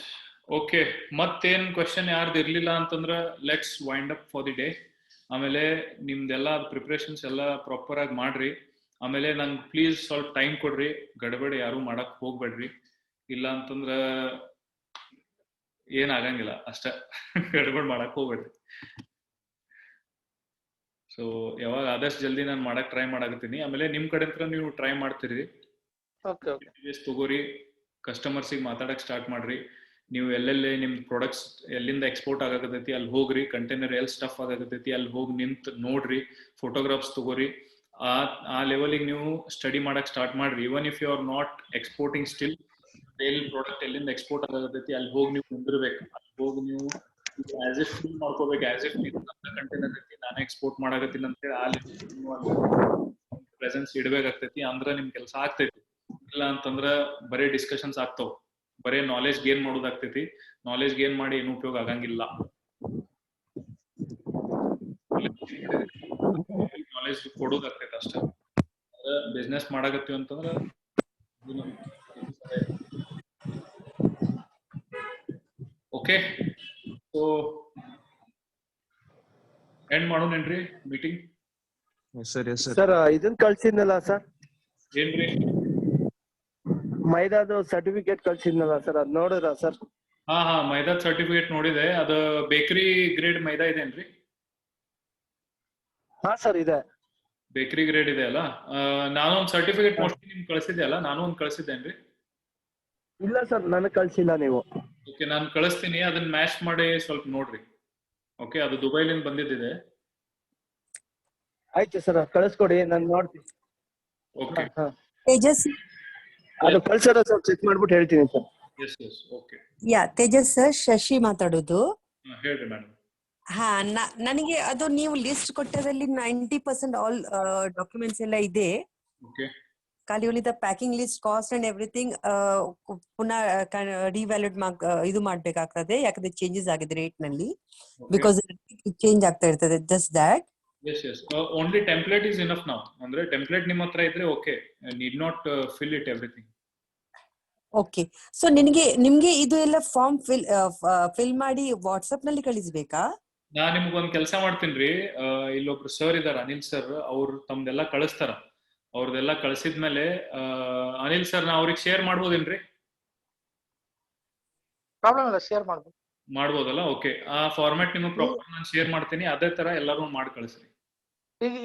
okay. ಮತ್ತೇನ್ ಕ್ವೆಶನ್ ಯಾರ್ದು ಇರ್ಲಿಲ್ಲ ಅಂತಂದ್ರ let's wind up for the day. ಆಮೇಲೆ ನಿಮ್ದೆಲ್ಲ ಪ್ರಿಪರೇಷನ್ಸ್ ಎಲ್ಲ ಪ್ರಾಪರ್ ಆಗಿ ಮಾಡ್ರಿ. ಆಮೇಲೆ ನಂಗೆ ಪ್ಲೀಸ್ ಸ್ವಲ್ಪ ಟೈಮ್ ಕೊಡ್ರಿ, ಗಡಬಡಿ ಯಾರು ಮಾಡಕ್ ಹೋಗ್ಬೇಡ್ರಿ. ಇಲ್ಲ ಅಂತಂದ್ರ ಏನಾಗಂಗಿಲ್ಲ ಅಷ್ಟ. ಗಡಬಡ್ ಮಾಡಕ್ ಹೋಗ್ಬೇಡ್ರಿ. ಸೊ ಯಾವಾಗ ಆದಷ್ಟು ಜಲ್ದಿ ನಾನು ಮಾಡಕ್ ಟ್ರೈ ಮಾಡಾಕತ್ತೀನಿ. ಆಮೇಲೆ ನಿಮ್ ಕಡೆ ಹತ್ರ ನೀವು ಟ್ರೈ ಮಾಡ್ತೀರಿ, ತಗೋರಿ, ಕಸ್ಟಮರ್ಸಿಗೆ ಮಾತಾಡಕ್ ಸ್ಟಾರ್ಟ್ ಮಾಡ್ರಿ. ನೀವು ಎಲ್ಲೆಲ್ಲಿ ನಿಮ್ ಪ್ರಾಡಕ್ಟ್ಸ್ ಎಲ್ಲಿಂದ ಎಕ್ಸ್ಪೋರ್ಟ್ ಆಗಕತ್ತೈತಿ ಅಲ್ಲಿ ಹೋಗ್ರಿ. ಕಂಟೈನರ್ ಎಲ್ಲಿ ಸ್ಟಫ್ ಆಗಕತ್ತೈತಿ ಅಲ್ಲಿ ಹೋಗಿ ನಿಂತ್ ನೋಡ್ರಿ, ಫೋಟೋಗ್ರಾಫ್ಸ್ ತಗೋರಿ. ಆ ಲೆವೆಲಿಗೆ ನೀವು ಸ್ಟಡಿ ಮಾಡಕ್ ಸ್ಟಾರ್ಟ್ ಮಾಡ್ರಿ. Even if you are not exporting still, ಎಲ್ಲಿ ಪ್ರಾಡಕ್ಟ್ ಎಲ್ಲಿಂದ ಎಕ್ಸ್ಪೋರ್ಟ್ ಆಗಕತ್ತೈತಿ ಅಲ್ಲಿ ಹೋಗಿ ನೀವು ಕುಂದಿರ್ಬೇಕು. ಅಲ್ಲಿ ಹೋಗಿ ನೀವು ಆಸ್ ಇಫ್ ಫೀಲ್ ಮಾಡ್ಕೋಬೇಕು, ಆಸ್ ಇಫ್ ಕಂಟೈನರ್ ಐತಿ ನಾನೇ ಎಕ್ಸ್ಪೋರ್ಟ್ ಮಾಡಕತ್ತೀನಿ ಅಂತೇಳಿ ಆ ಪ್ರೆಸೆನ್ಸ್ ಇಡ್ಬೇಕಾಗ್ತೈತಿ. ಅಂದ್ರ ನಿಮ್ ಕೆಲಸ ಆಗ್ತೈತಿ. ಇಲ್ಲ ಅಂತಂದ್ರ ಬರೀ ಡಿಸ್ಕಷನ್ಸ್ ಆಗ್ತಾವ, ಬರೇ ನಾಲೆಜ್ ಗೇನ್ ಮಾಡೋದಾಗ್ತೈತಿ. ನಾಲೆಜ್ ಗೇನ್ ಮಾಡಿ ಏನು ಉಪಯೋಗ ಆಗಂಗಿಲ್ಲ. ನಾಲೆಜ್ ಕೊಡೋದಾಗ್ತೈತಿ ಅಷ್ಟೇ. ಬಿಸ್ನೆಸ್ ಮಾಡಾಕತ್ತೀವಿ ಅಂತಂದ್ರ ಓಕೆ. ಸೊ ಎಂಡ್ ಮಾಡೋಣೇನ್ರಿ ಮೀಟಿಂಗ್? ಸರ್ ಇದನ್ ಕಳ್ಸಿದ್ನಲ್ಲ ಸರ್, ಏನ್ರಿ? ಮೈದಾದು ಸರ್ಟಿಫಿಕೇಟ್ ಕಳ್ಸಿದ್ನಲ್ಲ ಸರ್, ಅದ್ ನೋಡಿದ್ರ ಸರ್? ಹಾ, ಮೈದಾದ್ ಸರ್ಟಿಫಿಕೇಟ್ ನೋಡಿದೆ. ಅದು ಬೇಕರಿ ಗ್ರೇಡ್ ಮೈದಾ ಇದೆನ್ರಿ? ಹಾ ಸರ್, ಇದೆ. ಬೇಕರಿ ಗ್ರೇಡ್ ಇದೆ ಅಲ್ಲ. ನಾನೊಂದ್ ಸರ್ಟಿಫಿಕೇಟ್ ಮೋಸ್ಟ್ಲಿ ನಿಮ್ಗೆ ಕಳ್ಸಿದ್ದೆ ಅಲ್ಲ, ನಾನು ಒಂದ್ ಕಳ್ಸಿದ್ದೇನ್ರಿ? ಇಲ್ಲ ಸರ್, ನನಗ್ ಕಳ್ಸಿಲ್ಲ ನೀವು. ಓಕೆ, ನಾನು ಕಳಿಸ್ತೀನಿ, ಅದನ್ನ ಮ್ಯಾಚ್ ಮಾಡಿ ಸ್ವಲ್ಪ ನೋಡ್ರಿ. ಓಕೆ, ಅದು ದುಬೈಲಿಂದ ಬಂದಿದ್ದಿದೆ. ಆಯ್ತು ಸರ್, ಕಳಿಸ್ಕೊಡಿ, ನಾನು ನೋಡ್ತೀನಿ. ಓಕೆ, ತೇಜಸ್, ಅದು ಕಳ್ಸೋದ ಸರ್, ಚೆಕ್ ಮಾಡ್ಬಿಟ್ಟು ಹೇಳ್ತೀನಿ sir. Yes yes, okay. Tejas sir, Shashi ಮಾತಾಡೋದು. ಹೇಳ್ರಿ ಮೇಡಮ್. ಹಾ, ನನಗೆ ಅದು ನೀವು ಲಿಸ್ಟ್ ಕೊಟ್ಟದಲ್ಲಿ 90% ಆಲ್ ಡಾಕ್ಯುಮೆಂಟ್ಸ್ ಎಲ್ಲ ಇದೆ. ಓಕೆ. ಖಾಲಿ ಉಳಿದ packing list, cost and everything ಪುನಃ ರಿವ್ಯಾಲ್ಯೂಡ್ ಇದು ಮಾಡ್ಬೇಕಾಗ್ತದೆ, ಯಾಕಂದ್ರೆ ಚೇಂಜಸ್ ಆಗಿದೆ ರೇಟ್ ನಲ್ಲಿ. ಬಿಕಾಸ್ ಚೇಂಜ್ ಆಗ್ತಾ ಇರ್ತದೆ, just that. Yes, yes. Only template is enough now. Andre template ನಿಮ್ಮ ಹತ್ರ ಇದ್ರೆ okay. Need not fill it everything. Okay. So ನಿಮ್ಗೆ ಇದು ಎಲ್ಲ ಫಾರ್ಮ್ ಫಿಲ್ ಮಾಡಿ ವಾಟ್ಸ್ಆಪ್ ನಲ್ಲಿ ಕಳಿಸಬೇಕಾ? ನಾ ನಿಮ್ಗೆ ಒಂದ್ ಕೆಲಸ ಮಾಡ್ತೀನ್ರಿ. ಇಲ್ಲೊಬ್ರು ಸರ್ ಇದಾರ, ಅನಿಲ್ ಸರ್. ಅವ್ರು ತಮ್ದೆಲ್ಲ ಕಳಿಸ್ತಾರ. ಅವ್ರದೆಲ್ಲ ಕಳಿಸಿದ್ಮೇಲೆ ಅನಿಲ್ ಸರ್ ನಾ ಅವ್ರಿಗೆ ಶೇರ್ ಮಾಡ್ಬೋದೇನ್ರಿ? ಪ್ರಾಬ್ಲಮ್ ಇಲ್ಲ, ಶೇರ್ ಮಾಡ್ಬೋದಲ್ಲ? ಓಕೆ, ಆ ಫಾರ್ಮ್ಯಾಟ್ ನಿಮ್ಗೆ ಪ್ರಾಪರ್ ನಾನು ಶೇರ್ ಮಾಡ್ತೀನಿ. ಅದೇ ತರ ಎಲ್ಲರೂ ಮಾಡಿ ಕಳಿಸ್ರಿ.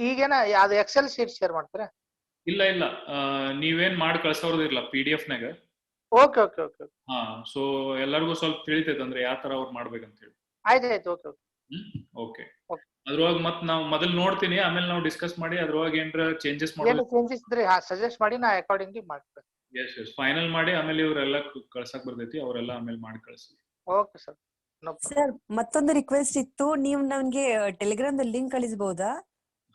ಈಗೇನ ಅದು ಎಕ್ಸೆಲ್ ಶೀಟ್ ಶೇರ್ ಮಾಡ್ತೀರಾ? ಇಲ್ಲ, ನೀವೇನ್ ಮಾಡಿ ಕಳ್ಸೋದಿಲ್ಲ PDF ನಾಗ. Okay okay okay. ಹಾ, ಸೊ ಎಲ್ಲರಿಗೂ ಸ್ವಲ್ಪ ತಿಳಿತೈತೆ ಅಂದ್ರೆ ಯಾವ ತರ ಅವ್ರು ಮಾಡ್ಬೇಕಂತ ಹೇಳಿ. ಆಯ್ತಾಯ್ತು, ಓಕೆ ಓಕೆ. ಅದ್ರೊಳಗೆ ಮತ್ ನಾವು ಮೊದಲು ನೋಡ್ತೀನಿ, ಆಮೇಲೆ ನಾವು ಡಿಸ್ಕಸ್ ಮಾಡಿ ಅದ್ರೊಳಗೆ ಏನ್ರ ಚೇಂಜಸ್ ಮಾಡೋದು ಚೇಂಜಸ್ ಇದ್ರೆ ಸಜೆಸ್ಟ್ ಮಾಡಿ, ನಾ ಅಕಾರ್ಡಿಂಗ್ಲಿ ಮಾಡ್ತೀನಿ. ಎಸ್ ಎಸ್, ಫೈನಲ್ ಮಾಡಿ ಆಮೇಲೆ ಇವರೆಲ್ಲ ಕಳ್ಸಕ್ ಬರ್ತೈತಿ, ಅವರೆಲ್ಲ ಆಮೇಲೆ ಮಾಡಿ ಕಳಿಸಿ. Okay sir. ಸರ್, ಮತ್ತೊಂದು ರಿಕ್ವೆಸ್ಟ್ ಇತ್ತು, ನೀವು ನನ್ಗೆ ಟೆಲಿಗ್ರಾಮ್ ದಲ್ಲಿ ಲಿಂಕ್ ಕಳಿಸಬಹುದಾ?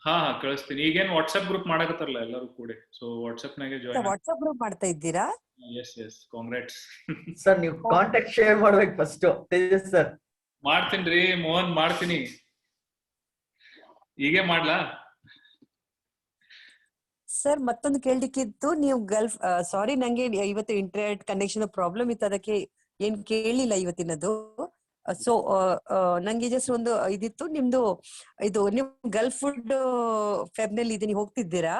ಹಾ, ಕಳಿಸ್ತೀನಿ. ಈಗೇನ್ ವಾಟ್ಸ್ಆಪ್ ಗ್ರೂಪ್ ಮಾಡಕತ್ತಾರಲ್ಲ ಎಲ್ಲರೂ ಕೂಡ, ಸೊ ವಾಟ್ಸ್ಆಪ್ ನಾಗೆ ಜಾಯಿನ್. ವಾಟ್ಸ್ಆಪ್ ಗ್ರೂಪ್ ಮಾಡ್ತಾ ಇದ್ದೀರಾ? Yes yes, congrats. ಸರ್, ನೀವು ಕಾಂಟ್ಯಾಕ್ಟ್ ಶೇರ್ ಮಾಡ್ಬೇಕು ಫಸ್ಟ್. ತೇಜಸ್ ಸರ್, ಮಾಡ್ತೀನ್ರಿ ಮೋಹನ್, ಮಾಡ್ತೀನಿ. ಹೀಗೆ ಮಾಡ್ಲಾ? ಸರ್, ಮತ್ತೊಂದು ಕೇಳಲಿಕ್ಕಿತ್ತು. ನೀವು ಸಾರಿ, ನಂಗೆ ಇವತ್ತು ಇಂಟರ್ನೆಟ್ ಕನೆಕ್ಷನ್ ಪ್ರಾಬ್ಲಮ್ ಇತ್ತು, ಅದಕ್ಕೆ ಏನ್ ಕೇಳಿಲ್ಲ ಇವತ್ತಿನದು. ಸೊ ನಂಗೆ ಜಸ್ಟ್ ಒಂದು ಇದಿತ್ತು ನಿಮ್ದು ಇದು ನೀವು ಗಲ್ಫ್ ಫುಡ್ ಫೆಬ್ ನಲ್ಲಿ ಇದೀನಿ ಹೋಗ್ತಿದ್ದೀರಾ?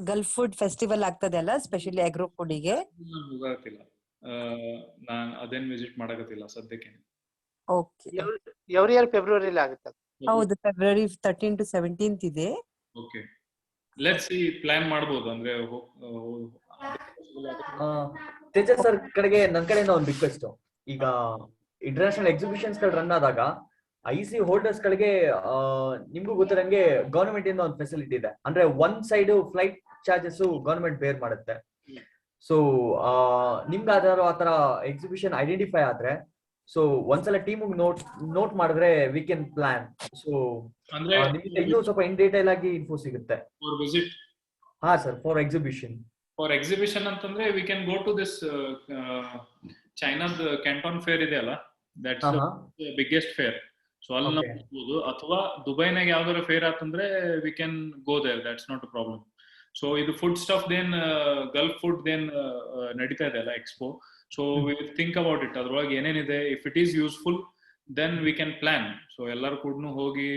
ಗಲ್ಫ್ ಫುಡ್ ಫೆಸ್ಟಿವಲ್ ಆಗ್ತದೆ ಅಲ್ಲ, ಸ್ಪೆಷಲಿ ಅಗ್ರೋ ಫುಡ್ಗೆ. ನಾನ್ ಅದೇನ್ ವಿಸಿಟ್ ಮಾಡಕತ್ತಿಲ್ಲ ಸದ್ಯಕ್ಕೆ. ಓಕೆ, ಎವ್ರಿ ಇಯರ್ ಫೆಬ್ರವರಿಲಿ ಆಗುತ್ತೆ. ಹೌದು, ಫೆಬ್ರವರಿ 13 to 17 ಇದೆ. ಓಕೆ, ಲೆಟ್ಸ್ ಸಿ, ಪ್ಲಾನ್ ಮಾಡಬಹುದು ಅಂದ್ರೆ. ತೇಜಸ್ ಸರ್ ಕಡೆಗೆ ನನ್ನ ಕಡೆಯಿಂದ ಒಂದು ರಿಕ್ವೆಸ್ಟ್. ಈಗ ಇಂಟರ್ನ್ಯಾಷನಲ್ ಎಕ್ಸಿಬಿಷನ್ಸ್ ಗಳು ರನ್ ಆದಾಗ IC ಹೋಲ್ಡರ್ಸ್ ಗಳಿಗೆ ನಿಮ್ಗೂ ಗೊತ್ತಿರಂಗೆ ಗವರ್ನಮೆಂಟ್ ಇಂದ ಒಂದು ಫೆಸಿಲಿಟಿ ಇದೆ. ಅಂದ್ರೆ one side flight charges government bear ಮಾಡುತ್ತೆ. ಸೊ ನಿಮ್ಗೆ ಆತರ ಎಕ್ಸಿಬಿಷನ್ ಐಡೆಂಟಿಫೈ ಆದ್ರೆ, ಸೊ ಒಂದ್ಸಲ ಟೀಮ್ ನೋಟ್ ಮಾಡಿದ್ರೆ ವಿ ಕ್ಯಾನ್ ಪ್ಲಾನ್. ಸೊ ನಿಮ್ಗೆ ಇನ್ನೂ ಸ್ವಲ್ಪ ಇನ್ ಡೀಟೇಲ್ ಆಗಿ ಇನ್ಫೋ ಸಿಗುತ್ತೆ. For visit? ಹಾ sir, for exhibition. For exhibition ಅಂತಂದ್ರೆ we can go to this ಚೈನಾದ ಕ್ಯಾಂಟೋನ್ ಫೇರ್ ಇದೆ ಅಲ್ಲ, ದಟ್ಸ್ ಬಿಗ್ಗೆಸ್ಟ್ ಫೇರ್. ಸೊ ಅಲ್ಲಿ ನಾವು ಹೋಗ್ಬೋದು, ಅಥವಾ ದುಬೈನಾಗ ಯಾವ್ದಾರ ಫೇರ್ ಆತಂದ್ರೆ we can go there, that's not a problem. So ಇದು food stuff then Gulf food then ನಡೀತಾ ಇದೆ ಅಲ್ಲ expo. So we will think about it, ಅದ್ರೊಳಗೆ ಏನೇನಿದೆ, if it is useful then we can plan. So ಎಲ್ಲರೂ ಕೂಡ ಹೋಗಿ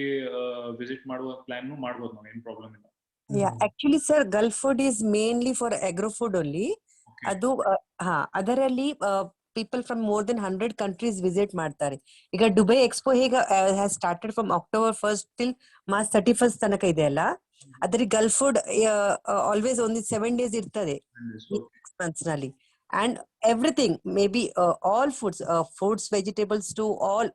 visit ಮಾಡುವ ಪ್ಲಾನ್ ಮಾಡ್ಬೋದು ನಾವು, ಏನ್ ಪ್ರಾಬ್ಲಮ್ ಇಲ್ಲ. Yeah, actually sir, Gulf food is mainly for agro food only. ಅದು ಅದರಲ್ಲಿ people from more than 100 countries visit ಮಾಡ್ತಾರೆ. ಈಗ ದುಬೈ ಎಕ್ಸ್ಪೋ ಹೇಗೆ has started from October 1st till March 31st ತನಕ ಇದೆ ಅಲ್ಲ, ಅದರಲ್ಲಿ Gulf food always only 7 days ಇರ್ತದೆ 6 months ನಲ್ಲಿ. And everything, maybe all foods, vegetables to all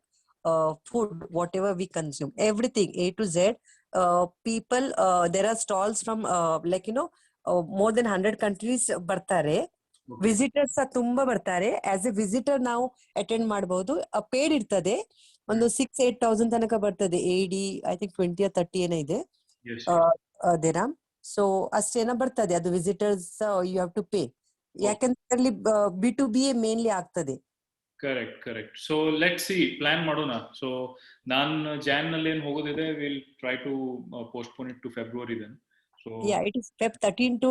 food, whatever we consume, everything A to Z. People, there are stalls from like more than 100 countries ಬರ್ತಾರೆ. Visitors ತುಂಬಾ ಬರ್ತಾರೆ. As A visitor ನಾವು attend ಮಾಡಬಹುದು. Paid ಇರ್ತದೆ, ಒಂದು 6,000-8,000 ತನಕ ಬರ್ತದೆ. AD I think 20 or 30 ಏನೋ ಇದೆ ದಿರಾಮ್. ಸೊ ಅಷ್ಟೇನ ಬರ್ತದೆ ಅದು visitors, you have to pay. ಯಾಕಂದ್ರೆ ಅಲ್ಲಿ B2B ಮೇನ್ಲಿ ಆಗ್ತದೆ. Correct. So let see, plan ಮಾಡೋಣ. ಸೊ ನಾನು ಜಾನ್ ನಲ್ಲಿ ಏನ್ ಹೋಗೋದಿದೆ, will try to postpone it to February then. So it is Feb 13 to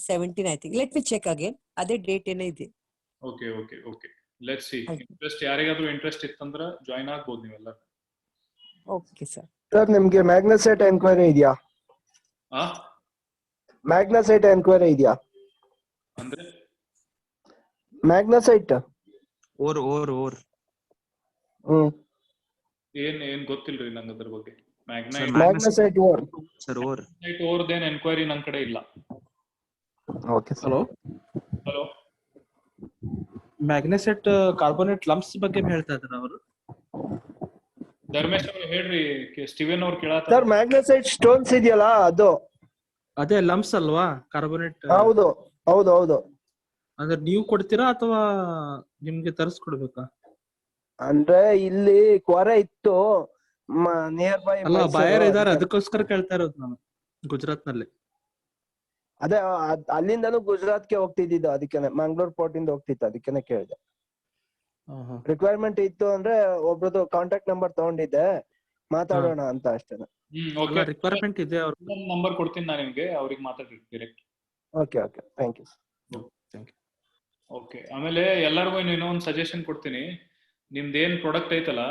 17 I think. Let me check again. ಅದೇ date ಏನೋ ಇದೆ. ಓಕೆ. Let see. ಇಂಟ್ರೆಸ್ಟ್, ಯಾರಿಗಾದ್ರೂ interest ಇತ್ತಂದ್ರೆ ಜಾಯಿನ್ ಆಗ್ಬೋದು ನೀವೆಲ್ಲ. Okay sir. ಸರ್ ನಿಮ್ಗೆ ಮ್ಯಾಗ್ನಸೈಟ್ ಎನ್ಕ್ವೈರಿ ಇದೆಯಾ? ಮ್ಯಾಗ್ನಸೈಟ್ ಎನ್ಕ್ವೈರಿ ಇದೆಯಾ? ಅಂದ್ರೆ ಮ್ಯಾಗ್ನಸೈಟ್ ಓರ್ ಏನ್ ಗೊತ್ತಿಲ್ರಿ ನಂಗೆ ಅದ್ರ ಬಗ್ಗೆ. Magnesite ore sir, or then enquiry ನನ್ ಕಡೆ ಇಲ್ಲ. Okay sir. Hello, magnesite carbonate lumps ಬಗ್ಗೆ ಹೇಳ್ತಾ ಇದ್ದಾರೆ ಅವರು. ಧರ್ಮೇಶ್ ಅವ್ರು ಹೇಳ್ರಿ, ಸ್ಟೀವೆನ್ ಅವ್ರು ಕೇಳಾತ. ಸರ್ ಮ್ಯಾಗ್ನಸೈಟ್ ಸ್ಟೋನ್ಸ್ ಇದೆಯಲ್ಲ ಅದು? ಅದೇ ಲಂಪ್ಸ್ ಅಲ್ವಾ ಕಾರ್ಬೋನೇಟ್? ಹೌದು. ಅಂದ್ರೆ ನೀವು ಕೊಡ್ತೀರಾ ಅಥವಾ ನಿಮ್ಗೆ ತರಿಸ್ಕೊಡ್ಬೇಕಾ? ಅಂದ್ರೆ ಇಲ್ಲಿ ಕ್ವಾರೆ ಇತ್ತು ನಿಯರ್ ಬೈ. ಅಲ್ಲ, ಬಾಯರ್ ಇದಾರೆ, ಅದಕ್ಕೋಸ್ಕರ ಕೇಳ್ತಾ ಇರೋದು ನಾನು. ಗುಜರಾತ್ ನಲ್ಲಿ ಅದೇ ಅಲ್ಲಿಂದನೂ ಗುಜರಾತ್ಗೆ ಹೋಗ್ತಿದ್ದು, ಅದಕ್ಕೆ ಮಂಗಳೂರು ಪೋರ್ಟ್ ಇಂದ ಹೋಗ್ತಿತ್ತು, ಅದಕ್ಕೆ ಕೇಳಿದೆ. ರಿಕ್ವೈರ್ಮೆಂಟ್ ಇತ್ತು ಅಂದ್ರೆ ಒಬ್ರದ್ದು ಕಾಂಟ್ಯಾಕ್ಟ್ ನಂಬರ್ ತಗೊಂಡಿದ್ದೆ, ಮಾತಾಡೋಣ ಅಂತ ಅಷ್ಟೇ. ರಿಕ್ವೈರ್ಮೆಂಟ್ ಇದೆ, ಅವ್ರ ನಂಬರ್ ಕೊಡ್ತೀನಿ ನಾನು ನಿಮ್ಗೆ, ಅವ್ರಿಗೆ ಮಾತಾಡ್ರಿ direct. Okay, thank you. Okay, ಆಮೇಲೆ ಎಲ್ಲರಿಗೂ ಇನ್ನೊಂದು ಸಜೆಷನ್ ಕೊಡ್ತೀನಿ. ನಿಮ್ದೇನ್ ಪ್ರಾಡಕ್ಟ್ ಐತಲ್ಲ,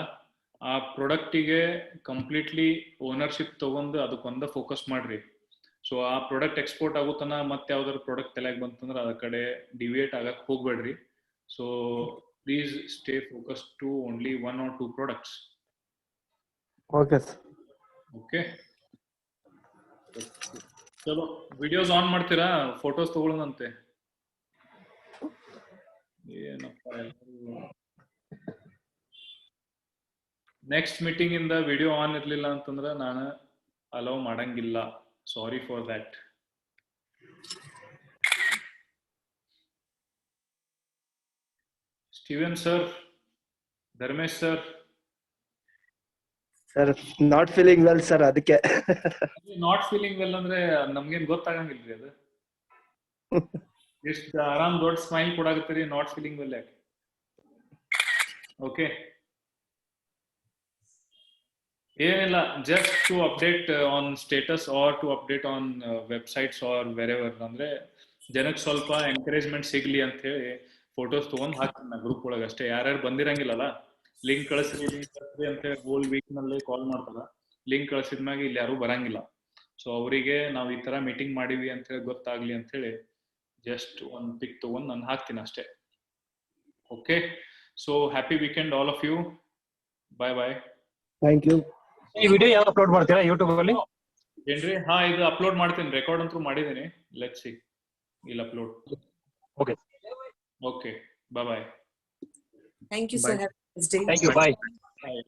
ಆ ಪ್ರಾಡಕ್ಟಿಗೆ ಕಂಪ್ಲೀಟ್ಲಿ ಓನರ್ಶಿಪ್ ತಗೊಂಡು ಅದಕ್ಕೊಂದ ಫೋಕಸ್ ಮಾಡ್ರಿ. ಸೊ ಆ ಪ್ರಾಡಕ್ಟ್ ಎಕ್ಸ್ಪೋರ್ಟ್ ಆಗುತ್ತಾನ ಮತ್ತೆ ಯಾವ್ದಾದ್ರು ಪ್ರಾಡಕ್ಟ್ ತಲೆಗೆ ಬಂತಂದ್ರೆ ಅದ ಕಡೆ ಡಿವಿಯೇಟ್ ಆಗಕ್ ಹೋಗ್ಬೇಡ್ರಿ. So please stay focus to only 1 or 2 products. Okay, ಚಲೋ ವಿಡಿಯೋಸ್ ಆನ್ ಮಾಡ್ತೀರಾ? ಫೋಟೋಸ್ ತಗೊಳ್ಳೋಣಂತೆ. ಏನಪ್ಪ, ನೆಕ್ಸ್ಟ್ ಮೀಟಿಂಗ್ ಇಂದ ವಿಡಿಯೋ ಆನ್ ಇರ್ಲಿಲ್ಲ ಅಂತಂದ್ರೆ ನಾನು ಅಲೋ ಮಾಡಂಗಿಲ್ಲ. Sorry for that. Steven sir, Dharmesh sir. Sir not feeling well sir, ಅದಕ್ಕೆ. ನಾಟ್ ಫೀಲಿಂಗ್ ವೆಲ್ ಅಂದ್ರೆ ನಮ್ಗೇನ್ ಗೊತ್ತಾಗಂಗಿಲ್ರಿ ಅದು. ಎಷ್ಟು ಆರಾಮ್ ದೊಡ್ಡ ಸ್ಮೈಲ್ ಕೊಡಾಕತ್ತೀರಿ, ನಾಟ್ ಫೀಲಿಂಗ್ ವೆಲ್ ಯಾಕೆ? ಓಕೆ, ಏನಿಲ್ಲ, just to update on status or to update on websites or wherever. ಅಂದ್ರೆ ಜನಕ್ಕೆ ಸ್ವಲ್ಪ ಎನ್ಕರೇಜ್ಮೆಂಟ್ ಸಿಗ್ಲಿ ಅಂತ ಹೇಳಿ ಫೋಟೋಸ್ ತಗೊಂಡ್ ಹಾಕ್ತೀನಿ ನಾ ಗ್ರೂಪ್ ಒಳಗೆ ಅಷ್ಟೇ. ಯಾರ್ಯಾರು ಬಂದಿರಂಗಿಲ್ಲಲ್ಲ ಲಿಂಕ್ ಕಳಿಸ್ರಿ ಅಂತ ಹೋಲ್ ವೀಕ್ ನಲ್ಲಿ ಕಾಲ್ ಮಾಡ್ತಾರ. ಲಿಂಕ್ ಕಳ್ಸಿದ್ಮ್ಯಾಗ ಇಲ್ಲಿ ಯಾರು ಬರಂಗಿಲ್ಲ. ಸೊ ಅವರಿಗೆ ನಾವು ಈ ತರ ಮೀಟಿಂಗ್ ಮಾಡಿವಿ ಅಂತ ಹೇಳಿ ಗೊತ್ತಾಗ್ಲಿ ಅಂತ ಹೇಳಿ ಜಸ್ಟ್ ಒಂದ್ ಪಿಕ್ ತಗೊಂಡ್ ನಾನು ಹಾಕ್ತೀನಿ ಅಷ್ಟೇ. Okay, so happy weekend all of you. Bye bye. Thank you. ಈ ವಿಡಿಯೋ ಯಾವಾಗ ಅಪ್ಲೋಡ್ ಮಾಡ್ತೀರಾ ಯೂಟ್ಯೂಬ್ ಅಲ್ಲಿ? ಏನ್ರಿ? ಹಾ, ಇದು ಅಪ್ಲೋಡ್ ಮಾಡ್ತೀನಿ. ರೆಕಾರ್ಡ್ ಅಂತೂ ಮಾಡಿದೀನಿ. ಲೆಟ್ಸ್ ಸಿ, ಇಲ್ಲಿ upload. Okay okay, bye bye. Thank you, sir. Have a nice day. Thank you, bye. Bye.